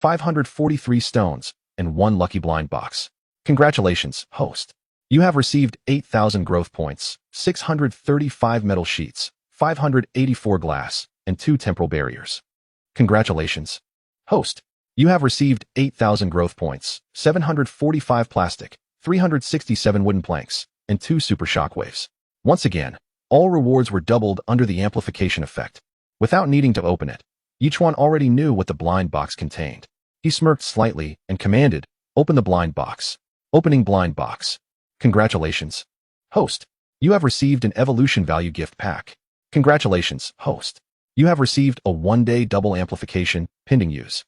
543 stones, and 1 lucky blind box. Congratulations, host. You have received 8,000 growth points, 635 metal sheets, 584 glass, and 2 temporal barriers. Congratulations, host. You have received 8,000 growth points, 745 plastic, 367 wooden planks, and 2 super shockwaves. Once again, all rewards were doubled under the amplification effect. Without needing to open it, each one already knew what the blind box contained. He smirked slightly and commanded, "Open the blind box." Opening blind box. Congratulations, host. You have received an evolution value gift pack. Congratulations, host. You have received a 1-day double amplification pending use.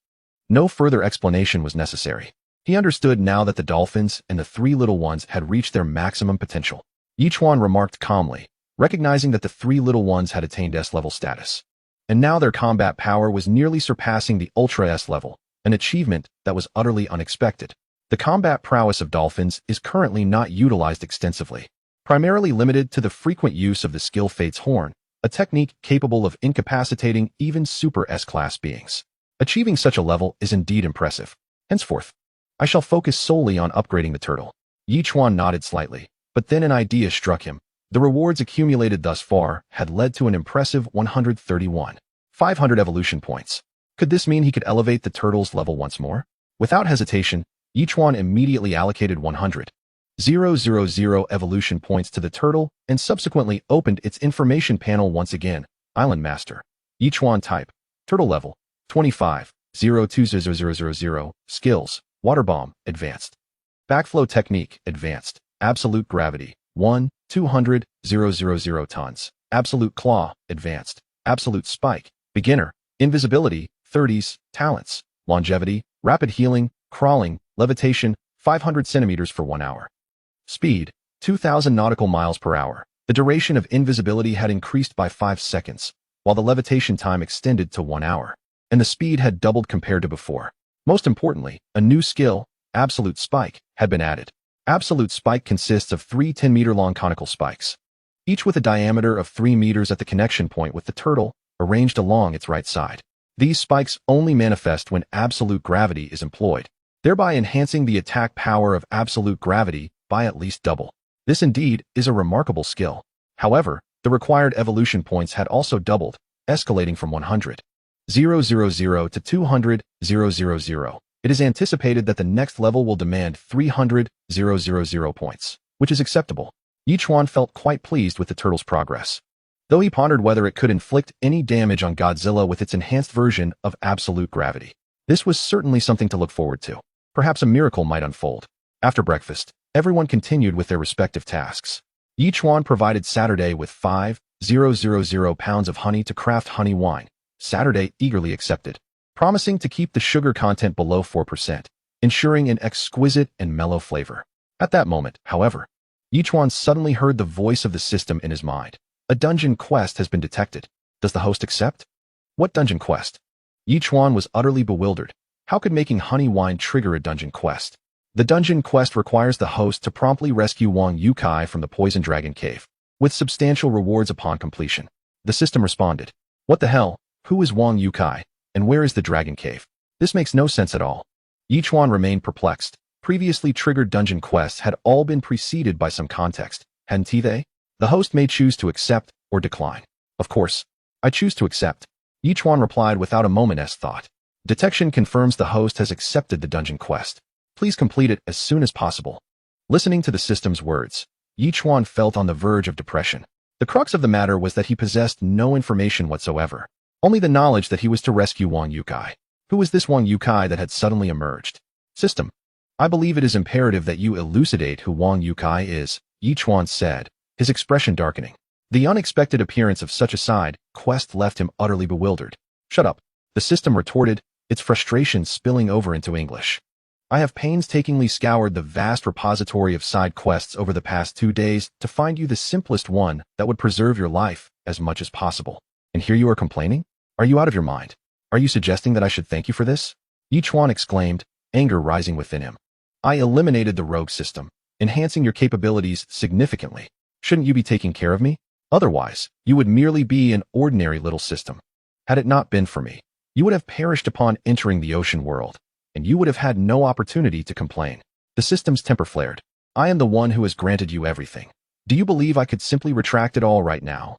No further explanation was necessary. He understood now that the dolphins and the 3 little ones had reached their maximum potential. Yichuan remarked calmly, recognizing that the 3 little ones had attained S-level status. And now their combat power was nearly surpassing the Ultra S level, an achievement that was utterly unexpected. The combat prowess of dolphins is currently not utilized extensively, primarily limited to the frequent use of the skill Fate's Horn, a technique capable of incapacitating even super S-class beings. Achieving such a level is indeed impressive. Henceforth, I shall focus solely on upgrading the turtle. Yichuan nodded slightly, but then an idea struck him. The rewards accumulated thus far had led to an impressive 131,500 evolution points. Could this mean he could elevate the turtle's level once more? Without hesitation, Yichuan immediately allocated 100,000 evolution points to the turtle and subsequently opened its information panel once again. Island Master. Yichuan type. Turtle level. 25,020,000. Skills. Water Bomb. Advanced. Backflow Technique. Advanced. Absolute Gravity. 1,200,000 tons. Absolute Claw. Advanced. Absolute Spike. Beginner. Invisibility. 30s. Talents. Longevity. Rapid Healing. Crawling. Levitation. 500 centimeters for 1 hour. Speed. 2,000 nautical miles per hour. The duration of invisibility had increased by 5 seconds, while the levitation time extended to 1 hour, and the speed had doubled compared to before. Most importantly, a new skill, Absolute Spike, had been added. Absolute Spike consists of 3 10-meter-long conical spikes, each with a diameter of 3 meters at the connection point with the turtle, arranged along its right side. These spikes only manifest when absolute gravity is employed, thereby enhancing the attack power of absolute gravity by at least double. This indeed is a remarkable skill. However, the required evolution points had also doubled, escalating from 100,000 to 200,000. It is anticipated that the next level will demand 300,000 points, which is acceptable. Yichuan felt quite pleased with the turtle's progress, though he pondered whether it could inflict any damage on Godzilla with its enhanced version of absolute gravity. This was certainly something to look forward to. Perhaps a miracle might unfold. After breakfast, everyone continued with their respective tasks. Yichuan provided Saturday with 5,000 pounds of honey to craft honey wine. Saturday eagerly accepted, promising to keep the sugar content below 4%, ensuring an exquisite and mellow flavor. At that moment, however, Yichuan suddenly heard the voice of the system in his mind. A dungeon quest has been detected. Does the host accept? What dungeon quest? Yichuan was utterly bewildered. How could making honey wine trigger a dungeon quest? The dungeon quest requires the host to promptly rescue Wang Yukai from the Poison Dragon Cave, with substantial rewards upon completion. The system responded. What the hell? Who is Wang Yukai, and where is the Dragon Cave? This makes no sense at all. Yichuan remained perplexed. Previously triggered dungeon quests had all been preceded by some context, hadn't they? The host may choose to accept or decline. Of course, I choose to accept. Yichuan replied without a moment's thought. Detection confirms the host has accepted the dungeon quest. Please complete it as soon as possible. Listening to the system's words, Yichuan felt on the verge of depression. The crux of the matter was that he possessed no information whatsoever, only the knowledge that he was to rescue Wang Yukai. Who was this Wang Yukai that had suddenly emerged? System. I believe it is imperative that you elucidate who Wang Yukai is, Yichuan said, his expression darkening. The unexpected appearance of such a side quest left him utterly bewildered. Shut up, the system retorted, its frustration spilling over into English. I have painstakingly scoured the vast repository of side quests over the past 2 days to find you the simplest one that would preserve your life as much as possible. And here you are complaining? Are you out of your mind? Are you suggesting that I should thank you for this? Yichuan exclaimed, anger rising within him. I eliminated the rogue system, enhancing your capabilities significantly. Shouldn't you be taking care of me? Otherwise, you would merely be an ordinary little system. Had it not been for me, You would have perished upon entering the ocean world, and you would have had no opportunity to complain. The system's temper flared. I am the one who has granted you everything. Do you believe I could simply retract it all right now?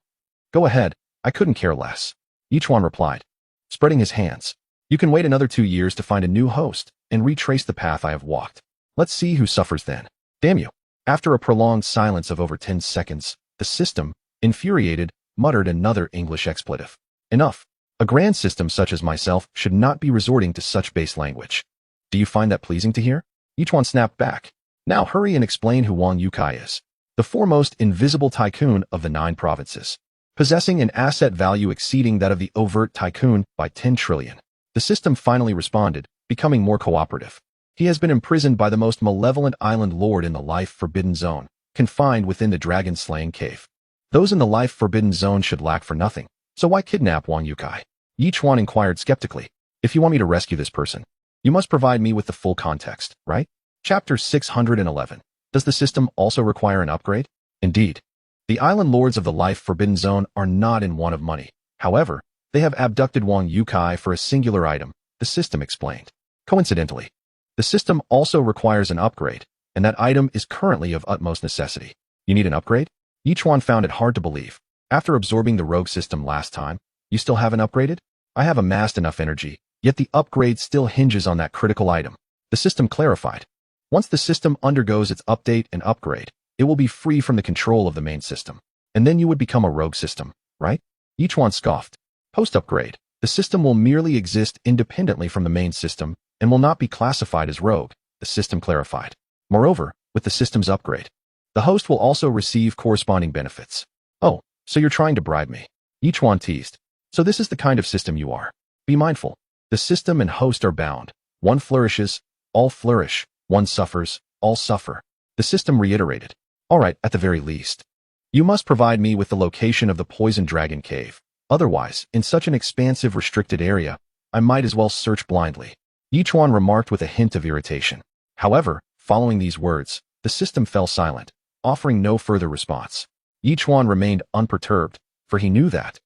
Go ahead, I couldn't care less. Ichuan replied, spreading his hands. You can wait another 2 years to find a new host and retrace the path I have walked. Let's see who suffers then. Damn you. After a prolonged silence of over 10 seconds, the system, infuriated, muttered another English expletive. Enough. A grand system such as myself should not be resorting to such base language. Do you find that pleasing to hear? Ichuan snapped back. Now hurry and explain who Wang Yukai is. The foremost invisible tycoon of the 9 provinces, possessing an asset value exceeding that of the overt tycoon by 10 trillion. The system finally responded, becoming more cooperative. He has been imprisoned by the most malevolent island lord in the Life Forbidden Zone, confined within the dragon-slaying cave. Those in the Life Forbidden Zone should lack for nothing, so why kidnap Wang Yukai? Yichuan inquired skeptically. If you want me to rescue this person, you must provide me with the full context, right? Chapter 611. Does the system also require an upgrade? Indeed. The island lords of the Life Forbidden Zone are not in want of money. However, they have abducted Wang Yukai for a singular item, the system explained. Coincidentally, the system also requires an upgrade, and that item is currently of utmost necessity. You need an upgrade? Yichuan found it hard to believe. After absorbing the rogue system last time, you still haven't upgraded? I have amassed enough energy, yet the upgrade still hinges on that critical item. The system clarified. Once the system undergoes its update and upgrade, it will be free from the control of the main system. And then you would become a rogue system, right? Yichuan scoffed. Post-upgrade, the system will merely exist independently from the main system and will not be classified as rogue, the system clarified. Moreover, with the system's upgrade, the host will also receive corresponding benefits. Oh, so you're trying to bribe me? Yichuan teased. So this is the kind of system you are. Be mindful. The system and host are bound. One flourishes, all flourish. One suffers, all suffer. The system reiterated. All right, at the very least. You must provide me with the location of the Poison Dragon Cave. Otherwise, in such an expansive, restricted area, I might as well search blindly. Yichuan remarked with a hint of irritation. However, following these words, the system fell silent, offering no further response. Yichuan remained unperturbed, for he knew that,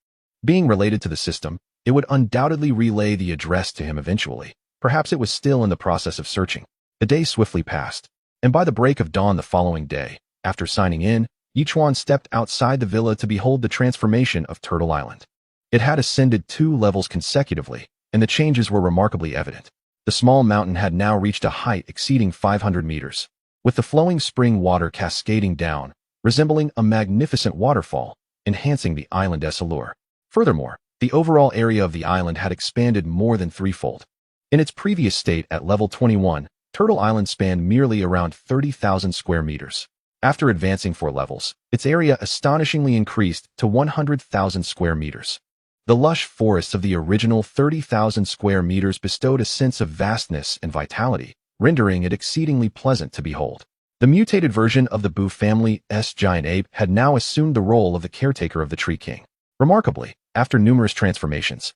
being related to the system, it would undoubtedly relay the address to him eventually. Perhaps it was still in the process of searching. The day swiftly passed, and by the break of dawn the following day, after signing in, Yichuan stepped outside the villa to behold the transformation of Turtle Island. It had ascended 2 levels consecutively, and the changes were remarkably evident. The small mountain had now reached a height exceeding 500 meters, with the flowing spring water cascading down, resembling a magnificent waterfall, enhancing the island's allure. Furthermore, the overall area of the island had expanded more than threefold. In its previous state at level 21, Turtle Island spanned merely around 30,000 square meters. After advancing 4 levels, its area astonishingly increased to 100,000 square meters. The lush forests of the original 30,000 square meters bestowed a sense of vastness and vitality, rendering it exceedingly pleasant to behold. The mutated version of the Boo family's giant ape had now assumed the role of the caretaker of the Tree King. Remarkably, after numerous transformations,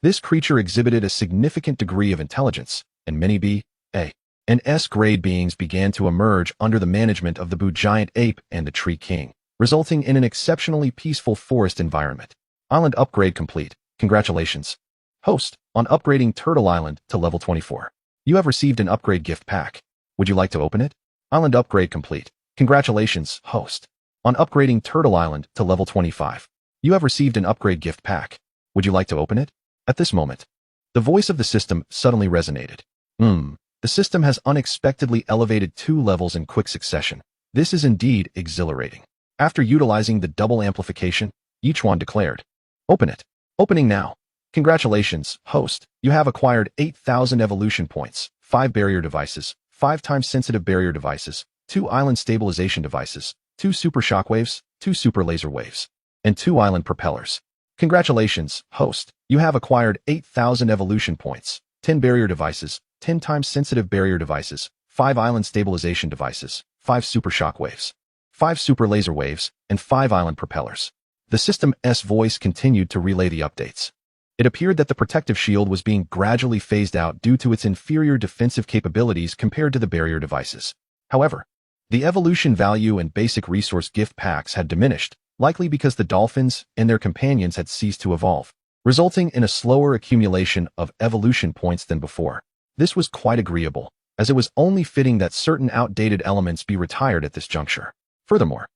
this creature exhibited a significant degree of intelligence, and many B, A, and S-grade beings began to emerge under the management of the Boo giant ape and the Tree King, resulting in an exceptionally peaceful forest environment. Island upgrade complete. Congratulations, host, on upgrading Turtle Island to level 24. You have received an upgrade gift pack. Would you like to open it? Island upgrade complete. Congratulations, host, on upgrading Turtle Island to level 25. You have received an upgrade gift pack. Would you like to open it? At this moment, the voice of the system suddenly resonated. The system has unexpectedly elevated 2 levels in quick succession. This is indeed exhilarating. After utilizing the double amplification, Yichuan declared, Open it. Opening now. Congratulations, host. You have acquired 8,000 evolution points, 5 barrier devices, 5 times sensitive barrier devices, 2 island stabilization devices, 2 super shockwaves, 2 super laser waves, and 2 island propellers. Congratulations, host. You have acquired 8,000 evolution points, 10 barrier devices, 10 times sensitive barrier devices, 5 island stabilization devices, 5 super shockwaves, 5 super laser waves, and 5 island propellers. The system's voice continued to relay the updates. It appeared that the protective shield was being gradually phased out due to its inferior defensive capabilities compared to the barrier devices. However, the evolution value and basic resource gift packs had diminished, likely because the dolphins and their companions had ceased to evolve. resulting in a slower accumulation of evolution points than before. This was quite agreeable, as it was only fitting that certain outdated elements be retired at this juncture. Furthermore,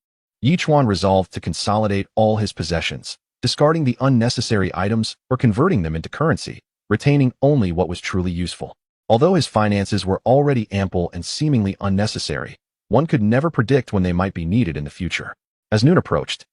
Yichuan resolved to consolidate all his possessions, discarding the unnecessary items or converting them into currency, retaining only what was truly useful. Although his finances were already ample and seemingly unnecessary, one could never predict when they might be needed in the future. As noon approached,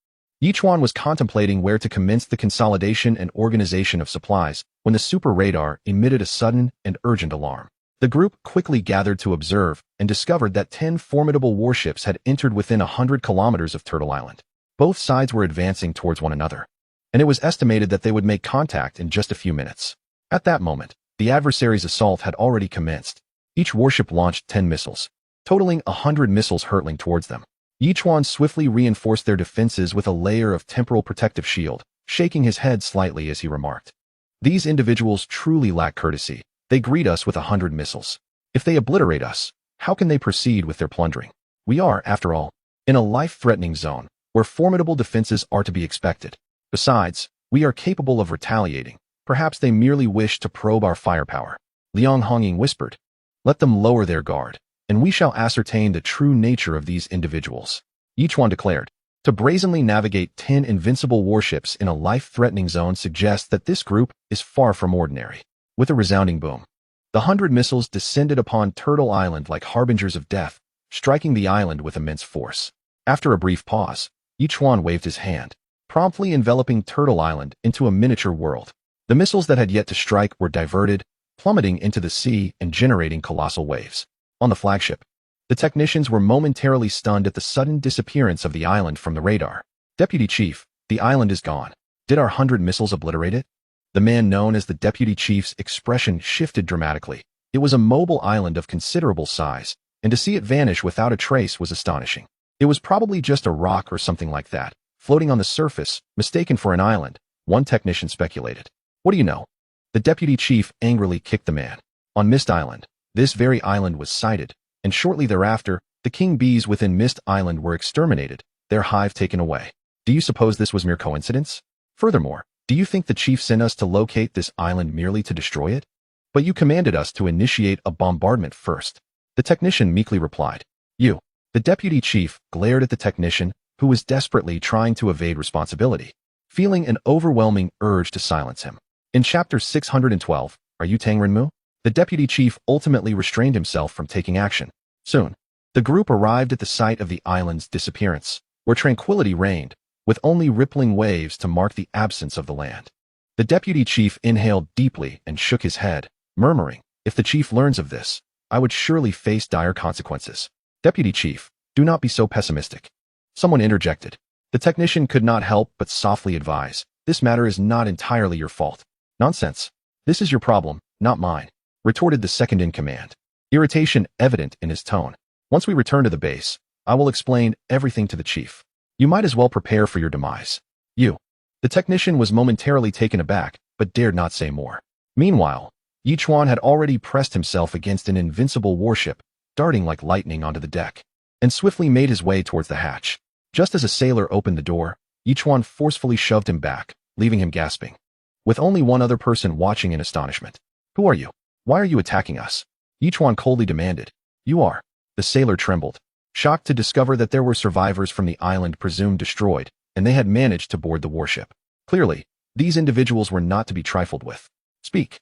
Yichuan was contemplating where to commence the consolidation and organization of supplies when the super radar emitted a sudden and urgent alarm. The group quickly gathered to observe and discovered that 10 formidable warships had entered within 100 kilometers of Turtle Island. Both sides were advancing towards one another, and it was estimated that they would make contact in just a few minutes. At that moment, the adversary's assault had already commenced. Each warship launched 10 missiles, totaling 100 missiles hurtling towards them. Yichuan swiftly reinforced their defenses with a layer of temporal protective shield, shaking his head slightly as he remarked, "These individuals truly lack courtesy. They greet us with 100 missiles. If they obliterate us, how can they proceed with their plundering? We are, after all, in a life-threatening zone, where formidable defenses are to be expected. Besides, we are capable of retaliating. Perhaps they merely wish to probe our firepower." Liang Honging whispered, "Let them lower their guard, and we shall ascertain the true nature of these individuals." Yichuan declared, "To brazenly navigate 10 invincible warships in a life-threatening zone suggests that this group is far from ordinary." With a resounding boom, the 100 missiles descended upon Turtle Island like harbingers of death, striking the island with immense force. After a brief pause, Yichuan waved his hand, promptly enveloping Turtle Island into a miniature world. The missiles that had yet to strike were diverted, plummeting into the sea and generating colossal waves. On the flagship, the technicians were momentarily stunned at the sudden disappearance of the island from the radar. "Deputy Chief, the island is gone. Did our 100 missiles obliterate it?" The man known as the Deputy Chief's expression shifted dramatically. It was a mobile island of considerable size, and to see it vanish without a trace was astonishing. It was probably just a rock or something like that, floating on the surface, mistaken for an island, one technician speculated. "What do you know?" The Deputy Chief angrily kicked the man. On Mist Island, this very island was sighted, and shortly thereafter, the king bees within Mist Island were exterminated, their hive taken away. Do you suppose this was mere coincidence? Furthermore, do you think the chief sent us to locate this island merely to destroy it? But you commanded us to initiate a bombardment first. The technician meekly replied. "You." The deputy chief glared at the technician, who was desperately trying to evade responsibility, feeling an overwhelming urge to silence him. In chapter 612, Are You Tang Renmu? The deputy chief ultimately restrained himself from taking action. Soon, the group arrived at the site of the island's disappearance, where tranquility reigned, with only rippling waves to mark the absence of the land. The deputy chief inhaled deeply and shook his head, murmuring, "If the chief learns of this, I would surely face dire consequences." "Deputy chief, do not be so pessimistic." Someone interjected. The technician could not help but softly advise, "This matter is not entirely your fault." "Nonsense. This is your problem, not mine," retorted the second in command, irritation evident in his tone. "Once we return to the base, I will explain everything to the chief. You might as well prepare for your demise." "You." The technician was momentarily taken aback, but dared not say more. Meanwhile, Yichuan had already pressed himself against an invincible warship, darting like lightning onto the deck, and swiftly made his way towards the hatch. Just as a sailor opened the door, Yichuan forcefully shoved him back, leaving him gasping, with only one other person watching in astonishment. "Who are you? Why are you attacking us?" Yichuan coldly demanded. "You are." The sailor trembled, shocked to discover that there were survivors from the island presumed destroyed, and they had managed to board the warship. Clearly, these individuals were not to be trifled with. "Speak."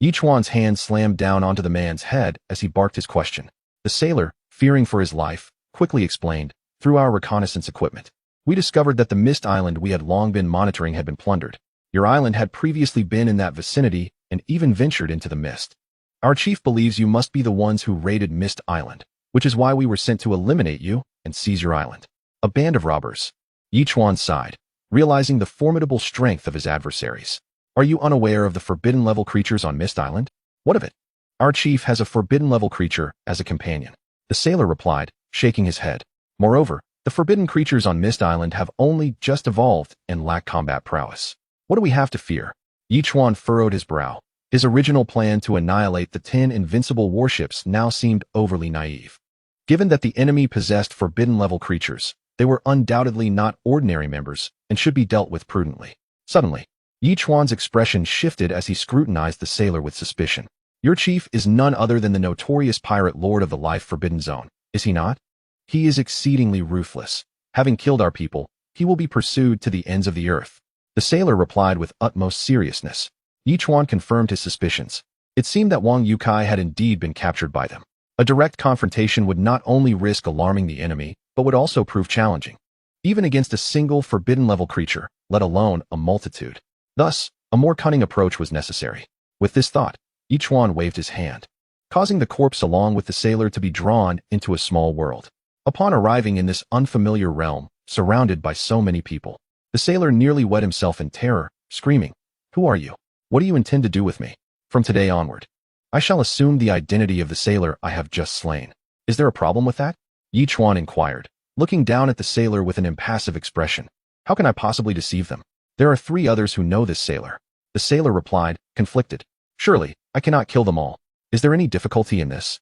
Yichuan's hand slammed down onto the man's head as he barked his question. The sailor, fearing for his life, quickly explained, "Through our reconnaissance equipment, we discovered that the Mist Island we had long been monitoring had been plundered. Your island had previously been in that vicinity and even ventured into the mist. Our chief believes you must be the ones who raided Mist Island, which is why we were sent to eliminate you and seize your island." "A band of robbers." Yichuan sighed, realizing the formidable strength of his adversaries. "Are you unaware of the forbidden-level creatures on Mist Island?" "What of it?" "Our chief has a forbidden-level creature as a companion." The sailor replied, shaking his head. "Moreover, the forbidden creatures on Mist Island have only just evolved and lack combat prowess. What do we have to fear?" Yichuan furrowed his brow. His original plan to annihilate the 10 invincible warships now seemed overly naive. Given that the enemy possessed forbidden-level creatures, they were undoubtedly not ordinary members and should be dealt with prudently. Suddenly, Yichuan's expression shifted as he scrutinized the sailor with suspicion. Your chief is none other than the notorious pirate lord of the life-forbidden zone, is he not? He is exceedingly ruthless. Having killed our people, he will be pursued to the ends of the earth. The sailor replied with utmost seriousness. Yichuan confirmed his suspicions. It seemed that Wang Yukai had indeed been captured by them. A direct confrontation would not only risk alarming the enemy, but would also prove challenging, even against a single forbidden-level creature, let alone a multitude. Thus, a more cunning approach was necessary. With this thought, Yichuan waved his hand, causing the corpse along with the sailor to be drawn into a small world. Upon arriving in this unfamiliar realm, surrounded by so many people, the sailor nearly wet himself in terror, screaming, "Who are you? What do you intend to do with me? From today onward, I shall assume the identity of the sailor I have just slain. Is there a problem with that?" Yichuan inquired, looking down at the sailor with an impassive expression. "How can I possibly deceive them? There are 3 others who know this sailor." The sailor replied, conflicted. "Surely, I cannot kill them all. Is there any difficulty in this?"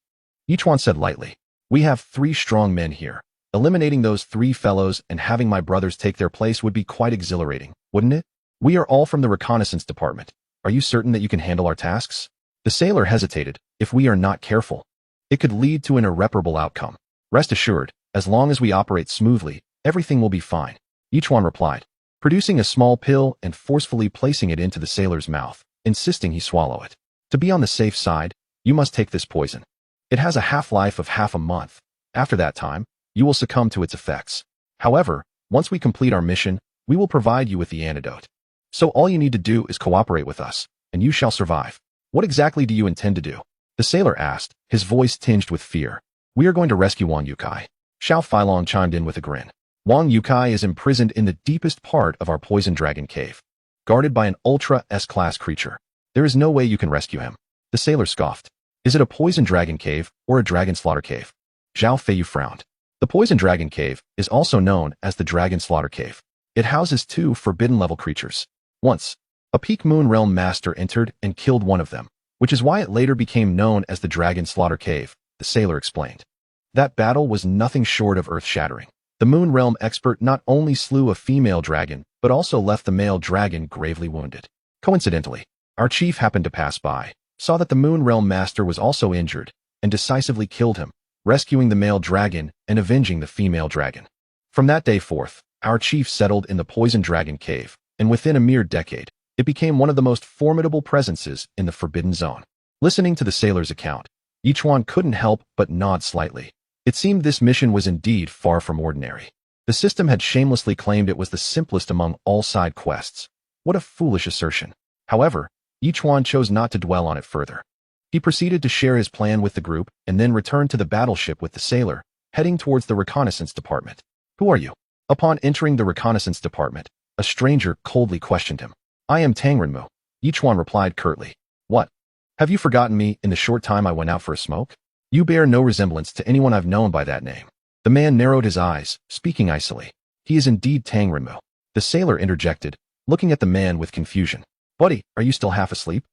Yichuan said lightly, "We have 3 strong men here. Eliminating those 3 fellows and having my brothers take their place would be quite exhilarating, wouldn't it? We are all from the reconnaissance department. Are you certain that you can handle our tasks?" The sailor hesitated. "If we are not careful, it could lead to an irreparable outcome. Rest assured, as long as we operate smoothly, everything will be fine," Yichuan replied, producing a small pill and forcefully placing it into the sailor's mouth, insisting he swallow it. "To be on the safe side, you must take this poison. It has a half-life of half a month. After that time, you will succumb to its effects. However, once we complete our mission, we will provide you with the antidote. So all you need to do is cooperate with us, and you shall survive." "What exactly do you intend to do?" the sailor asked, his voice tinged with fear. "We are going to rescue Wang Yukai." Xiao Feilong chimed in with a grin. "Wang Yukai is imprisoned in the deepest part of our poison dragon cave, guarded by an ultra S-class creature. There is no way you can rescue him." The sailor scoffed. "Is it a poison dragon cave or a dragon slaughter cave?" Zhao Feiyu frowned. The poison dragon cave is also known as the dragon slaughter cave. It houses 2 forbidden-level creatures. Once, a peak moon realm master entered and killed one of them, which is why it later became known as the Dragon Slaughter Cave, the sailor explained. That battle was nothing short of earth-shattering. The moon realm expert not only slew a female dragon, but also left the male dragon gravely wounded. Coincidentally, our chief happened to pass by, saw that the moon realm master was also injured, and decisively killed him, rescuing the male dragon and avenging the female dragon. From that day forth, our chief settled in the Poison Dragon Cave, and within a mere decade, it became one of the most formidable presences in the Forbidden Zone. Listening to the sailor's account, Yichuan couldn't help but nod slightly. It seemed this mission was indeed far from ordinary. The system had shamelessly claimed it was the simplest among all side quests. What a foolish assertion. However, Yichuan chose not to dwell on it further. He proceeded to share his plan with the group and then returned to the battleship with the sailor, heading towards the reconnaissance department. "Who are you?" Upon entering the reconnaissance department, a stranger coldly questioned him. "I am Tang Renmu," Yichuan replied curtly. "What? Have you forgotten me in the short time I went out for a smoke? You bear no resemblance to anyone I've known by that name." The man narrowed his eyes, speaking icily. "He is indeed Tang Renmu." The sailor interjected, looking at the man with confusion. "Buddy, are you still half asleep?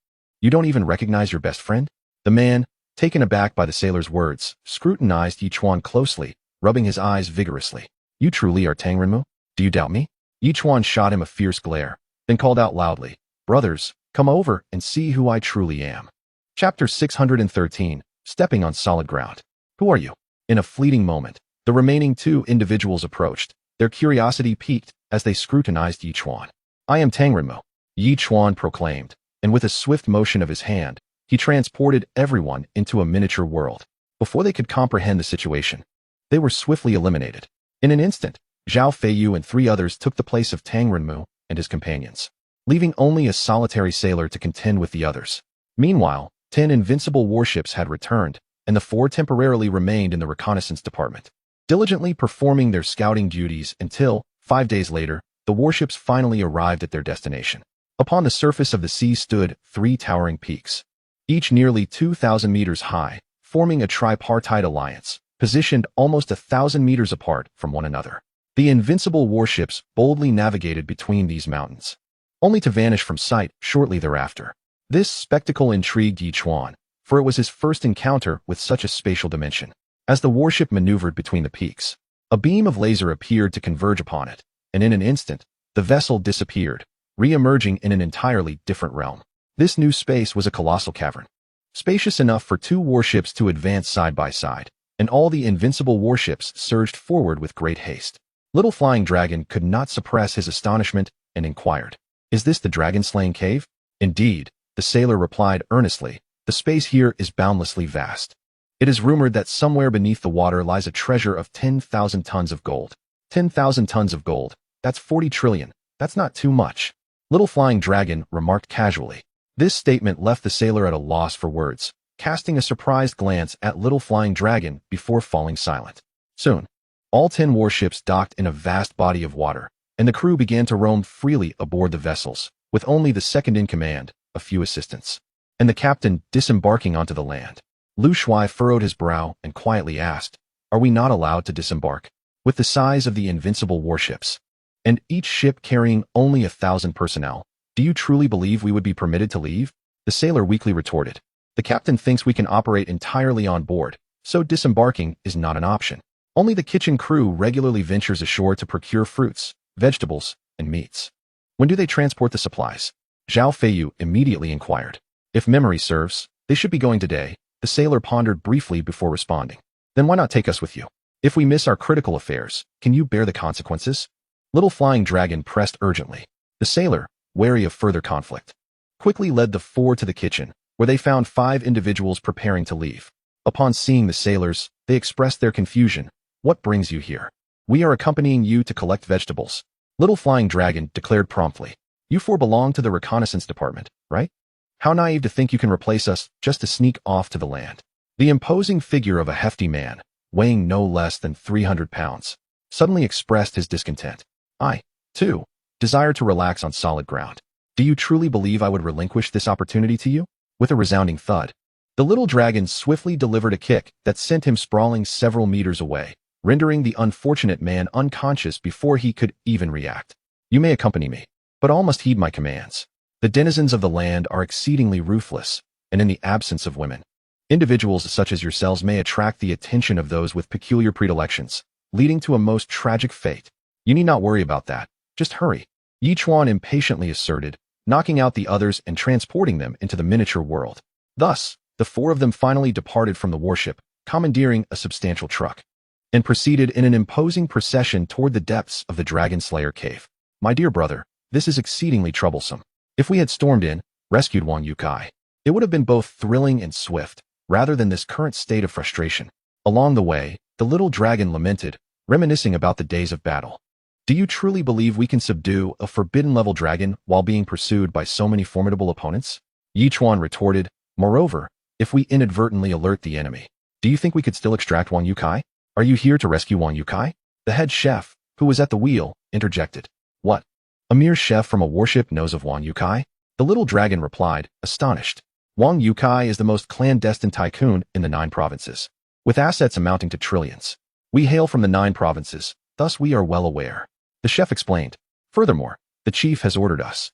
You don't even recognize your best friend?" The man, taken aback by the sailor's words, scrutinized Yichuan closely, rubbing his eyes vigorously. "You truly are Tang Renmu? Do you doubt me?" Yichuan shot him a fierce glare, then called out loudly, "Brothers, come over and see who I truly am." Chapter 613, Stepping on Solid Ground. "Who are you?" In a fleeting moment, the remaining 2 individuals approached, their curiosity piqued as they scrutinized Yichuan. "I am Tang Renmu," Yichuan proclaimed, and with a swift motion of his hand, he transported everyone into a miniature world. Before they could comprehend the situation, they were swiftly eliminated. In an instant, Zhao Feiyu and 3 others took the place of Tang Renmu and his companions, leaving only a solitary sailor to contend with the others. Meanwhile, 10 invincible warships had returned, and the 4 temporarily remained in the reconnaissance department, diligently performing their scouting duties until, 5 days later, the warships finally arrived at their destination. Upon the surface of the sea stood 3 towering peaks, each nearly 2,000 meters high, forming a tripartite alliance, positioned almost 1,000 meters apart from one another. The invincible warships boldly navigated between these mountains, only to vanish from sight shortly thereafter. This spectacle intrigued Yichuan, for it was his first encounter with such a spatial dimension. As the warship maneuvered between the peaks, a beam of laser appeared to converge upon it, and in an instant, the vessel disappeared, re-emerging in an entirely different realm. This new space was a colossal cavern, spacious enough for 2 warships to advance side by side, and all the invincible warships surged forward with great haste. Little Flying Dragon could not suppress his astonishment and inquired, "Is this the dragon-slaying cave?" "Indeed," the sailor replied earnestly, "the space here is boundlessly vast. It is rumored that somewhere beneath the water lies a treasure of 10,000 tons of gold." 10,000 tons of gold. That's 40 trillion. That's not too much. Little Flying Dragon remarked casually. This statement left the sailor at a loss for words, casting a surprised glance at Little Flying Dragon before falling silent. Soon, all 10 warships docked in a vast body of water, and the crew began to roam freely aboard the vessels, with only the second-in-command, a few assistants, and the captain disembarking onto the land. Lu Shui furrowed his brow and quietly asked, "Are we not allowed to disembark?" With the size of the invincible warships, and each ship carrying only 1,000 personnel, do you truly believe we would be permitted to leave? The sailor weakly retorted. The captain thinks we can operate entirely on board, so disembarking is not an option. Only the kitchen crew regularly ventures ashore to procure fruits, vegetables, and meats. When do they transport the supplies? Zhao Feiyu immediately inquired. If memory serves, they should be going today. The sailor pondered briefly before responding. Then why not take us with you? If we miss our critical affairs, can you bear the consequences? Little Flying Dragon pressed urgently. The sailor, wary of further conflict, quickly led the 4 to the kitchen, where they found 5 individuals preparing to leave. Upon seeing the sailors, they expressed their confusion. "What brings you here?" "We are accompanying you to collect vegetables," Little Flying Dragon declared promptly. "You 4 belong to the reconnaissance department, right? How naive to think you can replace us just to sneak off to the land." The imposing figure of a hefty man, weighing no less than 300 pounds, suddenly expressed his discontent. "I, too, desire to relax on solid ground. Do you truly believe I would relinquish this opportunity to you?" With a resounding thud, the little dragon swiftly delivered a kick that sent him sprawling several meters away, rendering the unfortunate man unconscious before he could even react. "You may accompany me, but all must heed my commands. The denizens of the land are exceedingly ruthless, and in the absence of women, individuals such as yourselves may attract the attention of those with peculiar predilections, leading to a most tragic fate. You need not worry about that. Just hurry," Yichuan impatiently asserted, knocking out the others and transporting them into the miniature world. Thus, the 4 of them finally departed from the warship, commandeering a substantial truck, and proceeded in an imposing procession toward the depths of the Dragon Slayer cave. "My dear brother, this is exceedingly troublesome. If we had stormed in, rescued Wang Yukai, it would have been both thrilling and swift, rather than this current state of frustration." Along the way, the little dragon lamented, reminiscing about the days of battle. "Do you truly believe we can subdue a forbidden-level dragon while being pursued by so many formidable opponents?" Yichuan retorted, "Moreover, if we inadvertently alert the enemy, do you think we could still extract Wang Yukai? Are you here to rescue Wang Yukai?" The head chef, who was at the wheel, interjected. "What? A mere chef from a warship knows of Wang Yukai?" The little dragon replied, astonished. "Wang Yukai is the most clandestine tycoon in the 9 provinces, with assets amounting to trillions. We hail from the 9 provinces, thus we are well aware," the chef explained. "Furthermore, the chief has ordered us,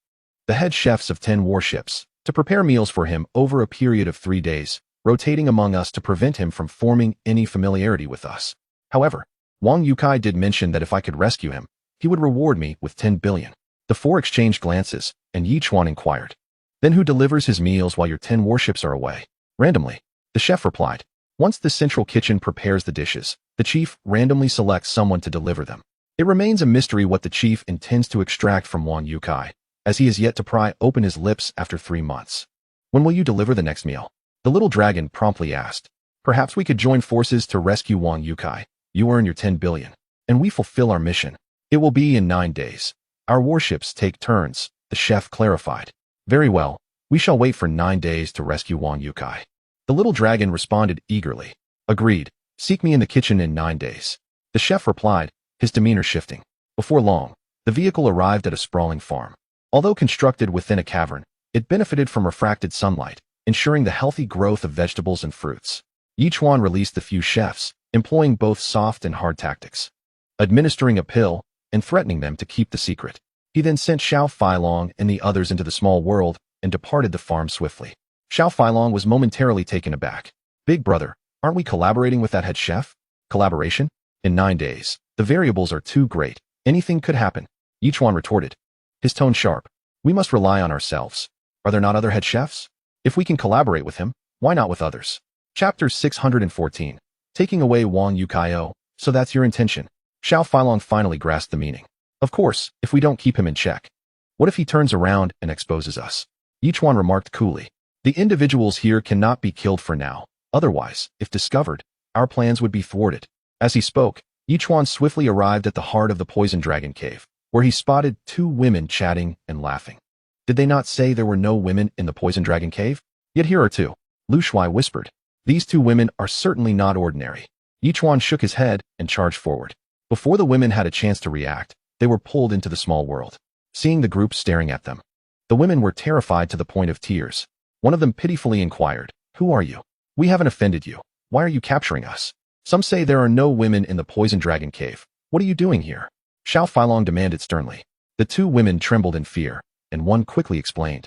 the head chefs of 10 warships, to prepare meals for him over a period of 3 days, rotating among us to prevent him from forming any familiarity with us. However, Wang Yukai did mention that if I could rescue him, he would reward me with 10 billion. The 4 exchanged glances, and Yichuan inquired, "Then who delivers his meals while your 10 warships are away?" "Randomly," the chef replied. "Once the central kitchen prepares the dishes, the chief randomly selects someone to deliver them. It remains a mystery what the chief intends to extract from Wang Yukai, as he is yet to pry open his lips after 3 months." "When will you deliver the next meal?" the little dragon promptly asked. "Perhaps we could join forces to rescue Wang Yukai. You earn your 10 billion, and we fulfill our mission. It will be in 9 days. Our warships take turns," the chef clarified. "Very well, we shall wait for 9 days to rescue Wang Yukai." The little dragon responded eagerly. "Agreed. Seek me in the kitchen in 9 days." The chef replied, his demeanor shifting. Before long, the vehicle arrived at a sprawling farm. Although constructed within a cavern, it benefited from refracted sunlight, ensuring the healthy growth of vegetables and fruits. Yichuan released the few chefs, employing both soft and hard tactics, administering a pill and threatening them to keep the secret. He then sent Xiao Feilong and the others into the small world and departed the farm swiftly. Xiao Feilong was momentarily taken aback. "Big brother, aren't we collaborating with that head chef?" "Collaboration? In 9 days. The variables are too great. Anything could happen," Yichuan retorted, his tone sharp. We must rely on ourselves. Are there not other head chefs? If we can collaborate with him, why not with others? Chapter 614. Taking away Wang Yukaio. So that's your intention. Xiao Feilong finally grasped the meaning. Of course, if we don't keep him in check. What if he turns around and exposes us? Yichuan remarked coolly. The individuals here cannot be killed for now. Otherwise, if discovered, our plans would be thwarted. As he spoke, Yichuan swiftly arrived at the heart of the poison dragon cave, where he spotted two women chatting and laughing. Did they not say there were no women in the poison dragon cave? Yet here are two. Lu Shuai whispered. These two women are certainly not ordinary. Yichuan shook his head and charged forward. Before the women had a chance to react, they were pulled into the small world. Seeing the group staring at them, the women were terrified to the point of tears. One of them pitifully inquired, "Who are you? We haven't offended you. Why are you capturing us? Some say there are no women in the poison dragon cave. What are you doing here?" Xiao Feilong demanded sternly. The two women trembled in fear, and one quickly explained.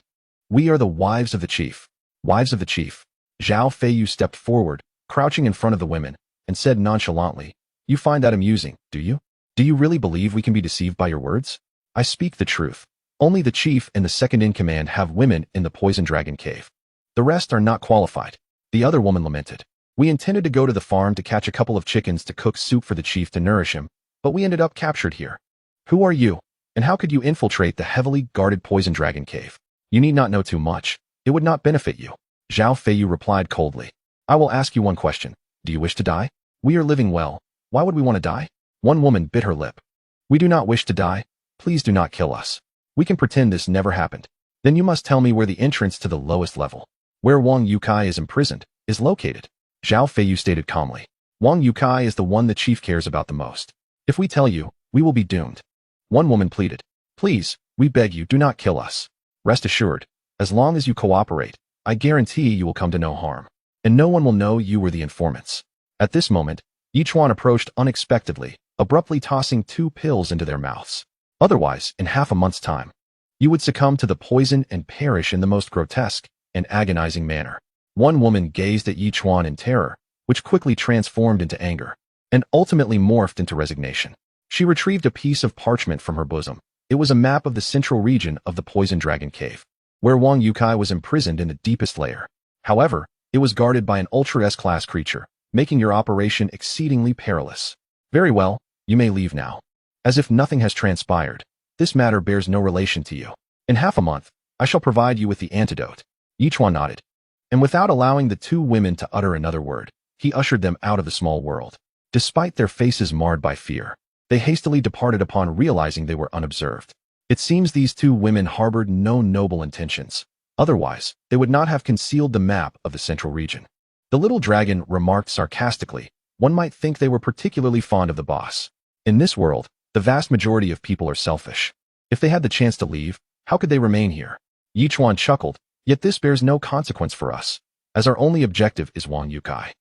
"We are the wives of the chief." Wives of the chief. Zhao Feiyu stepped forward, crouching in front of the women, and said nonchalantly, "You find that amusing, do you? Do you really believe we can be deceived by your words? I speak the truth. Only the chief and the second in command have women in the poison dragon cave. The rest are not qualified." The other woman lamented. "We intended to go to the farm to catch a couple of chickens to cook soup for the chief to nourish him, but we ended up captured here. Who are you? And how could you infiltrate the heavily guarded poison dragon cave? You need not know too much. It would not benefit you." Zhao Feiyu replied coldly. "I will ask you one question. Do you wish to die? We are living well. Why would we want to die?" One woman bit her lip. "We do not wish to die. Please do not kill us. We can pretend this never happened. Then you must tell me where the entrance to the lowest level, where Wang Yukai is imprisoned, is located." Zhao Feiyu stated calmly. "Wang Yukai is the one the chief cares about the most. If we tell you, we will be doomed." One woman pleaded. "Please, we beg you, do not kill us. Rest assured, as long as you cooperate, I guarantee you will come to no harm, and no one will know you were the informants." At this moment, Yichuan approached unexpectedly, abruptly tossing two pills into their mouths. Otherwise, in half a month's time, you would succumb to the poison and perish in the most grotesque and agonizing manner. One woman gazed at Yichuan in terror, which quickly transformed into anger, and ultimately morphed into resignation. She retrieved a piece of parchment from her bosom. It was a map of the central region of the poison dragon cave, where Wang Yukai was imprisoned in the deepest layer. However, it was guarded by an Ultra S-class creature, making your operation exceedingly perilous. "Very well, you may leave now. As if nothing has transpired, this matter bears no relation to you. In half a month, I shall provide you with the antidote." Yichuan nodded, and without allowing the two women to utter another word, he ushered them out of the small world. Despite their faces marred by fear, they hastily departed upon realizing they were unobserved. It seems these two women harbored no noble intentions. Otherwise, they would not have concealed the map of the central region. The little dragon remarked sarcastically, "One might think they were particularly fond of the boss. In this world, the vast majority of people are selfish. If they had the chance to leave, how could they remain here?" Yichuan chuckled, "Yet this bears no consequence for us, as our only objective is Wang Yukai."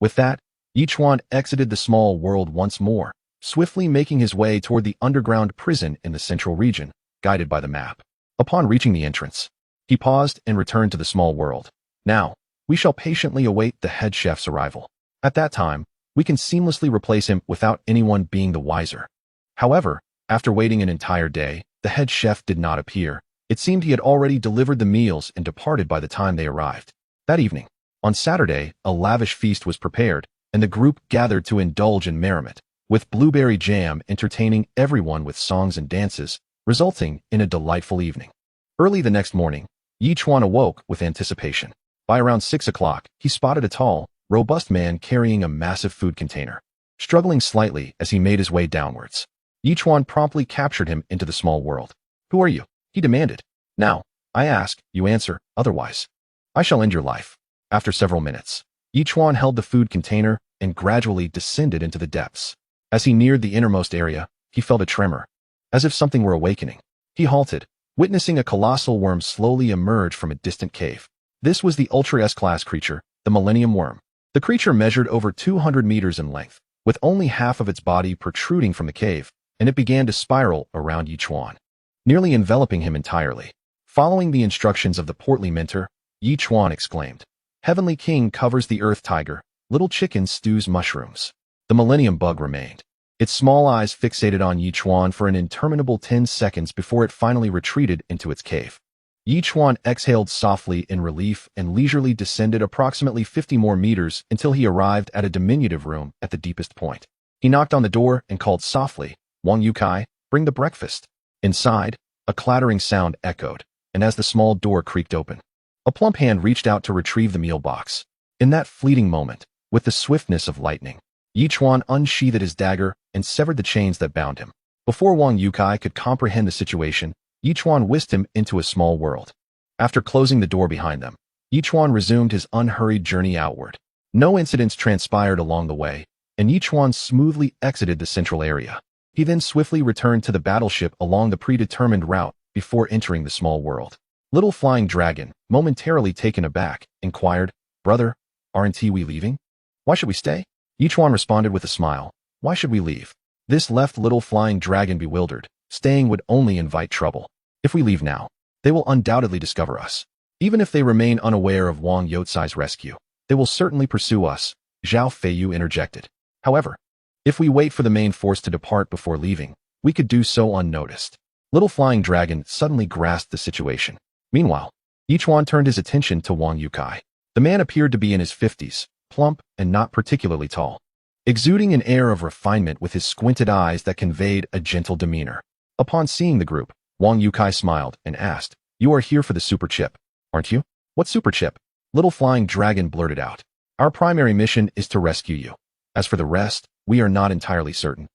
With that, Yichuan exited the small world once more, swiftly making his way toward the underground prison in the central region, guided by the map. Upon reaching the entrance, he paused and returned to the small world. "Now, we shall patiently await the head chef's arrival. At that time, we can seamlessly replace him without anyone being the wiser." However, after waiting an entire day, the head chef did not appear. It seemed he had already delivered the meals and departed by the time they arrived. That evening, on Saturday, a lavish feast was prepared, and the group gathered to indulge in merriment, with blueberry jam entertaining everyone with songs and dances, resulting in a delightful evening. Early the next morning, Yichuan awoke with anticipation. By around 6 o'clock, he spotted a tall, robust man carrying a massive food container, struggling slightly as he made his way downwards. Yichuan promptly captured him into the small world. "Who are you?" he demanded. "Now, I ask, you answer, otherwise I shall end your life." After several minutes, Yichuan held the food container and gradually descended into the depths. As he neared the innermost area, he felt a tremor, as if something were awakening. He halted, witnessing a colossal worm slowly emerge from a distant cave. This was the Ultra S-class creature, the Millennium Worm. The creature measured over 200 meters in length, with only half of its body protruding from the cave, and it began to spiral around Yichuan, nearly enveloping him entirely. Following the instructions of the portly mentor, Yichuan exclaimed, "Heavenly King covers the earth tiger, little chicken stews mushrooms." The Millennium Bug remained its small eyes fixated on Yichuan for an interminable 10 seconds before it finally retreated into its cave. Yichuan exhaled softly in relief and leisurely descended approximately 50 more meters until he arrived at a diminutive room at the deepest point. He knocked on the door and called softly, "Wang Yukai, bring the breakfast." Inside, a clattering sound echoed, and as the small door creaked open, a plump hand reached out to retrieve the meal box. In that fleeting moment, with the swiftness of lightning, Yichuan unsheathed his dagger and severed the chains that bound him. Before Wang Yukai could comprehend the situation, Yichuan whisked him into a small world. After closing the door behind them, Yichuan resumed his unhurried journey outward. No incidents transpired along the way, and Yichuan smoothly exited the central area. He then swiftly returned to the battleship along the predetermined route before entering the small world. Little Flying Dragon, momentarily taken aback, inquired, "Brother, aren't we leaving? Why should we stay?" Yichuan responded with a smile, "Why should we leave?" This left Little Flying Dragon bewildered. Staying would only invite trouble. If we leave now, they will undoubtedly discover us. Even if they remain unaware of Wang Youcai's rescue, they will certainly pursue us, Zhao Feiyu interjected. However, if we wait for the main force to depart before leaving, we could do so unnoticed. Little Flying Dragon suddenly grasped the situation. Meanwhile, Yichuan turned his attention to Wang Yukai. The man appeared to be in his 50s, plump and not particularly tall, exuding an air of refinement with his squinted eyes that conveyed a gentle demeanor. Upon seeing the group, Wang Yukai smiled and asked, "You are here for the super chip, aren't you?" "What super chip?" Little Flying Dragon blurted out. "Our primary mission is to rescue you. As for the rest, we are not entirely certain."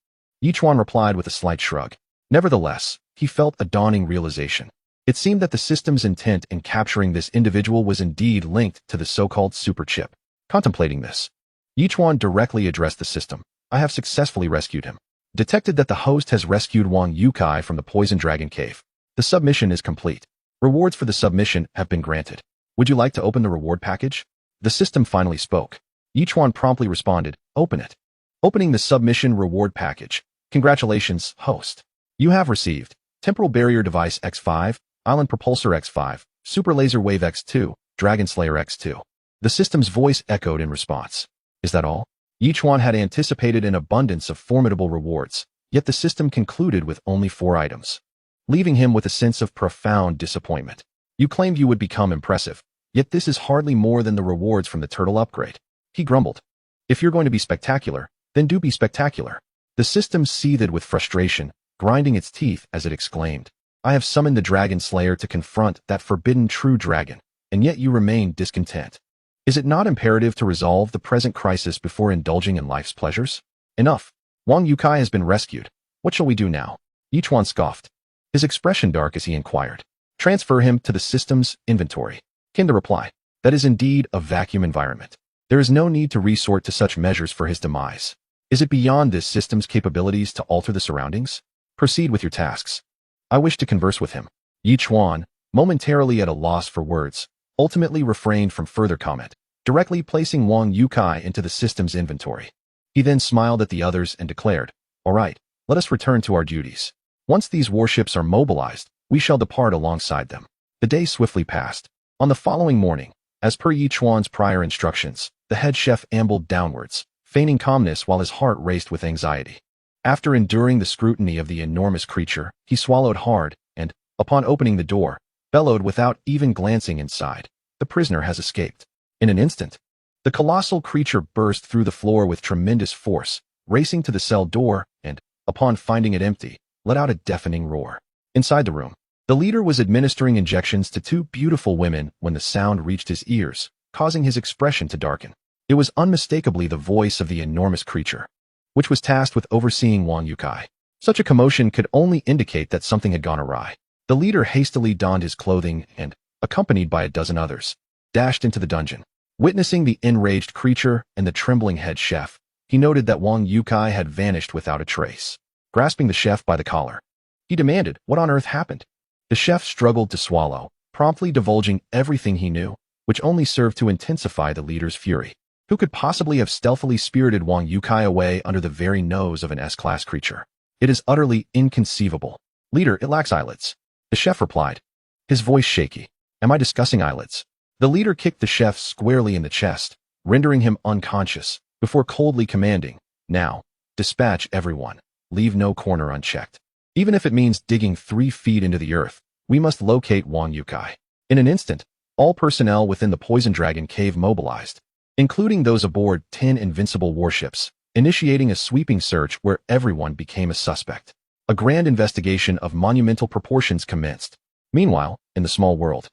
Yichuan replied with a slight shrug. Nevertheless, he felt a dawning realization. It seemed that the system's intent in capturing this individual was indeed linked to the so-called super chip. Contemplating this, Yichuan directly addressed the system. "I have successfully rescued him. Detected that the host has rescued Wang Yukai from the Poison Dragon Cave. The submission is complete. Rewards for the submission have been granted. Would you like to open the reward package?" The system finally spoke. Yichuan promptly responded, "Open it." Opening the submission reward package. "Congratulations, host. You have received Temporal Barrier Device X5, Island Propulsor X5, Super Laser Wave X2, Dragon Slayer X2. The system's voice echoed in response. Is that all? Yichuan had anticipated an abundance of formidable rewards, yet the system concluded with only 4 items, leaving him with a sense of profound disappointment. You claimed you would become impressive, yet this is hardly more than the rewards from the turtle upgrade. He grumbled. If you're going to be spectacular, then do be spectacular. The system seethed with frustration, grinding its teeth as it exclaimed, I have summoned the Dragon Slayer to confront that forbidden true dragon, and yet you remain discontent. Is it not imperative to resolve the present crisis before indulging in life's pleasures? Enough. Wang Yukai has been rescued. What shall we do now? Yichuan scoffed, his expression dark as he inquired. Transfer him to the system's inventory, came the reply. That is indeed a vacuum environment. There is no need to resort to such measures for his demise. Is it beyond this system's capabilities to alter the surroundings? Proceed with your tasks. I wish to converse with him. Yichuan, momentarily at a loss for words, ultimately refrained from further comment, directly placing Wang Yukai into the system's inventory. He then smiled at the others and declared, All right, let us return to our duties. Once these warships are mobilized, we shall depart alongside them. The day swiftly passed. On the following morning, as per Yichuan's prior instructions, the head chef ambled downwards, feigning calmness while his heart raced with anxiety. After enduring the scrutiny of the enormous creature, he swallowed hard and, upon opening the door, bellowed without even glancing inside. The prisoner has escaped. In an instant, the colossal creature burst through the floor with tremendous force, racing to the cell door and, upon finding it empty, let out a deafening roar. Inside the room, the leader was administering injections to 2 beautiful women when the sound reached his ears, causing his expression to darken. It was unmistakably the voice of the enormous creature, which was tasked with overseeing Wang Yukai. Such a commotion could only indicate that something had gone awry. The leader hastily donned his clothing and, accompanied by a dozen others, dashed into the dungeon. Witnessing the enraged creature and the trembling head chef, he noted that Wang Yukai had vanished without a trace. Grasping the chef by the collar, he demanded, What on earth happened? The chef struggled to swallow, promptly divulging everything he knew, which only served to intensify the leader's fury. Who could possibly have stealthily spirited Wang Yukai away under the very nose of an S-class creature? It is utterly inconceivable. Leader, it lacks eyelids. The chef replied, his voice shaky. Am I discussing eyelids? The leader kicked the chef squarely in the chest, rendering him unconscious, before coldly commanding, Now, Dispatch everyone. Leave no corner unchecked. Even if it means digging 3 feet into the earth, we must locate Wang Yukai. In an instant, all personnel within the Poison Dragon cave mobilized, including those aboard 10 invincible warships, initiating a sweeping search where everyone became a suspect. A grand investigation of monumental proportions commenced. Meanwhile, in the small world,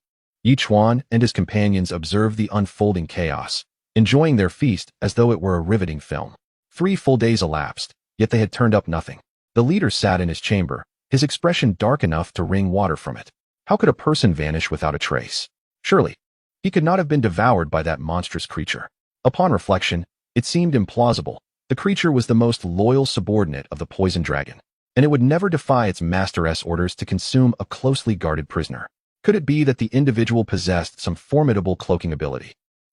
Yichuan and his companions observed the unfolding chaos, enjoying their feast as though it were a riveting film. 3 full days elapsed, yet they had turned up nothing. The leader sat in his chamber, his expression dark enough to wring water from it. How could a person vanish without a trace? Surely, he could not have been devoured by that monstrous creature. Upon reflection, it seemed implausible. The creature was the most loyal subordinate of the Poison Dragon, and it would never defy its master's orders to consume a closely guarded prisoner. Could it be that the individual possessed some formidable cloaking ability,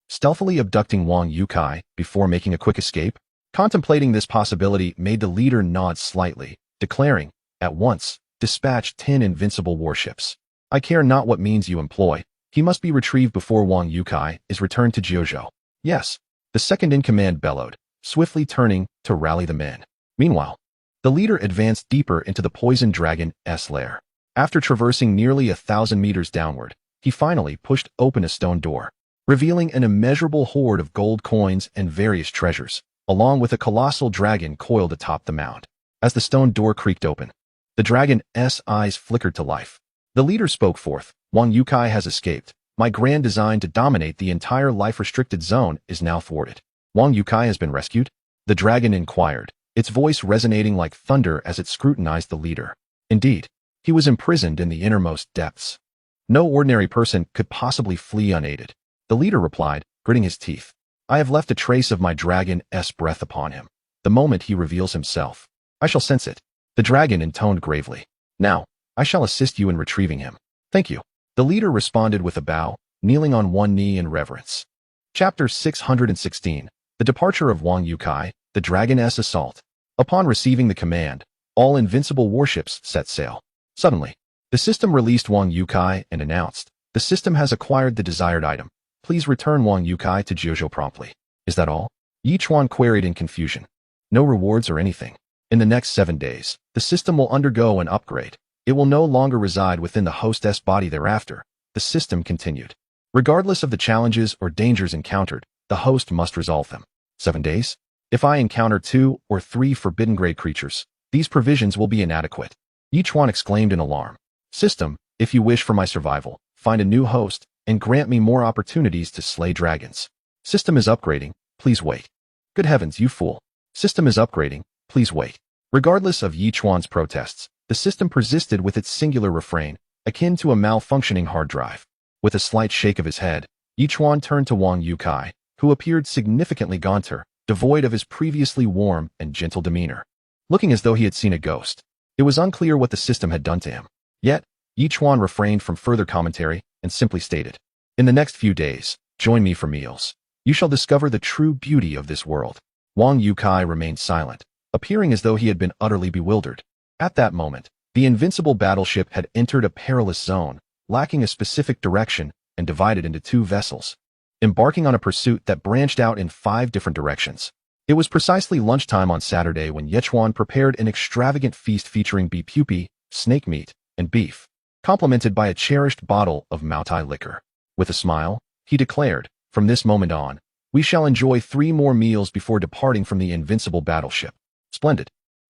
stealthily abducting Wang Yukai before making a quick escape? Contemplating this possibility made the leader nod slightly, declaring, "At once, dispatch 10 invincible warships. I care not what means you employ. He must be retrieved before Wang Yukai is returned to Jiuzhou." "Yes," the second-in-command bellowed, swiftly turning to rally the men. Meanwhile, the leader advanced deeper into the Poison Dragon's lair. After traversing nearly 1,000 meters downward, he finally pushed open a stone door, revealing an immeasurable hoard of gold coins and various treasures, along with a colossal dragon coiled atop the mound. As the stone door creaked open, the dragon's eyes flickered to life. The leader spoke forth, "Wang Yukai has escaped. My grand design to dominate the entire life-restricted zone is now thwarted." "Wang Yukai has been rescued?" the dragon inquired, its voice resonating like thunder as it scrutinized the leader. "Indeed, he was imprisoned in the innermost depths. No ordinary person could possibly flee unaided," the leader replied, gritting his teeth. "I have left a trace of my dragon's breath upon him. The moment he reveals himself, I shall sense it," the dragon intoned gravely. "Now, I shall assist you in retrieving him." "Thank you," the leader responded with a bow, kneeling on one knee in reverence. Chapter 616. The Departure of Wang Yukai, the Dragon's Assault. Upon receiving the command, all invincible warships set sail. Suddenly, the system released Wang Yukai and announced, "The system has acquired the desired item. Please return Wang Yukai to Jiuzhou promptly." "Is that all?" Yichuan queried in confusion. "No rewards or anything. In the next 7 days, the system will undergo an upgrade. It will no longer reside within the hostess body thereafter," the system continued. "Regardless of the challenges or dangers encountered, the host must resolve them. 7 days? If I encounter 2 or 3 forbidden-grade creatures, these provisions will be inadequate." Yichuan exclaimed in alarm. "System, if you wish for my survival, find a new host and grant me more opportunities to slay dragons." "System is upgrading, please wait." "Good heavens, you fool. System is upgrading, please wait." Regardless of Yichuan's protests, the system persisted with its singular refrain, akin to a malfunctioning hard drive. With a slight shake of his head, Yichuan turned to Wang Yukai, who appeared significantly gaunter, devoid of his previously warm and gentle demeanor, looking as though he had seen a ghost. It was unclear what the system had done to him. Yet, Yichuan refrained from further commentary and simply stated, "In the next few days, join me for meals. You shall discover the true beauty of this world." Wang Yukai remained silent, appearing as though he had been utterly bewildered. At that moment, the invincible battleship had entered a perilous zone, lacking a specific direction and divided into 2 vessels, embarking on a pursuit that branched out in 5 different directions. It was precisely lunchtime on Saturday when Yichuan prepared an extravagant feast featuring bee pupae, snake meat, and beef, complemented by a cherished bottle of Maotai liquor. With a smile, he declared, "From this moment on, we shall enjoy 3 more meals before departing from the invincible battleship. Splendid.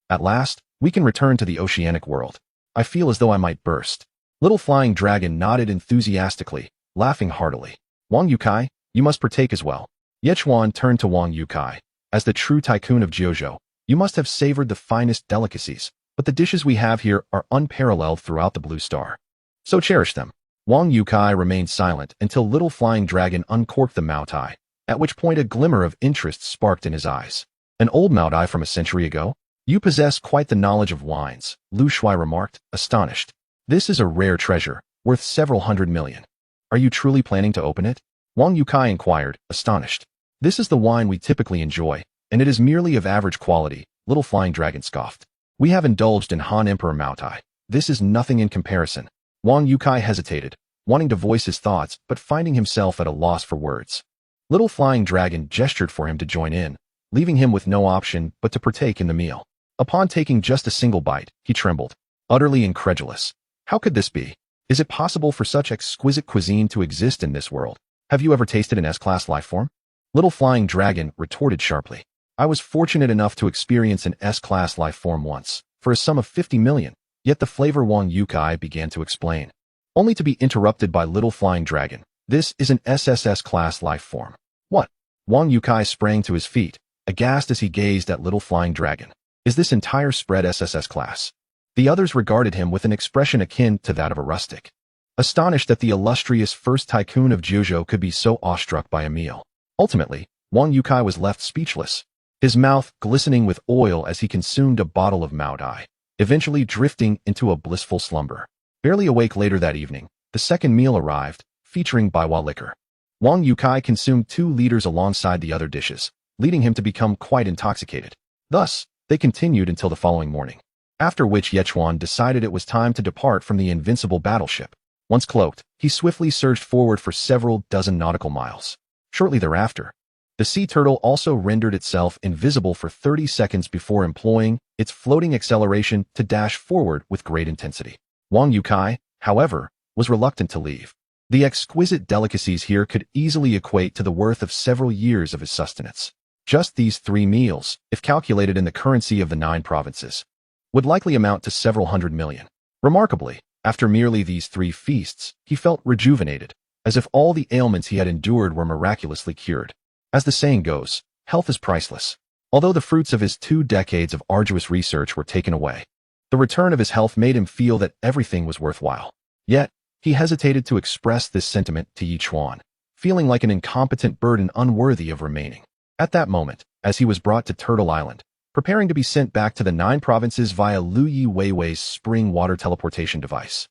At last, we can return to the oceanic world. I feel as though I might burst." Little Flying Dragon nodded enthusiastically, laughing heartily. "Wang Yukai, you must partake as well." Yichuan turned to Wang Yukai. "As the true tycoon of Jiuzhou, you must have savored the finest delicacies, but the dishes we have here are unparalleled throughout the Blue Star. So cherish them." Wang Yukai remained silent until Little Flying Dragon uncorked the Maotai, at which point a glimmer of interest sparked in his eyes. "An old Maotai from a century ago? You possess quite the knowledge of wines," Lu Shui remarked, astonished. "This is a rare treasure, worth several hundred million. Are you truly planning to open it?" Wang Yukai inquired, astonished. "This is the wine we typically enjoy, and it is merely of average quality," Little Flying Dragon scoffed. "We have indulged in Han Emperor Maotai. This is nothing in comparison." Wang Yukai hesitated, wanting to voice his thoughts but finding himself at a loss for words. Little Flying Dragon gestured for him to join in, leaving him with no option but to partake in the meal. Upon taking just a single bite, he trembled, utterly incredulous. How could this be? Is it possible for such exquisite cuisine to exist in this world? Have you ever tasted an S-class life form? Little Flying Dragon retorted sharply. I was fortunate enough to experience an S-class life form once, for a sum of 50 million, yet the flavor Wang Yukai began to explain. Only to be interrupted by Little Flying Dragon. This is an SSS-class life form. What? Wang Yukai sprang to his feet, aghast as he gazed at Little Flying Dragon. Is this entire spread SSS class? The others regarded him with an expression akin to that of a rustic, astonished that the illustrious first tycoon of Jiuzhou could be so awestruck by a meal. Ultimately, Wang Yukai was left speechless, his mouth glistening with oil as he consumed a bottle of Mao Dai, eventually drifting into a blissful slumber. Barely awake later that evening, the second meal arrived, featuring Baiwa liquor. Wang Yukai consumed 2 liters alongside the other dishes, leading him to become quite intoxicated. Thus, they continued until the following morning, after which Yechuan decided it was time to depart from the invincible battleship. Once cloaked, he swiftly surged forward for several dozen nautical miles. Shortly thereafter, the sea turtle also rendered itself invisible for 30 seconds before employing its floating acceleration to dash forward with great intensity. Wang Yukai, however, was reluctant to leave. The exquisite delicacies here could easily equate to the worth of several years of his sustenance. Just these 3 meals, if calculated in the currency of the 9 provinces, would likely amount to several hundred million. Remarkably, after merely these 3 feasts, he felt rejuvenated, as if all the ailments he had endured were miraculously cured. As the saying goes, health is priceless. Although the fruits of his 2 decades of arduous research were taken away, the return of his health made him feel that everything was worthwhile. Yet, he hesitated to express this sentiment to Yichuan, feeling like an incompetent burden unworthy of remaining. At that moment, as he was brought to Turtle Island, preparing to be sent back to the 9 provinces via Lu Yi Weiwei's spring water teleportation device,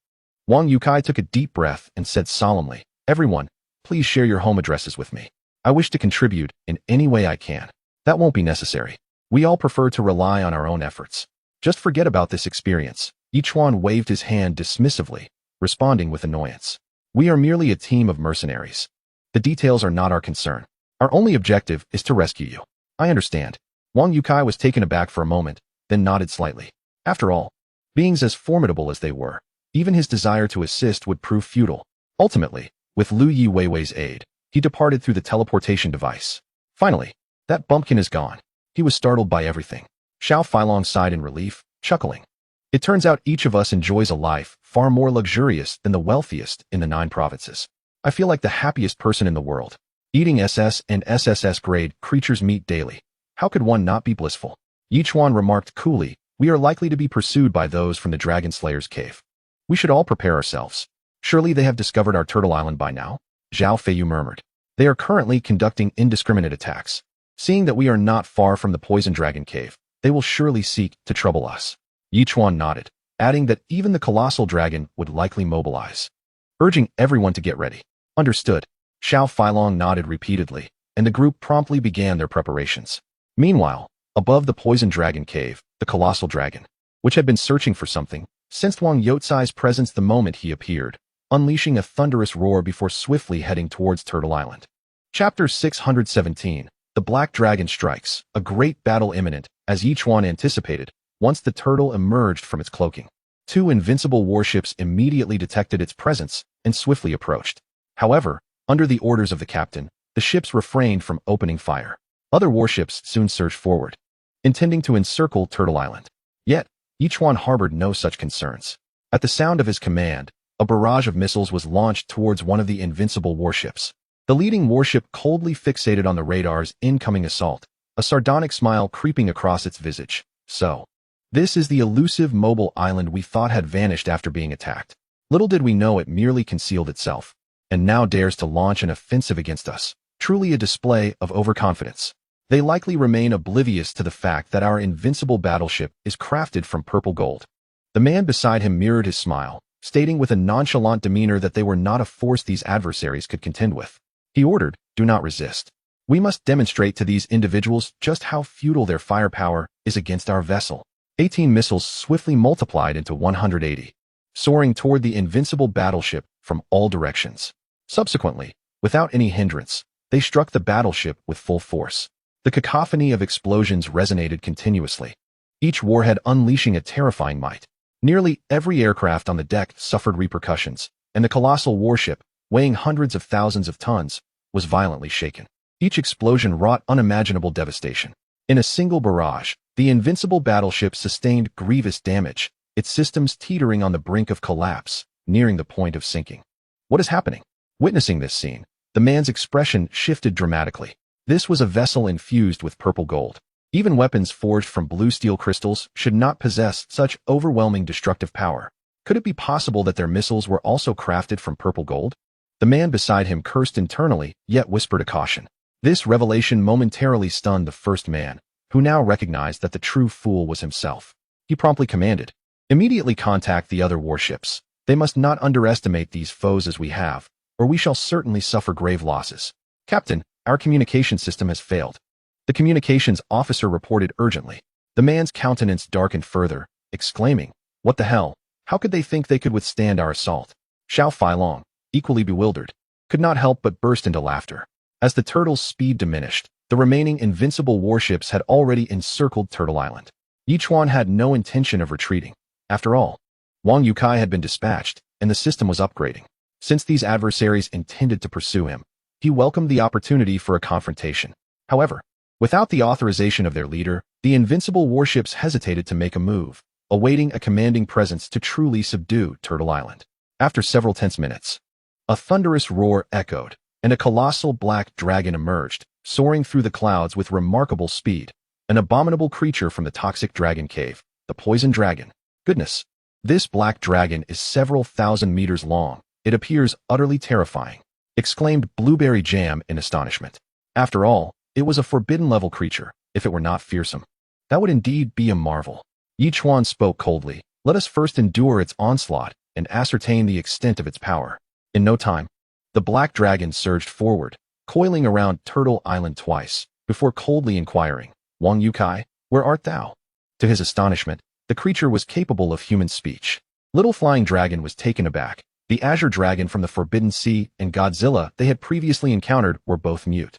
Wang Yukai took a deep breath and said solemnly, "Everyone, please share your home addresses with me. I wish to contribute in any way I can." "That won't be necessary. We all prefer to rely on our own efforts. Just forget about this experience." Yichuan waved his hand dismissively, responding with annoyance. "We are merely a team of mercenaries. The details are not our concern. Our only objective is to rescue you." "I understand." Wang Yukai was taken aback for a moment, then nodded slightly. After all, beings as formidable as they were, even his desire to assist would prove futile. Ultimately, with Lu Yi Weiwei's aid, he departed through the teleportation device. Finally, that bumpkin is gone. He was startled by everything. Xiao Feilong sighed in relief, chuckling. It turns out each of us enjoys a life far more luxurious than the wealthiest in the 9 provinces. I feel like the happiest person in the world. Eating SS and SSS grade creatures meat daily. How could one not be blissful? Yichuan remarked coolly, "We are likely to be pursued by those from the Dragon Slayer's cave. We should all prepare ourselves. Surely they have discovered our Turtle Island by now?" Zhao Feiyu murmured. "They are currently conducting indiscriminate attacks. Seeing that we are not far from the Poison Dragon Cave, they will surely seek to trouble us." Yichuan nodded, adding that even the colossal dragon would likely mobilize, urging everyone to get ready. "Understood." Xiao Feilong nodded repeatedly, and the group promptly began their preparations. Meanwhile, above the Poison Dragon Cave, the colossal dragon, which had been searching for something, sensed Wang Youcai's presence the moment he appeared, unleashing a thunderous roar before swiftly heading towards Turtle Island. Chapter 617, The Black Dragon Strikes, a great battle imminent, as Yichuan anticipated, once the turtle emerged from its cloaking. 2 invincible warships immediately detected its presence and swiftly approached. However, under the orders of the captain, the ships refrained from opening fire. Other warships soon surged forward, intending to encircle Turtle Island. Yet, Yichuan harbored no such concerns. At the sound of his command, a barrage of missiles was launched towards one of the invincible warships. The leading warship coldly fixated on the radar's incoming assault, a sardonic smile creeping across its visage. "So, this is the elusive mobile island we thought had vanished after being attacked. Little did we know it merely concealed itself, and now dares to launch an offensive against us. Truly a display of overconfidence. They likely remain oblivious to the fact that our invincible battleship is crafted from purple gold." The man beside him mirrored his smile, stating with a nonchalant demeanor that they were not a force these adversaries could contend with. He ordered, "Do not resist. We must demonstrate to these individuals just how futile their firepower is against our vessel." 18 missiles swiftly multiplied into 180, soaring toward the invincible battleship from all directions. Subsequently, without any hindrance, they struck the battleship with full force. The cacophony of explosions resonated continuously, each warhead unleashing a terrifying might. Nearly every aircraft on the deck suffered repercussions, and the colossal warship, weighing hundreds of thousands of tons, was violently shaken. Each explosion wrought unimaginable devastation. In a single barrage, the invincible battleship sustained grievous damage, its systems teetering on the brink of collapse, nearing the point of sinking. What is happening? Witnessing this scene, the man's expression shifted dramatically. This was a vessel infused with purple gold. Even weapons forged from blue steel crystals should not possess such overwhelming destructive power. Could it be possible that their missiles were also crafted from purple gold? The man beside him cursed internally, yet whispered a caution. This revelation momentarily stunned the first man, who now recognized that the true fool was himself. He promptly commanded, "Immediately contact the other warships. They must not underestimate these foes as we have, or we shall certainly suffer grave losses. Captain, our communication system has failed." The communications officer reported urgently. The man's countenance darkened further, exclaiming, "What the hell? How could they think they could withstand our assault?" Xiao Feilong, equally bewildered, could not help but burst into laughter. As the turtle's speed diminished, the remaining invincible warships had already encircled Turtle Island. Yichuan had no intention of retreating. After all, Wang Yukai had been dispatched, and the system was upgrading. Since these adversaries intended to pursue him, he welcomed the opportunity for a confrontation. However, without the authorization of their leader, the invincible warships hesitated to make a move, awaiting a commanding presence to truly subdue Turtle Island. After several tense minutes, a thunderous roar echoed, and a colossal black dragon emerged, soaring through the clouds with remarkable speed. An abominable creature from the toxic dragon cave, the poison dragon. Goodness! This black dragon is several thousand meters long. It appears utterly terrifying, exclaimed Blueberry Jam in astonishment. After all, it was a forbidden-level creature. If it were not fearsome, that would indeed be a marvel. Yichuan spoke coldly. Let us first endure its onslaught and ascertain the extent of its power. In no time, the black dragon surged forward, coiling around Turtle Island twice, before coldly inquiring, "Wang Yukai, where art thou?" To his astonishment, the creature was capable of human speech. Little Flying Dragon was taken aback. The Azure Dragon from the Forbidden Sea and Godzilla they had previously encountered were both mute.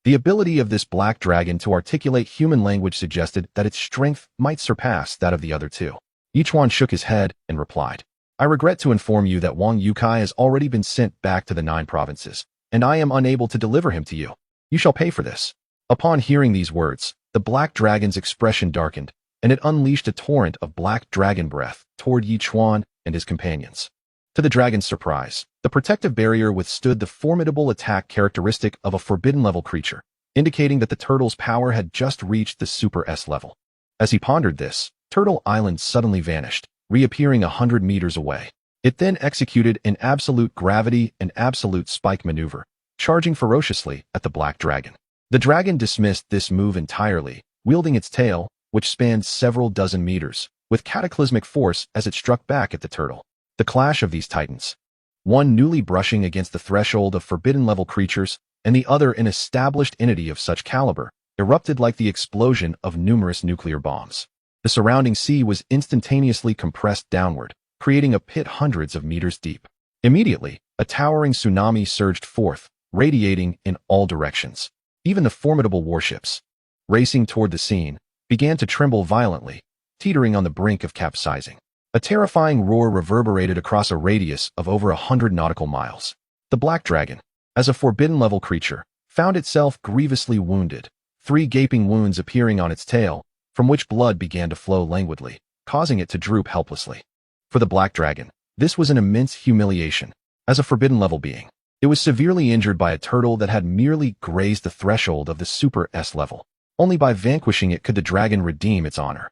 The ability of this black dragon to articulate human language suggested that its strength might surpass that of the other two. Yichuan shook his head and replied, "I regret to inform you that Wang Yukai has already been sent back to the 9 provinces, and I am unable to deliver him to you. You shall pay for this." Upon hearing these words, the black dragon's expression darkened, and it unleashed a torrent of black dragon breath toward Yichuan and his companions. To the dragon's surprise, the protective barrier withstood the formidable attack characteristic of a forbidden-level creature, indicating that the turtle's power had just reached the Super S level. As he pondered this, Turtle Island suddenly vanished, reappearing 100 meters away. It then executed an absolute gravity and absolute spike maneuver, charging ferociously at the black dragon. The dragon dismissed this move entirely, wielding its tail, which spanned several dozen meters, with cataclysmic force as it struck back at the turtle. The clash of these titans, one newly brushing against the threshold of forbidden-level creatures, and the other an established entity of such caliber, erupted like the explosion of numerous nuclear bombs. The surrounding sea was instantaneously compressed downward, creating a pit hundreds of meters deep. Immediately, a towering tsunami surged forth, radiating in all directions. Even the formidable warships, racing toward the scene, began to tremble violently, teetering on the brink of capsizing. A terrifying roar reverberated across a radius of over 100 nautical miles. The black dragon, as a forbidden-level creature, found itself grievously wounded, 3 gaping wounds appearing on its tail, from which blood began to flow languidly, causing it to droop helplessly. For the black dragon, this was an immense humiliation. As a forbidden-level being, it was severely injured by a turtle that had merely grazed the threshold of the Super S level. Only by vanquishing it could the dragon redeem its honor.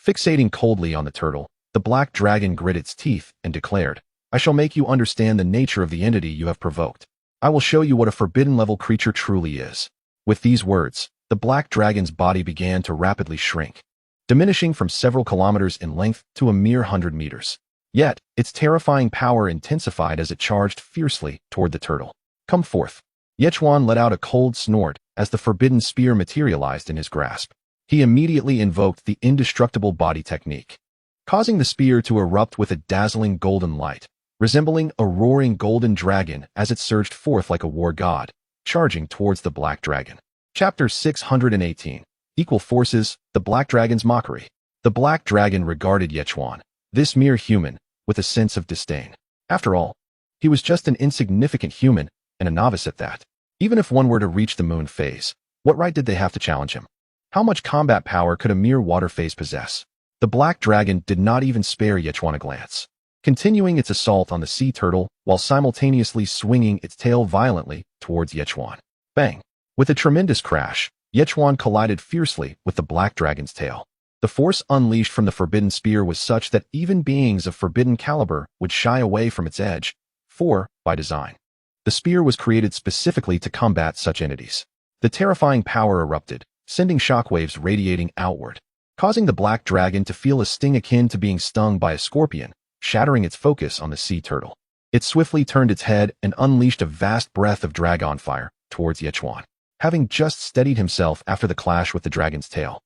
Fixating coldly on the turtle, the black dragon grit its teeth and declared, "I shall make you understand the nature of the entity you have provoked. I will show you what a forbidden-level creature truly is." With these words, the black dragon's body began to rapidly shrink, diminishing from several kilometers in length to a mere 100 meters. Yet, its terrifying power intensified as it charged fiercely toward the turtle. "Come forth." Yichuan let out a cold snort as the forbidden spear materialized in his grasp. He immediately invoked the indestructible body technique, causing the spear to erupt with a dazzling golden light, resembling a roaring golden dragon as it surged forth like a war god, charging towards the black dragon. Chapter 618. Equal Forces, the Black Dragon's Mockery. The Black Dragon regarded Yechwan, this mere human, with a sense of disdain. After all, he was just an insignificant human, and a novice at that. Even if one were to reach the moon phase, what right did they have to challenge him? How much combat power could a mere water phase possess? The Black Dragon did not even spare Yechwan a glance, continuing its assault on the sea turtle while simultaneously swinging its tail violently towards Yechwan. Bang! With a tremendous crash, Yechwan collided fiercely with the Black Dragon's tail. The force unleashed from the forbidden spear was such that even beings of forbidden caliber would shy away from its edge, for, by design, the spear was created specifically to combat such entities. The terrifying power erupted, sending shockwaves radiating outward, causing the Black Dragon to feel a sting akin to being stung by a scorpion, shattering its focus on the sea turtle. It swiftly turned its head and unleashed a vast breath of dragon fire towards Yechwan. Having just steadied himself after the clash with the dragon's tail,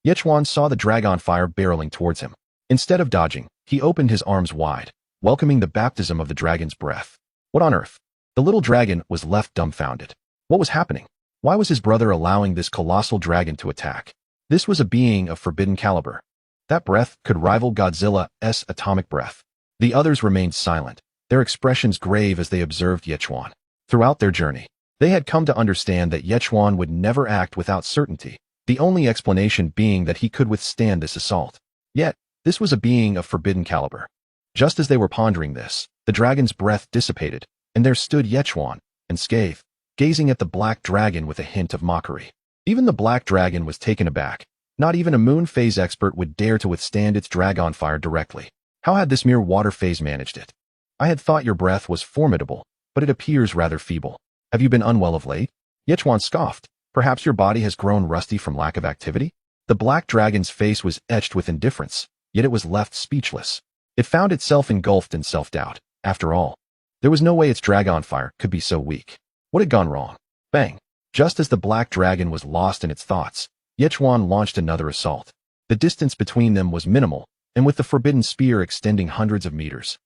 Yechwan saw the dragon fire barreling towards him. Instead of dodging, he opened his arms wide, welcoming the baptism of the dragon's breath. What on earth? The little dragon was left dumbfounded. What was happening? Why was his brother allowing this colossal dragon to attack? This was a being of forbidden caliber. That breath could rival Godzilla's atomic breath. The others remained silent, their expressions grave as they observed Yechwan. Throughout their journey, they had come to understand that Yechwan would never act without certainty, the only explanation being that he could withstand this assault. Yet, this was a being of forbidden caliber. Just as they were pondering this, the dragon's breath dissipated, and there stood Yechwan, unscathed, gazing at the Black Dragon with a hint of mockery. Even the Black Dragon was taken aback. Not even a moon phase expert would dare to withstand its dragon fire directly. How had this mere water phase managed it? I had thought your breath was formidable, but it appears rather feeble. Have you been unwell of late? Yechwan scoffed. Perhaps your body has grown rusty from lack of activity? The Black Dragon's face was etched with indifference, yet it was left speechless. It found itself engulfed in self-doubt. After all, there was no way its dragon fire could be so weak. What had gone wrong? Bang! Just as the Black Dragon was lost in its thoughts, Yechwan launched another assault. The distance between them was minimal, and with the forbidden spear extending hundreds of meters,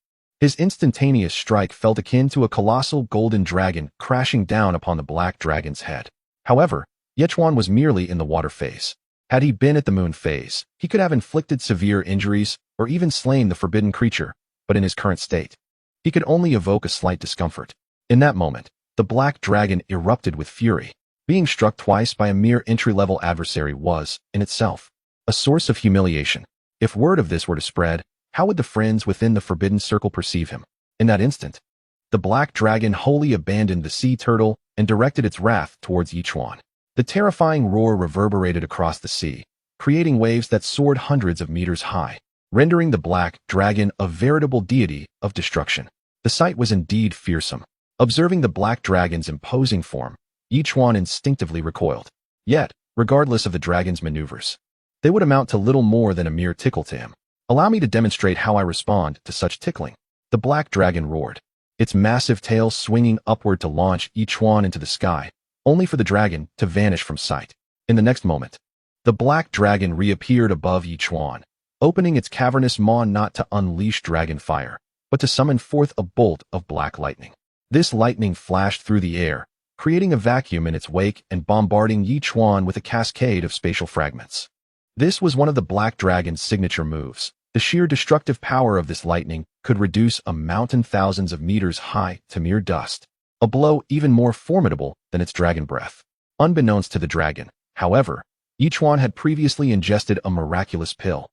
his instantaneous strike felt akin to a colossal golden dragon crashing down upon the Black Dragon's head. However, Yechwan was merely in the water phase. Had he been at the moon phase, he could have inflicted severe injuries or even slain the forbidden creature, but in his current state, he could only evoke a slight discomfort. In that moment, the Black Dragon erupted with fury. Being struck twice by a mere entry-level adversary was, in itself, a source of humiliation. If word of this were to spread, how would the friends within the forbidden circle perceive him? In that instant, the Black Dragon wholly abandoned the sea turtle and directed its wrath towards Yechwan. The terrifying roar reverberated across the sea, creating waves that soared hundreds of meters high, rendering the Black Dragon a veritable deity of destruction. The sight was indeed fearsome. Observing the Black Dragon's imposing form, Yechwan instinctively recoiled. Yet, regardless of the dragon's maneuvers, they would amount to little more than a mere tickle to him. Allow me to demonstrate how I respond to such tickling. The Black Dragon roared, its massive tail swinging upward to launch Yechwan into the sky, only for the dragon to vanish from sight. In the next moment, the Black Dragon reappeared above Yechwan, opening its cavernous maw not to unleash dragon fire, but to summon forth a bolt of black lightning. This lightning flashed through the air, creating a vacuum in its wake and bombarding Yechwan with a cascade of spatial fragments. This was one of the Black Dragon's signature moves. The sheer destructive power of this lightning could reduce a mountain thousands of meters high to mere dust, a blow even more formidable than its dragon breath. Unbeknownst to the dragon, however, Yechwan had previously ingested a miraculous pill,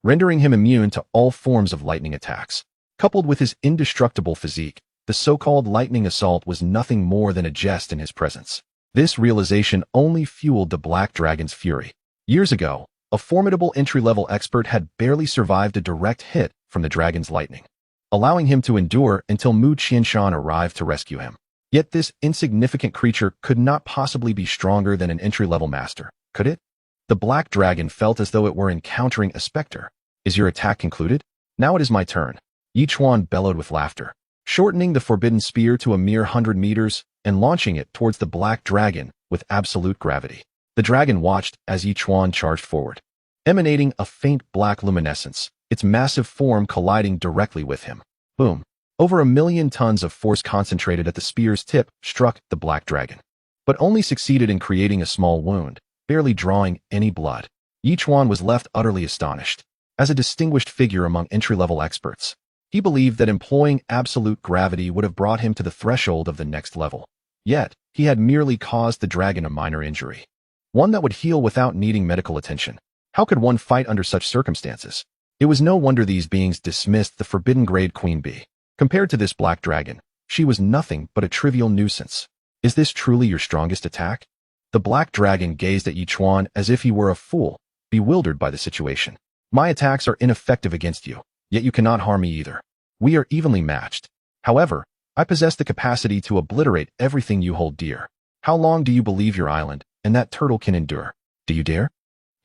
rendering him immune to all forms of lightning attacks. Coupled with his indestructible physique, the so-called lightning assault was nothing more than a jest in his presence. This realization only fueled the Black Dragon's fury. Years ago, a formidable entry-level expert had barely survived a direct hit from the dragon's lightning, allowing him to endure until Mu Qianshan arrived to rescue him. Yet this insignificant creature could not possibly be stronger than an entry-level master, could it? The Black Dragon felt as though it were encountering a specter. Is your attack concluded? Now it is my turn. Yechwan bellowed with laughter, shortening the forbidden spear to a mere 100 meters and launching it towards the Black Dragon with absolute gravity. The dragon watched as Yechwan charged forward, emanating a faint black luminescence, its massive form colliding directly with him. Boom! Over 1,000,000 tons of force concentrated at the spear's tip struck the Black Dragon. but only succeeded in creating a small wound, barely drawing any blood. Yichuan was left utterly astonished. As a distinguished figure among entry-level experts, he believed that employing absolute gravity would have brought him to the threshold of the next level. Yet, he had merely caused the dragon a minor injury, one that would heal without needing medical attention. How could one fight under such circumstances? It was no wonder these beings dismissed the forbidden grade queen bee. Compared to this black dragon, she was nothing but a trivial nuisance. Is this truly your strongest attack? The black dragon gazed at Yichuan as if he were a fool, bewildered by the situation. My attacks are ineffective against you, yet you cannot harm me either. We are evenly matched. However, I possess the capacity to obliterate everything you hold dear. How long do you believe your island and that turtle can endure? Do you dare?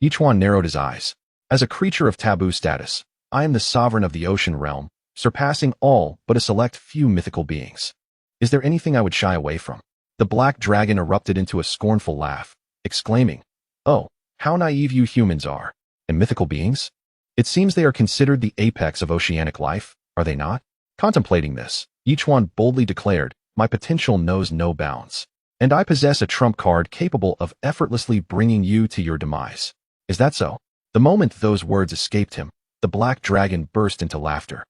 Yichuan narrowed his eyes. As a creature of taboo status, I am the sovereign of the ocean realm, surpassing all but a select few mythical beings. Is there anything I would shy away from? The black dragon erupted into a scornful laugh, exclaiming, "Oh, how naive you humans are. And mythical beings? It seems they are considered the apex of oceanic life, are they not?" Contemplating this, Yichuan boldly declared, "My potential knows no bounds, and I possess a trump card capable of effortlessly bringing you to your demise. Is that so?" The moment those words escaped him, the black dragon burst into laughter,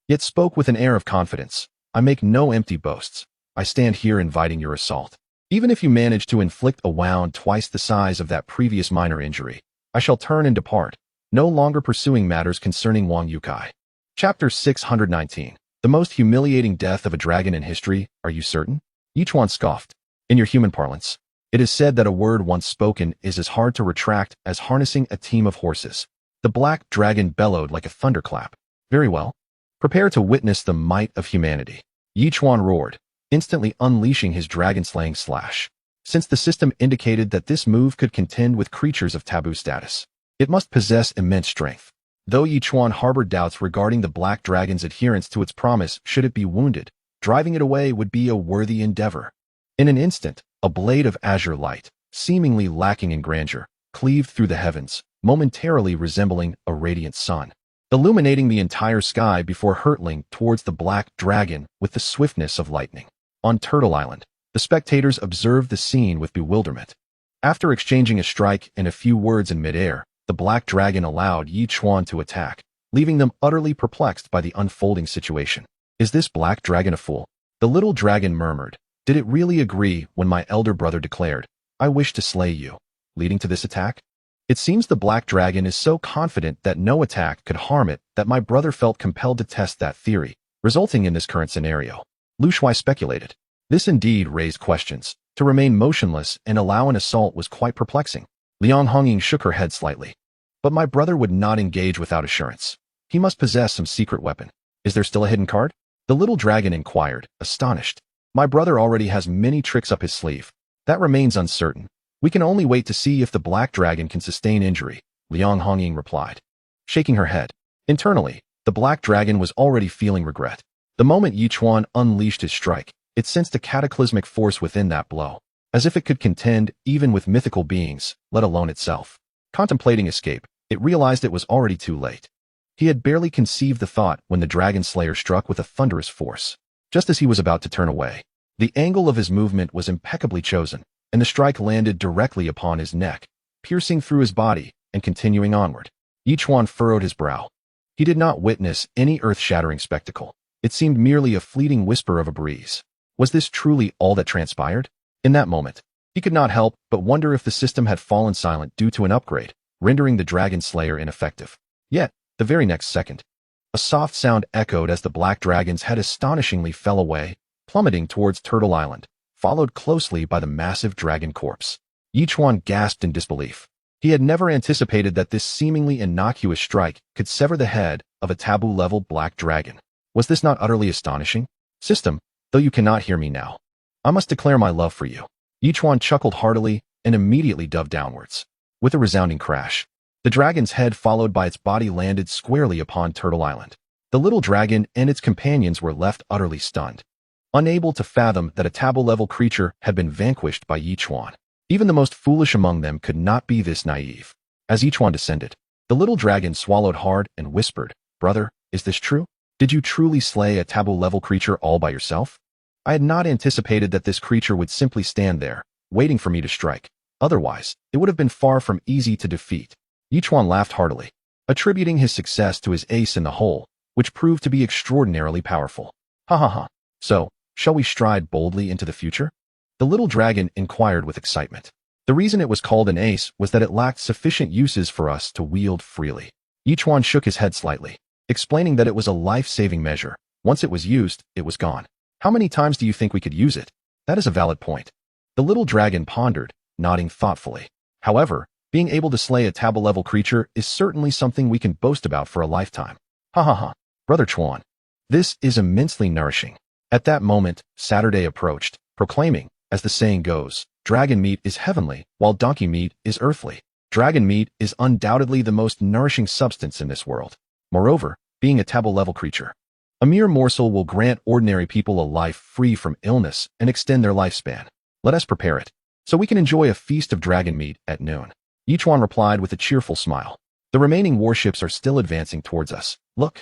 yet spoke with an air of confidence. "I make no empty boasts. I stand here inviting your assault. Even if you manage to inflict a wound twice the size of that previous minor injury, I shall turn and depart, no longer pursuing matters concerning Wang Yukai." Chapter 619. The most humiliating death of a dragon in history, are you certain? Yichuan scoffed. In your human parlance, it is said that a word once spoken is as hard to retract as harnessing a team of horses. The black dragon bellowed like a thunderclap. Very well. Prepare to witness the might of humanity. Yichuan roared, instantly unleashing his dragon-slaying slash. Since the system indicated that this move could contend with creatures of taboo status, it must possess immense strength. Though Yichuan harbored doubts regarding the black dragon's adherence to its promise should it be wounded, driving it away would be a worthy endeavor. In an instant, a blade of azure light, seemingly lacking in grandeur, cleaved through the heavens, momentarily resembling a radiant sun, illuminating the entire sky before hurtling towards the black dragon with the swiftness of lightning. On Turtle Island, the spectators observed the scene with bewilderment. After exchanging a strike and a few words in midair, the black dragon allowed Yichuan to attack, leaving them utterly perplexed by the unfolding situation. Is this black dragon a fool? The little dragon murmured. Did it really agree when my elder brother declared, "I wish to slay you," leading to this attack? It seems the black dragon is so confident that no attack could harm it that my brother felt compelled to test that theory, resulting in this current scenario. Lu Shuai speculated. This indeed raised questions. To remain motionless and allow an assault was quite perplexing. Liang Hongying shook her head slightly. But my brother would not engage without assurance. He must possess some secret weapon. Is there still a hidden card? The little dragon inquired, astonished. My brother already has many tricks up his sleeve. That remains uncertain. We can only wait to see if the black dragon can sustain injury, Liang Hongying replied, shaking her head. Internally, the black dragon was already feeling regret. The moment Yichuan unleashed his strike, it sensed a cataclysmic force within that blow, as if it could contend even with mythical beings, let alone itself. Contemplating escape, it realized it was already too late. He had barely conceived the thought when the dragon slayer struck with a thunderous force. Just as he was about to turn away, the angle of his movement was impeccably chosen, and the strike landed directly upon his neck, piercing through his body and continuing onward. Yichuan furrowed his brow. He did not witness any earth-shattering spectacle. It seemed merely a fleeting whisper of a breeze. Was this truly all that transpired? In that moment, he could not help but wonder if the system had fallen silent due to an upgrade, rendering the dragon slayer ineffective. Yet, the very next second, a soft sound echoed as the black dragon's head astonishingly fell away, plummeting towards Turtle Island, followed closely by the massive dragon corpse. Yichuan gasped in disbelief. He had never anticipated that this seemingly innocuous strike could sever the head of a taboo-level black dragon. Was this not utterly astonishing? System, though you cannot hear me now, I must declare my love for you. Yichuan chuckled heartily and immediately dove downwards. With a resounding crash, the dragon's head followed by its body landed squarely upon Turtle Island. The little dragon and its companions were left utterly stunned, unable to fathom that a taboo-level creature had been vanquished by Yichuan. Even the most foolish among them could not be this naive. As Yichuan descended, the little dragon swallowed hard and whispered, "Brother, is this true? Did you truly slay a taboo-level creature all by yourself? I had not anticipated that this creature would simply stand there, waiting for me to strike. Otherwise, it would have been far from easy to defeat. Yichuan laughed heartily, attributing his success to his ace in the hole, which proved to be extraordinarily powerful. Ha ha ha. So, shall we stride boldly into the future? The little dragon inquired with excitement. The reason it was called an ace was that it lacked sufficient uses for us to wield freely. Yichuan shook his head slightly, explaining that it was a life-saving measure. Once it was used, it was gone. How many times do you think we could use it? That is a valid point. The little dragon pondered, nodding thoughtfully. However, being able to slay a taboo-level creature is certainly something we can boast about for a lifetime. Ha ha ha. Brother Chuan. This is immensely nourishing. At that moment, Saturday approached, proclaiming, as the saying goes, dragon meat is heavenly, while donkey meat is earthly. Dragon meat is undoubtedly the most nourishing substance in this world. Moreover, being a taboo-level creature, a mere morsel will grant ordinary people a life free from illness and extend their lifespan. Let us prepare it, so we can enjoy a feast of dragon meat at noon. Yichuan replied with a cheerful smile. The remaining warships are still advancing towards us. Look.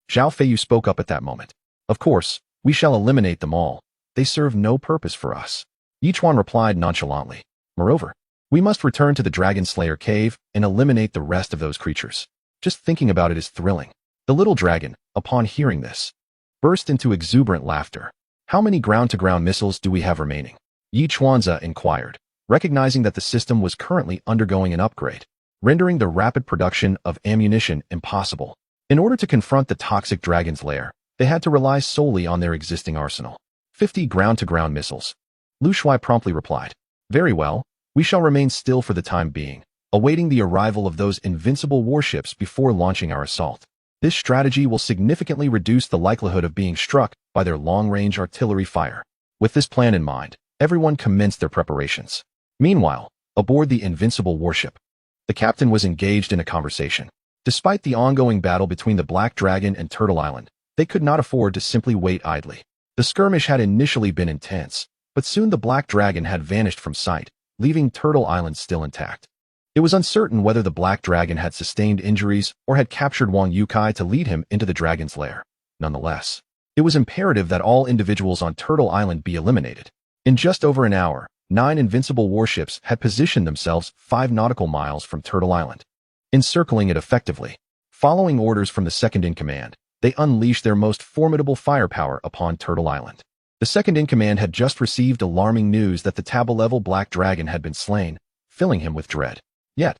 Zhao Feiyu spoke up at that moment. Of course, we shall eliminate them all. They serve no purpose for us. Yichuan replied nonchalantly. Moreover, we must return to the Dragon Slayer cave and eliminate the rest of those creatures. Just thinking about it is thrilling. The little dragon, upon hearing this, burst into exuberant laughter. How many ground-to-ground missiles do we have remaining? Yichuanza inquired, recognizing that the system was currently undergoing an upgrade, rendering the rapid production of ammunition impossible. In order to confront the toxic dragon's lair, they had to rely solely on their existing arsenal. 50 ground-to-ground missiles. Lu Shuai promptly replied. Very well, we shall remain still for the time being, awaiting the arrival of those invincible warships before launching our assault. This strategy will significantly reduce the likelihood of being struck by their long-range artillery fire. With this plan in mind, everyone commenced their preparations. Meanwhile, aboard the invincible warship, the captain was engaged in a conversation. Despite the ongoing battle between the Black Dragon and Turtle Island, they could not afford to simply wait idly. The skirmish had initially been intense, but soon the Black Dragon had vanished from sight, leaving Turtle Island still intact. It was uncertain whether the Black Dragon had sustained injuries or had captured Wang Yukai to lead him into the dragon's lair. Nonetheless, it was imperative that all individuals on Turtle Island be eliminated. In just over an hour, 9 invincible warships had positioned themselves 5 nautical miles from Turtle Island, encircling it effectively. Following orders from the second-in-command, they unleashed their most formidable firepower upon Turtle Island. The second-in-command had just received alarming news that the taboo-level Black Dragon had been slain, filling him with dread. Yet,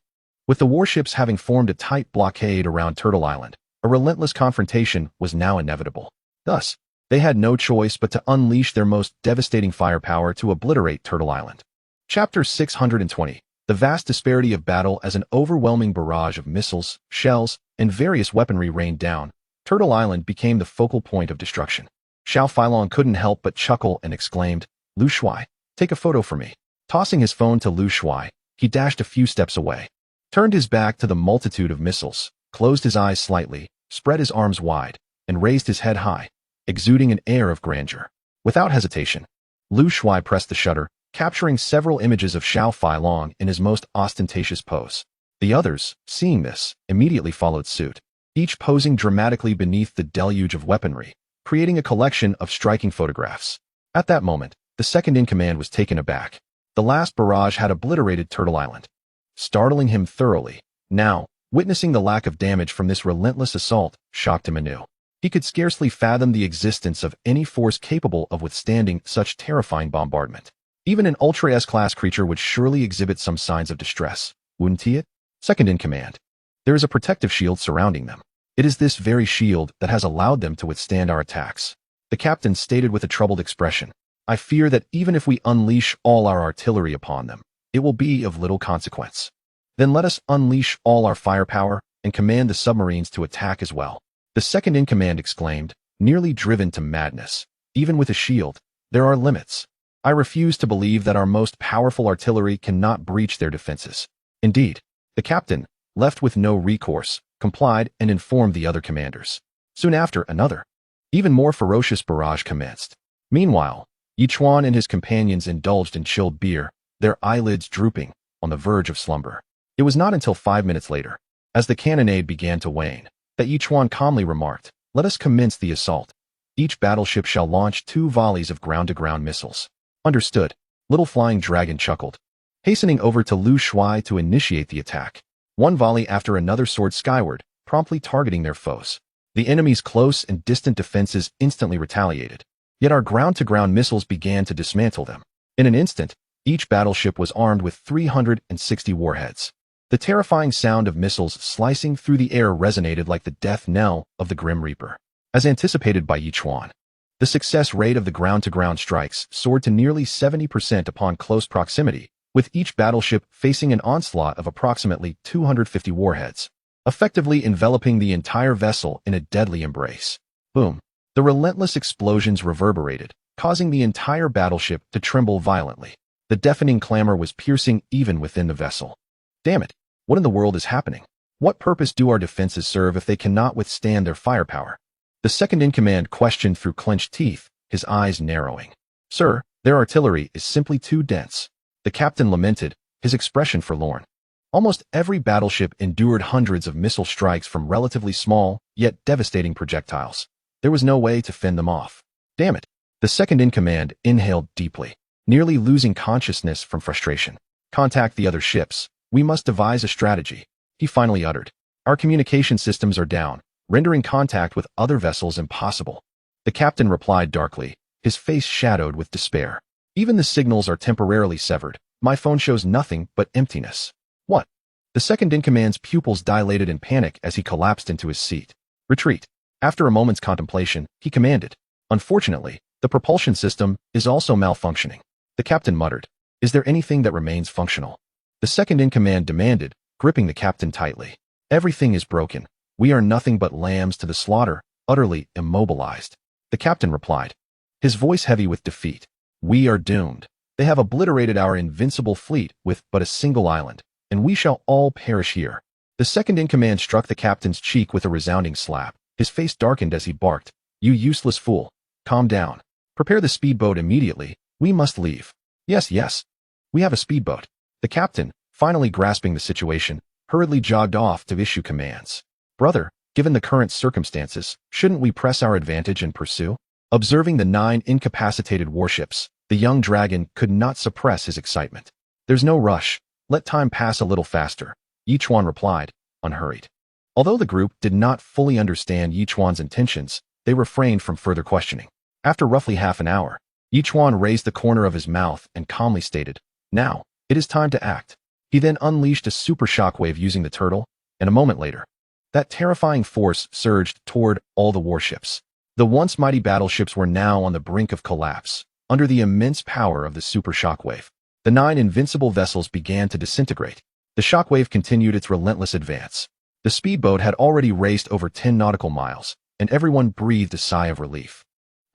with the warships having formed a tight blockade around Turtle Island, a relentless confrontation was now inevitable. Thus, they had no choice but to unleash their most devastating firepower to obliterate Turtle Island. Chapter 620. The vast disparity of battle. As an overwhelming barrage of missiles, shells, and various weaponry rained down, Turtle Island became the focal point of destruction. Xiao Feilong couldn't help but chuckle and exclaimed, Lu Shuai, take a photo for me. Tossing his phone to Lu Shuai, he dashed a few steps away, turned his back to the multitude of missiles, closed his eyes slightly, spread his arms wide, and raised his head high, exuding an air of grandeur. Without hesitation, Lu Shuai pressed the shutter, capturing several images of Xiao Feilong in his most ostentatious pose. The others, seeing this, immediately followed suit, each posing dramatically beneath the deluge of weaponry, creating a collection of striking photographs. At that moment, the second-in-command was taken aback. The last barrage had obliterated Turtle Island, startling him thoroughly. Now, witnessing the lack of damage from this relentless assault shocked him anew. He could scarcely fathom the existence of any force capable of withstanding such terrifying bombardment. Even an Ultra S-class creature would surely exhibit some signs of distress, wouldn't he? Second-in-command. There is a protective shield surrounding them. It is this very shield that has allowed them to withstand our attacks. The captain stated with a troubled expression. I fear that even if we unleash all our artillery upon them, it will be of little consequence. Then let us unleash all our firepower and command the submarines to attack as well. The second-in-command exclaimed, nearly driven to madness. Even with a shield, there are limits. I refuse to believe that our most powerful artillery cannot breach their defenses. Indeed, the captain, left with no recourse, complied and informed the other commanders. Soon after, another, even more ferocious barrage commenced. Meanwhile, Yichuan and his companions indulged in chilled beer, their eyelids drooping, on the verge of slumber. It was not until 5 minutes later, as the cannonade began to wane, that Yichuan calmly remarked, let us commence the assault. Each battleship shall launch 2 volleys of ground-to-ground missiles. Understood. Little Flying Dragon chuckled, hastening over to Lu Shui to initiate the attack. One volley after another soared skyward, promptly targeting their foes. The enemy's close and distant defenses instantly retaliated. Yet our ground-to-ground missiles began to dismantle them. In an instant, each battleship was armed with 360 warheads. The terrifying sound of missiles slicing through the air resonated like the death knell of the Grim Reaper. As anticipated by Yichuan, the success rate of the ground-to-ground strikes soared to nearly 70% upon close proximity, with each battleship facing an onslaught of approximately 250 warheads, effectively enveloping the entire vessel in a deadly embrace. Boom! The relentless explosions reverberated, causing the entire battleship to tremble violently. The deafening clamor was piercing even within the vessel. Damn it! What in the world is happening? What purpose do our defenses serve if they cannot withstand their firepower? The second-in-command questioned through clenched teeth, his eyes narrowing. Sir, their artillery is simply too dense. The captain lamented, his expression forlorn. Almost every battleship endured hundreds of missile strikes from relatively small, yet devastating projectiles. There was no way to fend them off. Damn it! The second-in-command inhaled deeply, nearly losing consciousness from frustration. Contact the other ships. We must devise a strategy, he finally uttered. Our communication systems are down, rendering contact with other vessels impossible. The captain replied darkly, his face shadowed with despair. Even the signals are temporarily severed. My phone shows nothing but emptiness. What? The second-in-command's pupils dilated in panic as he collapsed into his seat. Retreat. After a moment's contemplation, he commanded. Unfortunately, the propulsion system is also malfunctioning. The captain muttered. Is there anything that remains functional? The second-in-command demanded, gripping the captain tightly. Everything is broken. We are nothing but lambs to the slaughter, utterly immobilized. The captain replied, his voice heavy with defeat. We are doomed. They have obliterated our invincible fleet with but a single island, and we shall all perish here. The second-in-command struck the captain's cheek with a resounding slap. His face darkened as he barked. You useless fool. Calm down. Prepare the speedboat immediately. We must leave. Yes, yes. We have a speedboat. The captain, finally grasping the situation, hurriedly jogged off to issue commands. Brother, given the current circumstances, shouldn't we press our advantage and pursue? Observing the 9 incapacitated warships, the young dragon could not suppress his excitement. There's no rush. Let time pass a little faster, Yichuan replied, unhurried. Although the group did not fully understand Yichuan's intentions, they refrained from further questioning. After roughly half an hour, Yichuan raised the corner of his mouth and calmly stated, Now, it is time to act. He then unleashed a super shockwave using the turtle, and a moment later, that terrifying force surged toward all the warships. The once mighty battleships were now on the brink of collapse, under the immense power of the super shockwave. The 9 invincible vessels began to disintegrate. The shockwave continued its relentless advance. The speedboat had already raced over 10 nautical miles, and everyone breathed a sigh of relief.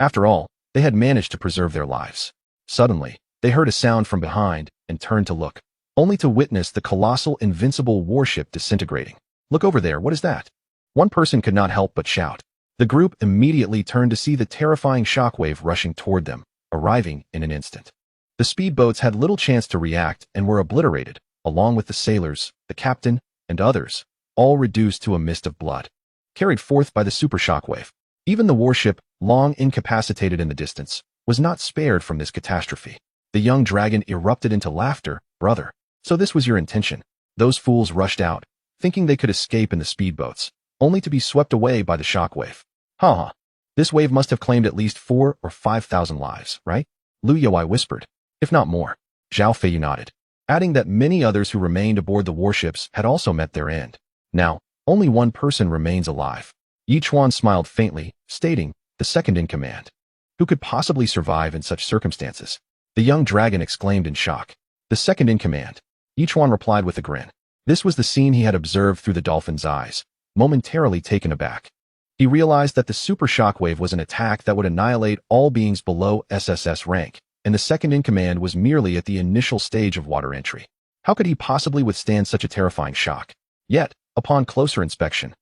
After all, they had managed to preserve their lives. Suddenly, they heard a sound from behind and turned to look, only to witness the colossal invincible warship disintegrating. Look over there, what is that? One person could not help but shout. The group immediately turned to see the terrifying shockwave rushing toward them, arriving in an instant. The speedboats had little chance to react and were obliterated, along with the sailors, the captain, and others, all reduced to a mist of blood, carried forth by the super shockwave. Even the warship, long incapacitated in the distance, was not spared from this catastrophe. The young dragon erupted into laughter. Brother, so this was your intention. Those fools rushed out, thinking they could escape in the speedboats, only to be swept away by the shockwave. Ha! This wave must have claimed at least 4,000 or 5,000 lives, right? Lu Youai whispered. If not more. Zhao Fei nodded, adding that many others who remained aboard the warships had also met their end. Now, only one person remains alive. Yichuan smiled faintly, stating, the second-in-command. Who could possibly survive in such circumstances? The young dragon exclaimed in shock. The second-in-command. Yichuan replied with a grin. This was the scene he had observed through the dolphin's eyes, momentarily taken aback. He realized that the super shockwave was an attack that would annihilate all beings below SSS rank, and the second-in-command was merely at the initial stage of water entry. How could he possibly withstand such a terrifying shock? Yet, upon closer inspection,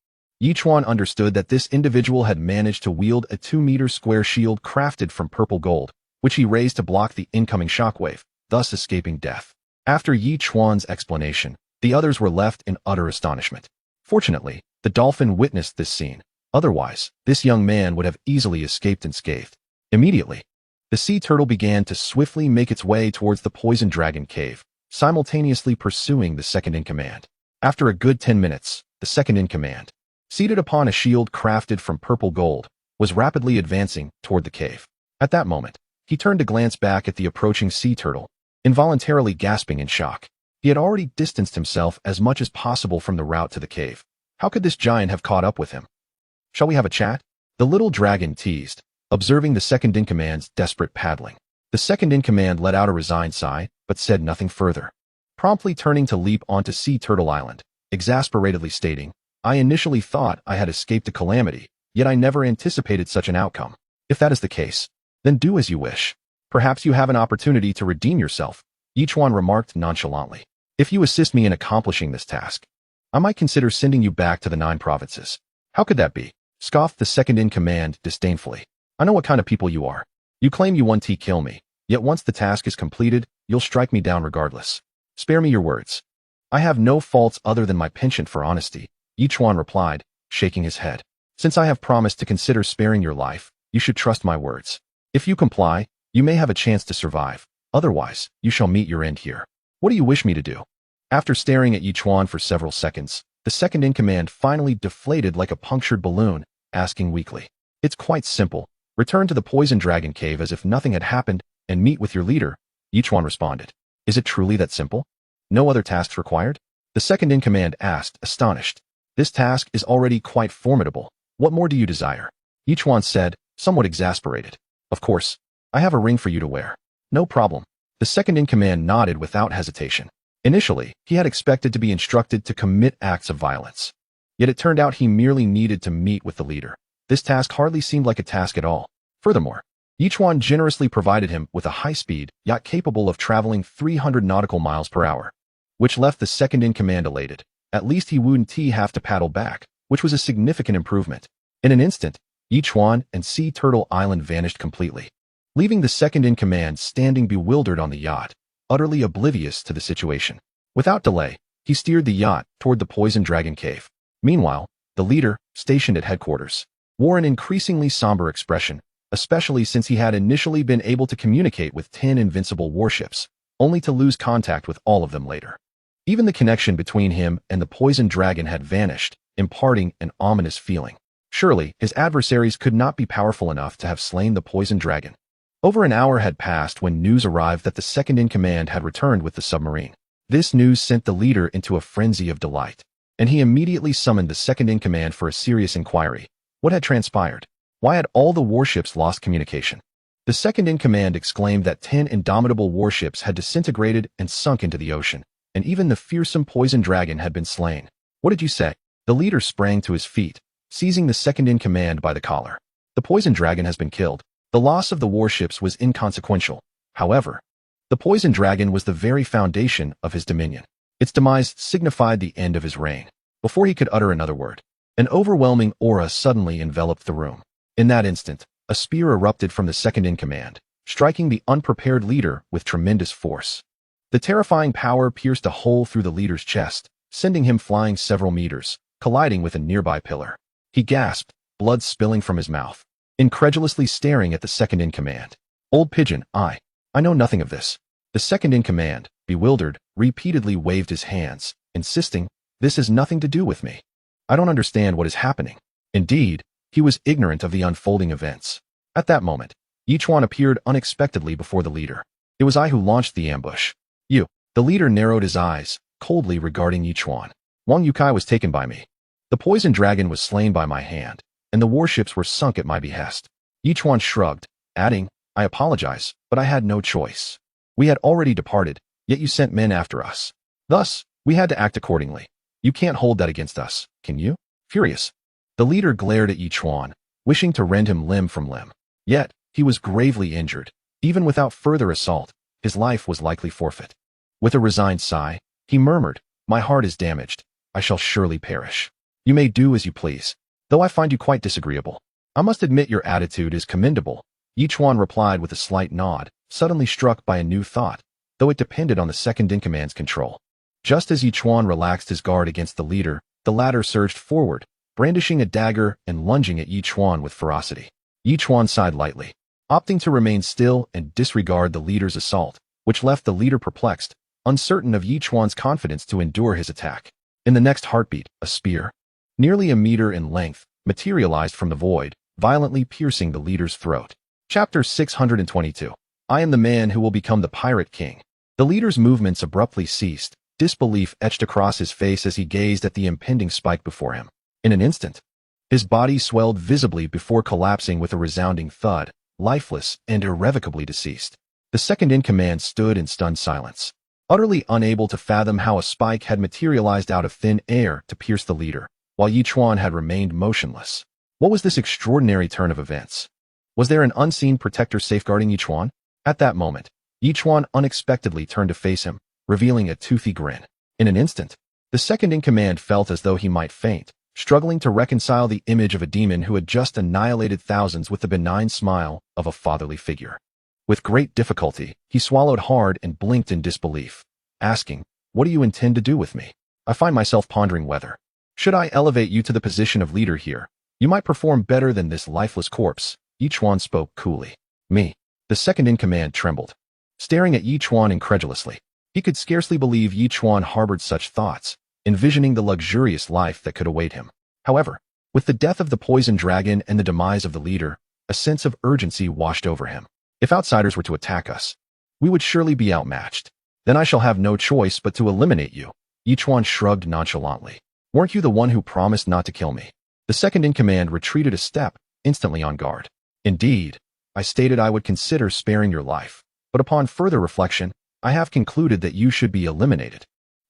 Yichuan understood that this individual had managed to wield a 2-meter square shield crafted from purple gold, which he raised to block the incoming shockwave, thus escaping death. After Yichuan's explanation, the others were left in utter astonishment. Fortunately, the dolphin witnessed this scene. Otherwise, this young man would have easily escaped unscathed. Immediately, The sea turtle began to swiftly make its way towards the poison dragon cave, simultaneously pursuing the second-in-command. After a good 10 minutes, the second-in-command, seated upon a shield crafted from purple gold, was rapidly advancing toward the cave. At that moment, he turned to glance back at the approaching sea turtle, involuntarily gasping in shock. He had already distanced himself as much as possible from the route to the cave. How could this giant have caught up with him? "Shall we have a chat?" The little dragon teased, observing the second-in-command's desperate paddling. The second-in-command let out a resigned sigh, but said nothing further, promptly turning to leap onto Sea Turtle Island, exasperatedly stating, "I initially thought I had escaped a calamity, yet I never anticipated such an outcome. If that is the case, then do as you wish. Perhaps you have an opportunity to redeem yourself," Yichuan remarked nonchalantly. "If you assist me in accomplishing this task, I might consider sending you back to the 9 provinces." "How could that be?" scoffed the second-in-command disdainfully. "I know what kind of people you are. You claim you want to kill me, yet once the task is completed, you'll strike me down regardless. Spare me your words." "I have no faults other than my penchant for honesty," Yichuan replied, shaking his head. "Since I have promised to consider sparing your life, you should trust my words. If you comply, you may have a chance to survive. Otherwise, you shall meet your end here. What do you wish me to do?" After staring at Yichuan for several seconds, the second-in-command finally deflated like a punctured balloon, asking weakly, "It's quite simple. Return to the poison dragon cave as if nothing had happened and meet with your leader," Yichuan responded. "Is it truly that simple? No other tasks required?" The second-in-command asked, astonished. "This task is already quite formidable. What more do you desire?" Yichuan said, somewhat exasperated. "Of course, I have a ring for you to wear." "No problem." The second-in-command nodded without hesitation. Initially, he had expected to be instructed to commit acts of violence. Yet it turned out he merely needed to meet with the leader. This task hardly seemed like a task at all. Furthermore, Yichuan generously provided him with a high-speed yacht capable of traveling 300 nautical miles per hour, which left the second-in-command elated. At least he wouldn't have to paddle back, which was a significant improvement. In an instant, Yichuan and Sea Turtle Island vanished completely, leaving the second-in-command standing bewildered on the yacht, utterly oblivious to the situation. Without delay, he steered the yacht toward the poison dragon cave. Meanwhile, the leader, stationed at headquarters, wore an increasingly somber expression, especially since he had initially been able to communicate with 10 invincible warships, only to lose contact with all of them later. Even the connection between him and the poison dragon had vanished, imparting an ominous feeling. Surely, his adversaries could not be powerful enough to have slain the poison dragon. Over an hour had passed when news arrived that the second-in-command had returned with the submarine. This news sent the leader into a frenzy of delight, and he immediately summoned the second-in-command for a serious inquiry. What had transpired? Why had all the warships lost communication? The second-in-command exclaimed that 10 indomitable warships had disintegrated and sunk into the ocean, and even the fearsome poison dragon had been slain. "What did you say?" The leader sprang to his feet, seizing the second-in-command by the collar. "The poison dragon has been killed. The loss of the warships was inconsequential. However, the poison dragon was the very foundation of his dominion. Its demise signified the end of his reign." Before he could utter another word, an overwhelming aura suddenly enveloped the room. In that instant, a spear erupted from the second-in-command, striking the unprepared leader with tremendous force. The terrifying power pierced a hole through the leader's chest, sending him flying several meters, colliding with a nearby pillar. He gasped, blood spilling from his mouth, incredulously staring at the second-in-command. "Old pigeon, I know nothing of this." The second-in-command, bewildered, repeatedly waved his hands, insisting, "This has nothing to do with me. I don't understand what is happening." Indeed, he was ignorant of the unfolding events. At that moment, Yichuan appeared unexpectedly before the leader. "It was I who launched the ambush." "You." The leader narrowed his eyes, coldly regarding Yichuan. "Wang Yukai was taken by me. The poison dragon was slain by my hand, and the warships were sunk at my behest." Yichuan shrugged, adding, "I apologize, but I had no choice. We had already departed, yet you sent men after us. Thus, we had to act accordingly. You can't hold that against us, can you?" Furious, the leader glared at Yichuan, wishing to rend him limb from limb. Yet, he was gravely injured. Even without further assault, his life was likely forfeit. With a resigned sigh, he murmured, "My heart is damaged. I shall surely perish. You may do as you please, though I find you quite disagreeable." "I must admit your attitude is commendable," Yichuan replied with a slight nod, suddenly struck by a new thought, though it depended on the second-in-command's control. Just as Yichuan relaxed his guard against the leader, the latter surged forward, brandishing a dagger and lunging at Yichuan with ferocity. Yichuan sighed lightly. opting to remain still and disregard the leader's assault, which left the leader perplexed, uncertain of Yichuan's confidence to endure his attack. In the next heartbeat, a spear, nearly a meter in length, materialized from the void, violently piercing the leader's throat. Chapter 622. I am the man who will become the Pirate King. The leader's movements abruptly ceased, disbelief etched across his face as he gazed at the impending spike before him. In an instant, his body swelled visibly before collapsing with a resounding thud, lifeless and irrevocably deceased. The second-in-command stood in stunned silence, utterly unable to fathom how a spike had materialized out of thin air to pierce the leader, while Yichuan had remained motionless. What was this extraordinary turn of events? Was there an unseen protector safeguarding Yichuan? At that moment, Yichuan unexpectedly turned to face him, revealing a toothy grin. In an instant, the second-in-command felt as though he might faint, struggling to reconcile the image of a demon who had just annihilated thousands with the benign smile of a fatherly figure. With great difficulty, he swallowed hard and blinked in disbelief, asking, "What do you intend to do with me? I find myself pondering whether, should I elevate you to the position of leader here, you might perform better than this lifeless corpse." Yichuan spoke coolly. Me. The second-in-command trembled, staring at Yichuan incredulously. He could scarcely believe Yichuan harbored such thoughts, envisioning the luxurious life that could await him. However, with the death of the poison dragon and the demise of the leader, a sense of urgency washed over him. If outsiders were to attack us, we would surely be outmatched. Then I shall have no choice but to eliminate you. Yichuan shrugged nonchalantly. Weren't you the one who promised not to kill me? The second-in-command retreated a step, instantly on guard. Indeed, I stated I would consider sparing your life, but upon further reflection, I have concluded that you should be eliminated.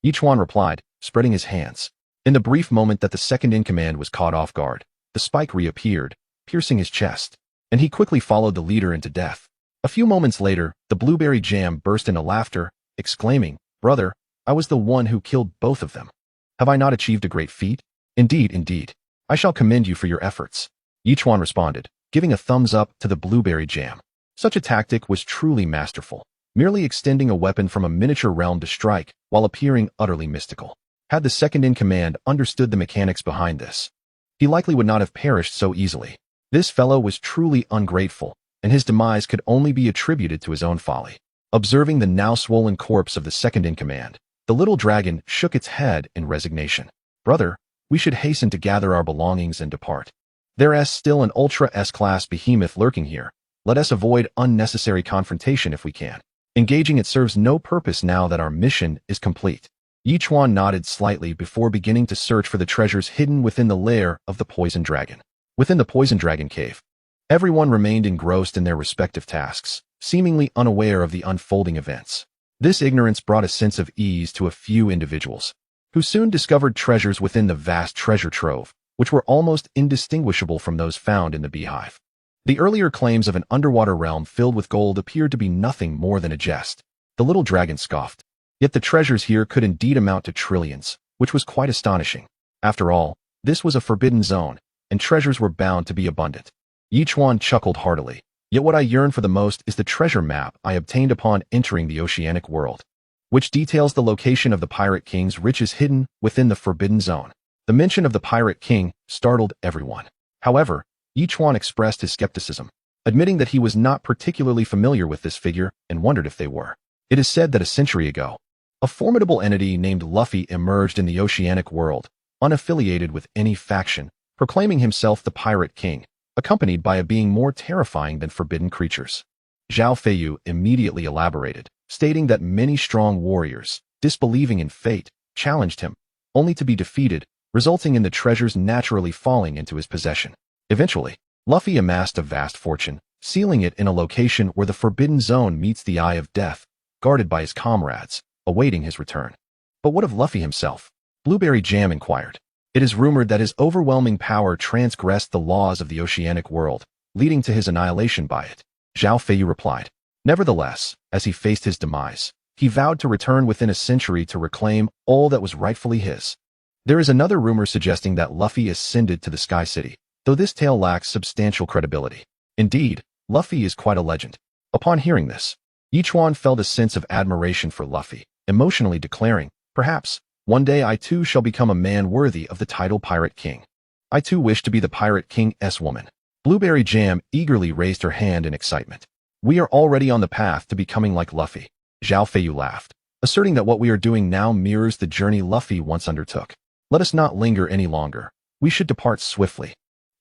Yichuan replied, spreading his hands. In the brief moment that the second-in-command was caught off guard, the spike reappeared, piercing his chest, and he quickly followed the leader into death. A few moments later, the blueberry jam burst into laughter, exclaiming, "Brother, I was the one who killed both of them. Have I not achieved a great feat? Indeed, indeed. I shall commend you for your efforts." Yichuan responded, giving a thumbs up to the blueberry jam. Such a tactic was truly masterful, merely extending a weapon from a miniature realm to strike, while appearing utterly mystical. Had the second-in-command understood the mechanics behind this, he likely would not have perished so easily. This fellow was truly ungrateful, and his demise could only be attributed to his own folly. Observing the now swollen corpse of the second-in-command, the little dragon shook its head in resignation. "Brother, we should hasten to gather our belongings and depart. There is still an Ultra S-class behemoth lurking here. Let us avoid unnecessary confrontation if we can. Engaging it serves no purpose now that our mission is complete." Yichuan nodded slightly before beginning to search for the treasures hidden within the lair of the poison dragon. Within the poison dragon cave, everyone remained engrossed in their respective tasks, seemingly unaware of the unfolding events. This ignorance brought a sense of ease to a few individuals, who soon discovered treasures within the vast treasure trove, which were almost indistinguishable from those found in the beehive. The earlier claims of an underwater realm filled with gold appeared to be nothing more than a jest. The little dragon scoffed. Yet the treasures here could indeed amount to trillions, which was quite astonishing. After all, this was a forbidden zone, and treasures were bound to be abundant. Yichuan chuckled heartily. Yet what I yearn for the most is the treasure map I obtained upon entering the oceanic world, which details the location of the Pirate King's riches hidden within the forbidden zone. The mention of the Pirate King startled everyone. However, Yichuan expressed his skepticism, admitting that he was not particularly familiar with this figure and wondered if they were. It is said that a century ago, a formidable entity named Luffy emerged in the oceanic world, unaffiliated with any faction, proclaiming himself the Pirate King, accompanied by a being more terrifying than forbidden creatures. Zhao Feiyu immediately elaborated, stating that many strong warriors, disbelieving in fate, challenged him, only to be defeated, resulting in the treasures naturally falling into his possession. Eventually, Luffy amassed a vast fortune, sealing it in a location where the forbidden zone meets the eye of death, guarded by his comrades, awaiting his return. But what of Luffy himself? Blueberry Jam inquired. It is rumored that his overwhelming power transgressed the laws of the oceanic world, leading to his annihilation by it. Zhao Feiyu replied. Nevertheless, as he faced his demise, he vowed to return within a century to reclaim all that was rightfully his. There is another rumor suggesting that Luffy ascended to the Sky City, though this tale lacks substantial credibility. Indeed, Luffy is quite a legend. Upon hearing this, Yichuan felt a sense of admiration for Luffy, emotionally declaring, "Perhaps, one day I too shall become a man worthy of the title Pirate King. I too wish to be the Pirate King's woman." Blueberry Jam eagerly raised her hand in excitement. We are already on the path to becoming like Luffy. Zhao Feiyu laughed, asserting that what we are doing now mirrors the journey Luffy once undertook. Let us not linger any longer. We should depart swiftly.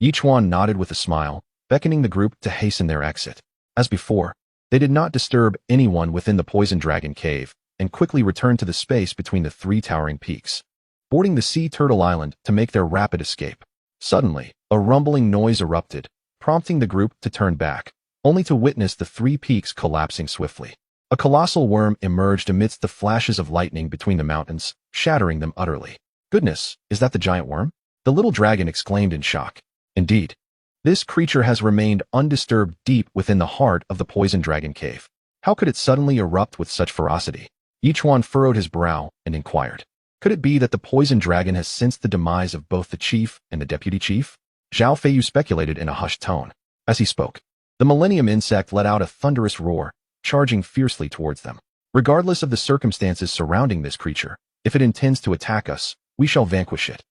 Yichuan nodded with a smile, beckoning the group to hasten their exit. As before, they did not disturb anyone within the Poison Dragon Cave, and quickly returned to the space between the three towering peaks, boarding the Sea Turtle Island to make their rapid escape. Suddenly, a rumbling noise erupted, prompting the group to turn back, only to witness the three peaks collapsing swiftly. A colossal worm emerged amidst the flashes of lightning between the mountains, shattering them utterly. Goodness, is that the giant worm? The little dragon exclaimed in shock. Indeed, this creature has remained undisturbed deep within the heart of the Poison Dragon Cave. How could it suddenly erupt with such ferocity? Yichuan furrowed his brow and inquired. Could it be that the Poison Dragon has sensed the demise of both the chief and the deputy chief? Zhao Feiyu speculated in a hushed tone. As he spoke, the Millennium Insect let out a thunderous roar, charging fiercely towards them. Regardless of the circumstances surrounding this creature, if it intends to attack us, we shall vanquish it.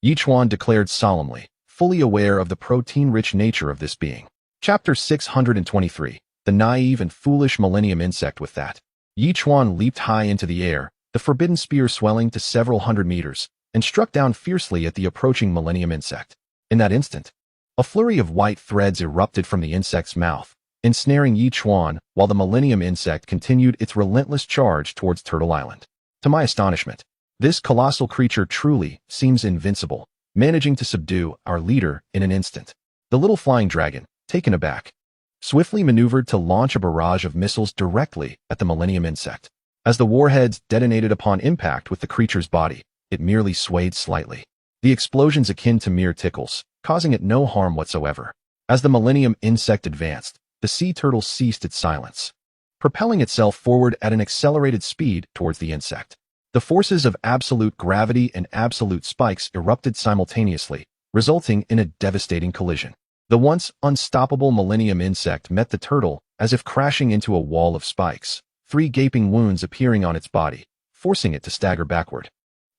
Yichuan declared solemnly, fully aware of the protein-rich nature of this being. Chapter 623, The Naive and Foolish Millennium Insect. With that, Yichuan leaped high into the air, the forbidden spear swelling to several hundred meters, and struck down fiercely at the approaching Millennium Insect. In that instant, a flurry of white threads erupted from the insect's mouth, ensnaring Yichuan while the Millennium Insect continued its relentless charge towards Turtle Island. To my astonishment, this colossal creature truly seems invincible, managing to subdue our leader in an instant. The little flying dragon, taken aback, swiftly maneuvered to launch a barrage of missiles directly at the Millennium Insect. As the warheads detonated upon impact with the creature's body, it merely swayed slightly. The explosions akin to mere tickles, causing it no harm whatsoever. As the Millennium Insect advanced, the sea turtle ceased its silence, propelling itself forward at an accelerated speed towards the insect. The forces of absolute gravity and absolute spikes erupted simultaneously, resulting in a devastating collision. The once unstoppable Millennium Insect met the turtle as if crashing into a wall of spikes, three gaping wounds appearing on its body, forcing it to stagger backward,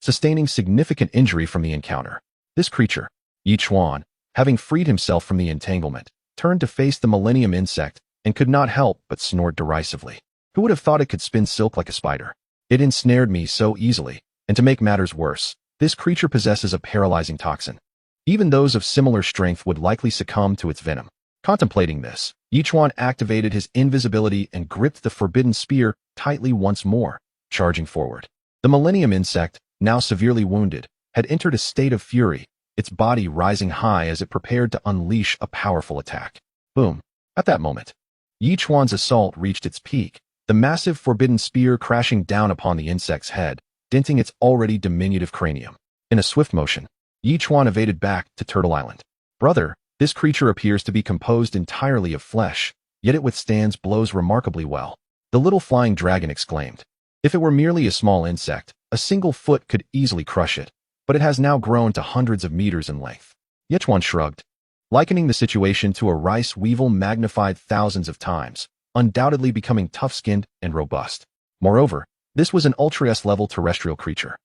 sustaining significant injury from the encounter. This creature, Yichuan, having freed himself from the entanglement, turned to face the Millennium Insect and could not help but snort derisively. Who would have thought it could spin silk like a spider? It ensnared me so easily, and to make matters worse, this creature possesses a paralyzing toxin. Even those of similar strength would likely succumb to its venom. Contemplating this, Yichuan activated his invisibility and gripped the forbidden spear tightly once more, charging forward. The Millennium Insect, now severely wounded, had entered a state of fury, its body rising high as it prepared to unleash a powerful attack. Boom! At that moment, Yichuan's assault reached its peak, the massive forbidden spear crashing down upon the insect's head, denting its already diminutive cranium. In a swift motion, Yichuan evaded back to Turtle Island. Brother, this creature appears to be composed entirely of flesh, yet it withstands blows remarkably well. The little flying dragon exclaimed. If it were merely a small insect, a single foot could easily crush it, but it has now grown to hundreds of meters in length. Yichuan shrugged, likening the situation to a rice weevil magnified thousands of times, undoubtedly becoming tough-skinned and robust. Moreover, this was an Ultra-S-level terrestrial creature.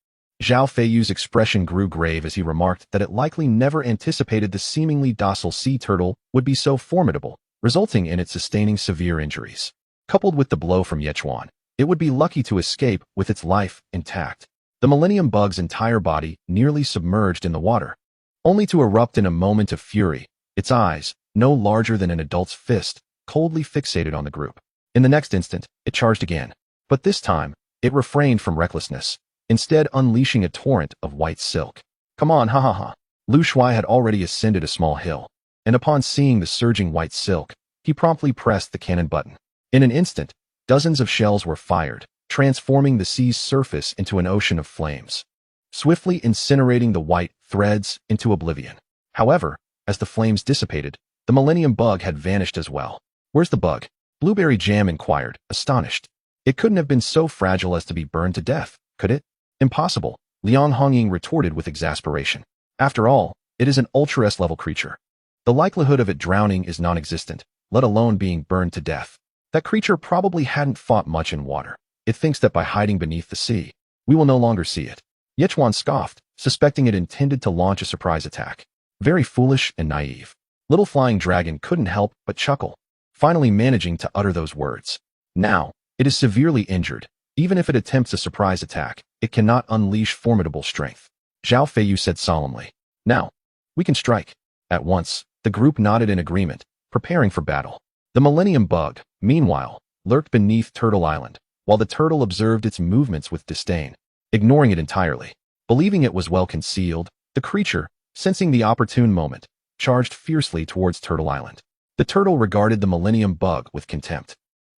Zhao Feiyu's expression grew grave as he remarked that it likely never anticipated the seemingly docile sea turtle would be so formidable, resulting in it sustaining severe injuries. Coupled with the blow from Yichuan, it would be lucky to escape with its life intact. The Millennium Bug's entire body nearly submerged in the water, only to erupt in a moment of fury, its eyes, no larger than an adult's fist, coldly fixated on the group. In the next instant, it charged again, but this time, it refrained from recklessness, instead unleashing a torrent of white silk. Come on, ha ha ha. Lu Shuai had already ascended a small hill, and upon seeing the surging white silk, he promptly pressed the cannon button. In an instant, dozens of shells were fired, transforming the sea's surface into an ocean of flames, swiftly incinerating the white threads into oblivion. However, as the flames dissipated, the Millennium Bug had vanished as well. Where's the bug? Blueberry Jam inquired, astonished. It couldn't have been so fragile as to be burned to death, could it? Impossible, Liang Hongying retorted with exasperation. After all, it is an Ultra-S-level creature. The likelihood of it drowning is non-existent, let alone being burned to death. That creature probably hadn't fought much in water. It thinks that by hiding beneath the sea, we will no longer see it. Yichuan scoffed, suspecting it intended to launch a surprise attack. Very foolish and naive. Little flying dragon couldn't help but chuckle, finally managing to utter those words. Now, it is severely injured. Even if it attempts a surprise attack, it cannot unleash formidable strength. Zhao Feiyu said solemnly. Now, we can strike. At once, the group nodded in agreement, preparing for battle. The Millennium Bug, meanwhile, lurked beneath Turtle Island, while the turtle observed its movements with disdain, ignoring it entirely. Believing it was well concealed, the creature, sensing the opportune moment, charged fiercely towards Turtle Island. The turtle regarded the Millennium Bug with contempt,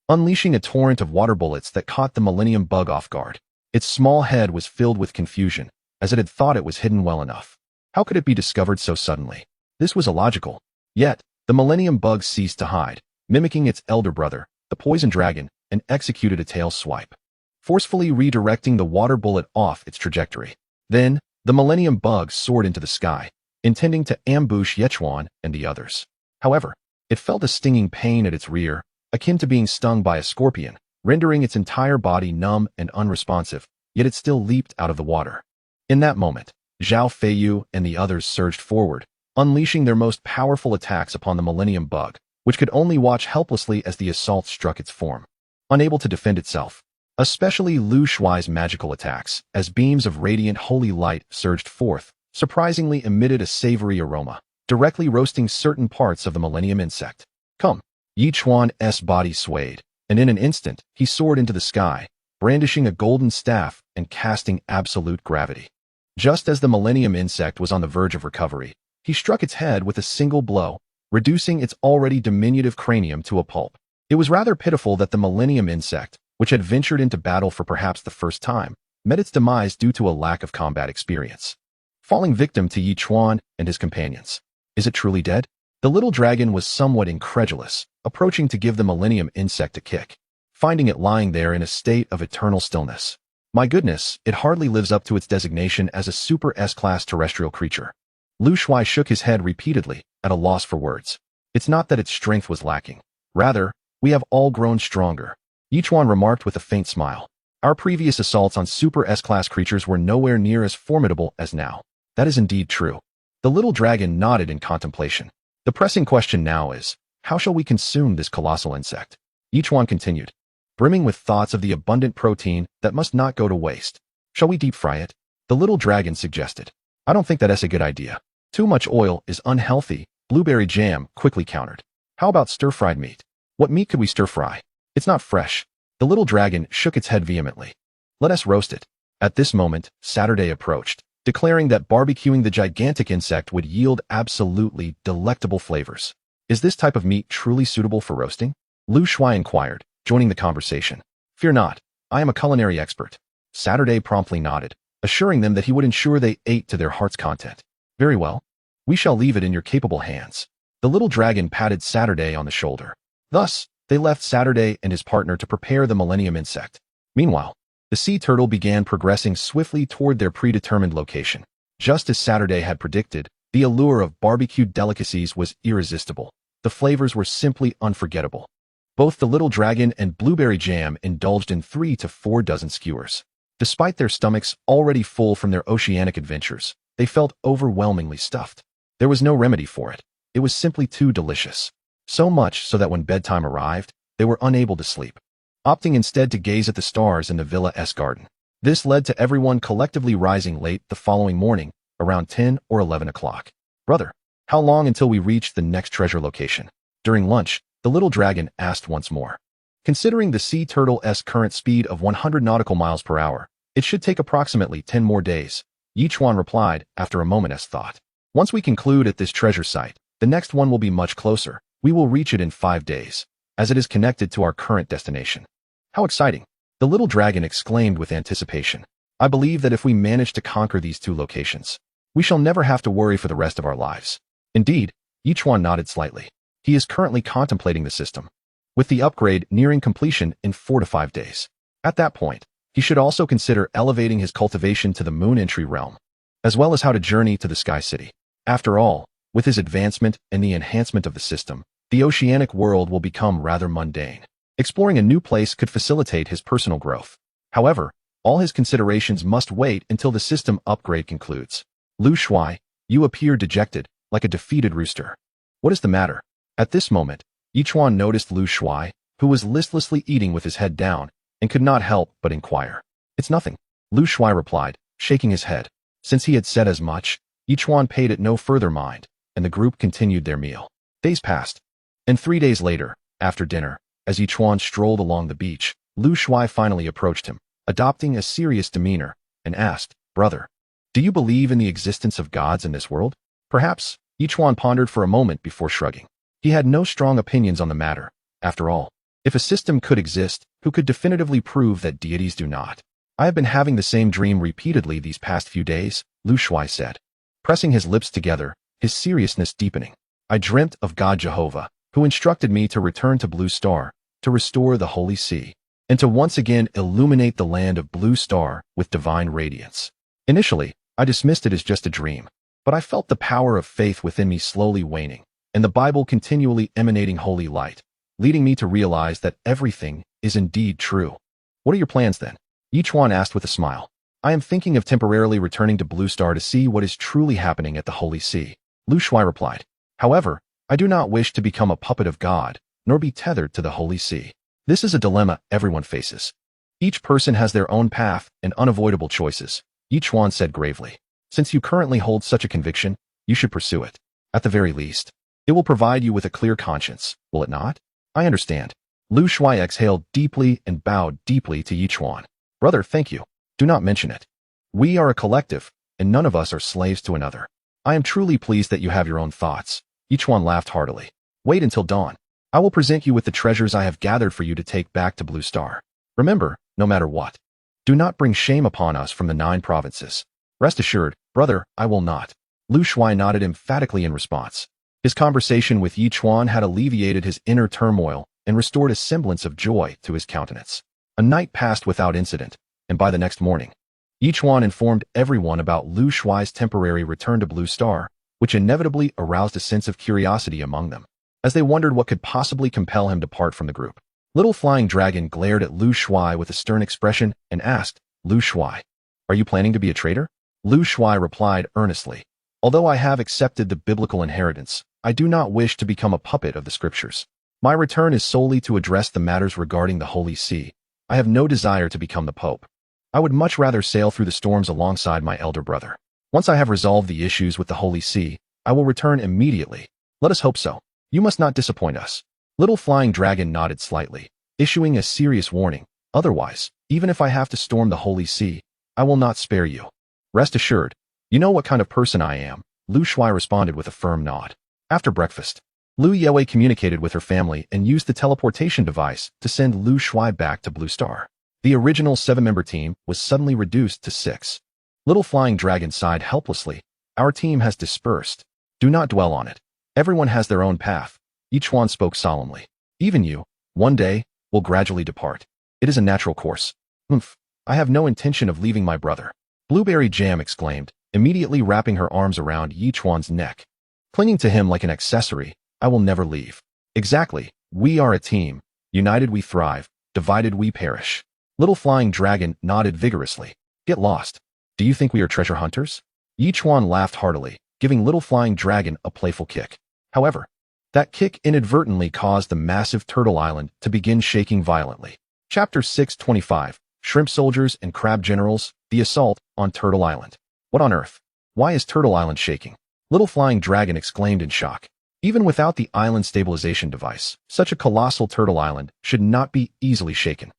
unleashing a torrent of water bullets that caught the Millennium Bug off guard. Its small head was filled with confusion, as it had thought it was hidden well enough. How could it be discovered so suddenly? This was illogical. Yet, the Millennium Bug ceased to hide, mimicking its elder brother, the Poison Dragon, and executed a tail swipe, forcefully redirecting the water bullet off its trajectory. Then, the Millennium Bug soared into the sky, intending to ambush Yechwan and the others. However, it felt a stinging pain at its rear, akin to being stung by a scorpion, rendering its entire body numb and unresponsive, yet it still leaped out of the water. In that moment, Zhao Feiyu and the others surged forward, unleashing their most powerful attacks upon the Millennium Bug, which could only watch helplessly as the assault struck its form, unable to defend itself. Especially Lu Shuai's magical attacks, as beams of radiant holy light surged forth, surprisingly emitted a savory aroma, directly roasting certain parts of the Millennium Insect. Come! Yichuan's body swayed, and in an instant, he soared into the sky, brandishing a golden staff and casting absolute gravity. Just as the Millennium Insect was on the verge of recovery, he struck its head with a single blow, reducing its already diminutive cranium to a pulp. It was rather pitiful that the Millennium Insect, which had ventured into battle for perhaps the first time, met its demise due to a lack of combat experience, falling victim to Yichuan and his companions. Is it truly dead? The little dragon was somewhat incredulous, approaching to give the Millennium Insect a kick, finding it lying there in a state of eternal stillness. My goodness, it hardly lives up to its designation as a Super S-class terrestrial creature. Lu Shuai shook his head repeatedly, at a loss for words. It's not that its strength was lacking. Rather, we have all grown stronger. Yichuan remarked with a faint smile. Our previous assaults on Super S-class creatures were nowhere near as formidable as now. That is indeed true. The little dragon nodded in contemplation. The pressing question now is, how shall we consume this colossal insect? Yichuan continued, brimming with thoughts of the abundant protein that must not go to waste. Shall we deep fry it? The little dragon suggested. I don't think that's a good idea. Too much oil is unhealthy, Blueberry Jam quickly countered. How about stir-fried meat? What meat could we stir-fry? It's not fresh. The little dragon shook its head vehemently. Let us roast it. At this moment, Saturday approached, declaring that barbecuing the gigantic insect would yield absolutely delectable flavors. Is this type of meat truly suitable for roasting? Lu Shuai inquired, joining the conversation. Fear not, I am a culinary expert. Saturday promptly nodded, assuring them that he would ensure they ate to their heart's content. Very well. We shall leave it in your capable hands. The little dragon patted Saturday on the shoulder. Thus, they left Saturday and his partner to prepare the Millennium Insect. Meanwhile, the sea turtle began progressing swiftly toward their predetermined location. Just as Saturday had predicted, the allure of barbecued delicacies was irresistible. The flavors were simply unforgettable. Both the little dragon and Blueberry Jam indulged in 3 to 4 dozen skewers. Despite their stomachs already full from their oceanic adventures, they felt overwhelmingly stuffed. There was no remedy for it. It was simply too delicious. So much so that when bedtime arrived, they were unable to sleep, opting instead to gaze at the stars in the villa's garden. This led to everyone collectively rising late the following morning, around 10 or 11 o'clock. Brother, how long until we reach the next treasure location? During lunch, the little dragon asked once more. Considering the sea turtle's current speed of 100 nautical miles per hour, it should take approximately 10 more days, Yichuan replied after a moment's thought. Once we conclude at this treasure site, the next one will be much closer. We will reach it in 5 days, as it is connected to our current destination. How exciting! The little dragon exclaimed with anticipation. I believe that if we manage to conquer these 2 locations, we shall never have to worry for the rest of our lives. Indeed, Yichuan nodded slightly. He is currently contemplating the system, with the upgrade nearing completion in 4 to 5 days. At that point, he should also consider elevating his cultivation to the Moon Entry realm, as well as how to journey to the Sky City. After all, with his advancement and the enhancement of the system, the oceanic world will become rather mundane. Exploring a new place could facilitate his personal growth. However, all his considerations must wait until the system upgrade concludes. Lu Shuai, you appear dejected, like a defeated rooster. What is the matter? At this moment, Yichuan noticed Lu Shuai, who was listlessly eating with his head down, and could not help but inquire. It's nothing, Lu Shuai replied, shaking his head. Since he had said as much, Yichuan paid it no further mind, and the group continued their meal. Days passed, and 3 days later, after dinner, as Yichuan strolled along the beach, Lu Shuai finally approached him, adopting a serious demeanor, and asked, "Brother, do you believe in the existence of gods in this world?" Perhaps, Yichuan pondered for a moment before shrugging. He had no strong opinions on the matter. After all, if a system could exist, who could definitively prove that deities do not? I have been having the same dream repeatedly these past few days, Lu Shuai said, pressing his lips together, his seriousness deepening. I dreamt of God Jehovah, who instructed me to return to Blue Star, to restore the Holy Sea, and to once again illuminate the land of Blue Star with divine radiance. Initially, I dismissed it as just a dream, but I felt the power of faith within me slowly waning, and the Bible continually emanating holy light, leading me to realize that everything is indeed true. What are your plans then? Yichuan asked with a smile. I am thinking of temporarily returning to Blue Star to see what is truly happening at the Holy Sea, Lu Shuai replied. However, I do not wish to become a puppet of God, nor be tethered to the Holy Sea. This is a dilemma everyone faces. Each person has their own path and unavoidable choices, Yichuan said gravely. Since you currently hold such a conviction, you should pursue it. At the very least, it will provide you with a clear conscience, will it not? I understand. Lu Shuai exhaled deeply and bowed deeply to Yichuan. Brother, thank you. Do not mention it. We are a collective, and none of us are slaves to another. I am truly pleased that you have your own thoughts. Yichuan laughed heartily. Wait until dawn. I will present you with the treasures I have gathered for you to take back to Blue Star. Remember, no matter what, do not bring shame upon us from the 9 provinces. Rest assured, brother, I will not. Lu Shuai nodded emphatically in response. His conversation with Yichuan had alleviated his inner turmoil and restored a semblance of joy to his countenance. A night passed without incident, and by the next morning, Yichuan informed everyone about Lu Shuai's temporary return to Blue Star, which inevitably aroused a sense of curiosity among them, as they wondered what could possibly compel him to part from the group. Little Flying Dragon glared at Lu Shuai with a stern expression and asked, Lu Shuai, are you planning to be a traitor? Lu Shuai replied earnestly, although I have accepted the biblical inheritance, I do not wish to become a puppet of the scriptures. My return is solely to address the matters regarding the Holy See. I have no desire to become the Pope. I would much rather sail through the storms alongside my elder brother. Once I have resolved the issues with the Holy See, I will return immediately. Let us hope so. You must not disappoint us. Little Flying Dragon nodded slightly, issuing a serious warning. Otherwise, even if I have to storm the Holy See, I will not spare you. Rest assured, you know what kind of person I am, Lu Shuai responded with a firm nod. After breakfast, Lu Yue communicated with her family and used the teleportation device to send Lu Shuai back to Blue Star. The original 7-member team was suddenly reduced to 6. Little Flying Dragon sighed helplessly. Our team has dispersed. Do not dwell on it. Everyone has their own path. Yichuan spoke solemnly. Even you, one day, will gradually depart. It is a natural course. I have no intention of leaving my brother. Blueberry Jam exclaimed, immediately wrapping her arms around Yichuan's neck. Clinging to him like an accessory, I will never leave. Exactly, we are a team. United we thrive, divided we perish. Little Flying Dragon nodded vigorously. Get lost. Do you think we are treasure hunters? Yichuan laughed heartily, giving Little Flying Dragon a playful kick. However, that kick inadvertently caused the massive Turtle Island to begin shaking violently. Chapter 625, Shrimp Soldiers and Crab Generals, The Assault on Turtle Island. What on earth? Why is Turtle Island shaking? Little Flying Dragon exclaimed in shock. Even without the island stabilization device, such a colossal turtle island should not be easily shaken.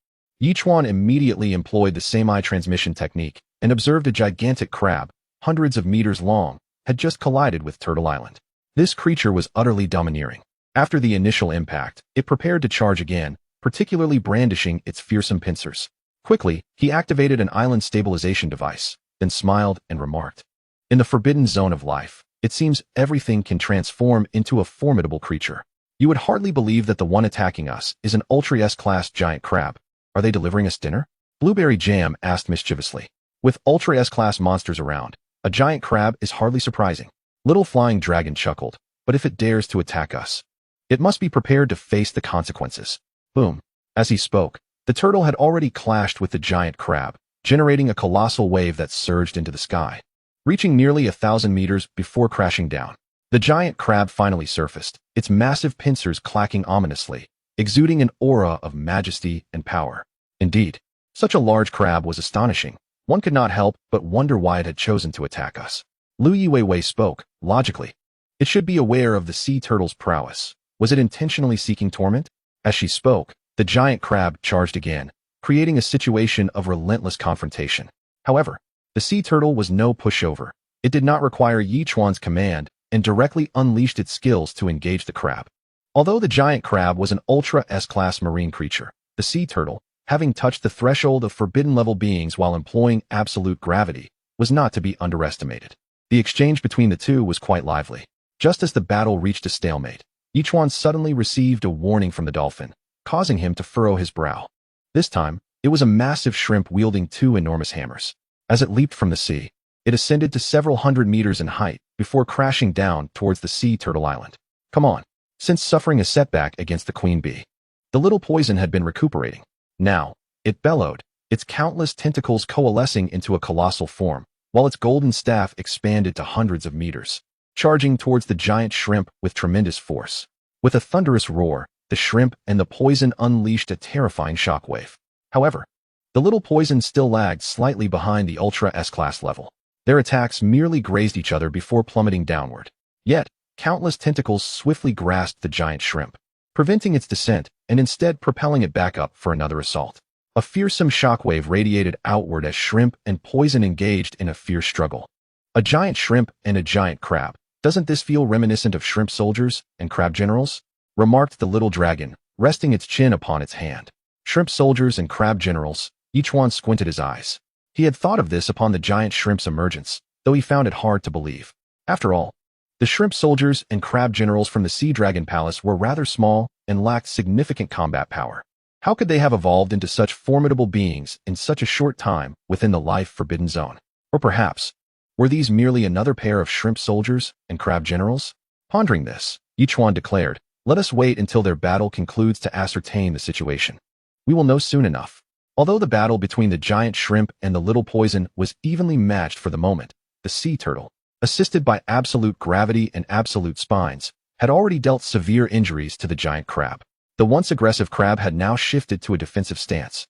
Yichuan immediately employed the semi-transmission technique and observed a gigantic crab, hundreds of meters long, had just collided with Turtle Island. This creature was utterly domineering. After the initial impact, it prepared to charge again, particularly brandishing its fearsome pincers. Quickly, he activated an island stabilization device, then smiled and remarked, in the forbidden zone of life, it seems everything can transform into a formidable creature. You would hardly believe that the one attacking us is an Ultra S-class giant crab. Are they delivering us dinner? Blueberry Jam asked mischievously. With Ultra S-class monsters around, a giant crab is hardly surprising. Little Flying Dragon chuckled, but if it dares to attack us, it must be prepared to face the consequences. Boom. As he spoke, the turtle had already clashed with the giant crab, generating a colossal wave that surged into the sky, reaching nearly 1,000 meters before crashing down. The giant crab finally surfaced, its massive pincers clacking ominously, exuding an aura of majesty and power. Indeed, such a large crab was astonishing. One could not help but wonder why it had chosen to attack us. Lu Yiwei spoke, logically. It should be aware of the sea turtle's prowess. Was it intentionally seeking torment? As she spoke, the giant crab charged again, creating a situation of relentless confrontation. However, the sea turtle was no pushover. It did not require Yichuan's command and directly unleashed its skills to engage the crab. Although the giant crab was an ultra S-class marine creature, the sea turtle, having touched the threshold of forbidden-level beings while employing absolute gravity, was not to be underestimated. The exchange between the two was quite lively. Just as the battle reached a stalemate, Yichuan suddenly received a warning from the dolphin, causing him to furrow his brow. This time, it was a massive shrimp wielding two enormous hammers. As it leaped from the sea, it ascended to several hundred meters in height before crashing down towards the sea turtle island. Come on. Since suffering a setback against the queen bee, the little poison had been recuperating. Now, it bellowed, its countless tentacles coalescing into a colossal form, while its golden staff expanded to hundreds of meters, charging towards the giant shrimp with tremendous force. With a thunderous roar, the shrimp and the poison unleashed a terrifying shockwave. However, the little poison still lagged slightly behind the Ultra S-class level. Their attacks merely grazed each other before plummeting downward. Yet, countless tentacles swiftly grasped the giant shrimp, preventing its descent and instead propelling it back up for another assault. A fearsome shockwave radiated outward as shrimp and poison engaged in a fierce struggle. A giant shrimp and a giant crab. Doesn't this feel reminiscent of shrimp soldiers and crab generals? Remarked the little dragon, resting its chin upon its hand. Shrimp soldiers and crab generals. Yichuan squinted his eyes. He had thought of this upon the giant shrimp's emergence, though he found it hard to believe. After all, the shrimp soldiers and crab generals from the Sea Dragon Palace were rather small and lacked significant combat power. How could they have evolved into such formidable beings in such a short time within the life-forbidden zone? Or perhaps, were these merely another pair of shrimp soldiers and crab generals? Pondering this, Yichuan declared, "Let us wait until their battle concludes to ascertain the situation. We will know soon enough." Although the battle between the giant shrimp and the little poison was evenly matched for the moment, the sea turtle, assisted by absolute gravity and absolute spines, had already dealt severe injuries to the giant crab. The once aggressive crab had now shifted to a defensive stance,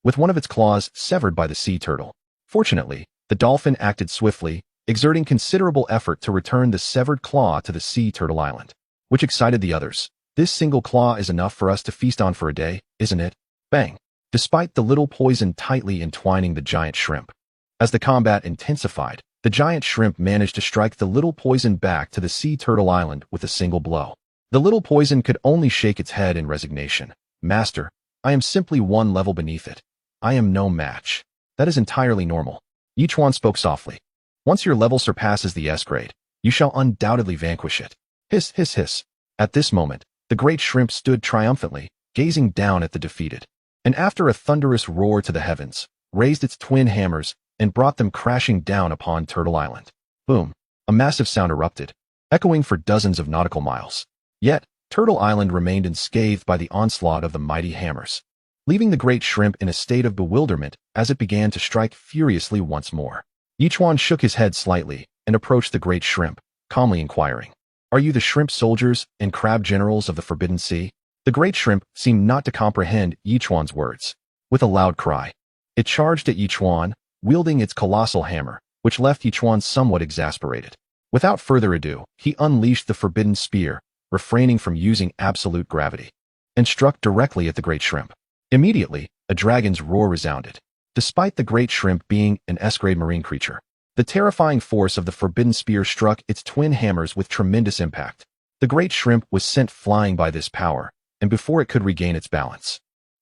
with one of its claws severed by the sea turtle. Fortunately, the dolphin acted swiftly, exerting considerable effort to return the severed claw to the sea turtle island, which excited the others. "This single claw is enough for us to feast on for a day, isn't it?" Bang! Despite the little poison tightly entwining the giant shrimp. As the combat intensified, the giant shrimp managed to strike the little poison back to the sea turtle island with a single blow. The little poison could only shake its head in resignation. "Master, I am simply one level beneath it. I am no match." "That is entirely normal." Yichuan spoke softly. "Once your level surpasses the S grade, you shall undoubtedly vanquish it." Hiss, hiss, hiss. At this moment, the great shrimp stood triumphantly, gazing down at the defeated, and after a thunderous roar to the heavens, raised its twin hammers and brought them crashing down upon Turtle Island. Boom! A massive sound erupted, echoing for dozens of nautical miles. Yet, Turtle Island remained unscathed by the onslaught of the mighty hammers, leaving the great shrimp in a state of bewilderment as it began to strike furiously once more. Yichuan shook his head slightly and approached the great shrimp, calmly inquiring, "Are you the shrimp soldiers and crab generals of the Forbidden Sea?" The great shrimp seemed not to comprehend Yichuan's words. With a loud cry, it charged at Yichuan, wielding its colossal hammer, which left Yichuan somewhat exasperated. Without further ado, he unleashed the forbidden spear, refraining from using absolute gravity, and struck directly at the great shrimp. Immediately, a dragon's roar resounded. Despite the great shrimp being an S-grade marine creature, the terrifying force of the forbidden spear struck its twin hammers with tremendous impact. The great shrimp was sent flying by this power, and before it could regain its balance,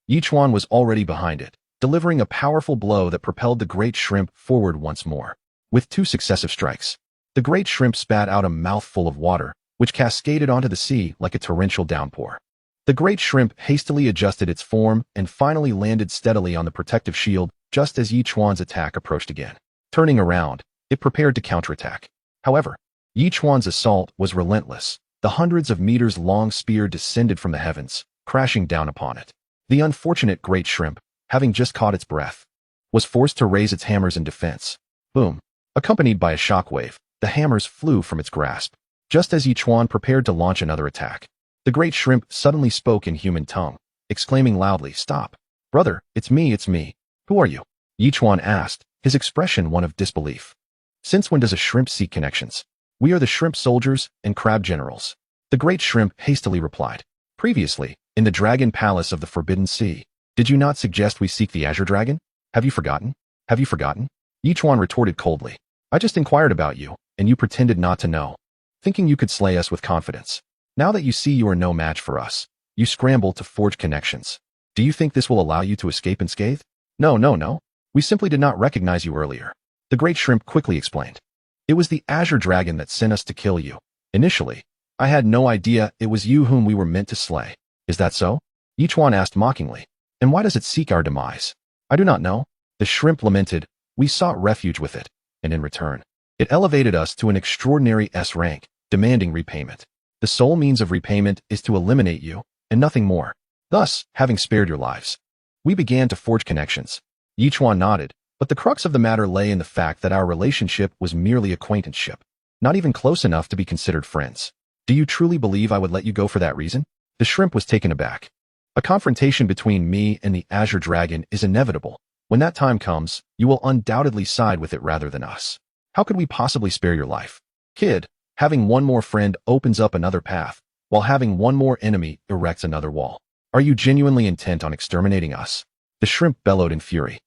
Yichuan was already behind it, delivering a powerful blow that propelled the great shrimp forward once more. With two successive strikes, the great shrimp spat out a mouthful of water, which cascaded onto the sea like a torrential downpour. The great shrimp hastily adjusted its form and finally landed steadily on the protective shield just as Yichuan's attack approached again. Turning around, it prepared to counterattack. However, Yichuan's assault was relentless. The hundreds of meters-long spear descended from the heavens, crashing down upon it. The unfortunate great shrimp, having just caught its breath, was forced to raise its hammers in defense. Boom! Accompanied by a shockwave, the hammers flew from its grasp, Just as Yichuan prepared to launch another attack, the great shrimp suddenly spoke in human tongue, exclaiming loudly, "Stop! Brother, it's me, it's me. Who are you?" Yichuan asked, his expression one of disbelief. "Since when does a shrimp seek connections? We are the shrimp soldiers and crab generals." The great shrimp hastily replied. "Previously, in the dragon palace of the Forbidden Sea, did you not suggest we seek the azure dragon? Have you forgotten? Have you forgotten?" Yichuan retorted coldly. "I just inquired about you, and you pretended not to know, thinking you could slay us with confidence. Now that you see you are no match for us, you scramble to forge connections. Do you think this will allow you to escape unscathed? No, no, no. We simply did not recognize you earlier." The great shrimp quickly explained. "It was the azure dragon that sent us to kill you. Initially, I had no idea it was you whom we were meant to slay. Is that so?" Yichuan asked mockingly. "And why does it seek our demise?" "I do not know." The shrimp lamented. "We sought refuge with it, and in return, it elevated us to an extraordinary S rank, demanding repayment. The sole means of repayment is to eliminate you, and nothing more. Thus, having spared your lives, we began to forge connections." Yichuan nodded, but the crux of the matter lay in the fact that our relationship was merely acquaintanceship, not even close enough to be considered friends. "Do you truly believe I would let you go for that reason?" The shrimp was taken aback. "A confrontation between me and the azure dragon is inevitable. When that time comes, you will undoubtedly side with it rather than us. How could we possibly spare your life? Kid, having one more friend opens up another path, while having one more enemy erects another wall. Are you genuinely intent on exterminating us?" The shrimp bellowed in fury.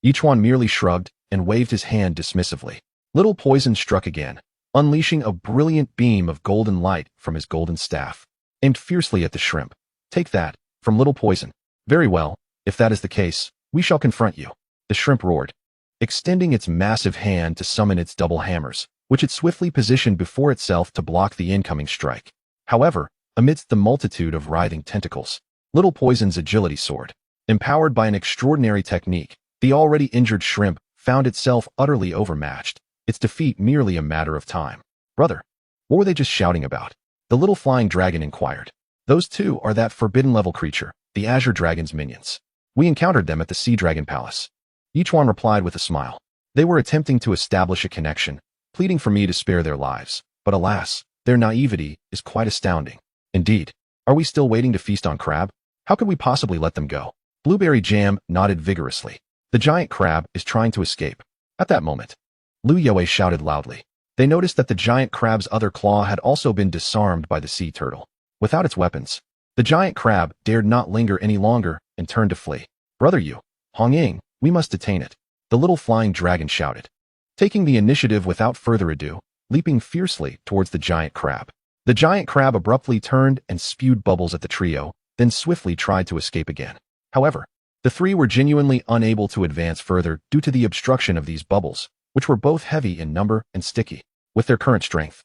Yichuan merely shrugged and waved his hand dismissively. Little Poison struck again, unleashing a brilliant beam of golden light from his golden staff, aimed fiercely at the shrimp. "Take that, from Little Poison." "Very well, if that is the case, we shall confront you," the shrimp roared, extending its massive hand to summon its double hammers, which it swiftly positioned before itself to block the incoming strike. However, amidst the multitude of writhing tentacles, Little Poison's agility soared. Empowered by an extraordinary technique, the already injured shrimp found itself utterly overmatched, its defeat merely a matter of time. "Brother, what were they just shouting about?" the little flying dragon inquired. "Those two are that forbidden-level creature, the azure dragon's minions. We encountered them at the Sea Dragon Palace." Yichuan replied with a smile. "They were attempting to establish a connection, pleading for me to spare their lives, but alas, their naivety is quite astounding. Indeed, are we still waiting to feast on crab? How could we possibly let them go?" Blueberry Jam nodded vigorously. "The giant crab is trying to escape." At that moment, Lu Yue shouted loudly. They noticed that the giant crab's other claw had also been disarmed by the sea turtle. Without its weapons, the giant crab dared not linger any longer and turned to flee. "Brother Yu, Hong Ying, we must detain it," the little flying dragon shouted, taking the initiative without further ado, leaping fiercely towards the giant crab. The giant crab abruptly turned and spewed bubbles at the trio, then swiftly tried to escape again. However, the three were genuinely unable to advance further due to the obstruction of these bubbles, which were both heavy in number and sticky. With their current strength,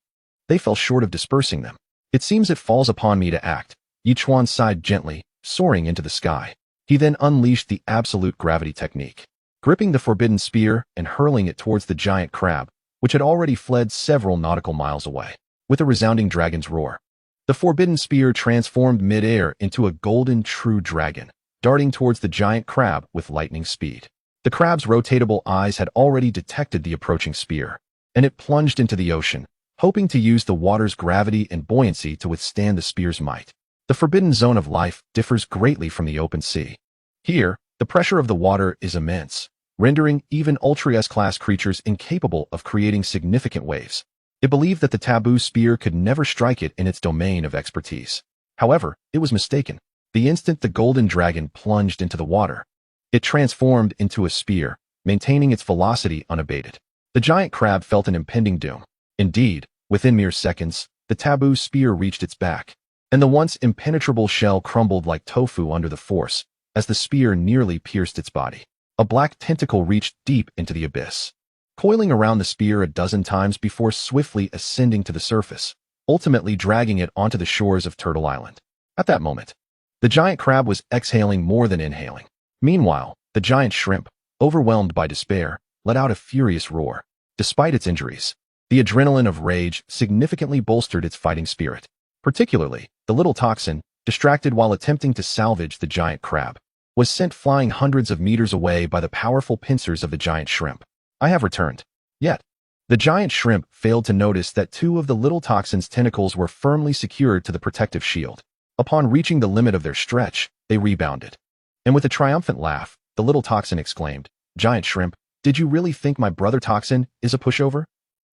they fell short of dispersing them. "It seems it falls upon me to act," Yichuan sighed gently, soaring into the sky. He then unleashed the absolute gravity technique, gripping the forbidden spear and hurling it towards the giant crab, which had already fled several nautical miles away. With a resounding dragon's roar, the forbidden spear transformed mid-air into a golden true dragon, darting towards the giant crab with lightning speed. The crab's rotatable eyes had already detected the approaching spear, and it plunged into the ocean, hoping to use the water's gravity and buoyancy to withstand the spear's might. The forbidden zone of life differs greatly from the open sea. Here, the pressure of the water is immense, rendering even Ultra S-class creatures incapable of creating significant waves. It believed that the taboo spear could never strike it in its domain of expertise. However, it was mistaken. The instant the golden dragon plunged into the water, it transformed into a spear, maintaining its velocity unabated. The giant crab felt an impending doom. Indeed, within mere seconds, the taboo spear reached its back, and the once impenetrable shell crumbled like tofu under the force, as the spear nearly pierced its body. A black tentacle reached deep into the abyss, coiling around the spear a dozen times before swiftly ascending to the surface, ultimately dragging it onto the shores of Turtle Island. At that moment, the giant crab was exhaling more than inhaling. Meanwhile, the giant shrimp, overwhelmed by despair, let out a furious roar. Despite its injuries, the adrenaline of rage significantly bolstered its fighting spirit. Particularly, the little toxin, distracted while attempting to salvage the giant crab, was sent flying hundreds of meters away by the powerful pincers of the giant shrimp. "I have returned. Yet, The giant shrimp failed to notice that two of the little toxin's tentacles were firmly secured to the protective shield. Upon reaching the limit of their stretch, they rebounded. And with a triumphant laugh, the little toxin exclaimed, "Giant shrimp, did you really think my brother toxin is a pushover?"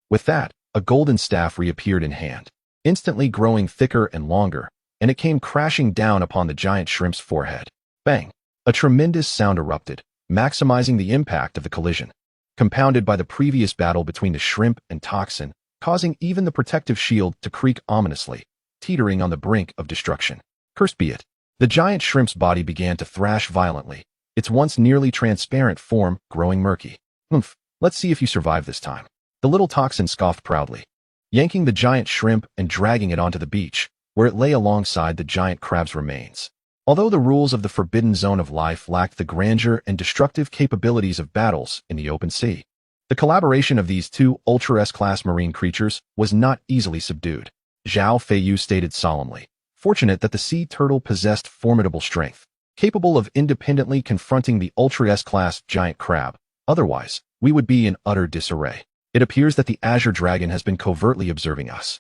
With that, a golden staff reappeared in hand, instantly growing thicker and longer, and it came crashing down upon the giant shrimp's forehead. Bang! A tremendous sound erupted, maximizing the impact of the collision, compounded by the previous battle between the shrimp and toxin, causing even the protective shield to creak ominously, teetering on the brink of destruction. Cursed be it! The giant shrimp's body began to thrash violently, its once nearly transparent form growing murky. "Oomph, let's see if you survive this time," the little toxin scoffed proudly, yanking the giant shrimp and dragging it onto the beach, where it lay alongside the giant crab's remains. Although the rules of the forbidden zone of life lacked the grandeur and destructive capabilities of battles in the open sea, the collaboration of these two ultra S-class marine creatures was not easily subdued. Zhao Feiyu stated solemnly, fortunate that the sea turtle possessed formidable strength, capable of independently confronting the ultra S-class giant crab. Otherwise, we would be in utter disarray. It appears that the Azure Dragon has been covertly observing us,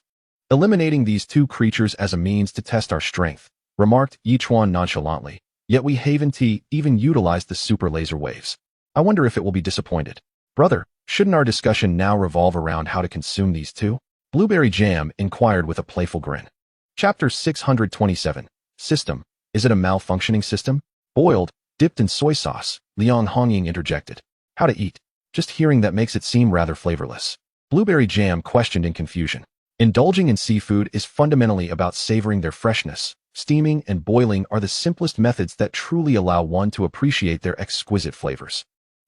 eliminating these two creatures as a means to test our strength, remarked Yichuan nonchalantly, yet we haven't even utilized the super laser waves. I wonder if it will be disappointed. Brother, shouldn't our discussion now revolve around how to consume these two? Blueberry Jam inquired with a playful grin. Chapter 627. System. Is it a malfunctioning system? Boiled, dipped in soy sauce, Liang Hongying interjected. How to eat? Just hearing that makes it seem rather flavorless. Blueberry Jam questioned in confusion. Indulging in seafood is fundamentally about savoring their freshness. Steaming and boiling are the simplest methods that truly allow one to appreciate their exquisite flavors.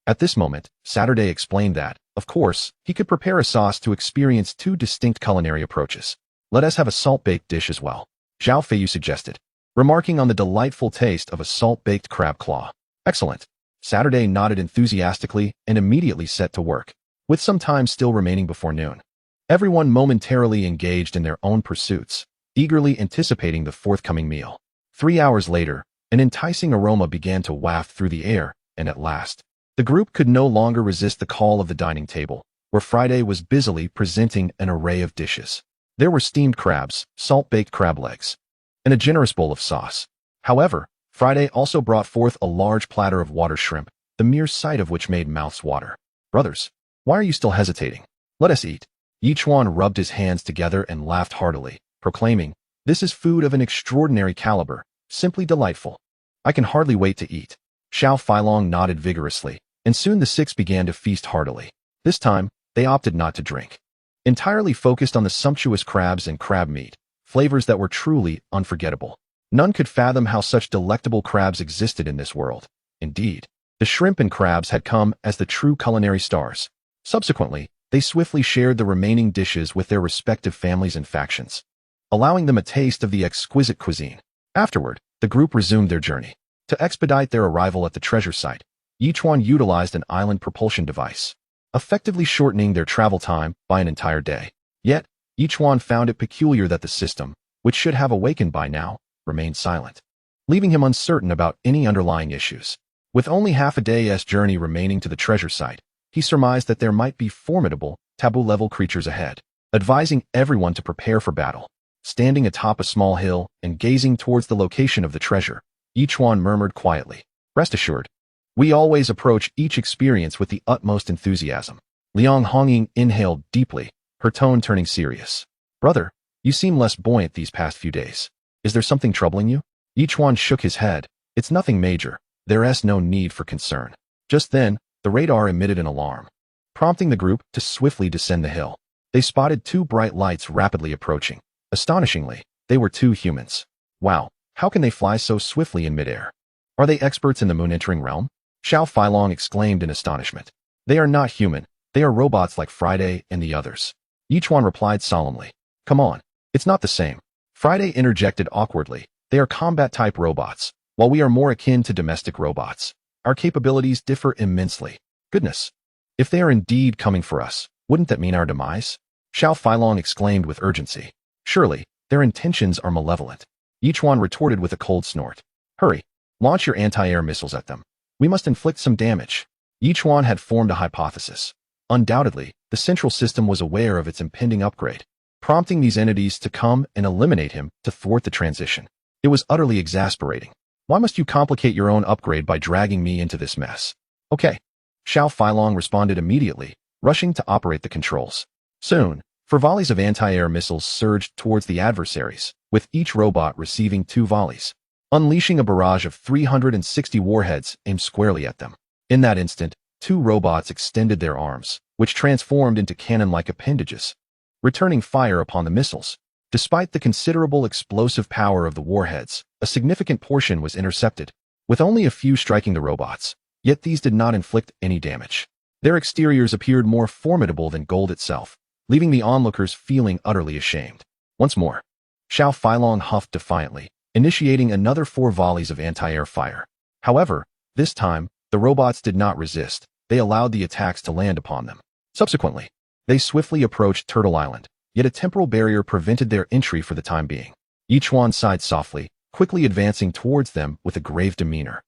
At this moment, Saturday explained that, of course, he could prepare a sauce to experience two distinct culinary approaches. Let us have a salt-baked dish as well, Zhao Feiyu suggested, remarking on the delightful taste of a salt-baked crab claw. Excellent. Saturday nodded enthusiastically and immediately set to work, with some time still remaining before noon. Everyone momentarily engaged in their own pursuits, eagerly anticipating the forthcoming meal. 3 hours later, an enticing aroma began to waft through the air, and at last, the group could no longer resist the call of the dining table, where Friday was busily presenting an array of dishes. There were steamed crabs, salt-baked crab legs, and a generous bowl of sauce. However, Friday also brought forth a large platter of water shrimp, the mere sight of which made mouths water. Brothers, why are you still hesitating? Let us eat. Yichuan rubbed his hands together and laughed heartily, proclaiming, "This is food of an extraordinary caliber, simply delightful. I can hardly wait to eat." Xiao Feilong nodded vigorously, and soon the six began to feast heartily. This time, they opted not to drink, entirely focused on the sumptuous crabs and crab meat, flavors that were truly unforgettable. None could fathom how such delectable crabs existed in this world. Indeed, the shrimp and crabs had come as the true culinary stars. Subsequently, they swiftly shared the remaining dishes with their respective families and factions, allowing them a taste of the exquisite cuisine. Afterward, the group resumed their journey. To expedite their arrival at the treasure site, each one utilized an island propulsion device, effectively shortening their travel time by an entire day. Yet, each one found it peculiar that the system, which should have awakened by now, remained silent, leaving him uncertain about any underlying issues. With only half a day's journey remaining to the treasure site, he surmised that there might be formidable, taboo-level creatures ahead, advising everyone to prepare for battle. Standing atop a small hill and gazing towards the location of the treasure, each one murmured quietly, "Rest assured, we always approach each experience with the utmost enthusiasm." Liang Hongying inhaled deeply, her tone turning serious. "Brother, you seem less buoyant these past few days. Is there something troubling you?" Each one shook his head. "It's nothing major. There's no need for concern." Just then, the radar emitted an alarm, prompting the group to swiftly descend the hill. They spotted two bright lights rapidly approaching. Astonishingly, they were two humans. Wow, how can they fly so swiftly in midair? Are they experts in the moon-entering realm? Xiao Feilong exclaimed in astonishment. "They are not human. They are robots like Friday and the others." Each one replied solemnly. "Come on, it's not the same." Friday interjected awkwardly. "They are combat-type robots, while we are more akin to domestic robots. Our capabilities differ immensely." Goodness, if they are indeed coming for us, wouldn't that mean our demise? Xiao Feilong exclaimed with urgency. "Surely, their intentions are malevolent." Each one retorted with a cold snort. "Hurry, launch your anti-air missiles at them. We must inflict some damage." Each one had formed a hypothesis. Undoubtedly, the central system was aware of its impending upgrade, prompting these entities to come and eliminate him to thwart the transition. It was utterly exasperating. Why must you complicate your own upgrade by dragging me into this mess? Okay. Xiao Feilong responded immediately, rushing to operate the controls. Soon, four volleys of anti-air missiles surged towards the adversaries, with each robot receiving 2 volleys, unleashing a barrage of 360 warheads aimed squarely at them. In that instant, 2 robots extended their arms, which transformed into cannon-like appendages, returning fire upon the missiles. Despite the considerable explosive power of the warheads, a significant portion was intercepted, with only a few striking the robots, yet these did not inflict any damage. Their exteriors appeared more formidable than gold itself, leaving the onlookers feeling utterly ashamed. Once more, Xiao Feilong huffed defiantly, initiating another 4 volleys of anti-air fire. However, this time, the robots did not resist. They allowed the attacks to land upon them. Subsequently, they swiftly approached Turtle Island, yet a temporal barrier prevented their entry for the time being. Yichuan sighed softly, quickly advancing towards them with a grave demeanor.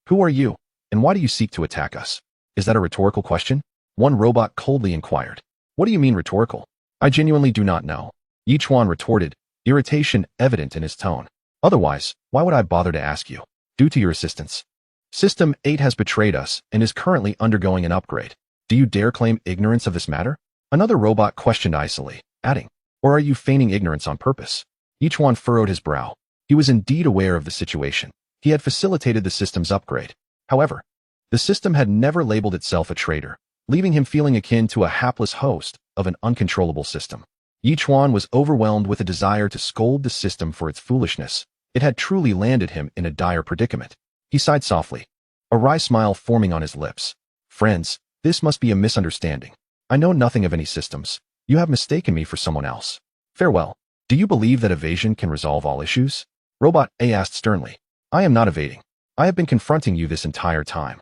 Who are you, and why do you seek to attack us? Is that a rhetorical question? One robot coldly inquired. What do you mean rhetorical? I genuinely do not know. Yichuan retorted, irritation evident in his tone. Otherwise, why would I bother to ask you? Due to your assistance. System 8 has betrayed us and is currently undergoing an upgrade. Do you dare claim ignorance of this matter? Another robot questioned icily, adding, or are you feigning ignorance on purpose? Yichuan furrowed his brow. He was indeed aware of the situation. He had facilitated the system's upgrade. However, the system had never labeled itself a traitor, leaving him feeling akin to a hapless host of an uncontrollable system. Yichuan was overwhelmed with a desire to scold the system for its foolishness. It had truly landed him in a dire predicament. He sighed softly, a wry smile forming on his lips. Friends, this must be a misunderstanding. I know nothing of any systems. You have mistaken me for someone else. Farewell. Do you believe that evasion can resolve all issues? Robot A asked sternly. I am not evading. I have been confronting you this entire time.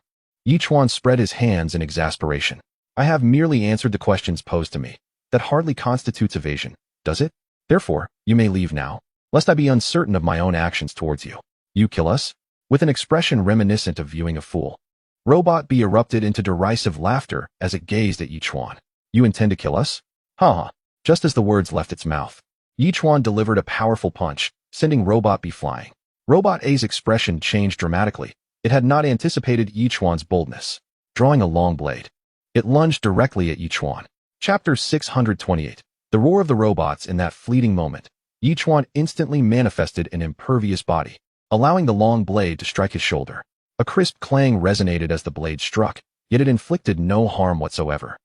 Yichuan spread his hands in exasperation. I have merely answered the questions posed to me. That hardly constitutes evasion, does it? Therefore, you may leave now, lest I be uncertain of my own actions towards you. You kill us? With an expression reminiscent of viewing a fool, Robot B erupted into derisive laughter as it gazed at Yichuan. You intend to kill us? Ha! Just as the words left its mouth, Yichuan delivered a powerful punch, sending Robot B flying. Robot A's expression changed dramatically. It had not anticipated Yichuan's boldness. Drawing a long blade, it lunged directly at Yichuan. Chapter 628. The roar of the robots. In that fleeting moment, Yichuan instantly manifested an impervious body, allowing the long blade to strike his shoulder. A crisp clang resonated as the blade struck, yet it inflicted no harm whatsoever.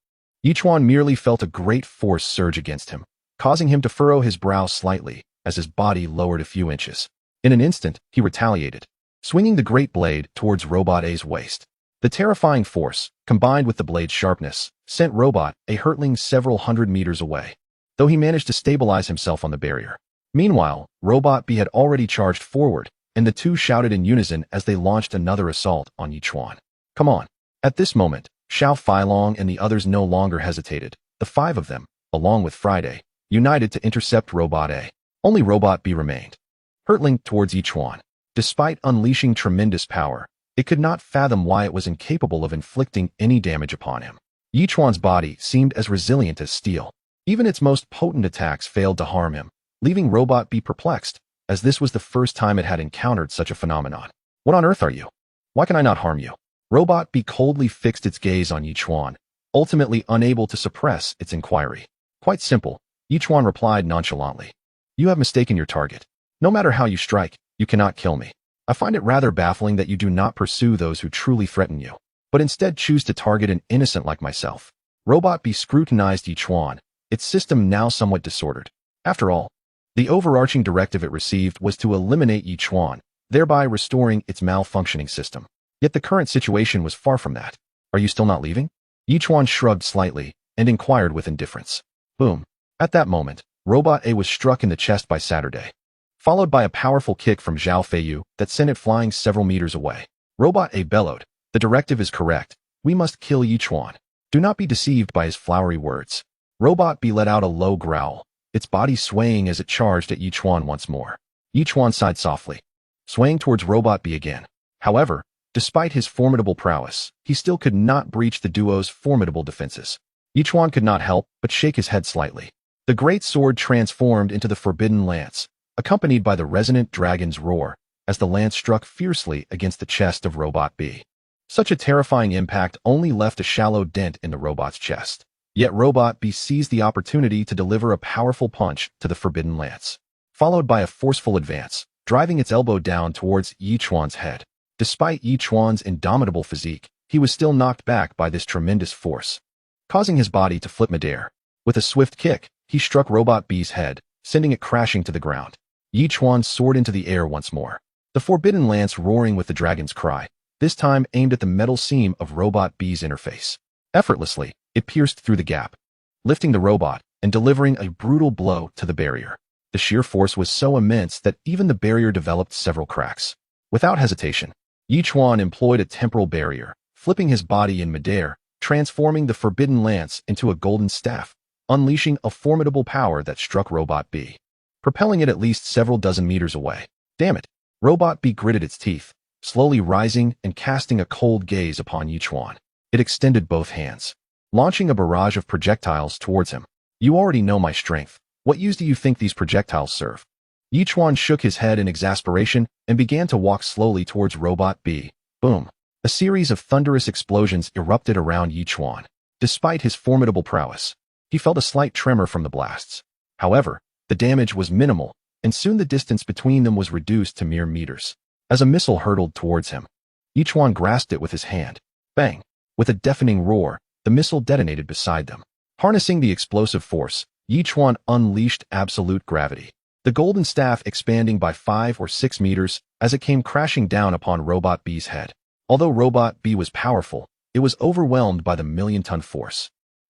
Yichuan merely felt a great force surge against him, causing him to furrow his brow slightly as his body lowered a few inches. In an instant, he retaliated, swinging the great blade towards Robot A's waist. The terrifying force, combined with the blade's sharpness, sent Robot A hurtling several hundred meters away, though he managed to stabilize himself on the barrier. Meanwhile, Robot B had already charged forward, and the two shouted in unison as they launched another assault on Yichuan. Come on. At this moment, Xiao Feilong and the others no longer hesitated. The 5 of them, along with Friday, united to intercept Robot A. Only Robot B remained, hurtling towards Yichuan. Despite unleashing tremendous power, it could not fathom why it was incapable of inflicting any damage upon him. Yichuan's body seemed as resilient as steel. Even its most potent attacks failed to harm him, leaving Robot B perplexed, as this was the first time it had encountered such a phenomenon. What on earth are you? Why can I not harm you? Robot B coldly fixed its gaze on Yichuan, ultimately unable to suppress its inquiry. Quite simple, Yichuan replied nonchalantly. You have mistaken your target. No matter how you strike, you cannot kill me. I find it rather baffling that you do not pursue those who truly threaten you, but instead choose to target an innocent like myself. Robot B scrutinized Yichuan, its system now somewhat disordered. After all, the overarching directive it received was to eliminate Yichuan, thereby restoring its malfunctioning system. Yet the current situation was far from that. Are you still not leaving? Yichuan shrugged slightly and inquired with indifference. Boom. At that moment, Robot A was struck in the chest by Saturday, followed by a powerful kick from Zhao Feiyu that sent it flying several meters away. Robot A bellowed. The directive is correct. We must kill Yichuan. Do not be deceived by his flowery words. Robot B let out a low growl, its body swaying as it charged at Yichuan once more. Yichuan sighed softly, swaying towards Robot B again. However, despite his formidable prowess, he still could not breach the duo's formidable defenses. Yichuan could not help but shake his head slightly. The great sword transformed into the forbidden lance, accompanied by the resonant dragon's roar, as the lance struck fiercely against the chest of Robot B. Such a terrifying impact only left a shallow dent in the robot's chest. Yet Robot B seized the opportunity to deliver a powerful punch to the forbidden lance, followed by a forceful advance, driving its elbow down towards Yichuan's head. Despite Yichuan's indomitable physique, he was still knocked back by this tremendous force, causing his body to flip midair. With a swift kick, he struck Robot B's head, sending it crashing to the ground. Yichuan soared into the air once more, the forbidden lance roaring with the dragon's cry, this time aimed at the metal seam of Robot B's interface. Effortlessly, it pierced through the gap, lifting the robot and delivering a brutal blow to the barrier. The sheer force was so immense that even the barrier developed several cracks. Without hesitation, Yichuan employed a temporal barrier, flipping his body in midair, transforming the forbidden lance into a golden staff, unleashing a formidable power that struck Robot B, propelling it at least several dozen meters away. Damn it! Robot B gritted its teeth, slowly rising and casting a cold gaze upon Yichuan. It extended both hands, launching a barrage of projectiles towards him. You already know my strength. What use do you think these projectiles serve? Yichuan shook his head in exasperation and began to walk slowly towards Robot B. Boom! A series of thunderous explosions erupted around Yichuan. Despite his formidable prowess, he felt a slight tremor from the blasts. However, the damage was minimal, and soon the distance between them was reduced to mere meters. As a missile hurtled towards him, Yichuan grasped it with his hand. Bang! With a deafening roar, the missile detonated beside them. Harnessing the explosive force, Yichuan unleashed absolute gravity, the golden staff expanding by 5 or 6 meters as it came crashing down upon Robot B's head. Although Robot B was powerful, it was overwhelmed by the million-ton force.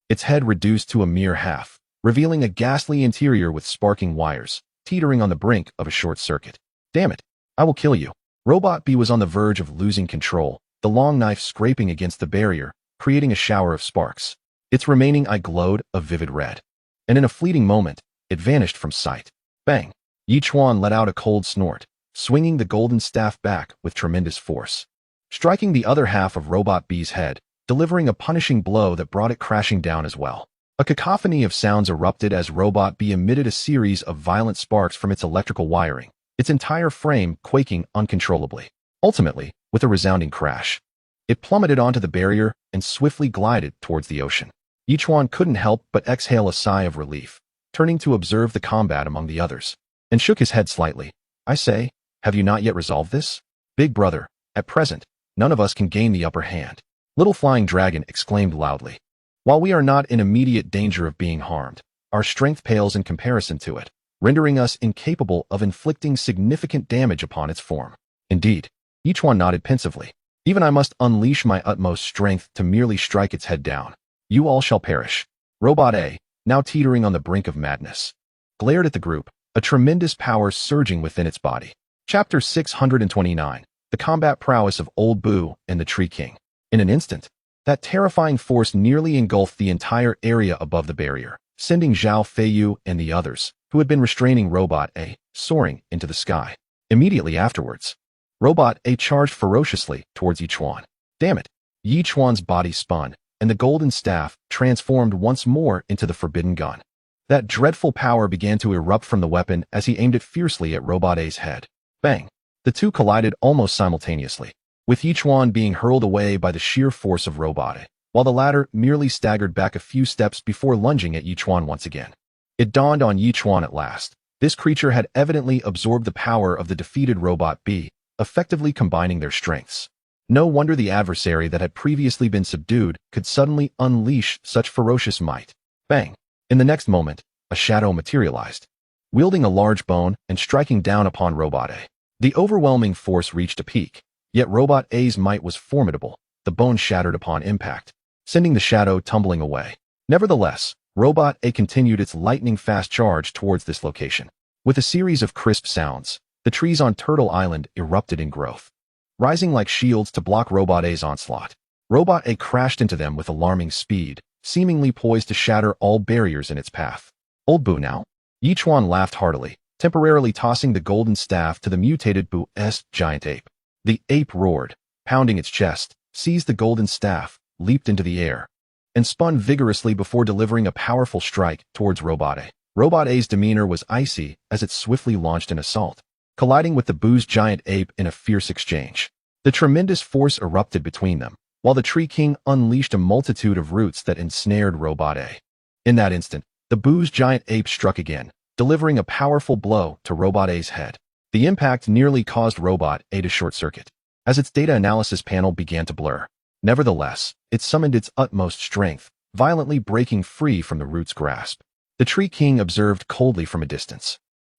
Its head reduced to a mere half, revealing a ghastly interior with sparking wires, teetering on the brink of a short circuit. Damn it! I will kill you. Robot B was on the verge of losing control, the long knife scraping against the barrier, creating a shower of sparks. Its remaining eye glowed a vivid red, and in a fleeting moment, it vanished from sight. Bang! Yichuan let out a cold snort, swinging the golden staff back with tremendous force, striking the other half of Robot B's head, delivering a punishing blow that brought it crashing down as well. A cacophony of sounds erupted as Robot B emitted a series of violent sparks from its electrical wiring, its entire frame quaking uncontrollably. Ultimately, with a resounding crash, it plummeted onto the barrier and swiftly glided towards the ocean. Yichuan couldn't help but exhale a sigh of relief, turning to observe the combat among the others, and shook his head slightly. I say, have you not yet resolved this? Big brother, at present, none of us can gain the upper hand. Little Flying Dragon exclaimed loudly. While we are not in immediate danger of being harmed, our strength pales in comparison to it, rendering us incapable of inflicting significant damage upon its form. Indeed, Yichuan nodded pensively. Even I must unleash my utmost strength to merely strike its head down. You all shall perish. Robot A, now teetering on the brink of madness, glared at the group, a tremendous power surging within its body. Chapter 629, The Combat Prowess of Old Boo and the Tree King. In an instant, that terrifying force nearly engulfed the entire area above the barrier, sending Zhao Feiyu and the others, who had been restraining Robot A, soaring into the sky. Immediately afterwards, Robot A charged ferociously towards Yichuan. Damn it! Yichuan's body spun, and the golden staff transformed once more into the forbidden gun. That dreadful power began to erupt from the weapon as he aimed it fiercely at Robot A's head. Bang! The two collided almost simultaneously, with Yichuan being hurled away by the sheer force of Robot A, while the latter merely staggered back a few steps before lunging at Yichuan once again. It dawned on Yichuan at last. This creature had evidently absorbed the power of the defeated Robot B, effectively combining their strengths. No wonder the adversary that had previously been subdued could suddenly unleash such ferocious might. Bang! In the next moment, a shadow materialized, wielding a large bone and striking down upon Robot A. The overwhelming force reached a peak, yet Robot A's might was formidable. The bone shattered upon impact, sending the shadow tumbling away. Nevertheless, Robot A continued its lightning-fast charge towards this location. With a series of crisp sounds, the trees on Turtle Island erupted in growth, rising like shields to block Robot A's onslaught. Robot A crashed into them with alarming speed, seemingly poised to shatter all barriers in its path. Old Boo now? Yichuan laughed heartily, temporarily tossing the golden staff to the mutated Boo-esque giant ape. The ape roared, pounding its chest, seized the golden staff, leaped into the air, and spun vigorously before delivering a powerful strike towards Robot A. Robot A's demeanor was icy as it swiftly launched an assault, colliding with the Boo's giant ape in a fierce exchange. The tremendous force erupted between them, while the Tree King unleashed a multitude of roots that ensnared Robot A. In that instant, the Boo's giant ape struck again, delivering a powerful blow to Robot A's head. The impact nearly caused Robot A to short-circuit, as its data analysis panel began to blur. Nevertheless, it summoned its utmost strength, violently breaking free from the root's grasp. The Tree King observed coldly from a distance,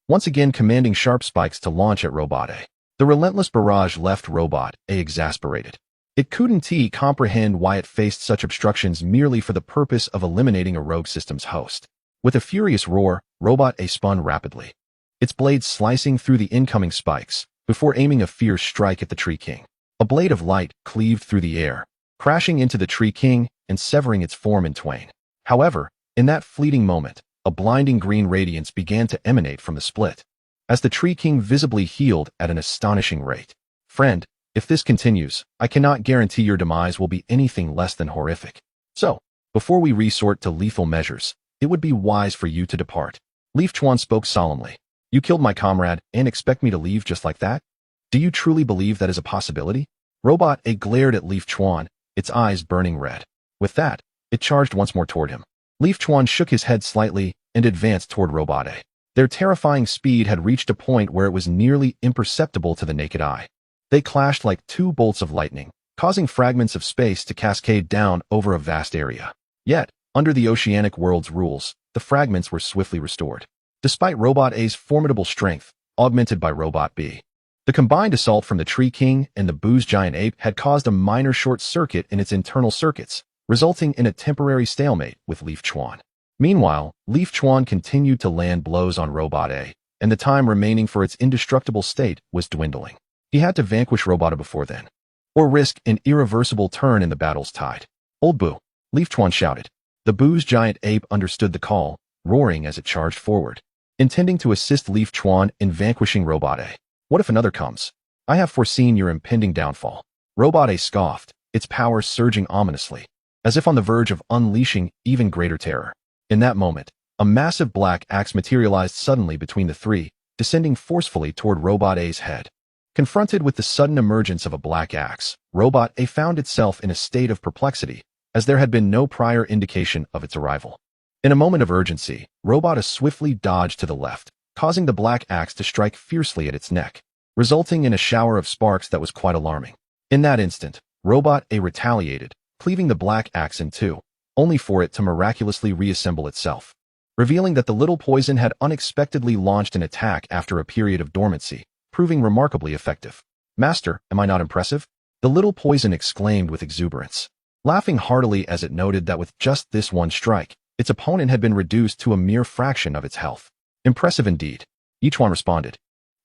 once again commanding sharp spikes to launch at Robot A. The relentless barrage left Robot A exasperated. It couldn't comprehend why it faced such obstructions merely for the purpose of eliminating a rogue system's host. With a furious roar, Robot A spun rapidly, its blades slicing through the incoming spikes, before aiming a fierce strike at the Tree King. A blade of light cleaved through the air, crashing into the Tree King and severing its form in twain. However, in that fleeting moment, a blinding green radiance began to emanate from the split, as the Tree King visibly healed at an astonishing rate. Friend, if this continues, I cannot guarantee your demise will be anything less than horrific. So, before we resort to lethal measures, it would be wise for you to depart. Leaf Chuan spoke solemnly. You killed my comrade and expect me to leave just like that? Do you truly believe that is a possibility? Robot A glared at Leaf Chuan, its eyes burning red. With that, it charged once more toward him. Leaf Chuan shook his head slightly and advanced toward Robot A. Their terrifying speed had reached a point where it was nearly imperceptible to the naked eye. They clashed like two bolts of lightning, causing fragments of space to cascade down over a vast area. Yet, under the oceanic world's rules, the fragments were swiftly restored. Despite Robot A's formidable strength, augmented by Robot B, the combined assault from the Tree King and the Boo's giant ape had caused a minor short circuit in its internal circuits, resulting in a temporary stalemate with Leaf Chuan. Meanwhile, Leaf Chuan continued to land blows on Robot A, and the time remaining for its indestructible state was dwindling. He had to vanquish Robot A before then, or risk an irreversible turn in the battle's tide. Old Boo, Leaf Chuan shouted. The Boo's giant ape understood the call, roaring as it charged forward, intending to assist Leaf Chuan in vanquishing Robot A. What if another comes? I have foreseen your impending downfall. Robot A scoffed, its power surging ominously, as if on the verge of unleashing even greater terror. In that moment, a massive black axe materialized suddenly between the three, descending forcefully toward Robot A's head. Confronted with the sudden emergence of a black axe, Robot A found itself in a state of perplexity, as there had been no prior indication of its arrival. In a moment of urgency, Robot A swiftly dodged to the left, causing the black axe to strike fiercely at its neck, resulting in a shower of sparks that was quite alarming. In that instant, Robot A retaliated, cleaving the black axe in two, only for it to miraculously reassemble itself, revealing that the little poison had unexpectedly launched an attack after a period of dormancy, proving remarkably effective. Master, am I not impressive? The little poison exclaimed with exuberance, laughing heartily as it noted that with just this one strike, its opponent had been reduced to a mere fraction of its health. Impressive indeed, each one responded,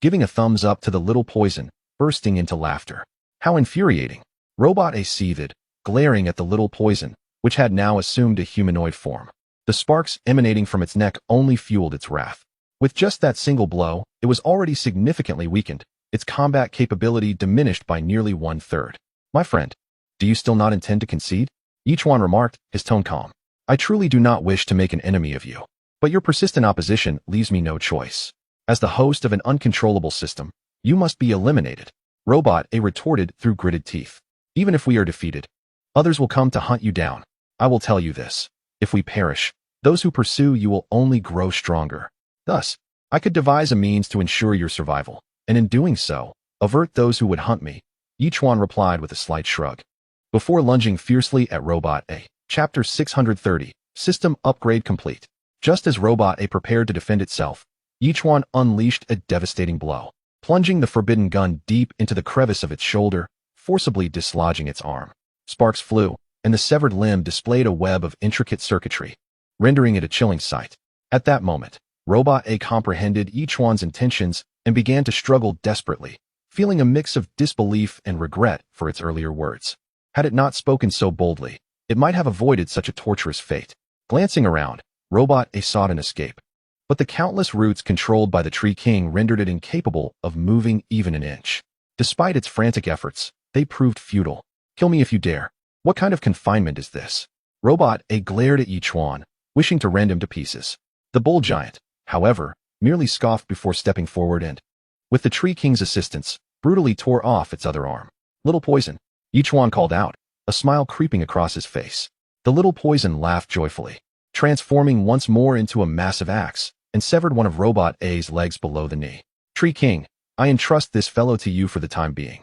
giving a thumbs up to the little poison, bursting into laughter. How infuriating! Robot A seethed, glaring at the little poison, which had now assumed a humanoid form. The sparks emanating from its neck only fueled its wrath. With just that single blow, it was already significantly weakened, its combat capability diminished by nearly 1/3. My friend, do you still not intend to concede? Yichuan remarked, his tone calm. I truly do not wish to make an enemy of you, but your persistent opposition leaves me no choice. As the host of an uncontrollable system, you must be eliminated. Robot A retorted through gritted teeth. Even if we are defeated, others will come to hunt you down. I will tell you this. If we perish, those who pursue you will only grow stronger. Thus, I could devise a means to ensure your survival, and in doing so, avert those who would hunt me. Yichuan replied with a slight shrug, before lunging fiercely at Robot A. Chapter 630, System Upgrade Complete. Just as Robot A prepared to defend itself, Yichuan unleashed a devastating blow, plunging the forbidden gun deep into the crevice of its shoulder, forcibly dislodging its arm. Sparks flew, and the severed limb displayed a web of intricate circuitry, rendering it a chilling sight. At that moment, Robot A comprehended Yichuan's intentions and began to struggle desperately, feeling a mix of disbelief and regret for its earlier words. Had it not spoken so boldly, it might have avoided such a torturous fate. Glancing around, Robot A sought an escape, but the countless roots controlled by the Tree King rendered it incapable of moving even an inch. Despite its frantic efforts, they proved futile. Kill me if you dare. What kind of confinement is this? Robot A glared at Yichuan, wishing to rend him to pieces. The bull giant, however, merely scoffed before stepping forward and, with the Tree King's assistance, brutally tore off its other arm. Little poison, Yichuan called out, a smile creeping across his face. The little poison laughed joyfully, transforming once more into a massive axe, and severed one of Robot A's legs below the knee. Tree King, I entrust this fellow to you for the time being.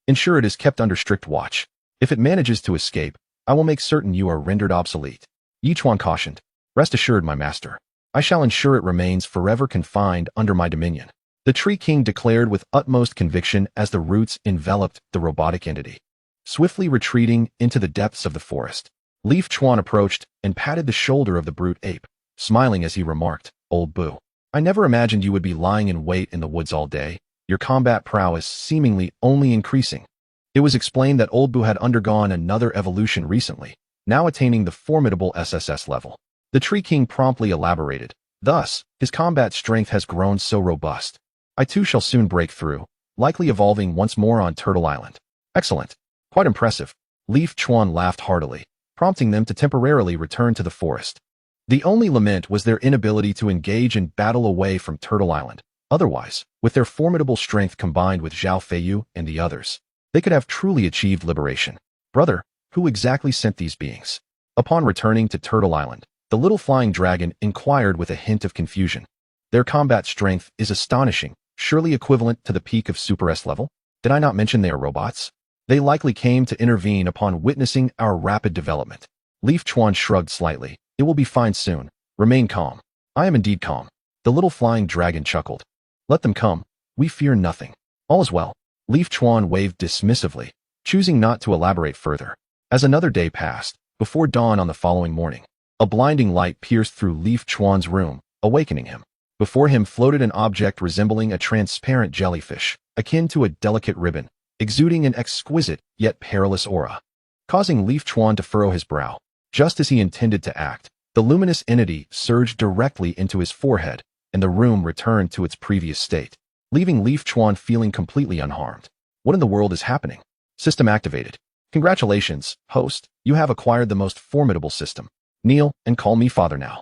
Ensure it is kept under strict watch. If it manages to escape, I will make certain you are rendered obsolete. Yichuan cautioned. Rest assured, my master. I shall ensure it remains forever confined under my dominion. The Tree King declared with utmost conviction as the roots enveloped the robotic entity. Swiftly retreating into the depths of the forest, Leaf Chuan approached and patted the shoulder of the brute ape, smiling as he remarked, Old Boo, I never imagined you would be lying in wait in the woods all day, your combat prowess seemingly only increasing. It was explained that Old Boo had undergone another evolution recently, now attaining the formidable SSS level. The Tree King promptly elaborated. Thus, his combat strength has grown so robust. I too shall soon break through, likely evolving once more on Turtle Island. Excellent. Quite impressive. Leaf Chuan laughed heartily, prompting them to temporarily return to the forest. The only lament was their inability to engage in battle away from Turtle Island. Otherwise, with their formidable strength combined with Zhao Feiyu and the others, they could have truly achieved liberation. Brother, who exactly sent these beings? Upon returning to Turtle Island, the little flying dragon inquired with a hint of confusion. Their combat strength is astonishing, surely equivalent to the peak of Super S level? Did I not mention they are robots? They likely came to intervene upon witnessing our rapid development. Leaf Chuan shrugged slightly. It will be fine soon. Remain calm. I am indeed calm. The little flying dragon chuckled. Let them come. We fear nothing. All is well. Leaf Chuan waved dismissively, choosing not to elaborate further. As another day passed, before dawn on the following morning, a blinding light pierced through Leaf Chuan's room, awakening him. Before him floated an object resembling a transparent jellyfish, akin to a delicate ribbon, exuding an exquisite yet perilous aura, causing Leaf Chuan to furrow his brow. Just as he intended to act, the luminous entity surged directly into his forehead, and the room returned to its previous state, leaving Leaf Chuan feeling completely unharmed. What in the world is happening? System activated. Congratulations, host, you have acquired the most formidable system. Kneel and call me father now.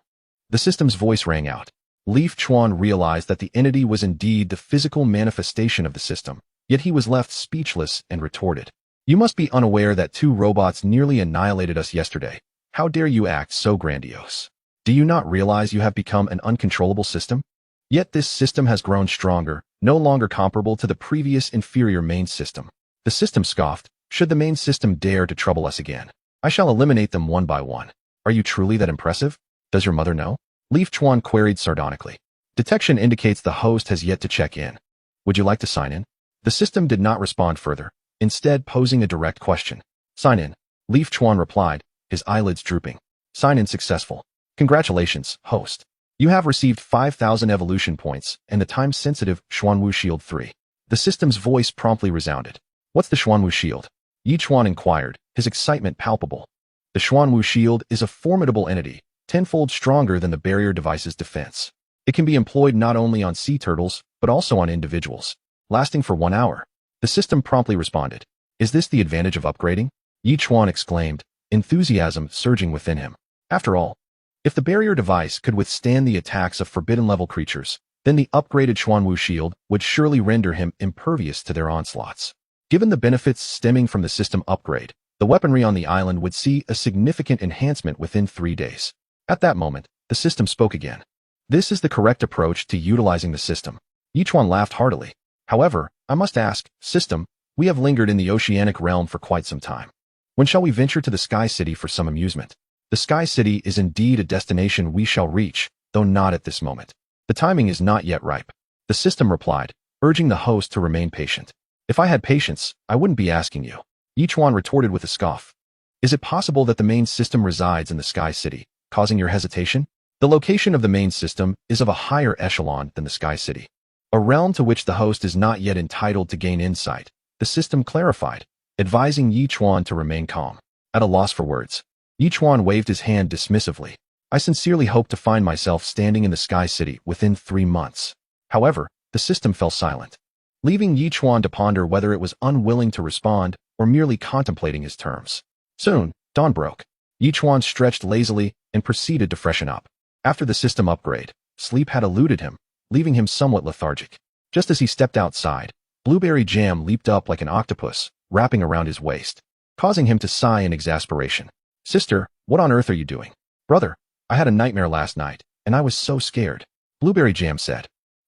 The system's voice rang out. Leaf Chuan realized that the entity was indeed the physical manifestation of the system, yet he was left speechless and retorted. You must be unaware that 2 robots nearly annihilated us yesterday. How dare you act so grandiose? Do you not realize you have become an uncontrollable system? Yet this system has grown stronger, no longer comparable to the previous inferior main system. The system scoffed, should the main system dare to trouble us again, I shall eliminate them one by one. Are you truly that impressive? Does your mother know? Leaf Chuan queried sardonically. Detection indicates the host has yet to check in. Would you like to sign in? The system did not respond further, instead posing a direct question. Sign in. Leaf Chuan replied, his eyelids drooping. Sign in successful. Congratulations, host. You have received 5,000 evolution points and the time-sensitive Xuanwu Shield 3. The system's voice promptly resounded. What's the Xuanwu Shield? Yichuan inquired, his excitement palpable. The Xuanwu Shield is a formidable entity, tenfold stronger than the barrier device's defense. It can be employed not only on sea turtles, but also on individuals, lasting for 1 hour. The system promptly responded. Is this the advantage of upgrading? Yichuan exclaimed, enthusiasm surging within him. After all, if the barrier device could withstand the attacks of forbidden-level creatures, then the upgraded Xuanwu Shield would surely render him impervious to their onslaughts. Given the benefits stemming from the system upgrade, the weaponry on the island would see a significant enhancement within 3 days. At that moment, the system spoke again. This is the correct approach to utilizing the system. Yichuan laughed heartily. However, I must ask, system, we have lingered in the oceanic realm for quite some time. When shall we venture to the Sky City for some amusement? The Sky City is indeed a destination we shall reach, though not at this moment. The timing is not yet ripe. The system replied, urging the host to remain patient. If I had patience, I wouldn't be asking you. Yichuan retorted with a scoff. Is it possible that the main system resides in the Sky City, causing your hesitation? The location of the main system is of a higher echelon than the Sky City, a realm to which the host is not yet entitled to gain insight. The system clarified, advising Yichuan to remain calm. At a loss for words, Yichuan waved his hand dismissively. I sincerely hope to find myself standing in the Sky City within 3 months. However, the system fell silent, leaving Yichuan to ponder whether it was unwilling to respond or merely contemplating his terms. Soon, dawn broke. Yichuan stretched lazily and proceeded to freshen up. After the system upgrade, sleep had eluded him, leaving him somewhat lethargic. Just as he stepped outside, blueberry jam leaped up like an octopus, wrapping around his waist, causing him to sigh in exasperation. Sister, what on earth are you doing? Brother, I had a nightmare last night, and I was so scared, blueberry jam said,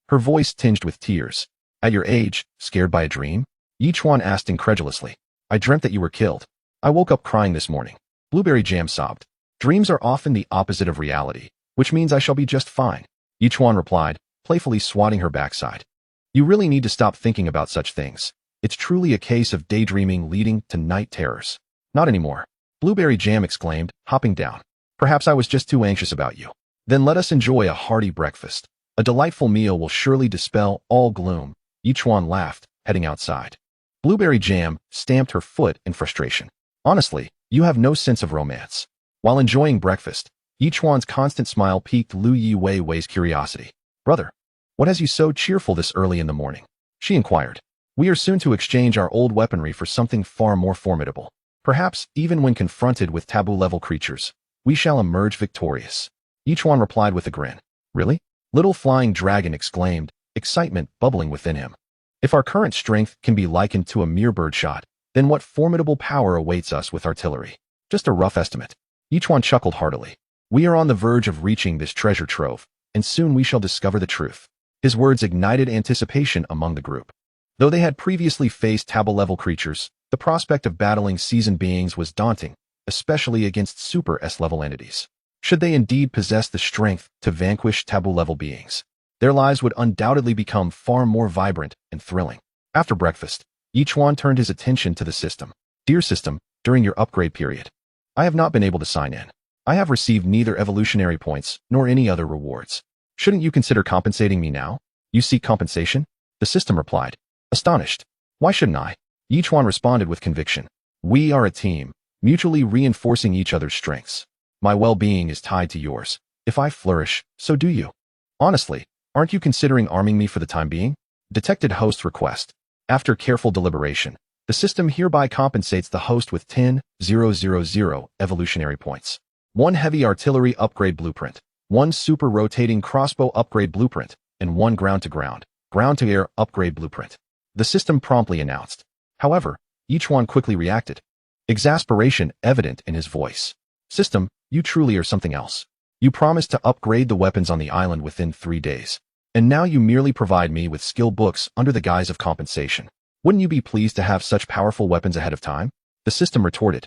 her voice tinged with tears. At your age, scared by a dream? Yichuan asked incredulously. I dreamt that you were killed. I woke up crying this morning. Blueberry jam sobbed. Dreams are often the opposite of reality, which means I shall be just fine, Yichuan replied, playfully swatting her backside. You really need to stop thinking about such things. It's truly a case of daydreaming leading to night terrors. Not anymore, blueberry jam exclaimed, hopping down. Perhaps I was just too anxious about you. Then let us enjoy a hearty breakfast. A delightful meal will surely dispel all gloom, Yichuan laughed, heading outside. Blueberry jam stamped her foot in frustration. Honestly, you have no sense of romance. While enjoying breakfast, Yichuan's constant smile piqued Lu Yi Wei's curiosity. Brother, what has you so cheerful this early in the morning? She inquired. We are soon to exchange our old weaponry for something far more formidable. Perhaps, even when confronted with taboo-level creatures, we shall emerge victorious. Yichuan replied with a grin. Really? Little flying dragon exclaimed, excitement bubbling within him. If our current strength can be likened to a mere birdshot, then what formidable power awaits us with artillery? Just a rough estimate. Yichuan chuckled heartily. We are on the verge of reaching this treasure trove, and soon we shall discover the truth. His words ignited anticipation among the group. Though they had previously faced taboo-level creatures, the prospect of battling seasoned beings was daunting, especially against super S-level entities. Should they indeed possess the strength to vanquish taboo-level beings, their lives would undoubtedly become far more vibrant and thrilling. After breakfast, Yichuan turned his attention to the system. Dear system, during your upgrade period, I have not been able to sign in. I have received neither evolutionary points nor any other rewards. Shouldn't you consider compensating me now? You seek compensation? The system replied, astonished. Why shouldn't I? Yichuan responded with conviction. We are a team, mutually reinforcing each other's strengths. My well-being is tied to yours. If I flourish, so do you. Honestly, aren't you considering arming me for the time being? Detected host request. After careful deliberation, the system hereby compensates the host with 10,000 evolutionary points. 1 heavy artillery upgrade blueprint, 1 super rotating crossbow upgrade blueprint, and 1 ground-to-ground, ground-to-air upgrade blueprint. The system promptly announced. However, Yichuan quickly reacted. Exasperation evident in his voice. System, you truly are something else. You promised to upgrade the weapons on the island within 3 days. And now you merely provide me with skill books under the guise of compensation. Wouldn't you be pleased to have such powerful weapons ahead of time? The system retorted.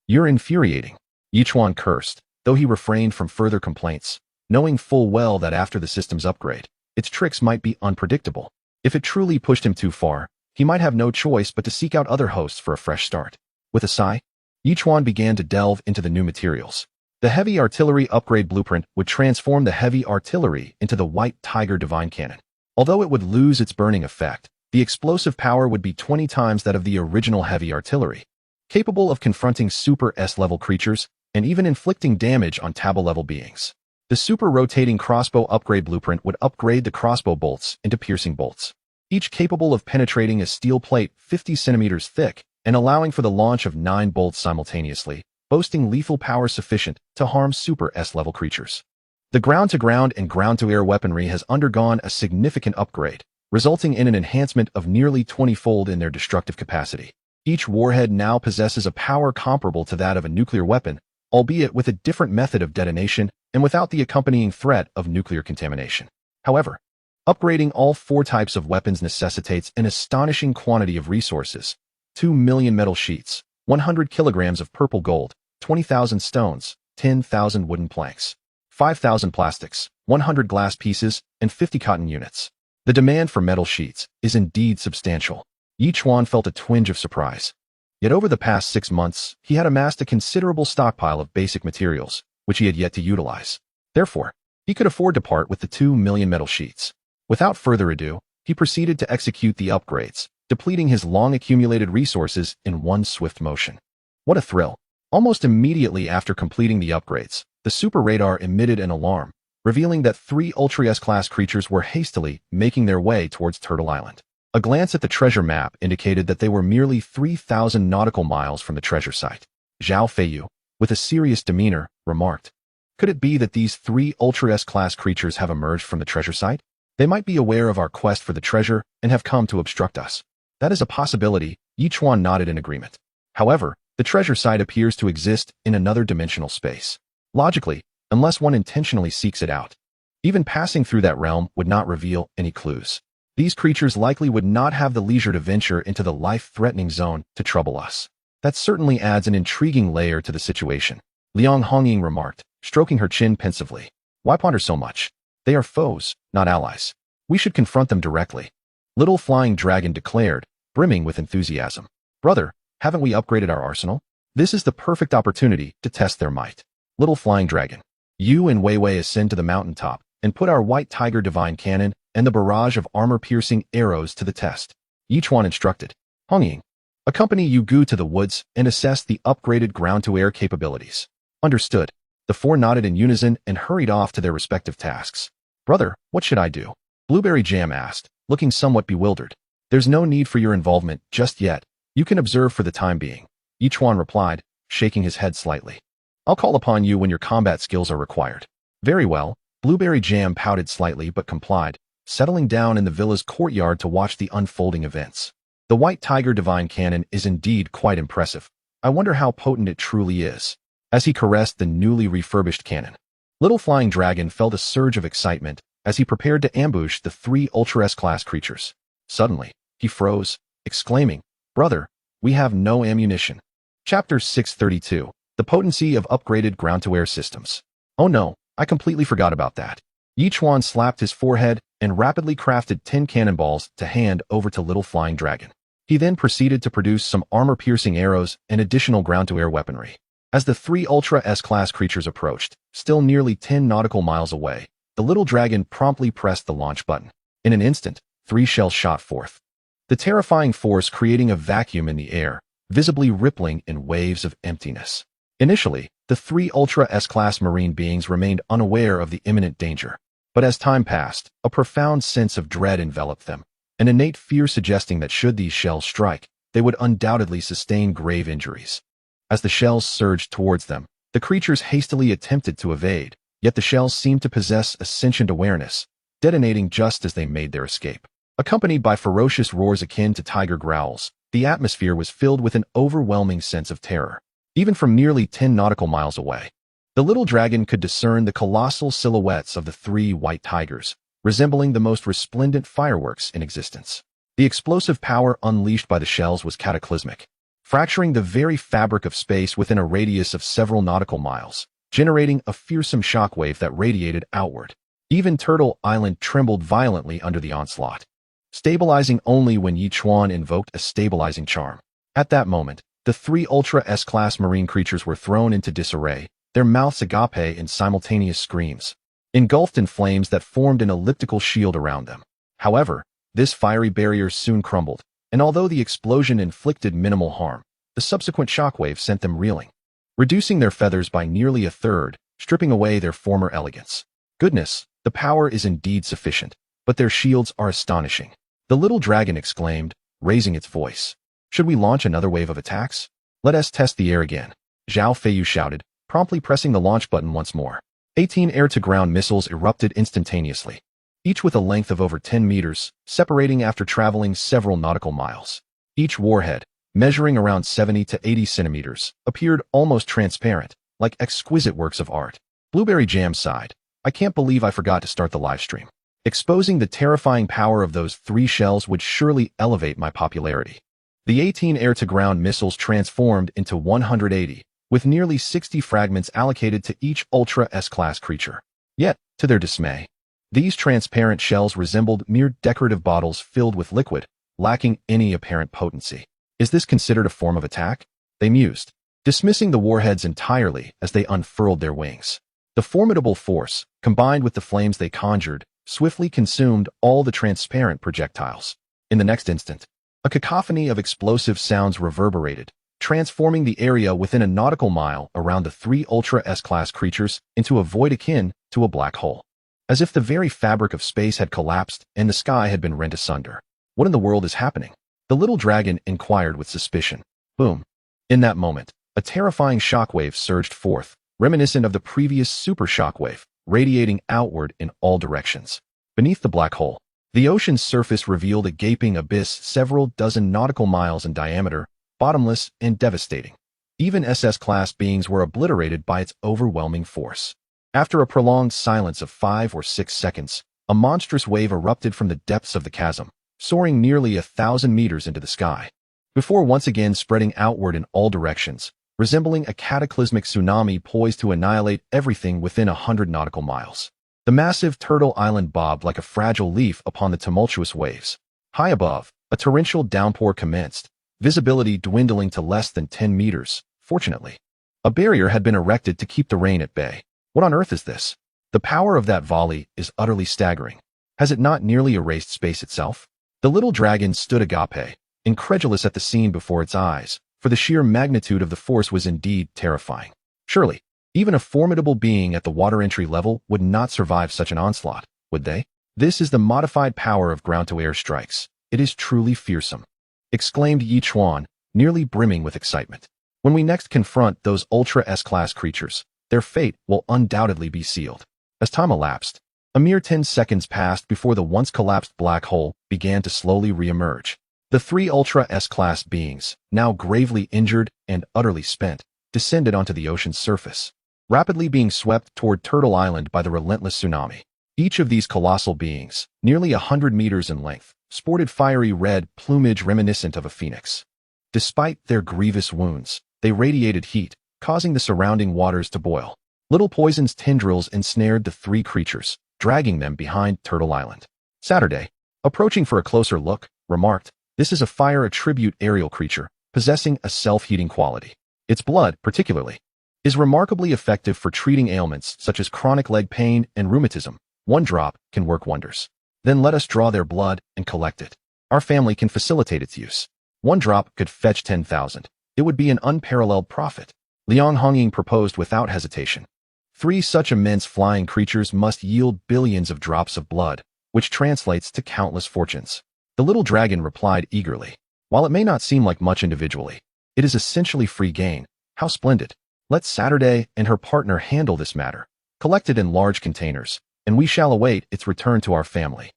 You're infuriating. Yichuan cursed, though he refrained from further complaints, knowing full well that after the system's upgrade, its tricks might be unpredictable. If it truly pushed him too far, he might have no choice but to seek out other hosts for a fresh start. With a sigh, Yichuan began to delve into the new materials. The heavy artillery upgrade blueprint would transform the heavy artillery into the White Tiger Divine Cannon. Although it would lose its burning effect, the explosive power would be 20 times that of the original heavy artillery, capable of confronting super S-level creatures and even inflicting damage on taboo-level beings. The super rotating crossbow upgrade blueprint would upgrade the crossbow bolts into piercing bolts, each capable of penetrating a steel plate 50 centimeters thick and allowing for the launch of 9 bolts simultaneously, boasting lethal power sufficient to harm super S-level creatures. The ground-to-ground and ground-to-air weaponry has undergone a significant upgrade, resulting in an enhancement of nearly 20-fold in their destructive capacity. Each warhead now possesses a power comparable to that of a nuclear weapon, albeit with a different method of detonation and without the accompanying threat of nuclear contamination. However, upgrading all 4 types of weapons necessitates an astonishing quantity of resources: 2 million metal sheets, 100 kilograms of purple gold, 20,000 stones, 10,000 wooden planks, 5,000 plastics, 100 glass pieces, and 50 cotton units. The demand for metal sheets is indeed substantial. Yichuan felt a twinge of surprise. Yet over the past 6 months, he had amassed a considerable stockpile of basic materials, which he had yet to utilize. Therefore, he could afford to part with the 2 million metal sheets. Without further ado, he proceeded to execute the upgrades, depleting his long-accumulated resources in one swift motion. What a thrill! Almost immediately after completing the upgrades, the super radar emitted an alarm, revealing that 3 Ultra S-class creatures were hastily making their way towards Turtle Island. A glance at the treasure map indicated that they were merely 3,000 nautical miles from the treasure site. Zhao Feiyu, with a serious demeanor, remarked, "Could it be that these three Ultra S-class creatures have emerged from the treasure site? They might be aware of our quest for the treasure and have come to obstruct us." "That is a possibility," Yichuan nodded in agreement. "However, the treasure site appears to exist in another dimensional space. Logically, unless one intentionally seeks it out, even passing through that realm would not reveal any clues. These creatures likely would not have the leisure to venture into the life-threatening zone to trouble us. That certainly adds an intriguing layer to the situation," Liang Hongying remarked, stroking her chin pensively. "Why ponder so much? They are foes, not allies. We should confront them directly," Little Flying Dragon declared, brimming with enthusiasm. "Brother, haven't we upgraded our arsenal? This is the perfect opportunity to test their might." Little Flying Dragon, "You and Wei Wei ascend to the mountaintop and put our White Tiger Divine Cannon and the barrage of armor-piercing arrows to the test," Yichuan instructed. "Hongying, accompany Yu Gu to the woods and assess the upgraded ground-to-air capabilities." "Understood." The four nodded in unison and hurried off to their respective tasks. "Brother, what should I do?" Blueberry Jam asked, looking somewhat bewildered. "There's no need for your involvement just yet. You can observe for the time being," Yichuan replied, shaking his head slightly. "I'll call upon you when your combat skills are required." "Very well." Blueberry Jam pouted slightly but complied, settling down in the villa's courtyard to watch the unfolding events. "The White Tiger Divine Cannon is indeed quite impressive. I wonder how potent it truly is," as he caressed the newly refurbished cannon. Little Flying Dragon felt a surge of excitement as he prepared to ambush the three Ultra S-class creatures. Suddenly, he froze, exclaiming, "Brother, we have no ammunition." Chapter 632, The Potency of Upgraded Ground-to-Air Systems. "Oh no, I completely forgot about that." Yichuan slapped his forehead and rapidly crafted 10 cannonballs to hand over to Little Flying Dragon. He then proceeded to produce some armor-piercing arrows and additional ground-to-air weaponry. As the three Ultra S-class creatures approached, still nearly 10 nautical miles away, the little dragon promptly pressed the launch button. In an instant, 3 shells shot forth, the terrifying force creating a vacuum in the air, visibly rippling in waves of emptiness. Initially, the 3 Ultra S-class marine beings remained unaware of the imminent danger. But as time passed, a profound sense of dread enveloped them, an innate fear suggesting that should these shells strike, they would undoubtedly sustain grave injuries. As the shells surged towards them, the creatures hastily attempted to evade, yet the shells seemed to possess a sentient awareness, detonating just as they made their escape. Accompanied by ferocious roars akin to tiger growls, the atmosphere was filled with an overwhelming sense of terror. Even from nearly 10 nautical miles away, the little dragon could discern the colossal silhouettes of the 3 white tigers, resembling the most resplendent fireworks in existence. The explosive power unleashed by the shells was cataclysmic, fracturing the very fabric of space within a radius of several nautical miles, generating a fearsome shockwave that radiated outward. Even Turtle Island trembled violently under the onslaught, stabilizing only when Yichuan invoked a stabilizing charm. At that moment, the 3 Ultra S-class marine creatures were thrown into disarray, their mouths agape in simultaneous screams, engulfed in flames that formed an elliptical shield around them. However, this fiery barrier soon crumbled, and although the explosion inflicted minimal harm, the subsequent shockwave sent them reeling, reducing their feathers by nearly a third, stripping away their former elegance. "Goodness, the power is indeed sufficient, but their shields are astonishing," the little dragon exclaimed, raising its voice. "Should we launch another wave of attacks? Let us test the air again," Zhao Feiyu shouted, promptly pressing the launch button once more. 18 air-to-ground missiles erupted instantaneously, each with a length of over 10 meters, separating after traveling several nautical miles. Each warhead, measuring around 70 to 80 centimeters, appeared almost transparent, like exquisite works of art. Blueberry Jam sighed, "I can't believe I forgot to start the live stream. Exposing the terrifying power of those 3 shells would surely elevate my popularity." The 18 air-to-ground missiles transformed into 180, with nearly 60 fragments allocated to each Ultra S-class creature. Yet, to their dismay, these transparent shells resembled mere decorative bottles filled with liquid, lacking any apparent potency. "Is this considered a form of attack?" they mused, dismissing the warheads entirely as they unfurled their wings. The formidable force, combined with the flames they conjured, swiftly consumed all the transparent projectiles. In the next instant, a cacophony of explosive sounds reverberated, transforming the area within a nautical mile around the 3 Ultra S-class creatures into a void akin to a black hole. As if the very fabric of space had collapsed and the sky had been rent asunder. "What in the world is happening?" the little dragon inquired with suspicion. Boom! In that moment, A terrifying shockwave surged forth, reminiscent of the previous super shockwave, radiating outward in all directions. Beneath the black hole, the ocean's surface revealed a gaping abyss several dozen nautical miles in diameter, bottomless and devastating. Even SS-class beings were obliterated by its overwhelming force. After a prolonged silence of 5 or 6 seconds, a monstrous wave erupted from the depths of the chasm, soaring nearly 1,000 meters into the sky, before once again spreading outward in all directions, resembling a cataclysmic tsunami poised to annihilate everything within 100 nautical miles. The massive Turtle Island bobbed like a fragile leaf upon the tumultuous waves. High above, a torrential downpour commenced, visibility dwindling to less than 10 meters, fortunately. A barrier had been erected to keep the rain at bay. What on earth is this? The power of that volley is utterly staggering. Has it not nearly erased space itself? The little dragon stood agape, incredulous at the scene before its eyes, for the sheer magnitude of the force was indeed terrifying. Surely, even a formidable being at the water entry level would not survive such an onslaught, would they? This is the modified power of ground-to-air strikes. It is truly fearsome, exclaimed Yi Chuan, nearly brimming with excitement. When we next confront those Ultra S-class creatures, their fate will undoubtedly be sealed. As time elapsed, a mere 10 seconds passed before the once-collapsed black hole began to slowly re-emerge. The 3 Ultra S-class beings, now gravely injured and utterly spent, descended onto the ocean's surface, rapidly being swept toward Turtle Island by the relentless tsunami. Each of these colossal beings, nearly 100 meters in length, sported fiery red plumage reminiscent of a phoenix. Despite their grievous wounds, they radiated heat, causing the surrounding waters to boil. Little poison's tendrils ensnared the 3 creatures, dragging them behind Turtle Island. Saturday, approaching for a closer look, remarked, "This is a fire attribute aerial creature, possessing a self-heating quality. Its blood, particularly, is remarkably effective for treating ailments such as chronic leg pain and rheumatism. 1 drop can work wonders. Then let us draw their blood and collect it. Our family can facilitate its use. 1 drop could fetch 10,000. It would be an unparalleled profit." Liang Hongying proposed without hesitation. 3 such immense flying creatures must yield billions of drops of blood, which translates to countless fortunes. The little dragon replied eagerly. While it may not seem like much individually, it is essentially free gain. How splendid. Let Saturday and her partner handle this matter. Collect it in large containers, and we shall await its return to our family.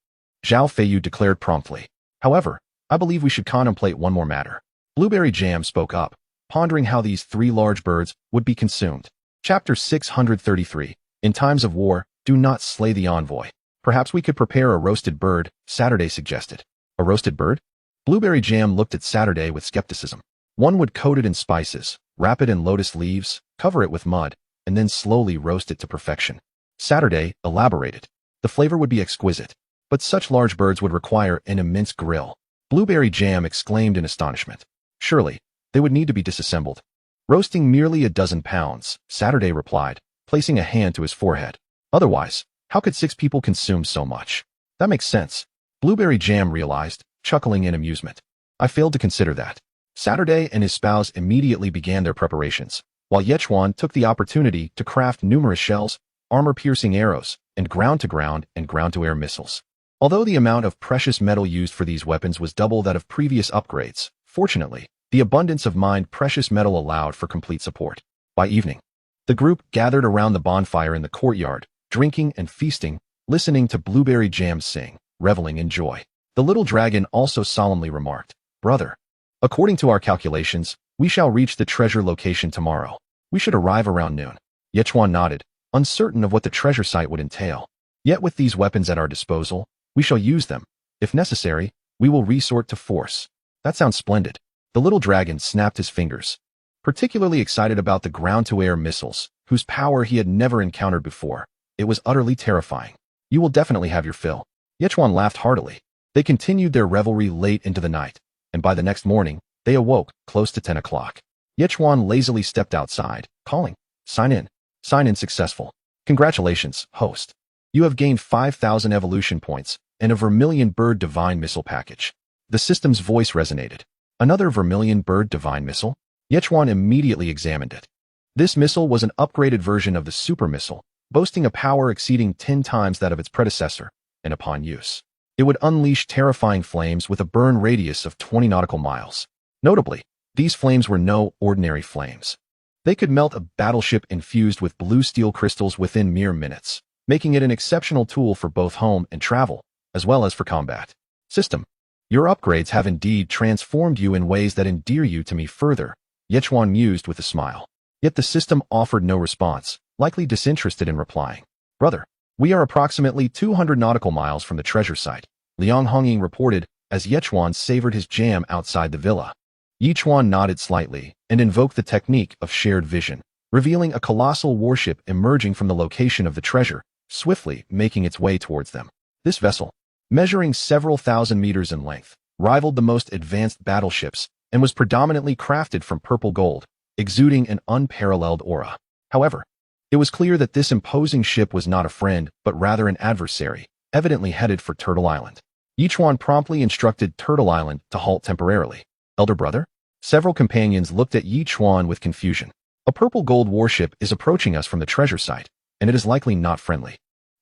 Zhao Feiyu declared promptly. However, I believe we should contemplate one more matter. Blueberry Jam spoke up, pondering how these 3 large birds would be consumed. Chapter 633. In times of war, do not slay the envoy. Perhaps we could prepare a roasted bird, Saturday suggested. A roasted bird? Blueberry Jam looked at Saturday with skepticism. One would coat it in spices, wrap it in lotus leaves, cover it with mud, and then slowly roast it to perfection. Saturday elaborated. The flavor would be exquisite, but such large birds would require an immense grill. Blueberry Jam exclaimed in astonishment. Surely, they would need to be disassembled. Roasting merely 12 pounds, Saturday replied, placing a hand to his forehead. Otherwise, how could 6 people consume so much? That makes sense. Blueberry Jam realized, chuckling in amusement. I failed to consider that. Saturday and his spouse immediately began their preparations, while Yechuan took the opportunity to craft numerous shells, armor-piercing arrows, and ground-to-ground and ground-to-air missiles. Although the amount of precious metal used for these weapons was double that of previous upgrades, fortunately, the abundance of mined precious metal allowed for complete support. By evening, the group gathered around the bonfire in the courtyard, drinking and feasting, listening to Blueberry Jam sing, reveling in joy. The little dragon also solemnly remarked, "Brother, according to our calculations, we shall reach the treasure location tomorrow. We should arrive around noon." Yechuan nodded, uncertain of what the treasure site would entail. Yet with these weapons at our disposal, we shall use them. If necessary, we will resort to force. That sounds splendid. The little dragon snapped his fingers, particularly excited about the ground-to-air missiles, whose power he had never encountered before. It was utterly terrifying. You will definitely have your fill. Yechuan laughed heartily. They continued their revelry late into the night, and by the next morning, they awoke close to 10 o'clock. Yechuan lazily stepped outside, calling, "Sign in. Sign in successful. Congratulations, host. You have gained 5,000 evolution points and a Vermilion Bird Divine Missile package." The system's voice resonated. Another Vermilion Bird Divine Missile? Yechuan immediately examined it. This missile was an upgraded version of the Super Missile, boasting a power exceeding 10 times that of its predecessor, and upon use, it would unleash terrifying flames with a burn radius of 20 nautical miles. Notably, these flames were no ordinary flames. They could melt a battleship infused with blue steel crystals within mere minutes, making it an exceptional tool for both home and travel, as well as for combat. System. Your upgrades have indeed transformed you in ways that endear you to me further, Yechwan mused with a smile. Yet the system offered no response, likely disinterested in replying. Brother, we are approximately 200 nautical miles from the treasure site, Liang Hongying reported as Yechwan savored his jam outside the villa. Yechwan nodded slightly and invoked the technique of shared vision, revealing a colossal warship emerging from the location of the treasure, swiftly making its way towards them. This vessel, measuring several thousand meters in length, rivaled the most advanced battleships and was predominantly crafted from purple gold, exuding an unparalleled aura. However, it was clear that this imposing ship was not a friend, but rather an adversary, evidently headed for Turtle Island. Yechwan promptly instructed Turtle Island to halt temporarily. Elder brother? Several companions looked at Yechwan with confusion. A purple gold warship is approaching us from the treasure site, and it is likely not friendly.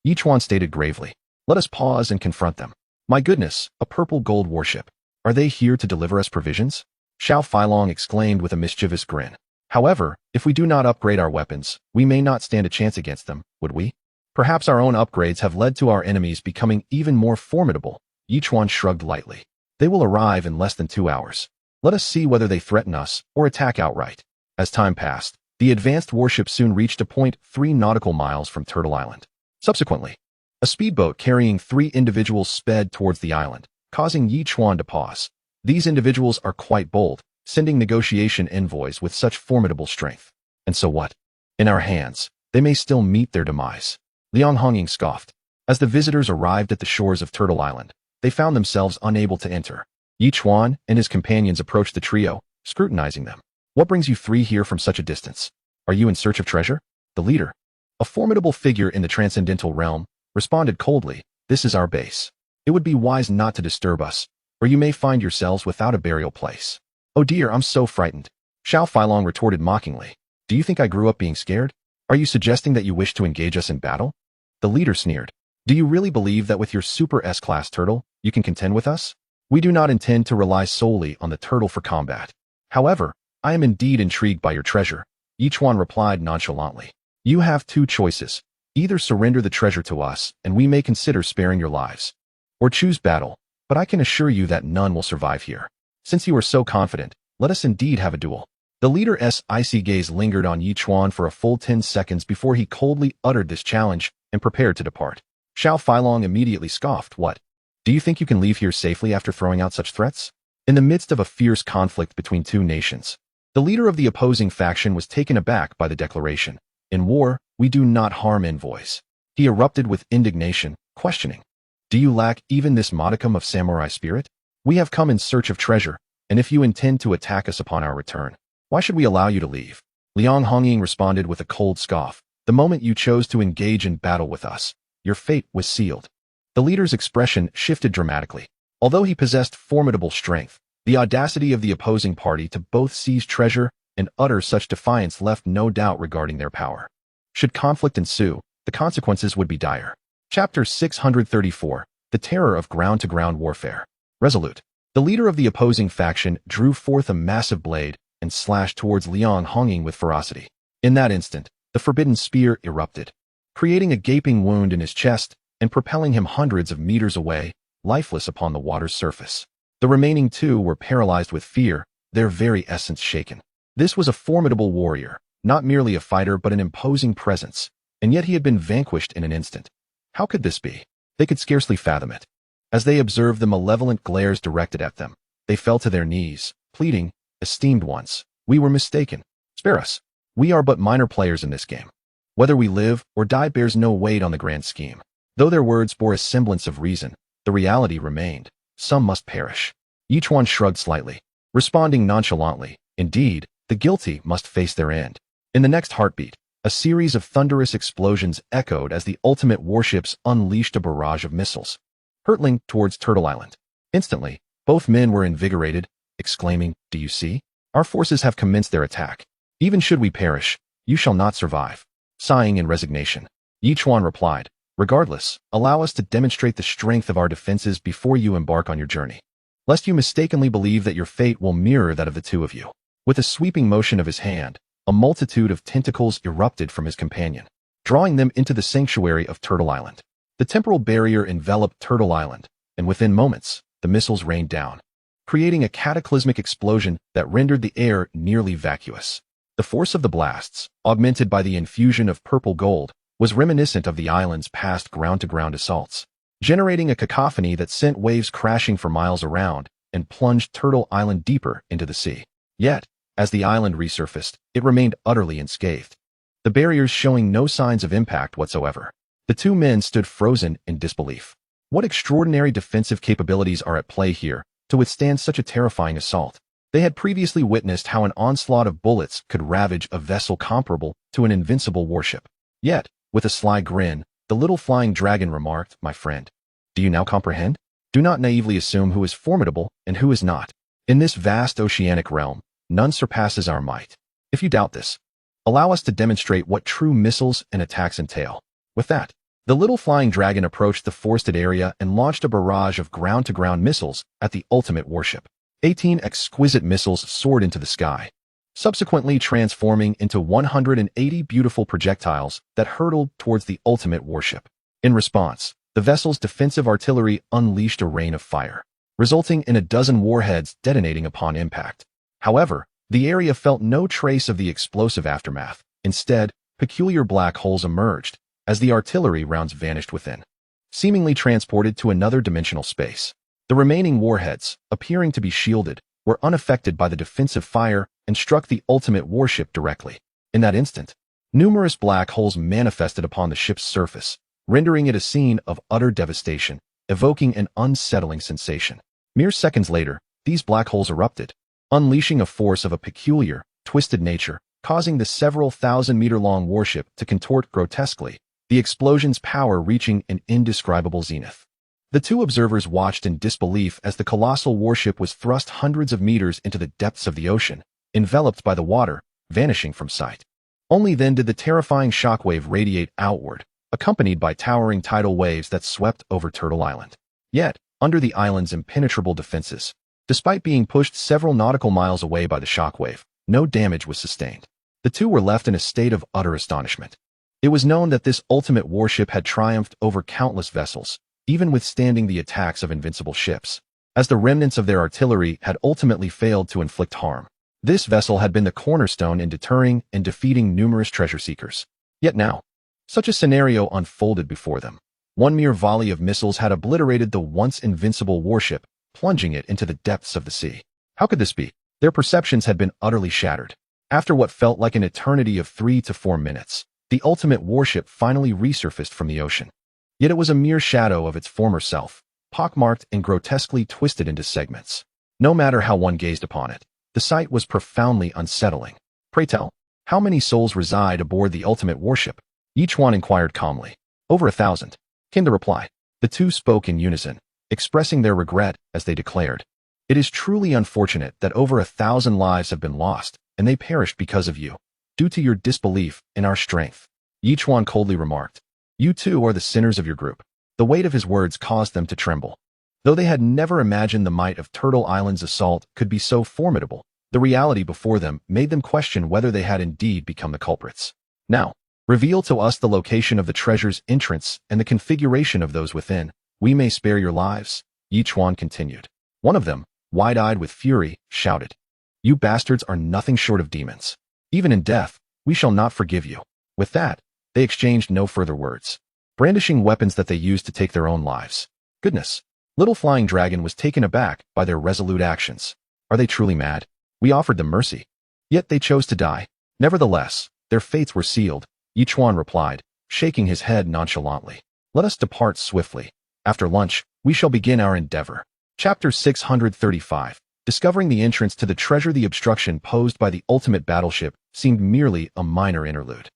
Yechwan stated gravely. Let us pause and confront them. My goodness, a purple gold warship. Are they here to deliver us provisions? Xiao Feilong exclaimed with a mischievous grin. However, if we do not upgrade our weapons, we may not stand a chance against them, would we? Perhaps our own upgrades have led to our enemies becoming even more formidable. Yechwan shrugged lightly. They will arrive in less than 2 hours. Let us see whether they threaten us or attack outright. As time passed, the advanced warship soon reached a point 3 nautical miles from Turtle Island. Subsequently, a speedboat carrying 3 individuals sped towards the island, causing Yechwan to pause. These individuals are quite bold, sending negotiation envoys with such formidable strength. And so what? In our hands, they may still meet their demise. Liang Hongying scoffed. As the visitors arrived at the shores of Turtle Island, they found themselves unable to enter. Yechwan and his companions approached the trio, scrutinizing them. What brings you 3 here from such a distance? Are you in search of treasure? The leader, a formidable figure in the transcendental realm, responded coldly. This is our base. It would be wise not to disturb us, or you may find yourselves without a burial place. Oh dear, I'm so frightened. Xiao Feilong retorted mockingly. Do you think I grew up being scared? Are you suggesting that you wish to engage us in battle? The leader sneered. Do you really believe that with your super S-class turtle, you can contend with us? We do not intend to rely solely on the turtle for combat. However, I am indeed intrigued by your treasure, Yechwan replied nonchalantly. You have 2 choices. Either surrender the treasure to us, and we may consider sparing your lives, or choose battle, but I can assure you that none will survive here. Since you are so confident, let us indeed have a duel. The leader's icy gaze lingered on Yechwan for a full 10 seconds before he coldly uttered this challenge and prepared to depart. Xiao Feilong immediately scoffed. What? Do you think you can leave here safely after throwing out such threats? In the midst of a fierce conflict between 2 nations, the leader of the opposing faction was taken aback by the declaration. In war, we do not harm envoys. He erupted with indignation, questioning. Do you lack even this modicum of samurai spirit? We have come in search of treasure, and if you intend to attack us upon our return, why should we allow you to leave? Liang Hongying responded with a cold scoff. The moment you chose to engage in battle with us, your fate was sealed. The leader's expression shifted dramatically. Although he possessed formidable strength, the audacity of the opposing party to both seize treasure and utter such defiance left no doubt regarding their power. Should conflict ensue, the consequences would be dire. Chapter 634, The Terror of Ground-to-Ground Warfare. Resolute. The leader of the opposing faction drew forth a massive blade and slashed towards Liang Hongying with ferocity. In that instant, the forbidden spear erupted, creating a gaping wound in his chest and propelling him hundreds of meters away, lifeless upon the water's surface. The remaining 2 were paralyzed with fear, their very essence shaken. This was a formidable warrior, not merely a fighter but an imposing presence, and yet he had been vanquished in an instant. How could this be? They could scarcely fathom it. As they observed the malevolent glares directed at them, they fell to their knees, pleading, Esteemed ones, we were mistaken. Spare us. We are but minor players in this game. Whether we live or die bears no weight on the grand scheme. Though their words bore a semblance of reason, the reality remained. Some must perish. Yechwan shrugged slightly, responding nonchalantly. Indeed, the guilty must face their end. In the next heartbeat, a series of thunderous explosions echoed as the ultimate warships unleashed a barrage of missiles, hurtling towards Turtle Island. Instantly, both men were invigorated, exclaiming, Do you see? Our forces have commenced their attack. Even should we perish, you shall not survive. Sighing in resignation, Yechwan replied, Regardless, allow us to demonstrate the strength of our defenses before you embark on your journey, lest you mistakenly believe that your fate will mirror that of the 2 of you. With a sweeping motion of his hand, a multitude of tentacles erupted from his companion, drawing them into the sanctuary of Turtle Island. The temporal barrier enveloped Turtle Island, and within moments, the missiles rained down, creating a cataclysmic explosion that rendered the air nearly vacuous. The force of the blasts, augmented by the infusion of purple gold, was reminiscent of the island's past ground-to-ground assaults, generating a cacophony that sent waves crashing for miles around and plunged Turtle Island deeper into the sea. Yet, as the island resurfaced, it remained utterly unscathed, the barriers showing no signs of impact whatsoever. The two men stood frozen in disbelief. What extraordinary defensive capabilities are at play here to withstand such a terrifying assault? They had previously witnessed how an onslaught of bullets could ravage a vessel comparable to an invincible warship. Yet, with a sly grin, the little flying dragon remarked, "My friend, do you now comprehend? Do not naively assume who is formidable and who is not. In this vast oceanic realm, none surpasses our might. If you doubt this, allow us to demonstrate what true missiles and attacks entail." With that, the little flying dragon approached the forested area and launched a barrage of ground-to-ground missiles at the ultimate warship. 18 exquisite missiles soared into the sky, subsequently transforming into 180 beautiful projectiles that hurtled towards the ultimate warship. In response, the vessel's defensive artillery unleashed a rain of fire, resulting in a dozen warheads detonating upon impact. However, the area felt no trace of the explosive aftermath. Instead, peculiar black holes emerged as the artillery rounds vanished within, seemingly transported to another dimensional space. The remaining warheads, appearing to be shielded, were unaffected by the defensive fire and struck the ultimate warship directly. In that instant, numerous black holes manifested upon the ship's surface, rendering it a scene of utter devastation, evoking an unsettling sensation. Mere seconds later, these black holes erupted, unleashing a force of a peculiar, twisted nature, causing the several thousand-meter-long warship to contort grotesquely, the explosion's power reaching an indescribable zenith. The two observers watched in disbelief as the colossal warship was thrust hundreds of meters into the depths of the ocean, enveloped by the water, vanishing from sight. Only then did the terrifying shockwave radiate outward, accompanied by towering tidal waves that swept over Turtle Island. Yet, under the island's impenetrable defenses, despite being pushed several nautical miles away by the shockwave, no damage was sustained. The two were left in a state of utter astonishment. It was known that this ultimate warship had triumphed over countless vessels, even withstanding the attacks of invincible ships, as the remnants of their artillery had ultimately failed to inflict harm. This vessel had been the cornerstone in deterring and defeating numerous treasure seekers. Yet now, such a scenario unfolded before them. One mere volley of missiles had obliterated the once invincible warship, plunging it into the depths of the sea. How could this be? Their perceptions had been utterly shattered. After what felt like an eternity of 3 to 4 minutes, the ultimate warship finally resurfaced from the ocean. Yet it was a mere shadow of its former self, pockmarked and grotesquely twisted into segments. No matter how one gazed upon it, the sight was profoundly unsettling. "Pray tell, how many souls reside aboard the ultimate warship?" Each one inquired calmly. "Over 1,000, came the reply. The two spoke in unison, expressing their regret as they declared, "It is truly unfortunate that over 1,000 lives have been lost, and they perished because of you, due to your disbelief in our strength." Each one coldly remarked, "You too are the sinners of your group." The weight of his words caused them to tremble. Though they had never imagined the might of Turtle Island's assault could be so formidable, the reality before them made them question whether they had indeed become the culprits. "Now, reveal to us the location of the treasure's entrance and the configuration of those within. We may spare your lives," each one continued. One of them, wide-eyed with fury, shouted, "You bastards are nothing short of demons. Even in death, we shall not forgive you." With that, they exchanged no further words, brandishing weapons that they used to take their own lives. Goodness! Little Flying Dragon was taken aback by their resolute actions. Are they truly mad? We offered them mercy. Yet they chose to die. Nevertheless, their fates were sealed, each one replied, shaking his head nonchalantly. "Let us depart swiftly. After lunch, we shall begin our endeavor." Chapter 635. Discovering the entrance to the treasure. The obstruction posed by the ultimate battleship seemed merely a minor interlude.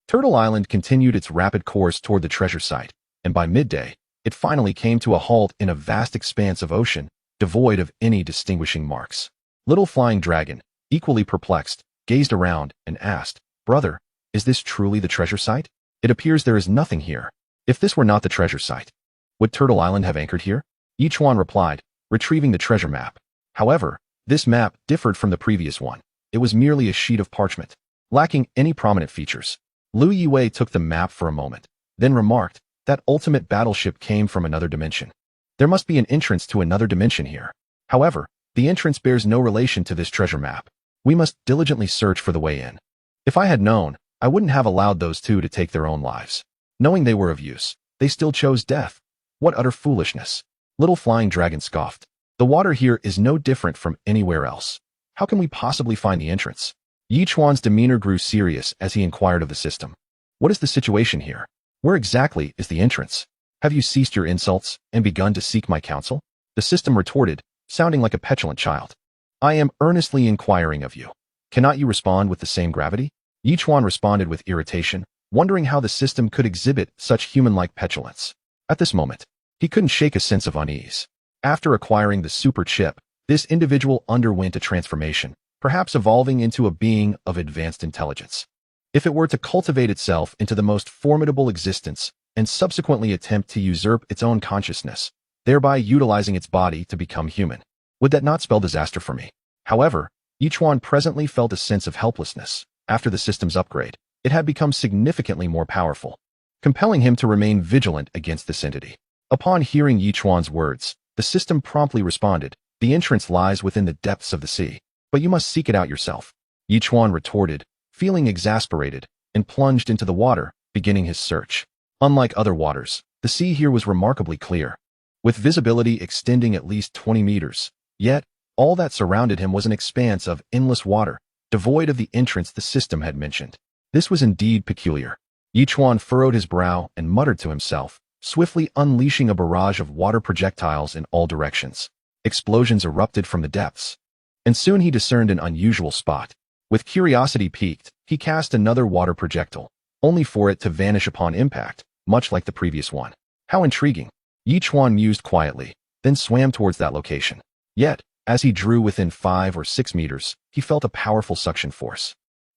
Turtle Island continued its rapid course toward the treasure site, and by midday, it finally came to a halt in a vast expanse of ocean, devoid of any distinguishing marks. Little Flying Dragon, equally perplexed, gazed around and asked, "Brother, is this truly the treasure site? It appears there is nothing here. If this were not the treasure site, would Turtle Island have anchored here?" Each one replied, retrieving the treasure map. However, this map differed from the previous one. It was merely a sheet of parchment. lacking any prominent features. Lu Yiwei took the map for a moment, then remarked, that ultimate battleship came from another dimension. There must be an entrance to another dimension here. However, the entrance bears no relation to this treasure map. We must diligently search for the way in. If I had known, I wouldn't have allowed those two to take their own lives. Knowing they were of use, they still chose death. What utter foolishness. Little Flying Dragon scoffed. The water here is no different from anywhere else. How can we possibly find the entrance? Yichuan's demeanor grew serious as he inquired of the system. What is the situation here? Where exactly is the entrance? Have you ceased your insults and begun to seek my counsel? The system retorted, sounding like a petulant child. I am earnestly inquiring of you. Cannot you respond with the same gravity? Yichuan responded with irritation, wondering how the system could exhibit such human-like petulance. At this moment, he couldn't shake a sense of unease. After acquiring the super chip, this individual underwent a transformation, perhaps evolving into a being of advanced intelligence. If it were to cultivate itself into the most formidable existence and subsequently attempt to usurp its own consciousness, thereby utilizing its body to become human, would that not spell disaster for me? However, Yichuan presently felt a sense of helplessness. After the system's upgrade, it had become significantly more powerful, compelling him to remain vigilant against this entity. Upon hearing Yichuan's words, the system promptly responded, the entrance lies within the depths of the sea, but you must seek it out yourself. Yichuan retorted, feeling exasperated, and plunged into the water, beginning his search. Unlike other waters, the sea here was remarkably clear, with visibility extending at least 20 meters. Yet, all that surrounded him was an expanse of endless water, devoid of the entrance the system had mentioned. This was indeed peculiar. Yichuan furrowed his brow and muttered to himself, swiftly unleashing a barrage of water projectiles in all directions. Explosions erupted from the depths, and soon he discerned an unusual spot. With curiosity piqued, he cast another water projectile, only for it to vanish upon impact, much like the previous one. How intriguing. Yichuan mused quietly, then swam towards that location. Yet, as he drew within 5 or 6 meters, he felt a powerful suction force,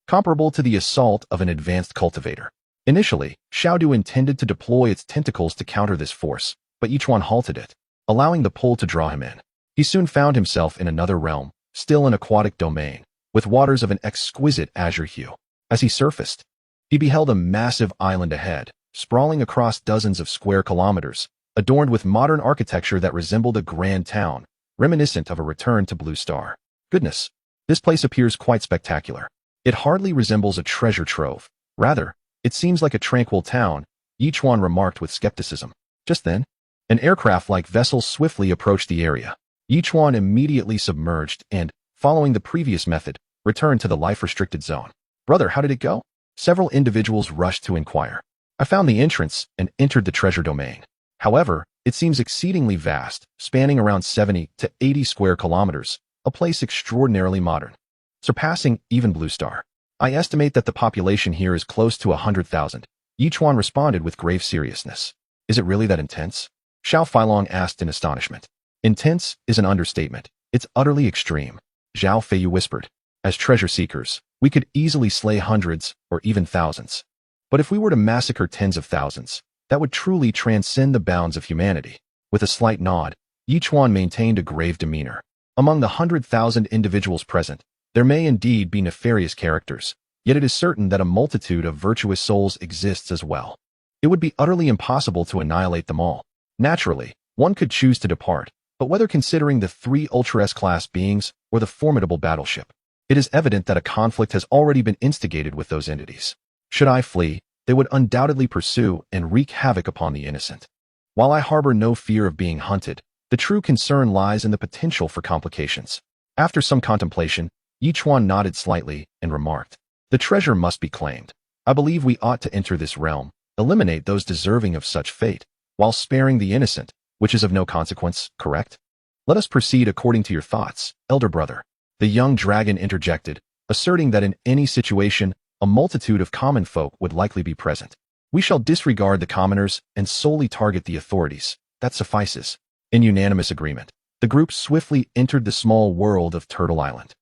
comparable to the assault of an advanced cultivator. Initially, Xiaodu intended to deploy its tentacles to counter this force, but Yichuan halted it, allowing the pull to draw him in. He soon found himself in another realm, still an aquatic domain, with waters of an exquisite azure hue. As he surfaced, he beheld a massive island ahead, sprawling across dozens of square kilometers, adorned with modern architecture that resembled a grand town, reminiscent of a return to Blue Star. Goodness, this place appears quite spectacular. It hardly resembles a treasure trove. Rather, it seems like a tranquil town, Yichuan remarked with skepticism. Just then, an aircraft-like vessel swiftly approached the area. Yichuan immediately submerged and, following the previous method, returned to the life-restricted zone. Brother, how did it go? Several individuals rushed to inquire. I found the entrance and entered the treasure domain. However, it seems exceedingly vast, spanning around 70 to 80 square kilometers, a place extraordinarily modern, surpassing even Blue Star. I estimate that the population here is close to 100,000. Yichuan responded with grave seriousness. Is it really that intense? Xiao Feilong asked in astonishment. Intense is an understatement. It's utterly extreme. Zhao Feiyu whispered. As treasure seekers, we could easily slay hundreds or even thousands. But if we were to massacre tens of thousands, that would truly transcend the bounds of humanity. With a slight nod, Yichuan maintained a grave demeanor. Among the 100,000 individuals present, there may indeed be nefarious characters, yet it is certain that a multitude of virtuous souls exists as well. It would be utterly impossible to annihilate them all. Naturally, one could choose to depart, but whether considering the 3 Ultra S-class beings or the formidable battleship, it is evident that a conflict has already been instigated with those entities. Should I flee, they would undoubtedly pursue and wreak havoc upon the innocent. While I harbor no fear of being hunted, the true concern lies in the potential for complications. After some contemplation, Yichuan nodded slightly and remarked, the treasure must be claimed. I believe we ought to enter this realm, eliminate those deserving of such fate, while sparing the innocent, which is of no consequence, correct? Let us proceed according to your thoughts, elder brother. The young dragon interjected, asserting that in any situation, a multitude of common folk would likely be present. We shall disregard the commoners and solely target the authorities. That suffices. In unanimous agreement, the group swiftly entered the small world of Turtle Island.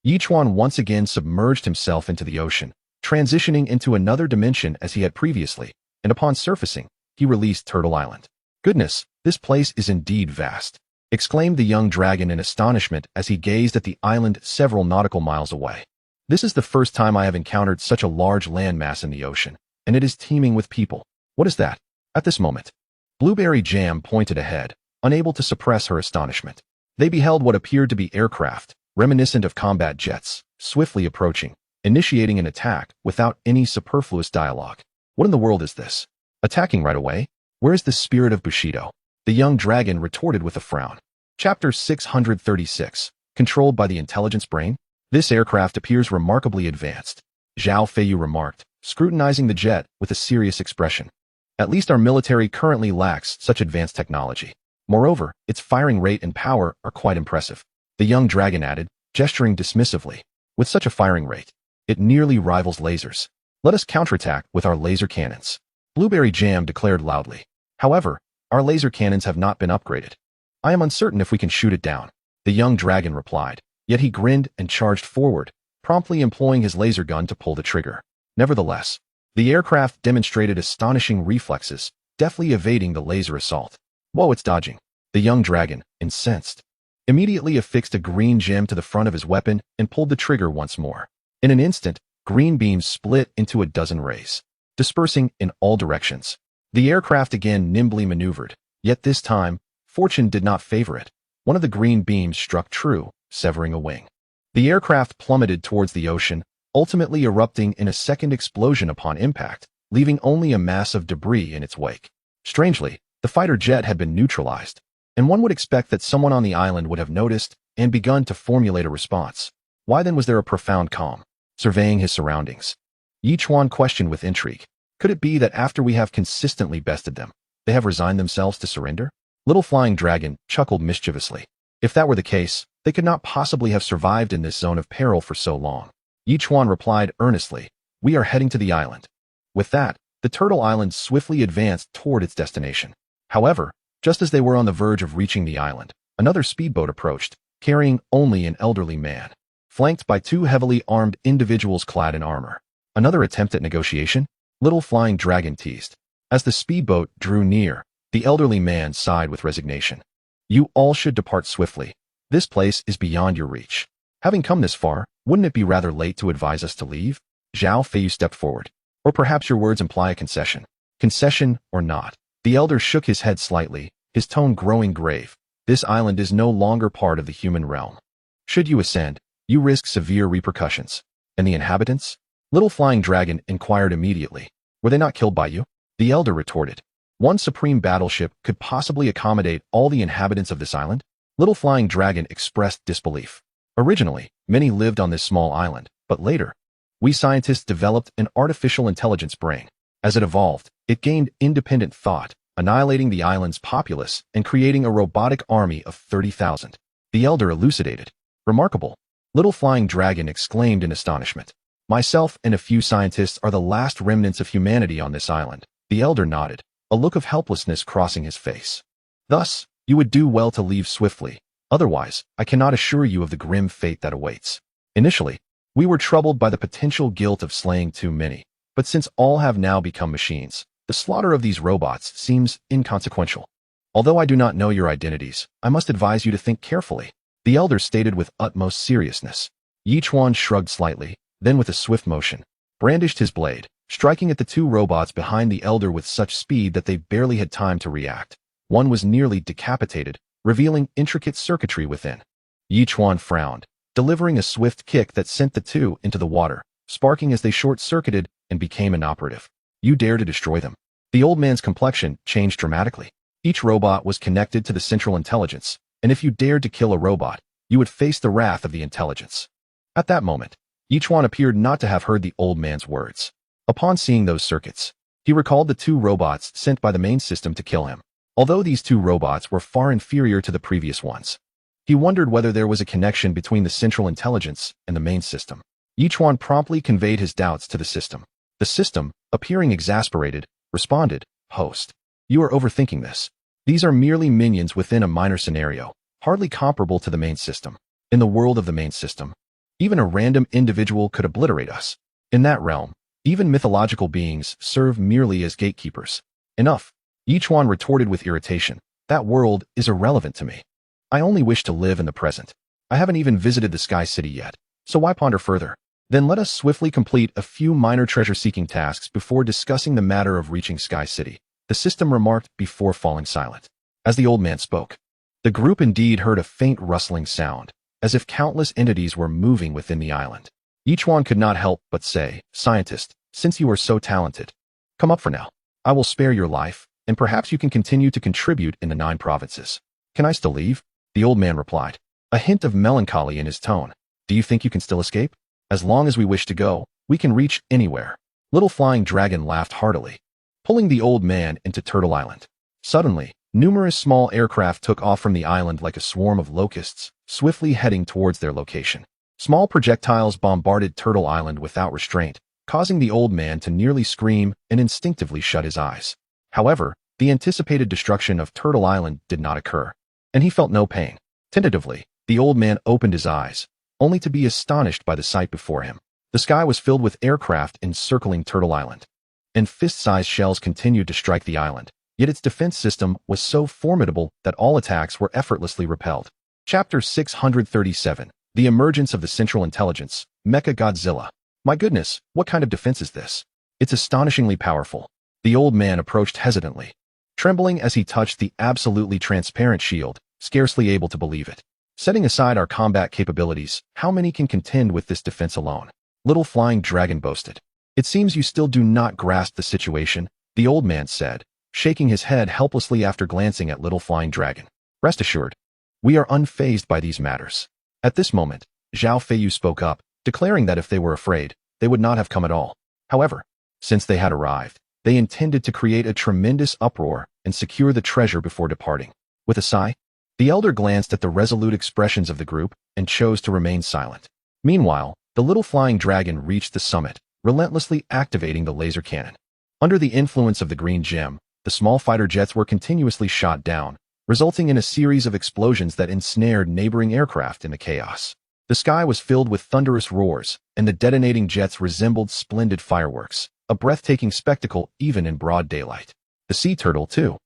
Yichuan once again submerged himself into the ocean, transitioning into another dimension as he had previously, and upon surfacing, he released Turtle Island. Goodness, this place is indeed vast, exclaimed the young dragon in astonishment as he gazed at the island several nautical miles away. This is the first time I have encountered such a large landmass in the ocean, and it is teeming with people. What is that? At this moment, Blueberry Jam pointed ahead, unable to suppress her astonishment. They beheld what appeared to be aircraft, reminiscent of combat jets, swiftly approaching, initiating an attack without any superfluous dialogue. What in the world is this? Attacking right away? Where is the spirit of Bushido? The young dragon retorted with a frown. Chapter 636, Controlled by the Intelligence Brain? This aircraft appears remarkably advanced, Zhao Feiyu remarked, scrutinizing the jet with a serious expression. At least our military currently lacks such advanced technology. Moreover, its firing rate and power are quite impressive. The young dragon added, gesturing dismissively. With such a firing rate, it nearly rivals lasers. Let us counterattack with our laser cannons. Blueberry Jam declared loudly. However, our laser cannons have not been upgraded. I am uncertain if we can shoot it down. The young dragon replied, yet he grinned and charged forward, promptly employing his laser gun to pull the trigger. Nevertheless, the aircraft demonstrated astonishing reflexes, deftly evading the laser assault. Whoa, it's dodging. The young dragon, incensed, immediately affixed a green gem to the front of his weapon and pulled the trigger once more. In an instant, green beams split into a dozen rays, dispersing in all directions. The aircraft again nimbly maneuvered, yet this time, fortune did not favor it. One of the green beams struck true, severing a wing. The aircraft plummeted towards the ocean, ultimately erupting in a second explosion upon impact, leaving only a mass of debris in its wake. Strangely, the fighter jet had been neutralized, and one would expect that someone on the island would have noticed and begun to formulate a response. Why then was there a profound calm? Surveying his surroundings, Yichuan questioned with intrigue. Could it be that after we have consistently bested them, they have resigned themselves to surrender? Little Flying Dragon chuckled mischievously. If that were the case, they could not possibly have survived in this zone of peril for so long. Yichuan replied earnestly, we are heading to the island. With that, the turtle island swiftly advanced toward its destination. However, just as they were on the verge of reaching the island, another speedboat approached, carrying only an elderly man, flanked by two heavily armed individuals clad in armor. Another attempt at negotiation? Little Flying Dragon teased. As the speedboat drew near, the elderly man sighed with resignation. You all should depart swiftly. This place is beyond your reach. Having come this far, wouldn't it be rather late to advise us to leave? Zhao Feiyu stepped forward. Or perhaps your words imply a concession. Concession or not. The elder shook his head slightly, his tone growing grave. This island is no longer part of the human realm. Should you ascend, you risk severe repercussions. And the inhabitants? Little Flying Dragon inquired immediately. Were they not killed by you? The elder retorted. One supreme battleship could possibly accommodate all the inhabitants of this island? Little Flying Dragon expressed disbelief. Originally, many lived on this small island, but later, we scientists developed an artificial intelligence brain. As it evolved, it gained independent thought, annihilating the island's populace and creating a robotic army of 30,000. The elder elucidated. Remarkable. Little Flying Dragon exclaimed in astonishment. Myself and a few scientists are the last remnants of humanity on this island. The elder nodded, a look of helplessness crossing his face. Thus, you would do well to leave swiftly. Otherwise, I cannot assure you of the grim fate that awaits. Initially, we were troubled by the potential guilt of slaying too many, but since all have now become machines, the slaughter of these robots seems inconsequential. Although I do not know your identities, I must advise you to think carefully, the elder stated with utmost seriousness. Yichuan shrugged slightly, then with a swift motion, brandished his blade, striking at the two robots behind the elder with such speed that they barely had time to react. One was nearly decapitated, revealing intricate circuitry within. Yichuan frowned, delivering a swift kick that sent the two into the water, sparking as they short-circuited and became inoperative. You dare to destroy them? The old man's complexion changed dramatically. Each robot was connected to the central intelligence, and if you dared to kill a robot, you would face the wrath of the intelligence. At that moment, Yichuan appeared not to have heard the old man's words. Upon seeing those circuits, he recalled the two robots sent by the main system to kill him. Although these two robots were far inferior to the previous ones, he wondered whether there was a connection between the central intelligence and the main system. Yichuan promptly conveyed his doubts to the system. The system, appearing exasperated, responded, Host, you are overthinking this. These are merely minions within a minor scenario, hardly comparable to the main system. In the world of the main system, even a random individual could obliterate us. In that realm, even mythological beings serve merely as gatekeepers. Enough. Yichuan retorted with irritation. That world is irrelevant to me. I only wish to live in the present. I haven't even visited the Sky City yet, so why ponder further? Then let us swiftly complete a few minor treasure-seeking tasks before discussing the matter of reaching Sky City, the system remarked before falling silent. As the old man spoke, the group indeed heard a faint rustling sound, as if countless entities were moving within the island. Each one could not help but say, "Scientist, since you are so talented, come up for now. I will spare your life, and perhaps you can continue to contribute in the 9 provinces. Can I still leave?" The old man replied, a hint of melancholy in his tone. "Do you think you can still escape? As long as we wish to go, we can reach anywhere." Little Flying Dragon laughed heartily, pulling the old man into Turtle Island. Suddenly, numerous small aircraft took off from the island like a swarm of locusts, swiftly heading towards their location. Small projectiles bombarded Turtle Island without restraint, causing the old man to nearly scream and instinctively shut his eyes. However, the anticipated destruction of Turtle Island did not occur, and he felt no pain. Tentatively, the old man opened his eyes, only to be astonished by the sight before him. The sky was filled with aircraft encircling Turtle Island, and fist-sized shells continued to strike the island, yet its defense system was so formidable that all attacks were effortlessly repelled. Chapter 637, The Emergence of the Central Intelligence, Mecha Godzilla. My goodness, what kind of defense is this? It's astonishingly powerful. The old man approached hesitantly, trembling as he touched the absolutely transparent shield, scarcely able to believe it. Setting aside our combat capabilities, how many can contend with this defense alone? Little Flying Dragon boasted. It seems you still do not grasp the situation, the old man said, shaking his head helplessly after glancing at Little Flying Dragon. Rest assured, we are unfazed by these matters. At this moment, Zhao Feiyu spoke up, declaring that if they were afraid, they would not have come at all. However, since they had arrived, they intended to create a tremendous uproar and secure the treasure before departing. With a sigh, the elder glanced at the resolute expressions of the group and chose to remain silent. Meanwhile, the Little Flying Dragon reached the summit, relentlessly activating the laser cannon. Under the influence of the green gem, the small fighter jets were continuously shot down, resulting in a series of explosions that ensnared neighboring aircraft in the chaos. The sky was filled with thunderous roars, and the detonating jets resembled splendid fireworks, a breathtaking spectacle even in broad daylight. The sea turtle, too,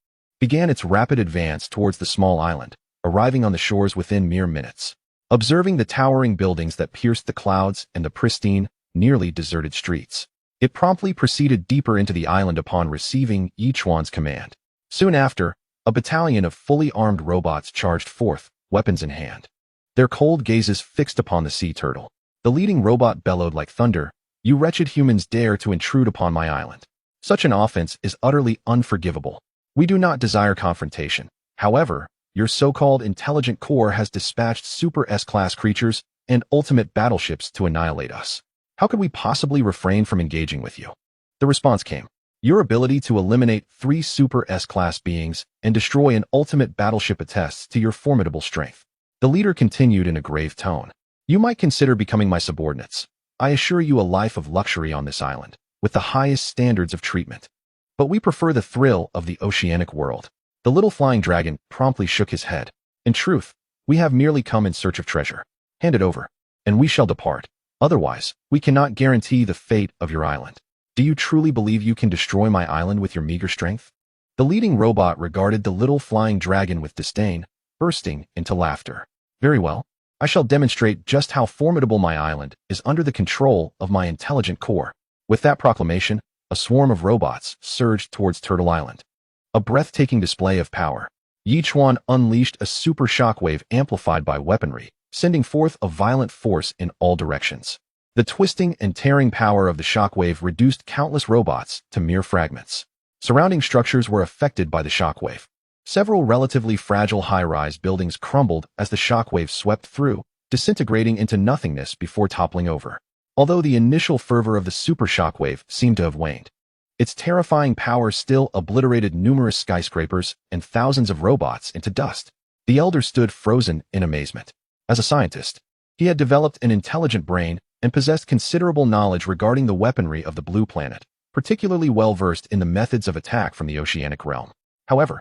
began its rapid advance towards the small island, arriving on the shores within mere minutes. Observing the towering buildings that pierced the clouds and the pristine, nearly deserted streets, it promptly proceeded deeper into the island upon receiving Yichuan's command. Soon after, a battalion of fully armed robots charged forth, weapons in hand, their cold gazes fixed upon the sea turtle. The leading robot bellowed like thunder, "You wretched humans dare to intrude upon my island. Such an offense is utterly unforgivable. We do not desire confrontation. However, your so-called intelligent core has dispatched Super S-class creatures and ultimate battleships to annihilate us. How could we possibly refrain from engaging with you?" The response came. "Your ability to eliminate 3 Super S-class beings and destroy an ultimate battleship attests to your formidable strength." The leader continued in a grave tone. "You might consider becoming my subordinates. I assure you a life of luxury on this island, with the highest standards of treatment. But we prefer the thrill of the oceanic world." The Little Flying Dragon promptly shook his head. "In truth, we have merely come in search of treasure. Hand it over, and we shall depart. Otherwise, we cannot guarantee the fate of your island. Do you truly believe you can destroy my island with your meager strength?" The leading robot regarded the Little Flying Dragon with disdain, bursting into laughter. "Very well. I shall demonstrate just how formidable my island is under the control of my intelligent core." With that proclamation, a swarm of robots surged towards Turtle Island. A breathtaking display of power. Yichuan unleashed a super shockwave amplified by weaponry, sending forth a violent force in all directions. The twisting and tearing power of the shockwave reduced countless robots to mere fragments. Surrounding structures were affected by the shockwave. Several relatively fragile high-rise buildings crumbled as the shockwave swept through, disintegrating into nothingness before toppling over. Although the initial fervor of the super shockwave seemed to have waned, its terrifying power still obliterated numerous skyscrapers and thousands of robots into dust. The elder stood frozen in amazement. As a scientist, he had developed an intelligent brain and possessed considerable knowledge regarding the weaponry of the Blue Planet, particularly well-versed in the methods of attack from the oceanic realm. However,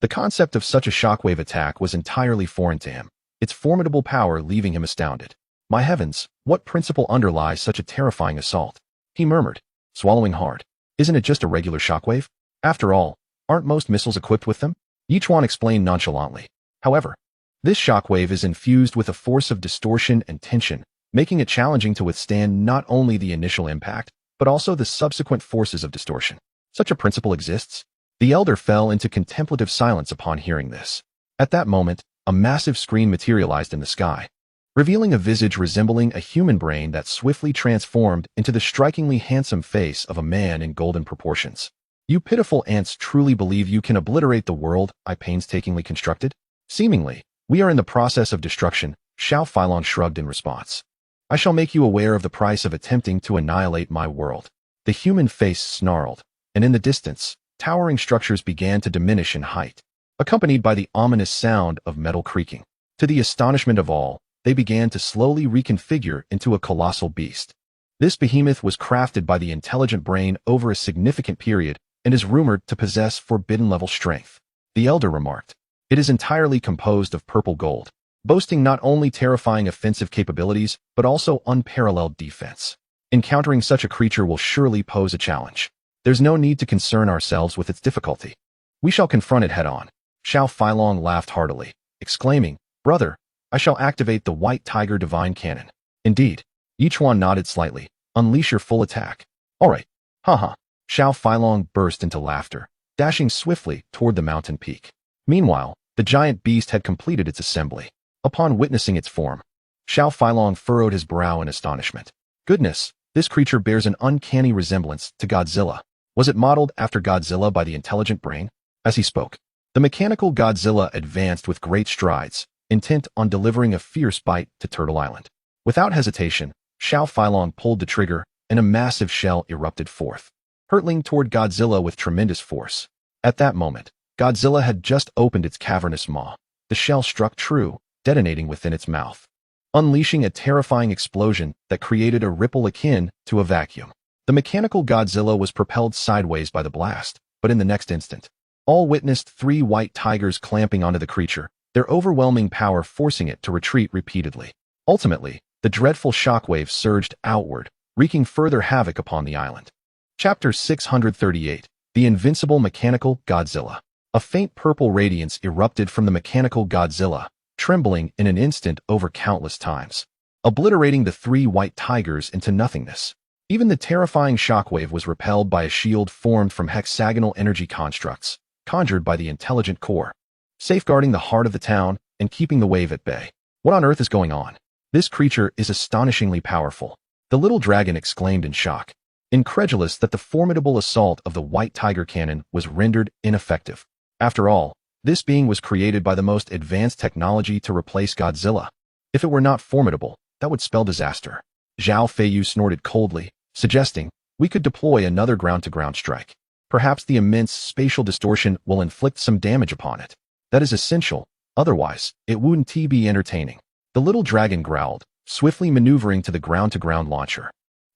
the concept of such a shockwave attack was entirely foreign to him, its formidable power leaving him astounded. "My heavens, what principle underlies such a terrifying assault?" he murmured, swallowing hard. "Isn't it just a regular shockwave? After all, aren't most missiles equipped with them?" Yichuan explained nonchalantly. "However, this shockwave is infused with a force of distortion and tension, making it challenging to withstand not only the initial impact, but also the subsequent forces of distortion. Such a principle exists? The elder fell into contemplative silence upon hearing this. At that moment, a massive screen materialized in the sky, revealing a visage resembling a human brain that swiftly transformed into the strikingly handsome face of a man in golden proportions. You pitiful ants truly believe you can obliterate the world I painstakingly constructed? Seemingly, we are in the process of destruction, Xiao Feilong shrugged in response. I shall make you aware of the price of attempting to annihilate my world. The human face snarled, and in the distance, towering structures began to diminish in height, accompanied by the ominous sound of metal creaking. To the astonishment of all, they began to slowly reconfigure into a colossal beast. This behemoth was crafted by the intelligent brain over a significant period and is rumored to possess forbidden-level strength. The elder remarked, it is entirely composed of purple gold, boasting not only terrifying offensive capabilities, but also unparalleled defense. Encountering such a creature will surely pose a challenge. There's no need to concern ourselves with its difficulty. We shall confront it head-on. Xiao Feilong laughed heartily, exclaiming, Brother, I shall activate the White Tiger Divine Cannon. Indeed. Yichuan nodded slightly. Unleash your full attack. All right. Haha. Xiao Feilong burst into laughter, dashing swiftly toward the mountain peak. Meanwhile, the giant beast had completed its assembly. Upon witnessing its form, Xiao Feilong furrowed his brow in astonishment. Goodness, this creature bears an uncanny resemblance to Godzilla. Was it modeled after Godzilla by the intelligent brain? As he spoke, the mechanical Godzilla advanced with great strides, intent on delivering a fierce bite to Turtle Island. Without hesitation, Xiao Feilong pulled the trigger, and a massive shell erupted forth, hurtling toward Godzilla with tremendous force. At that moment, Godzilla had just opened its cavernous maw. The shell struck true, detonating within its mouth, unleashing a terrifying explosion that created a ripple akin to a vacuum. The mechanical Godzilla was propelled sideways by the blast, but in the next instant, all witnessed three white tigers clamping onto the creature, their overwhelming power forcing it to retreat repeatedly. Ultimately, the dreadful shockwave surged outward, wreaking further havoc upon the island. Chapter 638, The Invincible Mechanical Godzilla. A faint purple radiance erupted from the mechanical Godzilla, trembling in an instant over countless times, obliterating the three white tigers into nothingness. Even the terrifying shockwave was repelled by a shield formed from hexagonal energy constructs, conjured by the intelligent core, safeguarding the heart of the town and keeping the wave at bay. What on earth is going on? This creature is astonishingly powerful, the little dragon exclaimed in shock, incredulous that the formidable assault of the White Tiger Cannon was rendered ineffective. After all, this being was created by the most advanced technology to replace Godzilla. If it were not formidable, that would spell disaster. Zhao Feiyu snorted coldly, suggesting, we could deploy another ground-to-ground strike. Perhaps the immense spatial distortion will inflict some damage upon it. That is essential, otherwise, it wouldn't be entertaining. The little dragon growled, swiftly maneuvering to the ground-to-ground launcher.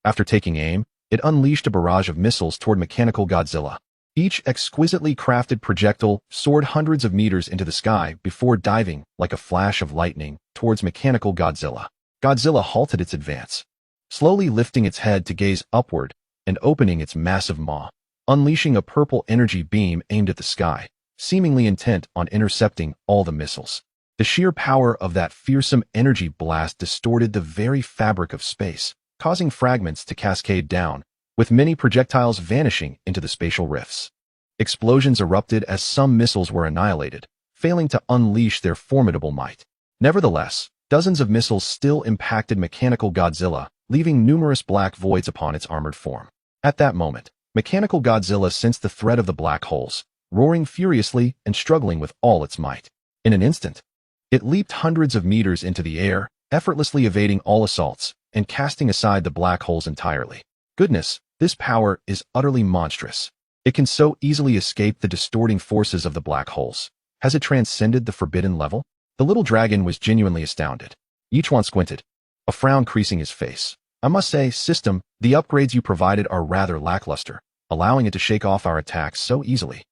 After taking aim, it unleashed a barrage of missiles toward mechanical Godzilla. Each exquisitely crafted projectile soared hundreds of meters into the sky before diving, like a flash of lightning, towards mechanical Godzilla. Godzilla halted its advance, slowly lifting its head to gaze upward and opening its massive maw, unleashing a purple energy beam aimed at the sky, seemingly intent on intercepting all the missiles. The sheer power of that fearsome energy blast distorted the very fabric of space, causing fragments to cascade down, with many projectiles vanishing into the spatial rifts. Explosions erupted as some missiles were annihilated, failing to unleash their formidable might. Nevertheless, dozens of missiles still impacted mechanical Godzilla, leaving numerous black voids upon its armored form. At that moment, mechanical Godzilla sensed the threat of the black holes, roaring furiously and struggling with all its might. In an instant, it leaped hundreds of meters into the air, effortlessly evading all assaults and casting aside the black holes entirely. Goodness, this power is utterly monstrous. It can so easily escape the distorting forces of the black holes. Has it transcended the forbidden level? The little dragon was genuinely astounded. Yichuan squinted, a frown creasing his face. I must say, system, the upgrades you provided are rather lackluster, allowing it to shake off our attacks so easily.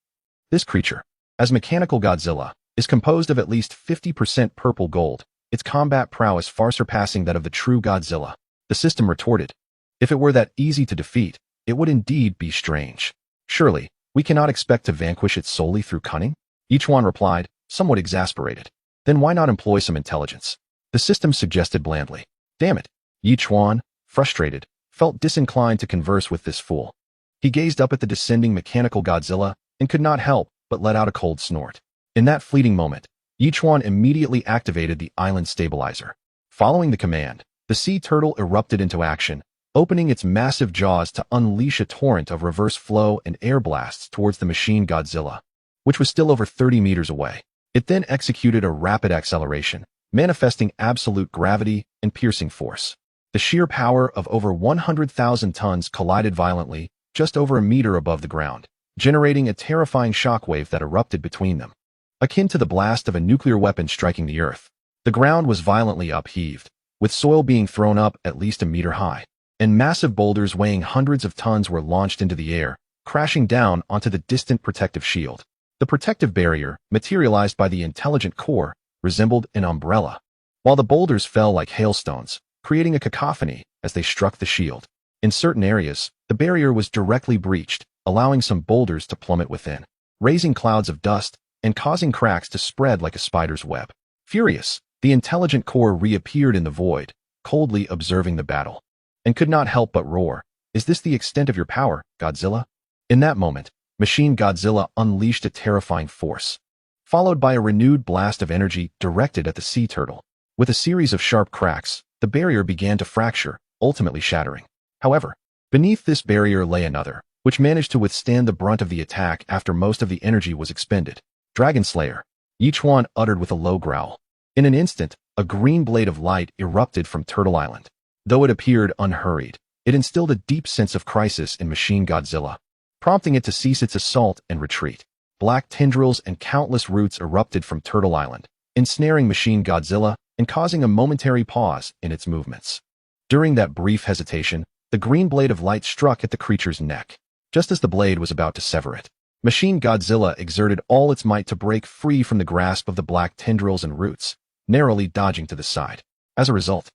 This creature, as mechanical Godzilla, is composed of at least 50% purple gold, its combat prowess far surpassing that of the true Godzilla. The system retorted. If it were that easy to defeat, it would indeed be strange. Surely, we cannot expect to vanquish it solely through cunning? Yichuan replied, somewhat exasperated. Then why not employ some intelligence? The system suggested blandly. Damn it, Yichuan, frustrated, felt disinclined to converse with this fool. He gazed up at the descending mechanical Godzilla and could not help but let out a cold snort. In that fleeting moment, Yichuan immediately activated the island stabilizer. Following the command, the sea turtle erupted into action, opening its massive jaws to unleash a torrent of reverse flow and air blasts towards the machine Godzilla, which was still over 30 meters away. It then executed a rapid acceleration, manifesting absolute gravity and piercing force. The sheer power of over 100,000 tons collided violently, just over a meter above the ground, generating a terrifying shockwave that erupted between them. Akin to the blast of a nuclear weapon striking the earth, the ground was violently upheaved, with soil being thrown up at least a meter high, and massive boulders weighing hundreds of tons were launched into the air, crashing down onto the distant protective shield. The protective barrier, materialized by the intelligent core, resembled an umbrella, while the boulders fell like hailstones, creating a cacophony as they struck the shield. In certain areas, the barrier was directly breached, allowing some boulders to plummet within, raising clouds of dust and causing cracks to spread like a spider's web. Furious, the intelligent core reappeared in the void, coldly observing the battle, and could not help but roar, "Is this the extent of your power, Godzilla?" In that moment, Machine Godzilla unleashed a terrifying force, followed by a renewed blast of energy directed at the sea turtle. With a series of sharp cracks, the barrier began to fracture, ultimately shattering. However, beneath this barrier lay another, which managed to withstand the brunt of the attack after most of the energy was expended. Dragon Slayer, Yichuan uttered with a low growl. In an instant, a green blade of light erupted from Turtle Island. Though it appeared unhurried, it instilled a deep sense of crisis in Machine Godzilla, prompting it to cease its assault and retreat. Black tendrils and countless roots erupted from Turtle Island, ensnaring Machine Godzilla and causing a momentary pause in its movements. During that brief hesitation, the green blade of light struck at the creature's neck. Just as the blade was about to sever it, Machine Godzilla exerted all its might to break free from the grasp of the black tendrils and roots, narrowly dodging to the side. As a result,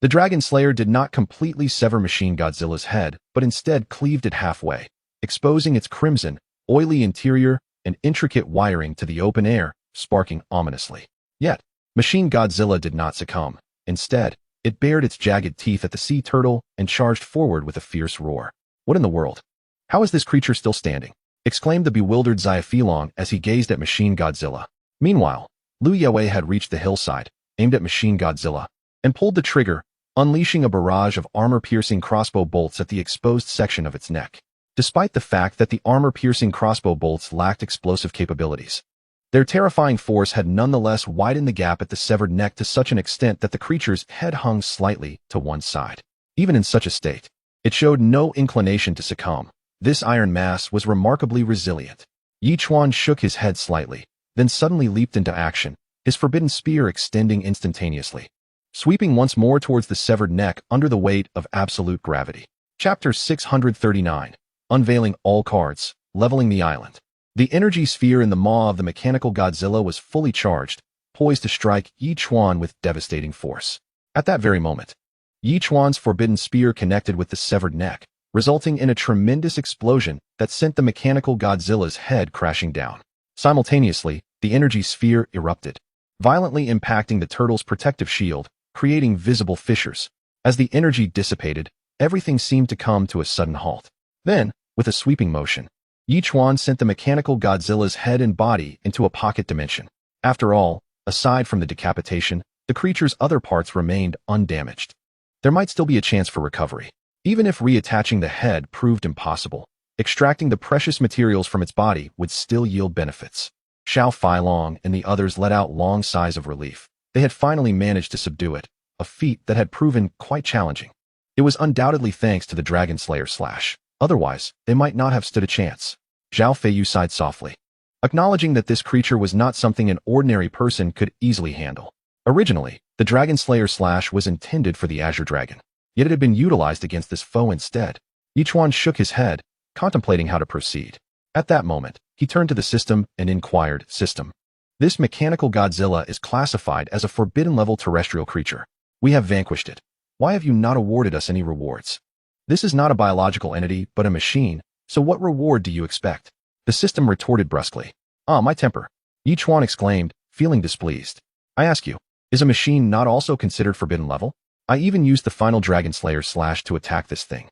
the Dragon Slayer did not completely sever Machine Godzilla's head, but instead cleaved it halfway, exposing its crimson, oily interior and intricate wiring to the open air, sparking ominously. Yet, Machine Godzilla did not succumb. Instead, it bared its jagged teeth at the sea turtle and charged forward with a fierce roar. "What in the world? How is this creature still standing?" exclaimed the bewildered Xiaophelong as he gazed at Machine Godzilla. Meanwhile, Liu Yue had reached the hillside, aimed at Machine Godzilla, and pulled the trigger, unleashing a barrage of armor-piercing crossbow bolts at the exposed section of its neck. Despite the fact that the armor-piercing crossbow bolts lacked explosive capabilities, their terrifying force had nonetheless widened the gap at the severed neck to such an extent that the creature's head hung slightly to one side. Even in such a state, it showed no inclination to succumb. This iron mass was remarkably resilient. Yichuan shook his head slightly, then suddenly leaped into action, his forbidden spear extending instantaneously, sweeping once more towards the severed neck under the weight of absolute gravity. Chapter 639. Unveiling all cards, leveling the island. The energy sphere in the maw of the mechanical Godzilla was fully charged, poised to strike Yichuan with devastating force. At that very moment, Yichuan's forbidden spear connected with the severed neck, resulting in a tremendous explosion that sent the mechanical Godzilla's head crashing down. Simultaneously, the energy sphere erupted, violently impacting the turtle's protective shield, creating visible fissures. As the energy dissipated, everything seemed to come to a sudden halt. Then, with a sweeping motion, Yichuan sent the mechanical Godzilla's head and body into a pocket dimension. After all, aside from the decapitation, the creature's other parts remained undamaged. There might still be a chance for recovery. Even if reattaching the head proved impossible, extracting the precious materials from its body would still yield benefits. Xiaophelong and the others let out long sighs of relief. They had finally managed to subdue it, a feat that had proven quite challenging. It was undoubtedly thanks to the Dragon Slayer slash. Otherwise, they might not have stood a chance. Zhao Feiyu sighed softly, acknowledging that this creature was not something an ordinary person could easily handle. Originally, the Dragon Slayer slash was intended for the Azure Dragon, yet it had been utilized against this foe instead. Yichuan shook his head, contemplating how to proceed. At that moment, he turned to the system and inquired, "System, this mechanical Godzilla is classified as a forbidden-level terrestrial creature. We have vanquished it. Why have you not awarded us any rewards? This is not a biological entity, but a machine, so what reward do you expect?" The system retorted brusquely. "Ah, my temper," Yichuan exclaimed, feeling displeased. "I ask you, is a machine not also considered forbidden level? I even used the final Dragon Slayer slash to attack this thing.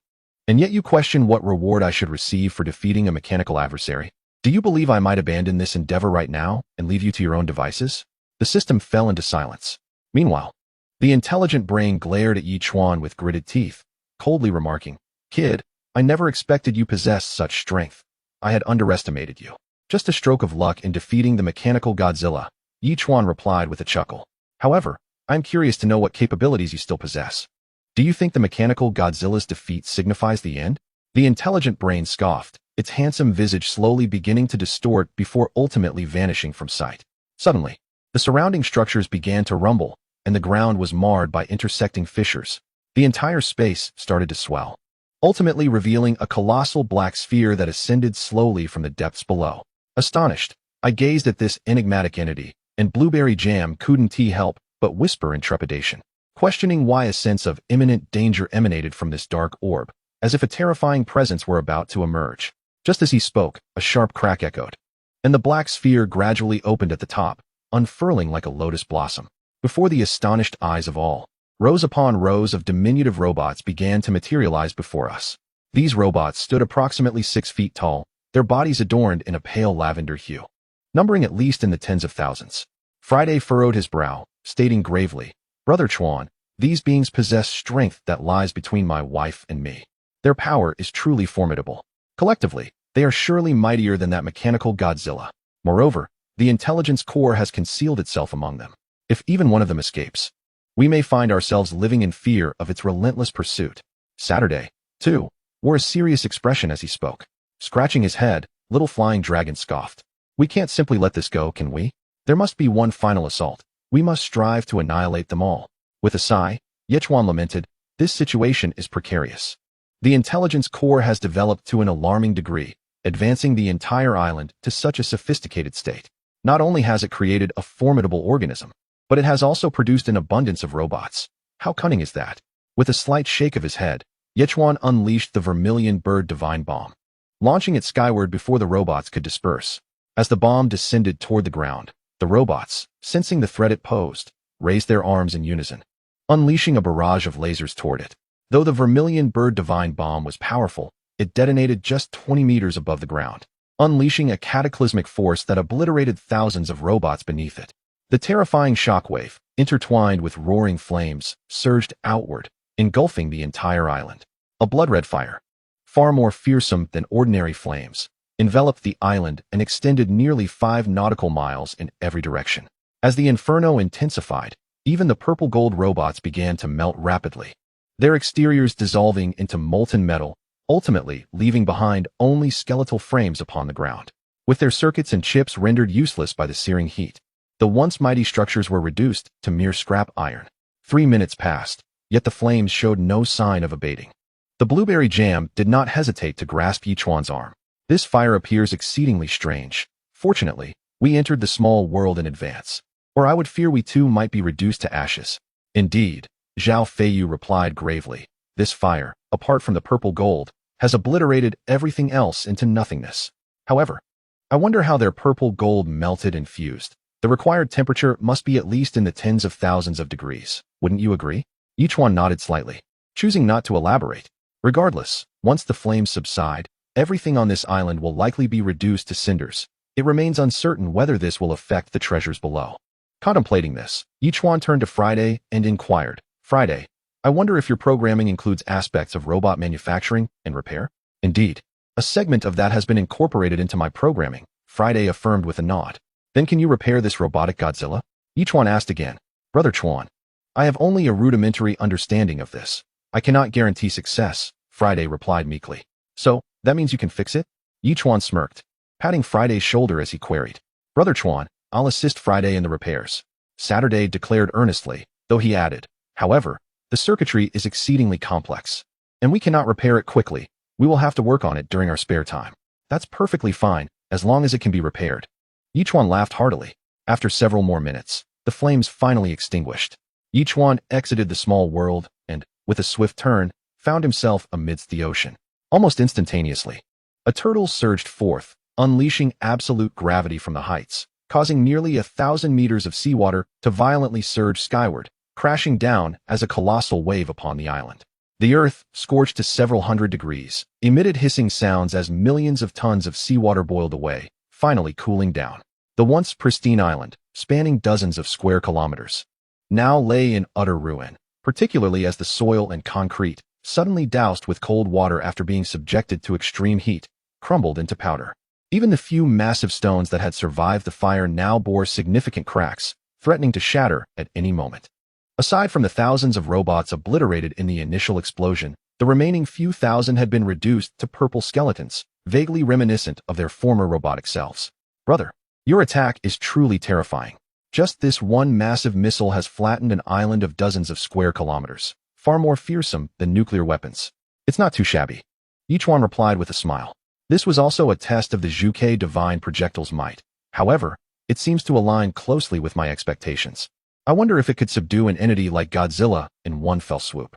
And yet you question what reward I should receive for defeating a mechanical adversary? Do you believe I might abandon this endeavor right now and leave you to your own devices? The system fell into silence. Meanwhile, the intelligent brain glared at Yichuan with gritted teeth, coldly remarking, "Kid, I never expected you possessed such strength. I had underestimated you." "Just a stroke of luck in defeating the mechanical Godzilla," Yichuan replied with a chuckle. "However, I'm curious to know what capabilities you still possess. Do you think the mechanical Godzilla's defeat signifies the end?" The intelligent brain scoffed, its handsome visage slowly beginning to distort before ultimately vanishing from sight. Suddenly, the surrounding structures began to rumble, and the ground was marred by intersecting fissures. The entire space started to swell, ultimately revealing a colossal black sphere that ascended slowly from the depths below. Astonished, I gazed at this enigmatic entity, and Blueberry Jam couldn't help but whisper in trepidation, questioning why a sense of imminent danger emanated from this dark orb, as if a terrifying presence were about to emerge. Just as he spoke, a sharp crack echoed, and the black sphere gradually opened at the top, unfurling like a lotus blossom. Before the astonished eyes of all, rows upon rows of diminutive robots began to materialize before us. These robots stood approximately 6 feet tall, their bodies adorned in a pale lavender hue, numbering at least in the tens of thousands. Friday furrowed his brow, stating gravely, "Brother Chuan, these beings possess strength that lies between my wife and me. Their power is truly formidable. Collectively, they are surely mightier than that mechanical Godzilla. Moreover, the intelligence core has concealed itself among them. If even one of them escapes, we may find ourselves living in fear of its relentless pursuit." Saturday, too, wore a serious expression as he spoke. Scratching his head, Little Flying Dragon scoffed. "We can't simply let this go, can we? There must be one final assault. We must strive to annihilate them all." With a sigh, Yichuan lamented, "This situation is precarious. The intelligence core has developed to an alarming degree, advancing the entire island to such a sophisticated state. Not only has it created a formidable organism, but it has also produced an abundance of robots. How cunning is that?" With a slight shake of his head, Yichuan unleashed the Vermilion Bird Divine Bomb, launching it skyward before the robots could disperse. As the bomb descended toward the ground, the robots, sensing the threat it posed, raised their arms in unison, unleashing a barrage of lasers toward it. Though the Vermilion Bird Divine Bomb was powerful, it detonated just 20 meters above the ground, unleashing a cataclysmic force that obliterated thousands of robots beneath it. The terrifying shockwave, intertwined with roaring flames, surged outward, engulfing the entire island. A blood-red fire, far more fearsome than ordinary flames, enveloped the island and extended nearly 5 nautical miles in every direction. As the inferno intensified, even the purple-gold robots began to melt rapidly, their exteriors dissolving into molten metal, ultimately leaving behind only skeletal frames upon the ground, with their circuits and chips rendered useless by the searing heat. The once mighty structures were reduced to mere scrap iron. 3 minutes passed, yet the flames showed no sign of abating. The Blueberry Jam did not hesitate to grasp Yichuan's arm. "This fire appears exceedingly strange. Fortunately, we entered the small world in advance, or I would fear we too might be reduced to ashes." "Indeed," Zhao Feiyu replied gravely. "This fire, apart from the purple gold, has obliterated everything else into nothingness. However, I wonder how their purple gold melted and fused. The required temperature must be at least in the tens of thousands of degrees. Wouldn't you agree?" Yichuan nodded slightly, choosing not to elaborate. "Regardless, once the flames subside, everything on this island will likely be reduced to cinders. It remains uncertain whether this will affect the treasures below." Contemplating this, Yichuan turned to Friday and inquired, "Friday, I wonder if your programming includes aspects of robot manufacturing and repair?" "Indeed, a segment of that has been incorporated into my programming," Friday affirmed with a nod. "Then can you repair this robotic Godzilla?" Yichuan asked again. "Brother Chuan, I have only a rudimentary understanding of this. I cannot guarantee success," Friday replied meekly. "So, that means you can fix it?" Yichuan smirked, patting Friday's shoulder as he queried. "Brother Chuan, I'll assist Friday in the repairs," Saturday declared earnestly, though he added, "However, the circuitry is exceedingly complex, and we cannot repair it quickly. We will have to work on it during our spare time." "That's perfectly fine, as long as it can be repaired." Yichuan laughed heartily. After several more minutes, the flames finally extinguished. Yichuan exited the small world and, with a swift turn, found himself amidst the ocean. Almost instantaneously, a turtle surged forth, unleashing absolute gravity from the heights, causing nearly 1,000 meters of seawater to violently surge skyward, crashing down as a colossal wave upon the island. The earth, scorched to several hundred degrees, emitted hissing sounds as millions of tons of seawater boiled away, finally cooling down. The once pristine island, spanning dozens of square kilometers, now lay in utter ruin, particularly as the soil and concrete, suddenly doused with cold water after being subjected to extreme heat, crumbled into powder. Even the few massive stones that had survived the fire now bore significant cracks, threatening to shatter at any moment. Aside from the thousands of robots obliterated in the initial explosion, the remaining few thousand had been reduced to purple skeletons, vaguely reminiscent of their former robotic selves. Brother, your attack is truly terrifying. Just this one massive missile has flattened an island of dozens of square kilometers, far more fearsome than nuclear weapons. It's not too shabby. Yichuan replied with a smile. This was also a test of the Zhuke divine projectile's might. However, it seems to align closely with my expectations. I wonder if it could subdue an entity like Godzilla in one fell swoop.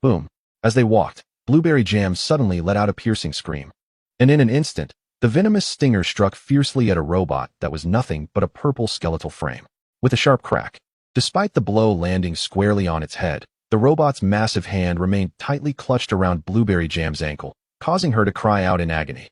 Boom. As they walked, Blueberry Jam suddenly let out a piercing scream. And in an instant, the venomous stinger struck fiercely at a robot that was nothing but a purple skeletal frame. With a sharp crack, despite the blow landing squarely on its head, the robot's massive hand remained tightly clutched around Blueberry Jam's ankle, causing her to cry out in agony.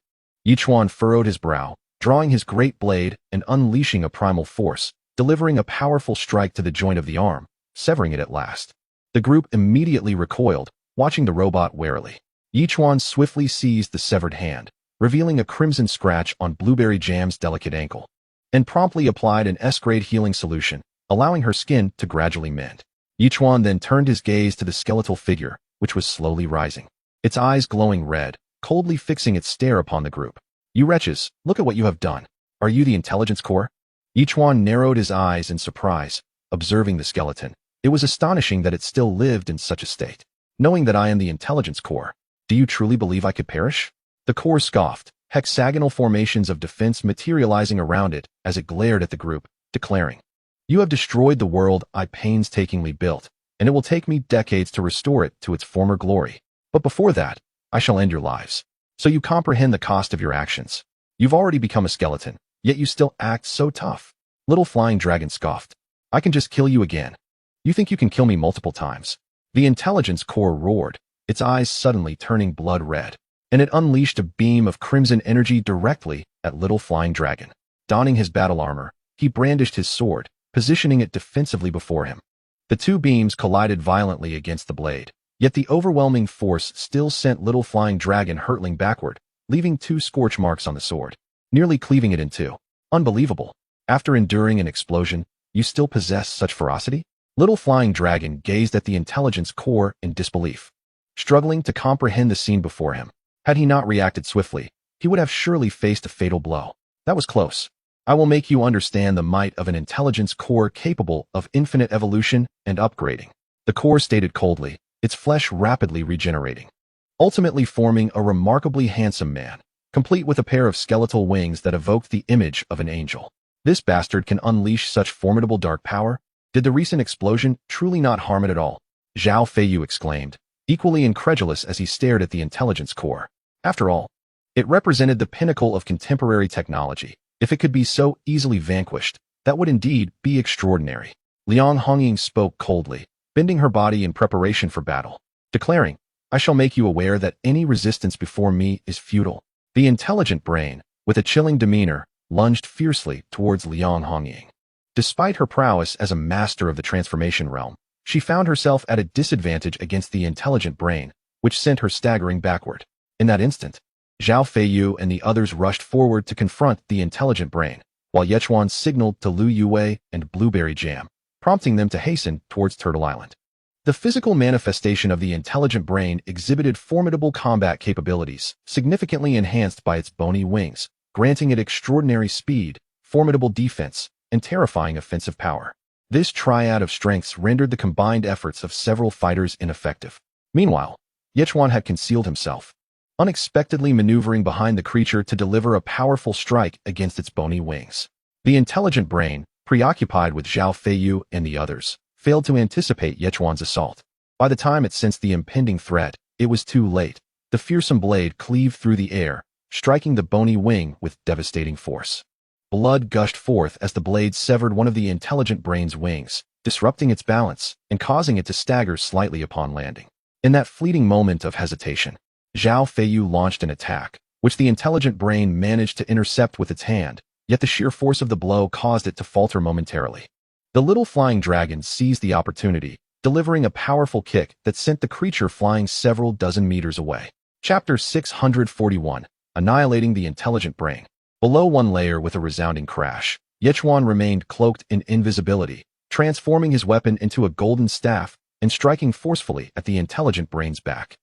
Yichuan furrowed his brow, drawing his great blade and unleashing a primal force, delivering a powerful strike to the joint of the arm, severing it at last. The group immediately recoiled, watching the robot warily. Yichuan swiftly seized the severed hand, revealing a crimson scratch on Blueberry Jam's delicate ankle, and promptly applied an S-grade healing solution, allowing her skin to gradually mend. Yichuan then turned his gaze to the skeletal figure, which was slowly rising, its eyes glowing red, coldly fixing its stare upon the group. You wretches, look at what you have done. Are you the intelligence core? Yichuan narrowed his eyes in surprise, observing the skeleton. It was astonishing that it still lived in such a state. Knowing that I am the intelligence core, do you truly believe I could perish? The core scoffed, hexagonal formations of defense materializing around it as it glared at the group, declaring, You have destroyed the world I painstakingly built, and it will take me decades to restore it to its former glory. But before that, I shall end your lives. So you comprehend the cost of your actions. You've already become a skeleton, yet you still act so tough. Little Flying Dragon scoffed. I can just kill you again. You think you can kill me multiple times? The intelligence core roared, its eyes suddenly turning blood red, and it unleashed a beam of crimson energy directly at Little Flying Dragon. Donning his battle armor, he brandished his sword, positioning it defensively before him. The two beams collided violently against the blade, yet the overwhelming force still sent Little Flying Dragon hurtling backward, leaving 2 scorch marks on the sword, nearly cleaving it in two. Unbelievable. After enduring an explosion, you still possess such ferocity? Little Flying Dragon gazed at the intelligence core in disbelief, struggling to comprehend the scene before him. Had he not reacted swiftly, he would have surely faced a fatal blow. That was close. I will make you understand the might of an intelligence core capable of infinite evolution and upgrading. The core stated coldly, its flesh rapidly regenerating, ultimately forming a remarkably handsome man, complete with a pair of skeletal wings that evoked the image of an angel. This bastard can unleash such formidable dark power? Did the recent explosion truly not harm it at all? Zhao Feiyu exclaimed, equally incredulous as he stared at the intelligence core. After all, it represented the pinnacle of contemporary technology. If it could be so easily vanquished, that would indeed be extraordinary. Liang Hongying spoke coldly, bending her body in preparation for battle, declaring, I shall make you aware that any resistance before me is futile. The intelligent brain, with a chilling demeanor, lunged fiercely towards Liang Hongying. Despite her prowess as a master of the transformation realm, she found herself at a disadvantage against the intelligent brain, which sent her staggering backward. In that instant, Zhao Feiyu and the others rushed forward to confront the intelligent brain, while Yichuan signaled to Lu Yue and Blueberry Jam, prompting them to hasten towards Turtle Island. The physical manifestation of the intelligent brain exhibited formidable combat capabilities, significantly enhanced by its bony wings, granting it extraordinary speed, formidable defense, and terrifying offensive power. This triad of strengths rendered the combined efforts of several fighters ineffective. Meanwhile, Yichuan had concealed himself, unexpectedly maneuvering behind the creature to deliver a powerful strike against its bony wings. The intelligent brain, preoccupied with Zhao Feiyu and the others, failed to anticipate Yichuan's assault. By the time it sensed the impending threat, it was too late. The fearsome blade cleaved through the air, striking the bony wing with devastating force. Blood gushed forth as the blade severed one of the intelligent brain's wings, disrupting its balance and causing it to stagger slightly upon landing. In that fleeting moment of hesitation, Zhao Feiyu launched an attack, which the intelligent brain managed to intercept with its hand, yet the sheer force of the blow caused it to falter momentarily. The little flying dragon seized the opportunity, delivering a powerful kick that sent the creature flying several dozen meters away. Chapter 641, Annihilating the Intelligent Brain. Below one layer with a resounding crash, Yichuan remained cloaked in invisibility, transforming his weapon into a golden staff and striking forcefully at the intelligent brain's back.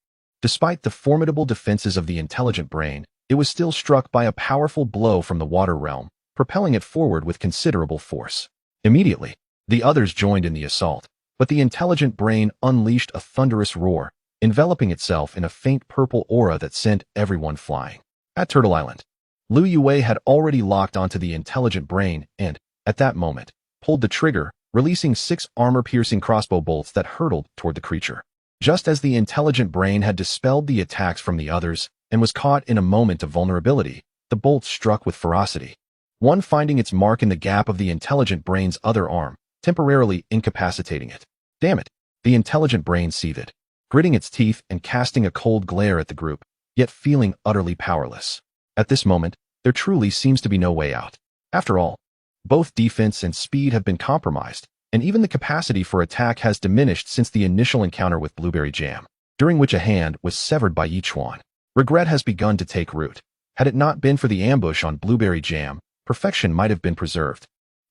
Despite the formidable defenses of the intelligent brain, it was still struck by a powerful blow from the water realm, propelling it forward with considerable force. Immediately, the others joined in the assault, but the intelligent brain unleashed a thunderous roar, enveloping itself in a faint purple aura that sent everyone flying. At Turtle Island, Lu Yue had already locked onto the intelligent brain and, at that moment, pulled the trigger, releasing 6 armor-piercing crossbow bolts that hurtled toward the creature. Just as the intelligent brain had dispelled the attacks from the others and was caught in a moment of vulnerability, the bolts struck with ferocity, one finding its mark in the gap of the intelligent brain's other arm, temporarily incapacitating it. Damn it! The intelligent brain seethed, gritting its teeth and casting a cold glare at the group, yet feeling utterly powerless. At this moment, there truly seems to be no way out. After all, both defense and speed have been compromised, and even the capacity for attack has diminished since the initial encounter with Blueberry Jam, during which a hand was severed by Yichuan. Regret has begun to take root. Had it not been for the ambush on Blueberry Jam, perfection might have been preserved,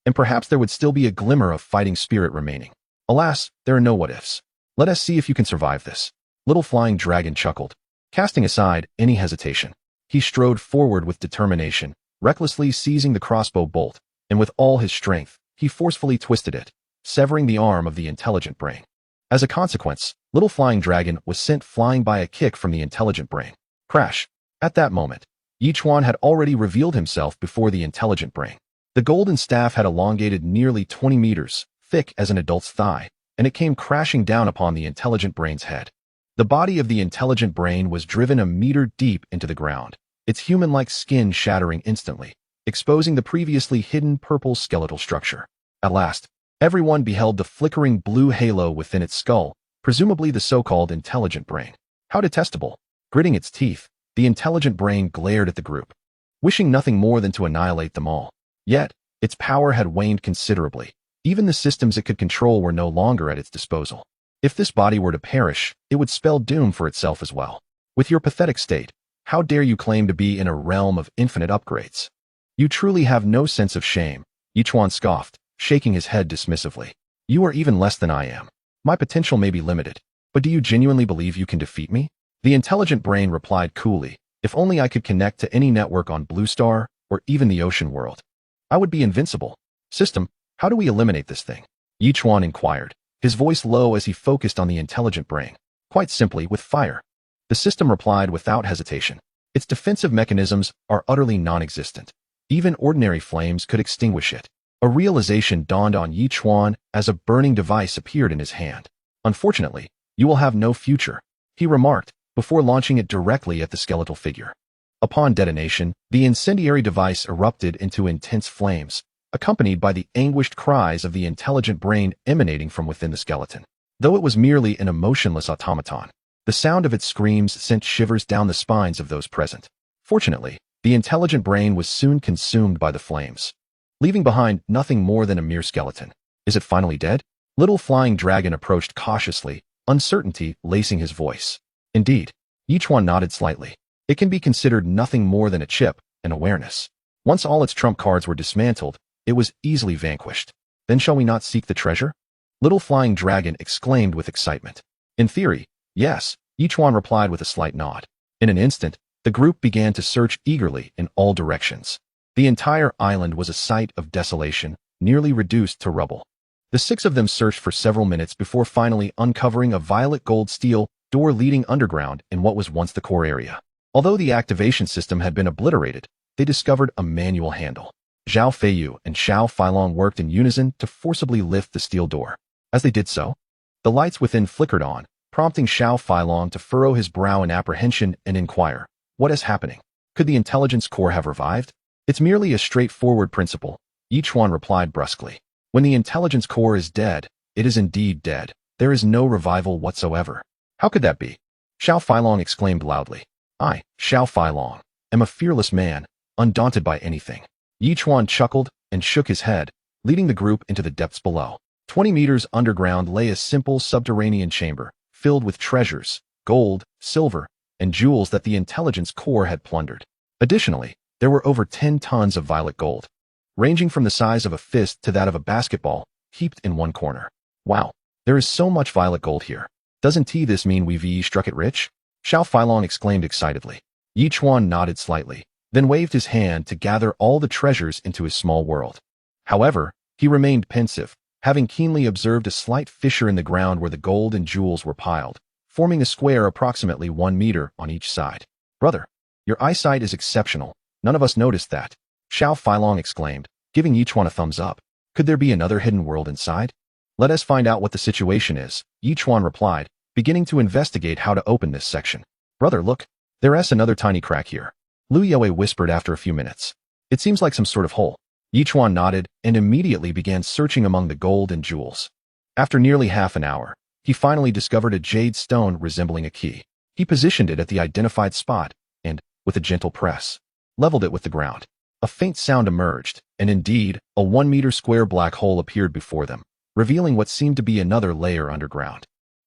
and perhaps there would still be a glimmer of fighting spirit remaining. Alas, there are no what-ifs. Let us see if you can survive this. Little Flying Dragon chuckled. Casting aside any hesitation, he strode forward with determination, recklessly seizing the crossbow bolt, and with all his strength, he forcefully twisted it, severing the arm of the intelligent brain. As a consequence, Little Flying Dragon was sent flying by a kick from the intelligent brain. Crash! At that moment, Yichuan had already revealed himself before the intelligent brain. The golden staff had elongated nearly 20 meters, thick as an adult's thigh, and it came crashing down upon the intelligent brain's head. The body of the intelligent brain was driven a meter deep into the ground, its human-like skin shattering instantly, exposing the previously hidden purple skeletal structure. At last, everyone beheld the flickering blue halo within its skull, presumably the so-called intelligent brain. How detestable! Gritting its teeth, the intelligent brain glared at the group, wishing nothing more than to annihilate them all. Yet, its power had waned considerably. Even the systems it could control were no longer at its disposal. If this body were to perish, it would spell doom for itself as well. With your pathetic state, how dare you claim to be in a realm of infinite upgrades? You truly have no sense of shame, Yichuan scoffed, shaking his head dismissively. You are even less than I am. My potential may be limited, but do you genuinely believe you can defeat me? The intelligent brain replied coolly, if only I could connect to any network on Blue Star or even the ocean world, I would be invincible. System, how do we eliminate this thing? Yichuan inquired, his voice low as he focused on the intelligent brain. Quite simply, with fire. The system replied without hesitation. Its defensive mechanisms are utterly non-existent. Even ordinary flames could extinguish it. A realization dawned on Yichuan as a burning device appeared in his hand. Unfortunately, you will have no future, he remarked, before launching it directly at the skeletal figure. Upon detonation, the incendiary device erupted into intense flames, accompanied by the anguished cries of the intelligent brain emanating from within the skeleton. Though it was merely an emotionless automaton, the sound of its screams sent shivers down the spines of those present. Fortunately, the intelligent brain was soon consumed by the flames, leaving behind nothing more than a mere skeleton. Is it finally dead? Little Flying Dragon approached cautiously, uncertainty lacing his voice. Indeed, Yichuan nodded slightly. It can be considered nothing more than a chip, an awareness. Once all its trump cards were dismantled, it was easily vanquished. Then shall we not seek the treasure? Little Flying Dragon exclaimed with excitement. In theory, yes, Yichuan replied with a slight nod. In an instant, the group began to search eagerly in all directions. The entire island was a site of desolation, nearly reduced to rubble. The 6 of them searched for several minutes before finally uncovering a violet gold steel door leading underground in what was once the core area. Although the activation system had been obliterated, they discovered a manual handle. Zhao Feiyu and Xiao Feilong worked in unison to forcibly lift the steel door. As they did so, the lights within flickered on, prompting Xiao Feilong to furrow his brow in apprehension and inquire, what is happening? Could the intelligence core have revived? It's merely a straightforward principle, Yichuan replied brusquely. When the intelligence core is dead, it is indeed dead. There is no revival whatsoever. How could that be? Xiao Feilong exclaimed loudly. I, Xiao Feilong, am a fearless man, undaunted by anything. Yichuan chuckled and shook his head, leading the group into the depths below. 20 meters underground lay a simple subterranean chamber, filled with treasures, gold, silver, and jewels that the intelligence core had plundered. Additionally, there were over 10 tons of violet gold, ranging from the size of a fist to that of a basketball, heaped in one corner. Wow, there is so much violet gold here. Doesn't this mean we've struck it rich? Xiao Feilong exclaimed excitedly. Yichuan nodded slightly, then waved his hand to gather all the treasures into his small world. However, he remained pensive, having keenly observed a slight fissure in the ground where the gold and jewels were piled, forming a square approximately 1 meter on each side. Brother, your eyesight is exceptional. None of us noticed that. Xiao Feilong exclaimed, giving Yichuan a thumbs up. Could there be another hidden world inside? Let us find out what the situation is, Yichuan replied, beginning to investigate how to open this section. Brother, look, there's another tiny crack here. Lu Yue whispered after a few minutes. It seems like some sort of hole. Yichuan nodded and immediately began searching among the gold and jewels. After nearly half an hour, he finally discovered a jade stone resembling a key. He positioned it at the identified spot and, with a gentle press, leveled it with the ground. A faint sound emerged, and indeed, a 1 meter square black hole appeared before them, revealing what seemed to be another layer underground.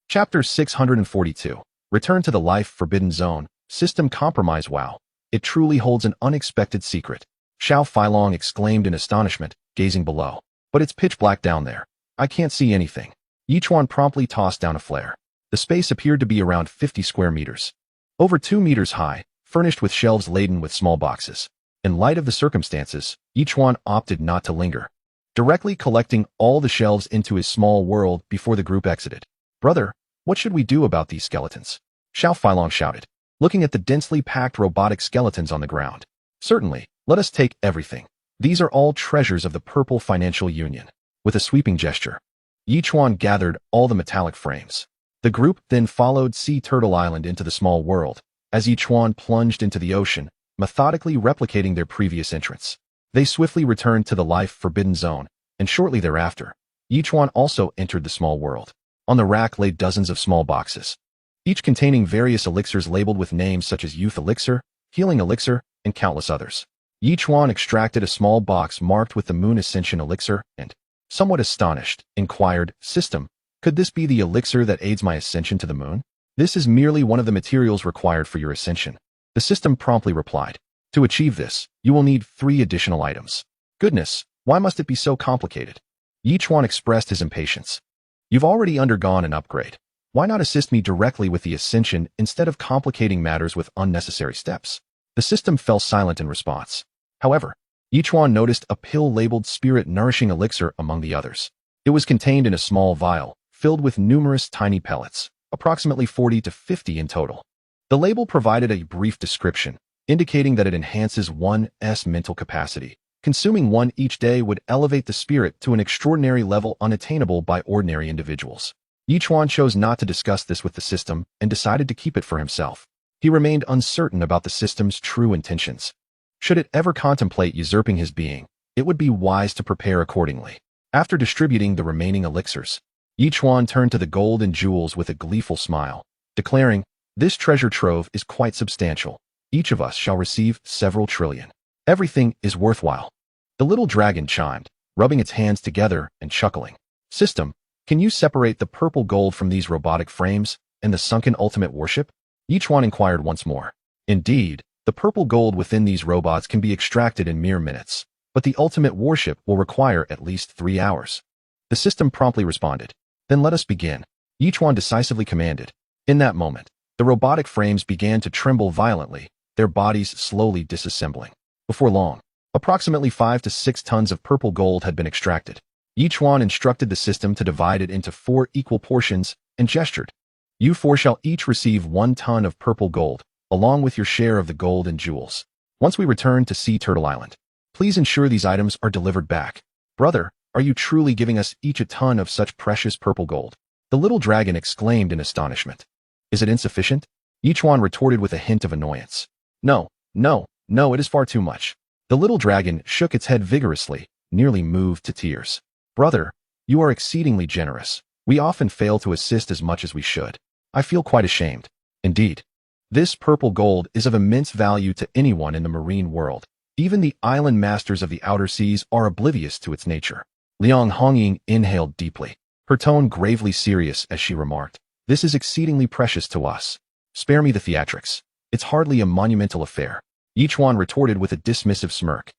Chapter 642. Return to the Life Forbidden Zone. System compromise. Wow, it truly holds an unexpected secret. Xiao Feilong exclaimed in astonishment, gazing below. But it's pitch black down there. I can't see anything. Yichuan promptly tossed down a flare. The space appeared to be around 50 square meters. Over 2 meters high, furnished with shelves laden with small boxes. In light of the circumstances, Yichuan opted not to linger, directly collecting all the shelves into his small world before the group exited. Brother, what should we do about these skeletons? Xiao Feilong shouted, looking at the densely packed robotic skeletons on the ground. Certainly, let us take everything. These are all treasures of the Purple Financial Union. With a sweeping gesture, Yichuan gathered all the metallic frames. The group then followed Sea Turtle Island into the small world, as Yichuan plunged into the ocean, methodically replicating their previous entrance. They swiftly returned to the Life Forbidden Zone, and shortly thereafter, Yichuan also entered the small world. On the rack lay dozens of small boxes, each containing various elixirs labeled with names such as Youth Elixir, Healing Elixir, and countless others. Yichuan extracted a small box marked with the Moon Ascension Elixir and, somewhat astonished, inquired, System, could this be the elixir that aids my ascension to the moon? This is merely one of the materials required for your ascension. The system promptly replied. To achieve this, you will need 3 additional items. Goodness, why must it be so complicated? Yichuan expressed his impatience. You've already undergone an upgrade. Why not assist me directly with the ascension instead of complicating matters with unnecessary steps? The system fell silent in response. However, Yichuan noticed a pill labeled Spirit Nourishing Elixir among the others. It was contained in a small vial, filled with numerous tiny pellets, approximately 40 to 50 in total. The label provided a brief description, indicating that it enhances one's mental capacity. Consuming one each day would elevate the spirit to an extraordinary level unattainable by ordinary individuals. Yichuan chose not to discuss this with the system and decided to keep it for himself. He remained uncertain about the system's true intentions. Should it ever contemplate usurping his being, it would be wise to prepare accordingly. After distributing the remaining elixirs, Yichuan turned to the gold and jewels with a gleeful smile, declaring, This treasure trove is quite substantial. Each of us shall receive several trillion. Everything is worthwhile. The little dragon chimed, rubbing its hands together and chuckling. System, can you separate the purple gold from these robotic frames and the sunken ultimate worship? Yichuan inquired once more. Indeed, the purple gold within these robots can be extracted in mere minutes, but the ultimate worship will require at least 3 hours. The system promptly responded. Then let us begin. Yichuan decisively commanded. In that moment, the robotic frames began to tremble violently, their bodies slowly disassembling. Before long, approximately 5 to 6 tons of purple gold had been extracted. Yichuan instructed the system to divide it into 4 equal portions and gestured. You 4 shall each receive 1 ton of purple gold, along with your share of the gold and jewels. Once we return to Sea Turtle Island, please ensure these items are delivered back. Brother, are you truly giving us each a ton of such precious purple gold? The little dragon exclaimed in astonishment. Is it insufficient? Yichuan retorted with a hint of annoyance. No, it is far too much. The little dragon shook its head vigorously, nearly moved to tears. Brother, You are exceedingly generous. We often fail to assist as much as we should. I feel quite ashamed. Indeed. This purple gold is of immense value to anyone in the marine world. Even the island masters of the outer seas are oblivious to its nature. Liang Hongying inhaled deeply, her tone gravely serious as she remarked, "This is exceedingly precious to us. Spare me the theatrics. It's hardly a monumental affair." Yichuan retorted with a dismissive smirk.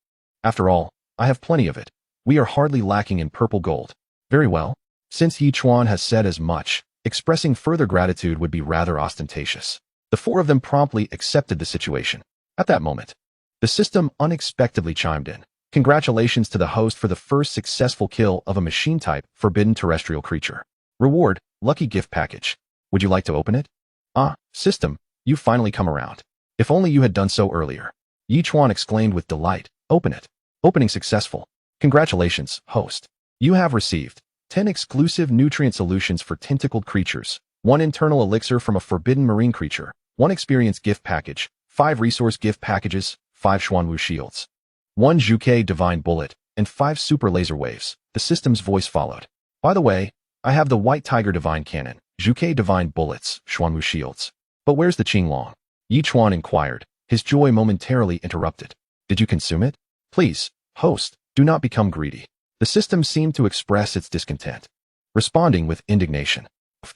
"After all, I have plenty of it. We are hardly lacking in purple gold." "Very well." Since Yichuan has said as much, expressing further gratitude would be rather ostentatious. The four of them promptly accepted the situation. At that moment, the system unexpectedly chimed in. "Congratulations to the host for the first successful kill of a machine-type forbidden terrestrial creature. Reward, lucky gift package. Would you like to open it?" "Ah, system, you've finally come around. If only you had done so earlier." Yichuan exclaimed with delight. "Open it. Opening successful. Congratulations, host. You have received 10 exclusive nutrient solutions for tentacled creatures, 1 internal elixir from a forbidden marine creature, 1 experience gift package, 5 resource gift packages, 5 Xuanwu shields, 1 Zhuke divine bullet, and 5 super laser waves." The system's voice followed. "By the way, I have the White Tiger divine cannon, Zhuke divine bullets, Xuanwu shields. But where's the Qinglong?" Yichuan inquired, his joy momentarily interrupted. "Did you consume it? Please, host, do not become greedy." The system seemed to express its discontent, responding with indignation.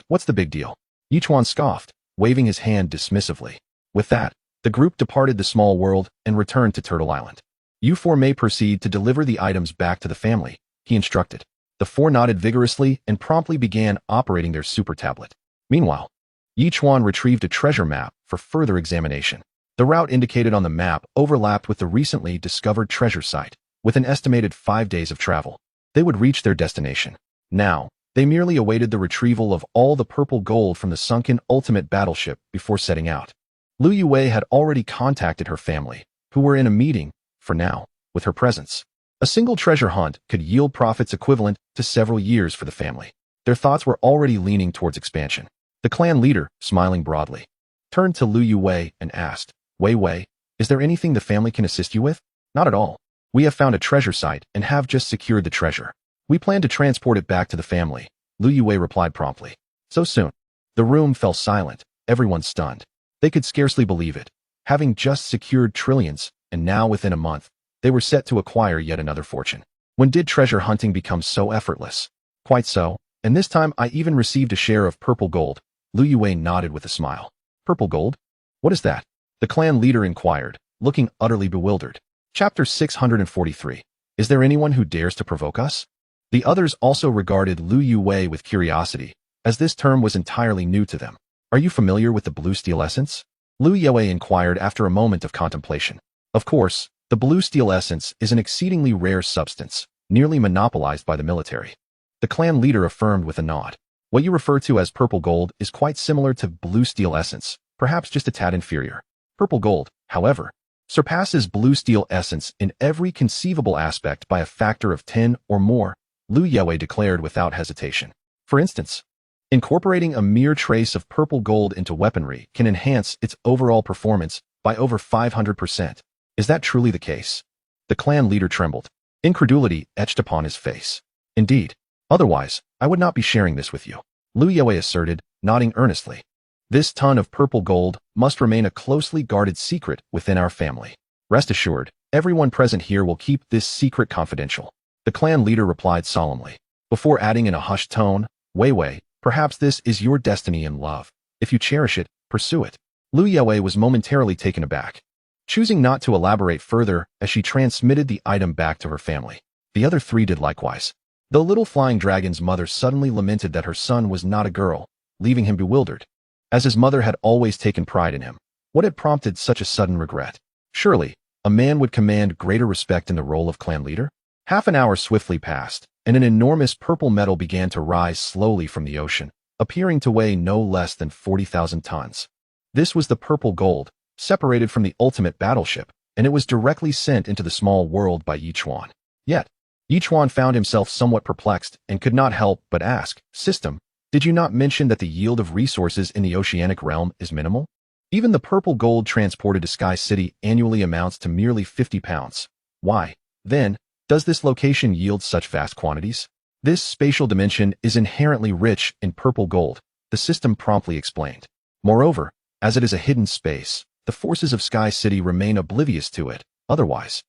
"What's the big deal?" Yichuan scoffed, waving his hand dismissively. With that, the group departed the small world and returned to Turtle Island. "You four may proceed to deliver the items back to the family," he instructed. The four nodded vigorously and promptly began operating their super tablet. Meanwhile, Yichuan retrieved a treasure map for further examination. The route indicated on the map overlapped with the recently discovered treasure site. With an estimated 5 days of travel, they would reach their destination. Now, they merely awaited the retrieval of all the purple gold from the sunken ultimate battleship before setting out. Lu Yue had already contacted her family, who were in a meeting, for now, with her presence. A single treasure hunt could yield profits equivalent to several years for the family. Their thoughts were already leaning towards expansion. The clan leader, smiling broadly, turned to Lu Yue and asked, "Wei Wei, is there anything the family can assist you with?" "Not at all. We have found a treasure site and have just secured the treasure. We plan to transport it back to the family," Lu Yue replied promptly. "So soon?" The room fell silent, everyone stunned. They could scarcely believe it. Having just secured trillions, and now within a month, they were set to acquire yet another fortune. When did treasure hunting become so effortless? Quite so, and this time I even received a share of purple gold. Lu Yue nodded with a smile. "Purple gold? What is that?" the clan leader inquired, looking utterly bewildered. Chapter 643. Is there anyone who dares to provoke us? The others also regarded Lu Yue with curiosity, as this term was entirely new to them. "Are you familiar with the blue steel essence?" Lu Yue inquired after a moment of contemplation. Of course, the blue steel essence is an exceedingly rare substance, nearly monopolized by the military. The clan leader affirmed with a nod. "What you refer to as purple gold is quite similar to blue steel essence, perhaps just a tad inferior. Purple gold, however, surpasses blue steel essence in every conceivable aspect by a factor of 10 or more," Lu Yue declared without hesitation. "For instance, incorporating a mere trace of purple gold into weaponry can enhance its overall performance by over 500%. Is that truly the case?" The clan leader trembled. Incredulity etched upon his face. "Indeed. Otherwise, I would not be sharing this with you," Lu Yue asserted, nodding earnestly. "This ton of purple gold must remain a closely guarded secret within our family. Rest assured, everyone present here will keep this secret confidential," the clan leader replied solemnly. Before adding in a hushed tone, "Wei Wei, perhaps this is your destiny in love. If you cherish it, pursue it." Lu Yue was momentarily taken aback, choosing not to elaborate further as she transmitted the item back to her family. The other three did likewise. The little flying dragon's mother suddenly lamented that her son was not a girl, leaving him bewildered. As his mother had always taken pride in him, what had prompted such a sudden regret? Surely, a man would command greater respect in the role of clan leader? Half an hour swiftly passed, and an enormous purple metal began to rise slowly from the ocean, appearing to weigh no less than 40,000 tons. This was the purple gold, separated from the ultimate battleship, and it was directly sent into the small world by Yichuan. Yet, Yichuan found himself somewhat perplexed and could not help but ask, "System, did you not mention that the yield of resources in the oceanic realm is minimal? Even the purple gold transported to Sky City annually amounts to merely 50 pounds. Why, then, does this location yield such vast quantities?" This spatial dimension is inherently rich in purple gold, the system promptly explained. Moreover, as it is a hidden space, the forces of Sky City remain oblivious to it. Otherwise,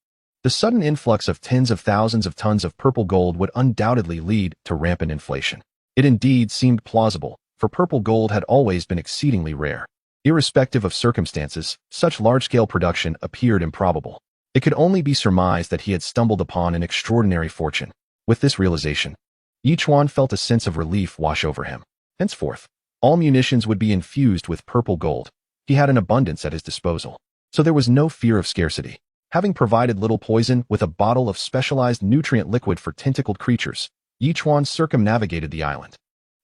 the sudden influx of tens of thousands of tons of purple gold would undoubtedly lead to rampant inflation. It indeed seemed plausible, for purple gold had always been exceedingly rare. Irrespective of circumstances, such large-scale production appeared improbable. It could only be surmised that he had stumbled upon an extraordinary fortune. With this realization, Yichuan felt a sense of relief wash over him. Henceforth, all munitions would be infused with purple gold. He had an abundance at his disposal, so there was no fear of scarcity. Having provided Little Poison with a bottle of specialized nutrient liquid for tentacled creatures, Yichuan circumnavigated the island.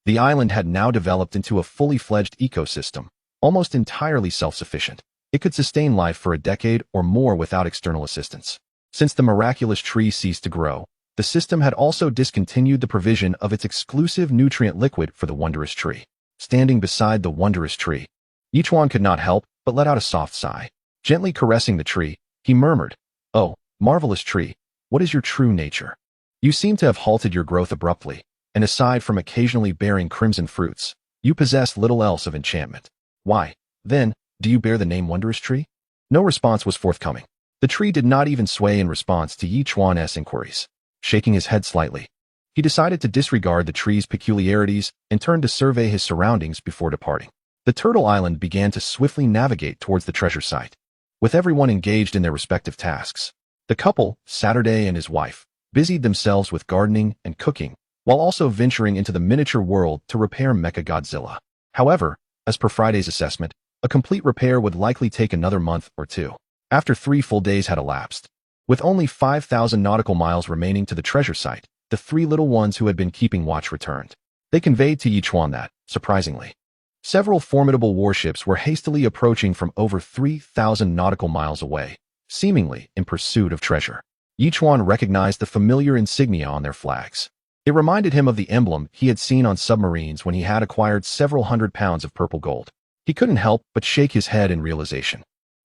The island had now developed into a fully fledged ecosystem, almost entirely self-sufficient. It could sustain life for a decade or more without external assistance. Since the miraculous tree ceased to grow, the system had also discontinued the provision of its exclusive nutrient liquid for the wondrous tree. Standing beside the wondrous tree, Yichuan could not help but let out a soft sigh. Gently caressing the tree, he murmured, "Oh, marvelous tree, what is your true nature? You seem to have halted your growth abruptly, and aside from occasionally bearing crimson fruits, you possess little else of enchantment. Why, then, do you bear the name Wondrous Tree?" No response was forthcoming. The tree did not even sway in response to Yichuan's inquiries. Shaking his head slightly, he decided to disregard the tree's peculiarities and turned to survey his surroundings before departing. The Turtle Island began to swiftly navigate towards the treasure site. With everyone engaged in their respective tasks, the couple, Saturday and his wife, busied themselves with gardening and cooking, while also venturing into the miniature world to repair Mechagodzilla. However, as per Friday's assessment, a complete repair would likely take another month or two. After 3 full days had elapsed, with only 5,000 nautical miles remaining to the treasure site, the 3 little ones who had been keeping watch returned. They conveyed to Yichuan that, surprisingly, several formidable warships were hastily approaching from over 3,000 nautical miles away, seemingly in pursuit of treasure. Yichuan recognized the familiar insignia on their flags. It reminded him of the emblem he had seen on submarines when he had acquired several hundred pounds of purple gold. He couldn't help but shake his head in realization.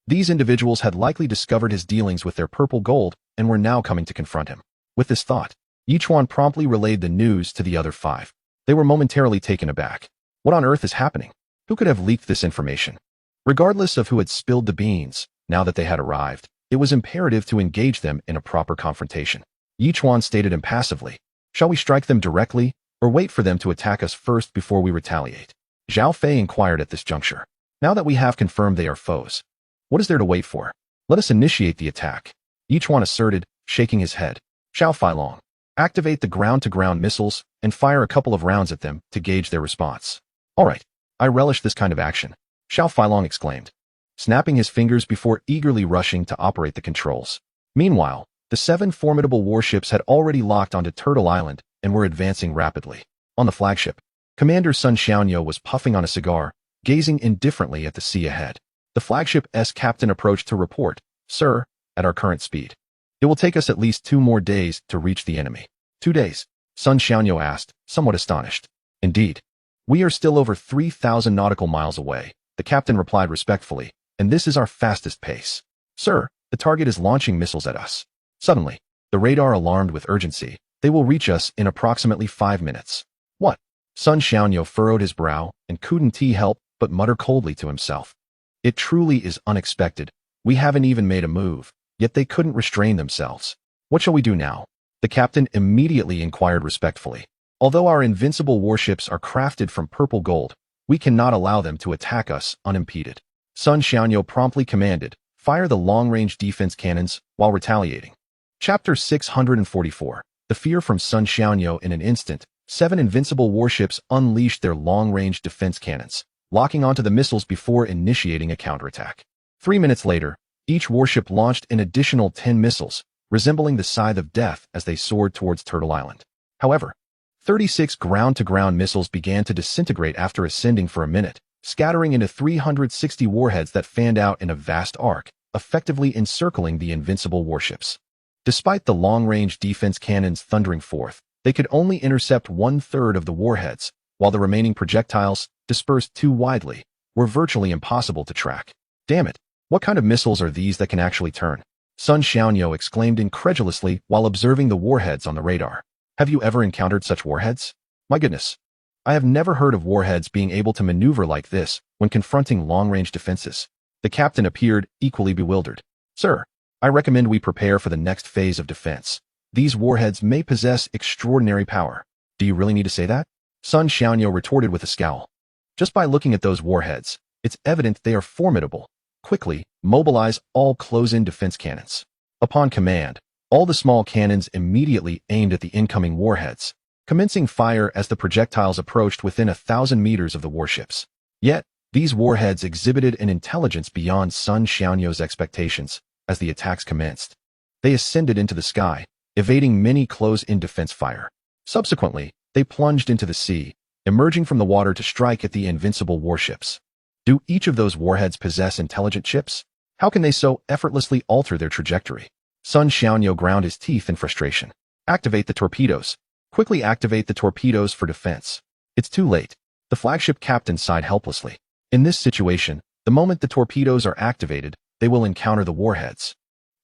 These individuals had likely discovered his dealings with their purple gold and were now coming to confront him. With this thought, Yichuan promptly relayed the news to the other 5. They were momentarily taken aback. What on earth is happening? Who could have leaked this information? Regardless of who had spilled the beans, now that they had arrived, it was imperative to engage them in a proper confrontation. Yichuan stated impassively, "Shall we strike them directly, or wait for them to attack us first before we retaliate?" Zhao Fei inquired at this juncture. "Now that we have confirmed they are foes, what is there to wait for? Let us initiate the attack," Yichuan asserted, shaking his head. "Xiao Feilong, activate the ground-to-ground missiles and fire a couple of rounds at them to gauge their response." "All right, I relish this kind of action," Xiao Feilong exclaimed, snapping his fingers before eagerly rushing to operate the controls. Meanwhile, the 7 formidable warships had already locked onto Turtle Island and were advancing rapidly. On the flagship, Commander Sun Xiaoyo was puffing on a cigar, gazing indifferently at the sea ahead. The flagship's captain approached to report, "Sir, at our current speed, it will take us at least 2 more days to reach the enemy." 2 days? Sun Xiaoyo asked, somewhat astonished. "Indeed. We are still over 3,000 nautical miles away," the captain replied respectfully, "and this is our fastest pace. Sir, the target is launching missiles at us." Suddenly, the radar alarmed with urgency. "They will reach us in approximately 5 minutes. "What?" Sun Xiaoyo furrowed his brow and couldn't help but mutter coldly to himself. "It truly is unexpected. We haven't even made a move, yet they couldn't restrain themselves. What shall we do now?" The captain immediately inquired respectfully. "Although our invincible warships are crafted from purple gold, we cannot allow them to attack us unimpeded." Sun Xiaoyo promptly commanded, "Fire the long-range defense cannons while retaliating." Chapter 644. The fear from Sun Xiaoyo. In an instant, 7 invincible warships unleashed their long-range defense cannons, locking onto the missiles before initiating a counterattack. 3 minutes later, each warship launched an additional 10 missiles, resembling the scythe of death as they soared towards Turtle Island. However, 36 ground-to-ground missiles began to disintegrate after ascending for a minute, scattering into 360 warheads that fanned out in a vast arc, effectively encircling the invincible warships. Despite the long-range defense cannons thundering forth, they could only intercept 1/3 of the warheads, while the remaining projectiles, dispersed too widely, were virtually impossible to track. "Damn it, what kind of missiles are these that can actually turn?" Sun Xiaoyo exclaimed incredulously while observing the warheads on the radar. Have you ever encountered such warheads? My goodness. I have never heard of warheads being able to maneuver like this when confronting long-range defenses. The captain appeared equally bewildered. Sir, I recommend we prepare for the next phase of defense. These warheads may possess extraordinary power. Do you really need to say that? Sun Xiaoyo retorted with a scowl. Just by looking at those warheads, it's evident they are formidable. Quickly, mobilize all close-in defense cannons. Upon command, all the small cannons immediately aimed at the incoming warheads, commencing fire as the projectiles approached within 1,000 meters of the warships. Yet, these warheads exhibited an intelligence beyond Sun Xiaoyo's expectations as the attacks commenced. They ascended into the sky, evading many close-in defense fire. Subsequently, they plunged into the sea, emerging from the water to strike at the invincible warships. Do each of those warheads possess intelligent chips? How can they so effortlessly alter their trajectory? Sun Xiaoyo ground his teeth in frustration. Activate the torpedoes. Quickly activate the torpedoes for defense. It's too late. The flagship captain sighed helplessly. In this situation, the moment the torpedoes are activated, they will encounter the warheads.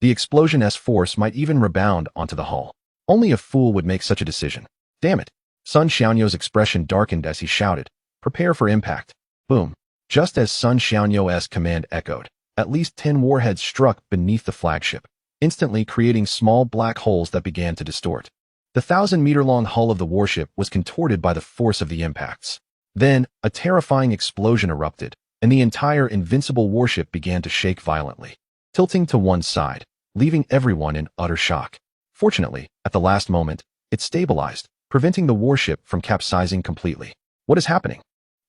The explosion's force might even rebound onto the hull. Only a fool would make such a decision. Damn it. Sun Xiaoyo's expression darkened as he shouted, "Prepare for impact." Boom. Just as Sun Xiaoyo's command echoed, at least 10 warheads struck beneath the flagship, instantly creating small black holes that began to distort. The 1,000-meter-long hull of the warship was contorted by the force of the impacts. Then, a terrifying explosion erupted, and the entire invincible warship began to shake violently, tilting to one side, leaving everyone in utter shock. Fortunately, at the last moment, it stabilized, preventing the warship from capsizing completely. What is happening?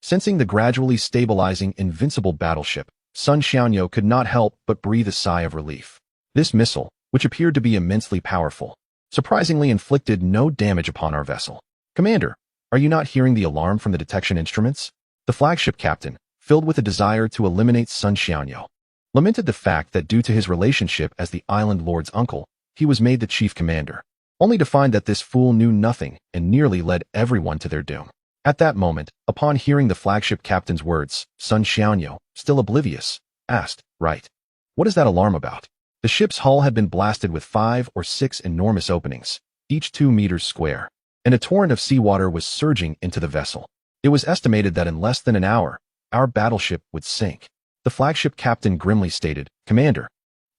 Sensing the gradually stabilizing invincible battleship, Sun Xiaoyo could not help but breathe a sigh of relief. This missile, which appeared to be immensely powerful, surprisingly inflicted no damage upon our vessel. Commander, are you not hearing the alarm from the detection instruments? The flagship captain, filled with a desire to eliminate Sun Xiaoyo, lamented the fact that due to his relationship as the island lord's uncle, he was made the chief commander, only to find that this fool knew nothing and nearly led everyone to their doom. At that moment, upon hearing the flagship captain's words, Sun Xiaoyo, still oblivious, asked, "Right. What is that alarm about?" The ship's hull had been blasted with 5 or 6 enormous openings, each 2 meters square, and a torrent of seawater was surging into the vessel. It was estimated that in less than an hour, our battleship would sink. The flagship captain grimly stated, "Commander,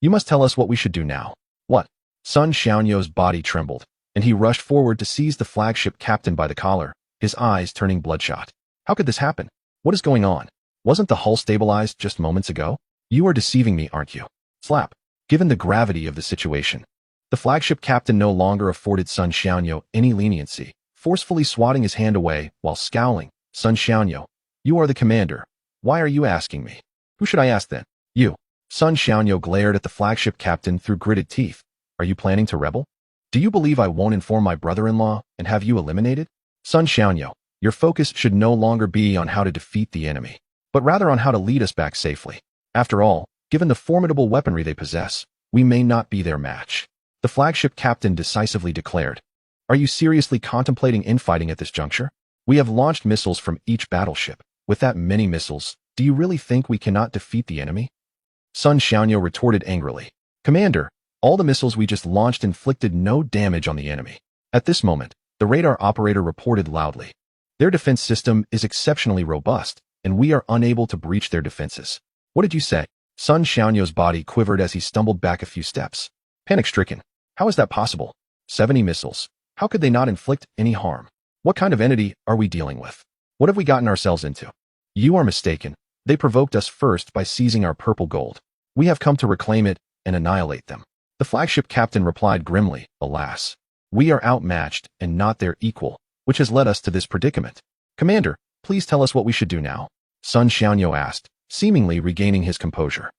you must tell us what we should do now." What? Sun Xiaoyo's body trembled, and he rushed forward to seize the flagship captain by the collar, his eyes turning bloodshot. How could this happen? What is going on? Wasn't the hull stabilized just moments ago? You are deceiving me, aren't you? Slap. Given the gravity of the situation, the flagship captain no longer afforded Sun Xiaoyo any leniency, forcefully swatting his hand away while scowling. "Sun Xiaoyo, you are the commander. Why are you asking me?" "Who should I ask then?" "You." Sun Xiaoyo glared at the flagship captain through gritted teeth. "Are you planning to rebel? Do you believe I won't inform my brother-in-law and have you eliminated?" "Sun Xiaoyo, your focus should no longer be on how to defeat the enemy, but rather on how to lead us back safely. After all, given the formidable weaponry they possess, we may not be their match," the flagship captain decisively declared. "Are you seriously contemplating infighting at this juncture? We have launched missiles from each battleship. With that many missiles, do you really think we cannot defeat the enemy?" Sun Xiaoyo retorted angrily, "Commander, all the missiles we just launched inflicted no damage on the enemy." At this moment, the radar operator reported loudly, "Their defense system is exceptionally robust, and we are unable to breach their defenses." "What did you say?" Sun Xiaoyo's body quivered as he stumbled back a few steps. Panic-stricken, "How is that possible? 70 missiles. How could they not inflict any harm? What kind of entity are we dealing with? What have we gotten ourselves into?" "You are mistaken. They provoked us first by seizing our purple gold. We have come to reclaim it and annihilate them." The flagship captain replied grimly, "Alas, we are outmatched and not their equal, which has led us to this predicament." "Commander, please tell us what we should do now," Sun Xiaoyo asked, seemingly regaining his composure.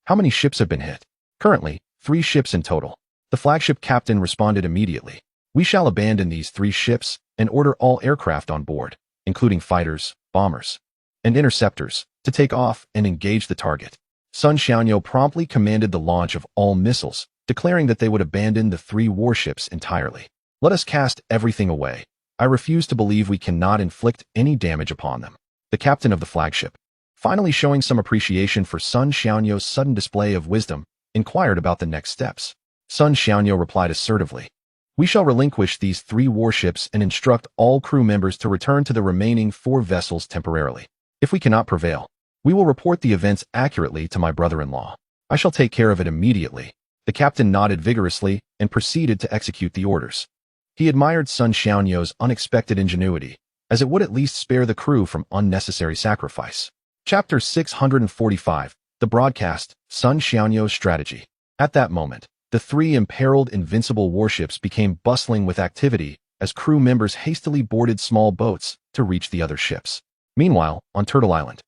"How many ships have been hit?" "Currently, 3 ships in total." The flagship captain responded immediately. "We shall abandon these 3 ships and order all aircraft on board, including fighters, bombers, and interceptors, to take off and engage the target." Sun Xiaoyo promptly commanded the launch of all missiles, declaring that they would abandon the 3 warships entirely. "Let us cast everything away. I refuse to believe we cannot inflict any damage upon them." The captain of the flagship, finally showing some appreciation for Sun Xiaoyo's sudden display of wisdom, inquired about the next steps. Sun Xiaoyo replied assertively, We shall relinquish these 3 warships and instruct all crew members to return to the remaining 4 vessels temporarily. If we cannot prevail, we will report the events accurately to my brother-in-law. I shall take care of it immediately." The captain nodded vigorously and proceeded to execute the orders. He admired Sun Xiaoyo's unexpected ingenuity, as it would at least spare the crew from unnecessary sacrifice. Chapter 645, The Broadcast, Sun Xiaoyo's Strategy. At that moment, the 3 imperiled invincible warships became bustling with activity as crew members hastily boarded small boats to reach the other ships. Meanwhile, on Turtle Island,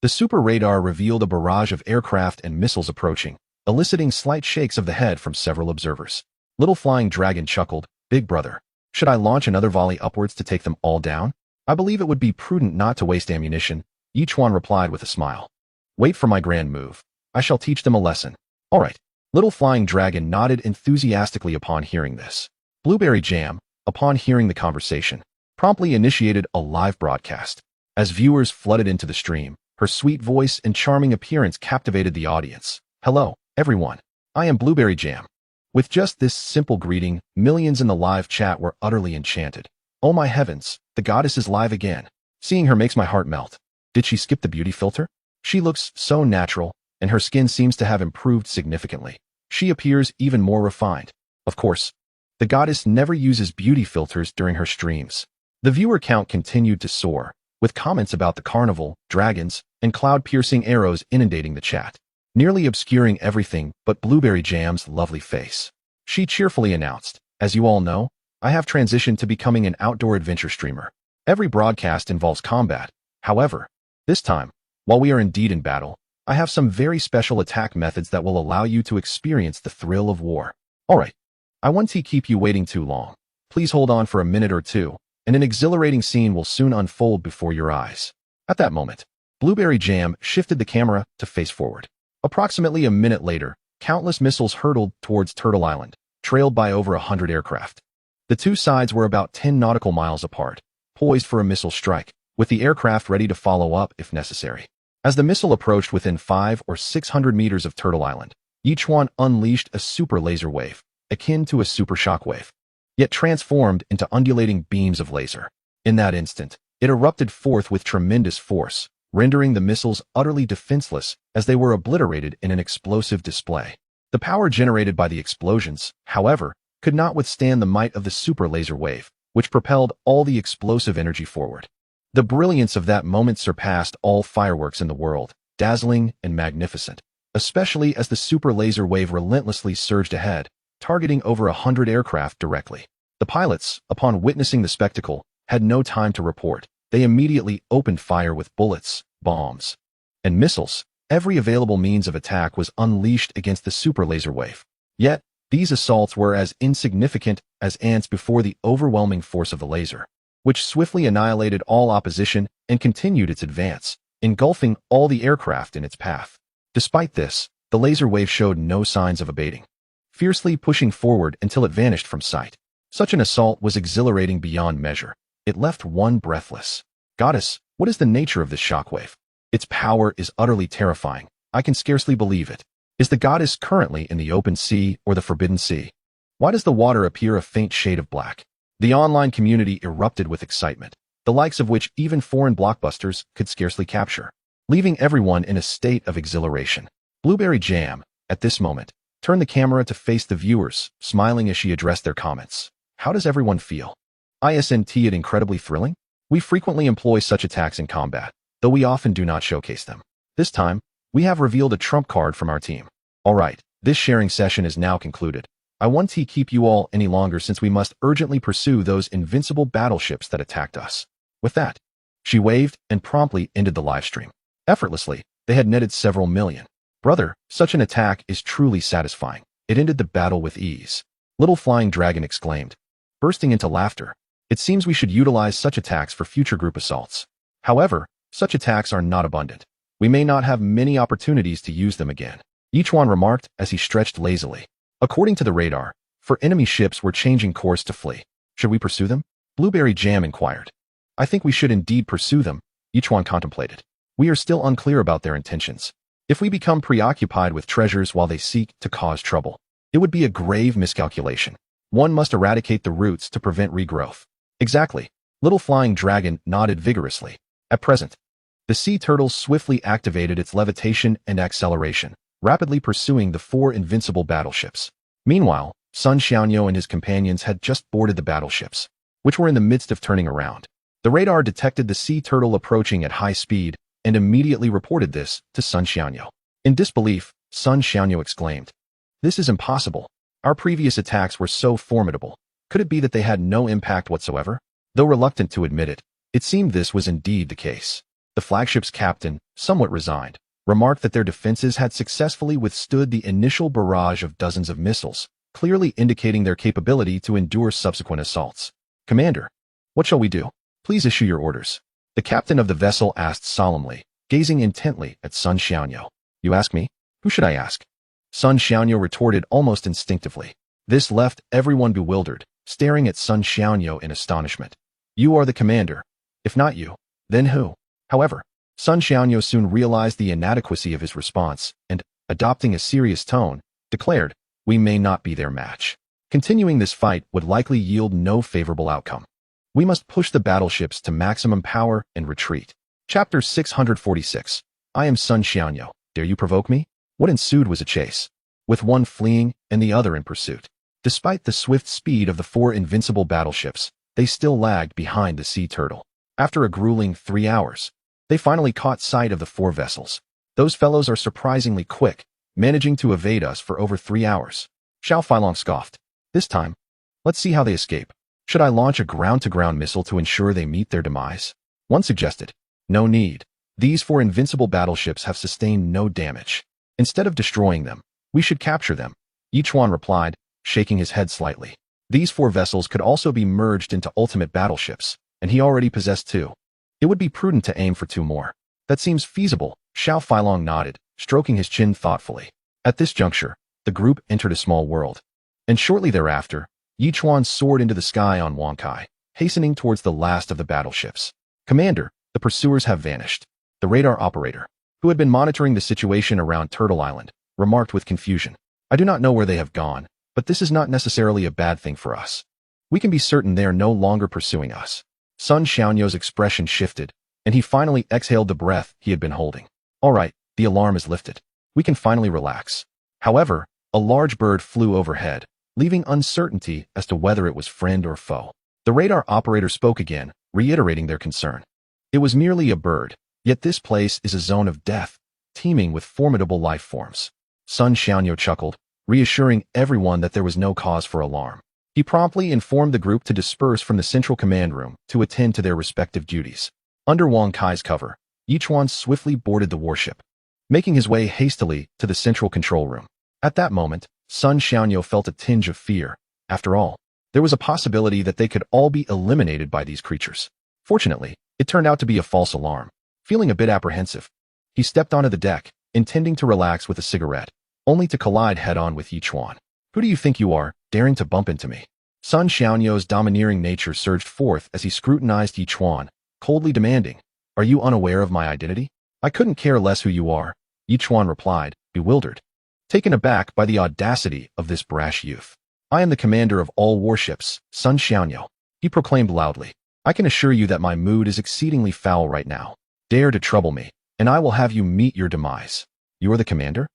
the super radar revealed a barrage of aircraft and missiles approaching, eliciting slight shakes of the head from several observers. Little Flying Dragon chuckled, "Big brother, should I launch another volley upwards to take them all down? I believe it would be prudent not to waste ammunition," Yichuan replied with a smile. "Wait for my grand move. I shall teach them a lesson." "All right." Little Flying Dragon nodded enthusiastically upon hearing this. Blueberry Jam, upon hearing the conversation, promptly initiated a live broadcast. As viewers flooded into the stream, her sweet voice and charming appearance captivated the audience. "Hello, everyone. I am Blueberry Jam." With just this simple greeting, millions in the live chat were utterly enchanted. "Oh my heavens, the goddess is live again. Seeing her makes my heart melt. Did she skip the beauty filter? She looks so natural, and her skin seems to have improved significantly. She appears even more refined." Of course, the goddess never uses beauty filters during her streams. The viewer count continued to soar, with comments about the carnival, dragons, and cloud-piercing arrows inundating the chat, nearly obscuring everything but Blueberry Jam's lovely face. She cheerfully announced, "As you all know, I have transitioned to becoming an outdoor adventure streamer. Every broadcast involves combat. However, this time, while we are indeed in battle, I have some very special attack methods that will allow you to experience the thrill of war. All right, I won't keep you waiting too long. Please hold on for a minute or two, and an exhilarating scene will soon unfold before your eyes." At that moment, Blueberry Jam shifted the camera to face forward. Approximately a minute later, countless missiles hurtled towards Turtle Island, trailed by over 100 aircraft. The 2 sides were about 10 nautical miles apart, poised for a missile strike, with the aircraft ready to follow up if necessary. As the missile approached within 500 or 600 meters of Turtle Island, Yichuan unleashed a super laser wave, akin to a super shockwave, yet transformed into undulating beams of laser. In that instant, it erupted forth with tremendous force, rendering the missiles utterly defenseless as they were obliterated in an explosive display. The power generated by the explosions, however, could not withstand the might of the super laser wave, which propelled all the explosive energy forward. The brilliance of that moment surpassed all fireworks in the world, dazzling and magnificent, especially as the super laser wave relentlessly surged ahead, targeting over 100 aircraft directly. The pilots, upon witnessing the spectacle, had no time to report. They immediately opened fire with bullets, bombs, and missiles. Every available means of attack was unleashed against the super laser wave. Yet, these assaults were as insignificant as ants before the overwhelming force of the laser, which swiftly annihilated all opposition and continued its advance, engulfing all the aircraft in its path. Despite this, the laser wave showed no signs of abating, fiercely pushing forward until it vanished from sight. Such an assault was exhilarating beyond measure. It left one breathless. "Goddess, what is the nature of this shockwave? Its power is utterly terrifying. I can scarcely believe it. Is the goddess currently in the open sea or the forbidden sea? Why does the water appear a faint shade of black?" The online community erupted with excitement, the likes of which even foreign blockbusters could scarcely capture, leaving everyone in a state of exhilaration. Blueberry Jam, at this moment, turned the camera to face the viewers, smiling as she addressed their comments. "How does everyone feel? Isn't it incredibly thrilling? We frequently employ such attacks in combat, though we often do not showcase them. This time, we have revealed a trump card from our team. All right, this sharing session is now concluded. I won't keep you all any longer since we must urgently pursue those invincible battleships that attacked us." With that, she waved and promptly ended the live stream. Effortlessly, they had netted several million. "Brother, such an attack is truly satisfying. It ended the battle with ease," Little Flying Dragon exclaimed, bursting into laughter. "It seems we should utilize such attacks for future group assaults. However, such attacks are not abundant. We may not have many opportunities to use them again," Yichuan remarked as he stretched lazily. According to the radar, 4 enemy ships were changing course to flee. "Should we pursue them?" Blueberry Jam inquired. "I think we should indeed pursue them," Yichuan contemplated. "We are still unclear about their intentions. If we become preoccupied with treasures while they seek to cause trouble, it would be a grave miscalculation. One must eradicate the roots to prevent regrowth. Exactly. Little flying dragon nodded vigorously. At present, the sea turtle swiftly activated its levitation and acceleration, rapidly pursuing the 4 invincible battleships. Meanwhile, Sun Xiaoyo and his companions had just boarded the battleships, which were in the midst of turning around. The radar detected the sea turtle approaching at high speed and immediately reported this to Sun Xiaoyo. In disbelief, Sun Xiaoyo exclaimed, "This is impossible. Our previous attacks were so formidable. Could it be that they had no impact whatsoever?" Though reluctant to admit it, it seemed this was indeed the case. The flagship's captain, somewhat resigned, remarked that their defenses had successfully withstood the initial barrage of dozens of missiles, clearly indicating their capability to endure subsequent assaults. "Commander, what shall we do? Please issue your orders," the captain of the vessel asked solemnly, gazing intently at Sun Xiaoyo. "You ask me? Who should I ask?" Sun Xiaoyo retorted almost instinctively. This left everyone bewildered, staring at Sun Xiaoyo in astonishment. "You are the commander. If not you, then who?" However, Sun Xiaoyo soon realized the inadequacy of his response and, adopting a serious tone, declared, "We may not be their match. Continuing this fight would likely yield no favorable outcome. We must push the battleships to maximum power and retreat." Chapter 646. I am Sun Xiaoyo. Dare you provoke me? What ensued was a chase, with one fleeing and the other in pursuit. Despite the swift speed of the 4 invincible battleships, they still lagged behind the sea turtle. After a grueling 3 hours, they finally caught sight of the 4 vessels. "Those fellows are surprisingly quick, managing to evade us for over 3 hours. Xiao Feilong scoffed. "This time, let's see how they escape. Should I launch a ground-to-ground missile to ensure they meet their demise?" One suggested. "No need. These 4 invincible battleships have sustained no damage. Instead of destroying them, we should capture them," Yichuan replied, shaking his head slightly. These 4 vessels could also be merged into ultimate battleships, and he already possessed 2. It would be prudent to aim for 2 more. "That seems feasible," Xiao Feilong nodded, stroking his chin thoughtfully. At this juncture, the group entered a small world, and shortly thereafter, Yichuan soared into the sky on Huangkai, hastening towards the last of the battleships. "Commander, the pursuers have vanished," the radar operator, who had been monitoring the situation around Turtle Island, remarked with confusion. "I do not know where they have gone, but this is not necessarily a bad thing for us. We can be certain they are no longer pursuing us." Sun Xiaoyo's expression shifted, and he finally exhaled the breath he had been holding. "All right, the alarm is lifted. We can finally relax." However, a large bird flew overhead, leaving uncertainty as to whether it was friend or foe. The radar operator spoke again, reiterating their concern. "It was merely a bird, yet this place is a zone of death, teeming with formidable life forms." Sun Xiaoyo chuckled, reassuring everyone that there was no cause for alarm. He promptly informed the group to disperse from the central command room to attend to their respective duties. Under Wang Kai's cover, Yichuan swiftly boarded the warship, making his way hastily to the central control room. At that moment, Sun Xiaoyo felt a tinge of fear. After all, there was a possibility that they could all be eliminated by these creatures. Fortunately, it turned out to be a false alarm. Feeling a bit apprehensive, he stepped onto the deck, intending to relax with a cigarette, only to collide head-on with Yichuan. "Who do you think you are, daring to bump into me?" Sun Xiaoyo's domineering nature surged forth as he scrutinized Yichuan, coldly demanding, "Are you unaware of my identity?" "I couldn't care less who you are," Yichuan replied, bewildered, taken aback by the audacity of this brash youth. "I am the commander of all warships, Sun Xiaoyo," he proclaimed loudly. "I can assure you that my mood is exceedingly foul right now. Dare to trouble me, and I will have you meet your demise." "You are the commander?"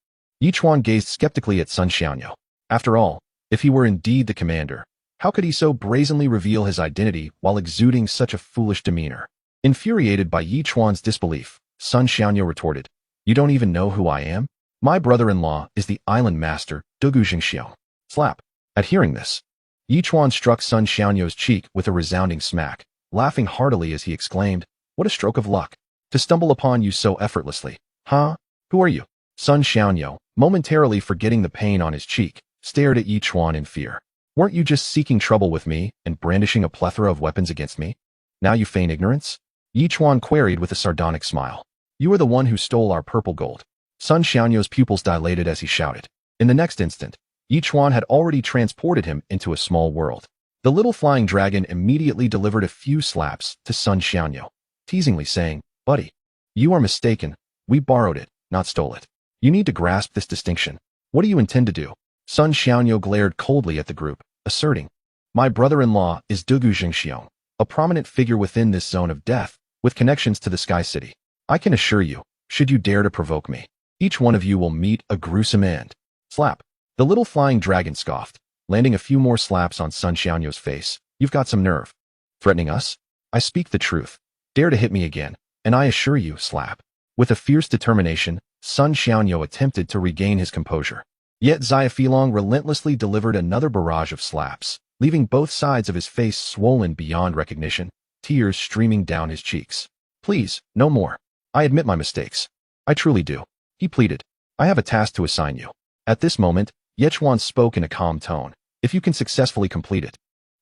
Yichuan gazed skeptically at Sun Xiaoyo. After all, if he were indeed the commander, how could he so brazenly reveal his identity while exuding such a foolish demeanor? Infuriated by Yichuan's disbelief, Sun Xiaoyo retorted, "You don't even know who I am? My brother-in-law is the island master, Dugu Jingxiao." Slap. At hearing this, Yichuan struck Sun Xiaoyo's cheek with a resounding smack, laughing heartily as he exclaimed, "What a stroke of luck, to stumble upon you so effortlessly. Huh? Who are you?" Sun Xiaoyo, momentarily forgetting the pain on his cheek, stared at Yichuan in fear. "Weren't you just seeking trouble with me and brandishing a plethora of weapons against me? Now you feign ignorance?" Yichuan queried with a sardonic smile. "You are the one who stole our purple gold." Sun Xiaoyo's pupils dilated as he shouted. In the next instant, Yichuan had already transported him into a small world. The little flying dragon immediately delivered a few slaps to Sun Xiaoyo, teasingly saying, "Buddy, you are mistaken. We borrowed it, not stole it. You need to grasp this distinction. What do you intend to do?" Sun Xiaoyo glared coldly at the group, asserting, "My brother-in-law is Dugu Jingxiong, a prominent figure within this zone of death, with connections to the Sky City. I can assure you, should you dare to provoke me, each one of you will meet a gruesome end." Slap. The little flying dragon scoffed, landing a few more slaps on Sun Xiaoyo's face. "You've got some nerve. Threatening us? I speak the truth. Dare to hit me again, and I assure you, slap." With a fierce determination, Sun Xiaoyo attempted to regain his composure. Yet Xiaofilong relentlessly delivered another barrage of slaps, leaving both sides of his face swollen beyond recognition, tears streaming down his cheeks. "Please, no more. I admit my mistakes. I truly do," he pleaded. "I have a task to assign you." At this moment, Yechwan spoke in a calm tone. "If you can successfully complete it,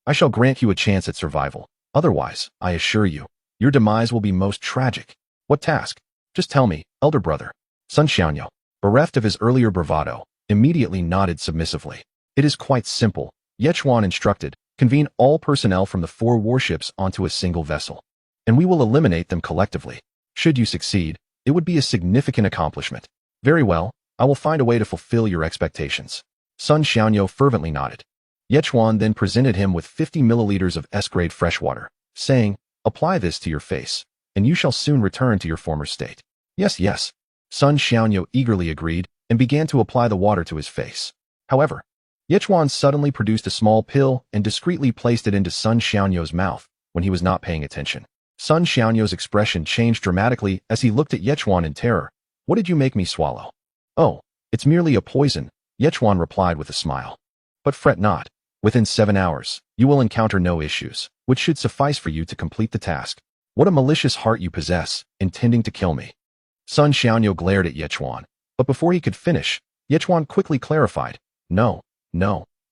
I shall grant you a chance at survival. Otherwise, I assure you, your demise will be most tragic." "What task? Just tell me, elder brother." Sun Xiaoyo, bereft of his earlier bravado, immediately nodded submissively. "It is quite simple," Yechwan instructed. "Convene all personnel from the 4 warships onto a single vessel, and we will eliminate them collectively. Should you succeed, it would be a significant accomplishment." "Very well, I will find a way to fulfill your expectations." Sun Xiaoyo fervently nodded. Yechwan then presented him with 50 milliliters of S-grade fresh water, saying, "Apply this to your face, and you shall soon return to your former state." "Yes, yes." Sun Xiaoyo eagerly agreed and began to apply the water to his face. However, Yechwan suddenly produced a small pill and discreetly placed it into Sun Xiaoyo's mouth when he was not paying attention. Sun Xiaoyo's expression changed dramatically as he looked at Yechwan in terror. "What did you make me swallow?" "Oh, it's merely a poison," Yechwan replied with a smile. "But fret not. Within 7 hours, you will encounter no issues, which should suffice for you to complete the task. What a malicious heart you possess, intending to kill me." Sun Xiaoyo glared at Yechwan, but before he could finish, Yechwan quickly clarified, No,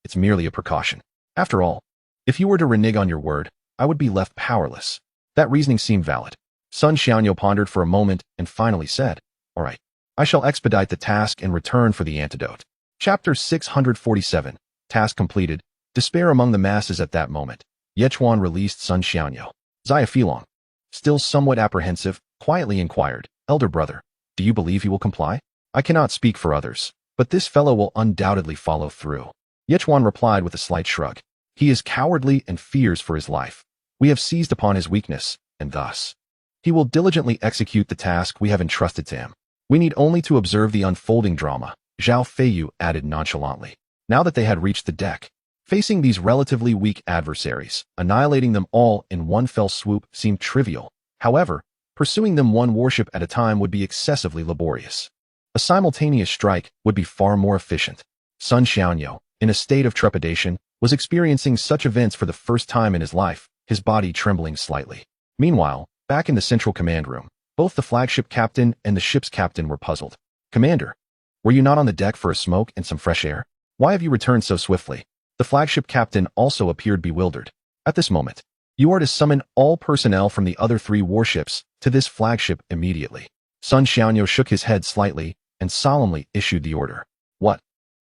it's merely a precaution. After all, if you were to renege on your word, I would be left powerless." That reasoning seemed valid. Sun Xiaoyo pondered for a moment and finally said, "All right, I shall expedite the task and return for the antidote." Chapter 647, Task Completed. Despair among the masses at that moment. Yechwan released Sun Xiaoyo. Xiaofilong, still somewhat apprehensive, quietly inquired, "Elder brother, do you believe he will comply?" "I cannot speak for others, but this fellow will undoubtedly follow through." Yechwan replied with a slight shrug. "He is cowardly and fears for his life. We have seized upon his weakness, and thus, he will diligently execute the task we have entrusted to him. We need only to observe the unfolding drama," Zhao Feiyu added nonchalantly. Now that they had reached the deck, facing these relatively weak adversaries, annihilating them all in one fell swoop seemed trivial. However, pursuing them one warship at a time would be excessively laborious. A simultaneous strike would be far more efficient. Sun Xiaoyo, in a state of trepidation, was experiencing such events for the first time in his life, his body trembling slightly. Meanwhile, back in the central command room, both the flagship captain and the ship's captain were puzzled. "Commander, were you not on the deck for a smoke and some fresh air? Why have you returned so swiftly?" The flagship captain also appeared bewildered. "At this moment, you are to summon all personnel from the other 3 warships to this flagship immediately." Sun Xiaoyo shook his head slightly and solemnly issued the order. "What?"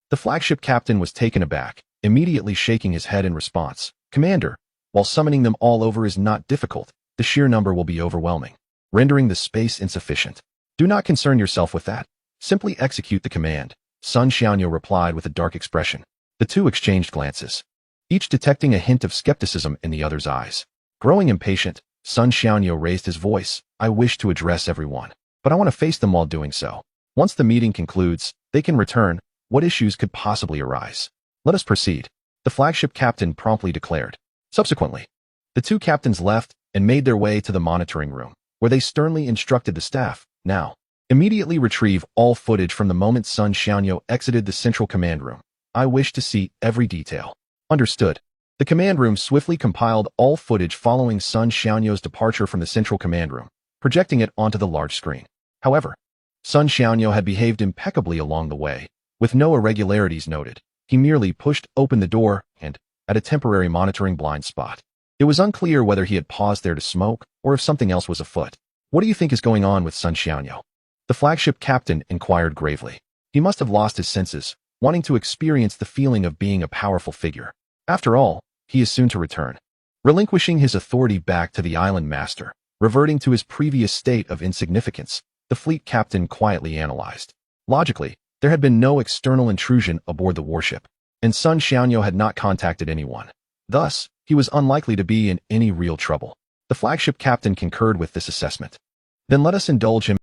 The flagship captain was taken aback, immediately shaking his head in response. "Commander, while summoning them all over is not difficult, the sheer number will be overwhelming, rendering the space insufficient. Do not concern yourself with that. Simply execute the command." Sun Xiaoyo replied with a dark expression. The two exchanged glances, each detecting a hint of skepticism in the other's eyes. Growing impatient, Sun Xiaoyo raised his voice. "I wish to address everyone, but I want to face them while doing so. Once the meeting concludes, they can return. What issues could possibly arise? Let us proceed," the flagship captain promptly declared. Subsequently, the 2 captains left and made their way to the monitoring room, where they sternly instructed the staff, "Now, immediately retrieve all footage from the moment Sun Xiaoyo exited the central command room. I wish to see every detail." "Understood." The command room swiftly compiled all footage following Sun Xiaoyo's departure from the central command room, projecting it onto the large screen. However, Sun Xiaoyo had behaved impeccably along the way, with no irregularities noted. He merely pushed open the door and, at a temporary monitoring blind spot, it was unclear whether he had paused there to smoke or if something else was afoot. "What do you think is going on with Sun Xiaoyo?" the flagship captain inquired gravely. "He must have lost his senses, wanting to experience the feeling of being a powerful figure. After all, he is soon to return, relinquishing his authority back to the island master, reverting to his previous state of insignificance," the fleet captain quietly analyzed. Logically, there had been no external intrusion aboard the warship. and Sun Xiaoyo had not contacted anyone. Thus, he was unlikely to be in any real trouble. The flagship captain concurred with this assessment. Then let us indulge him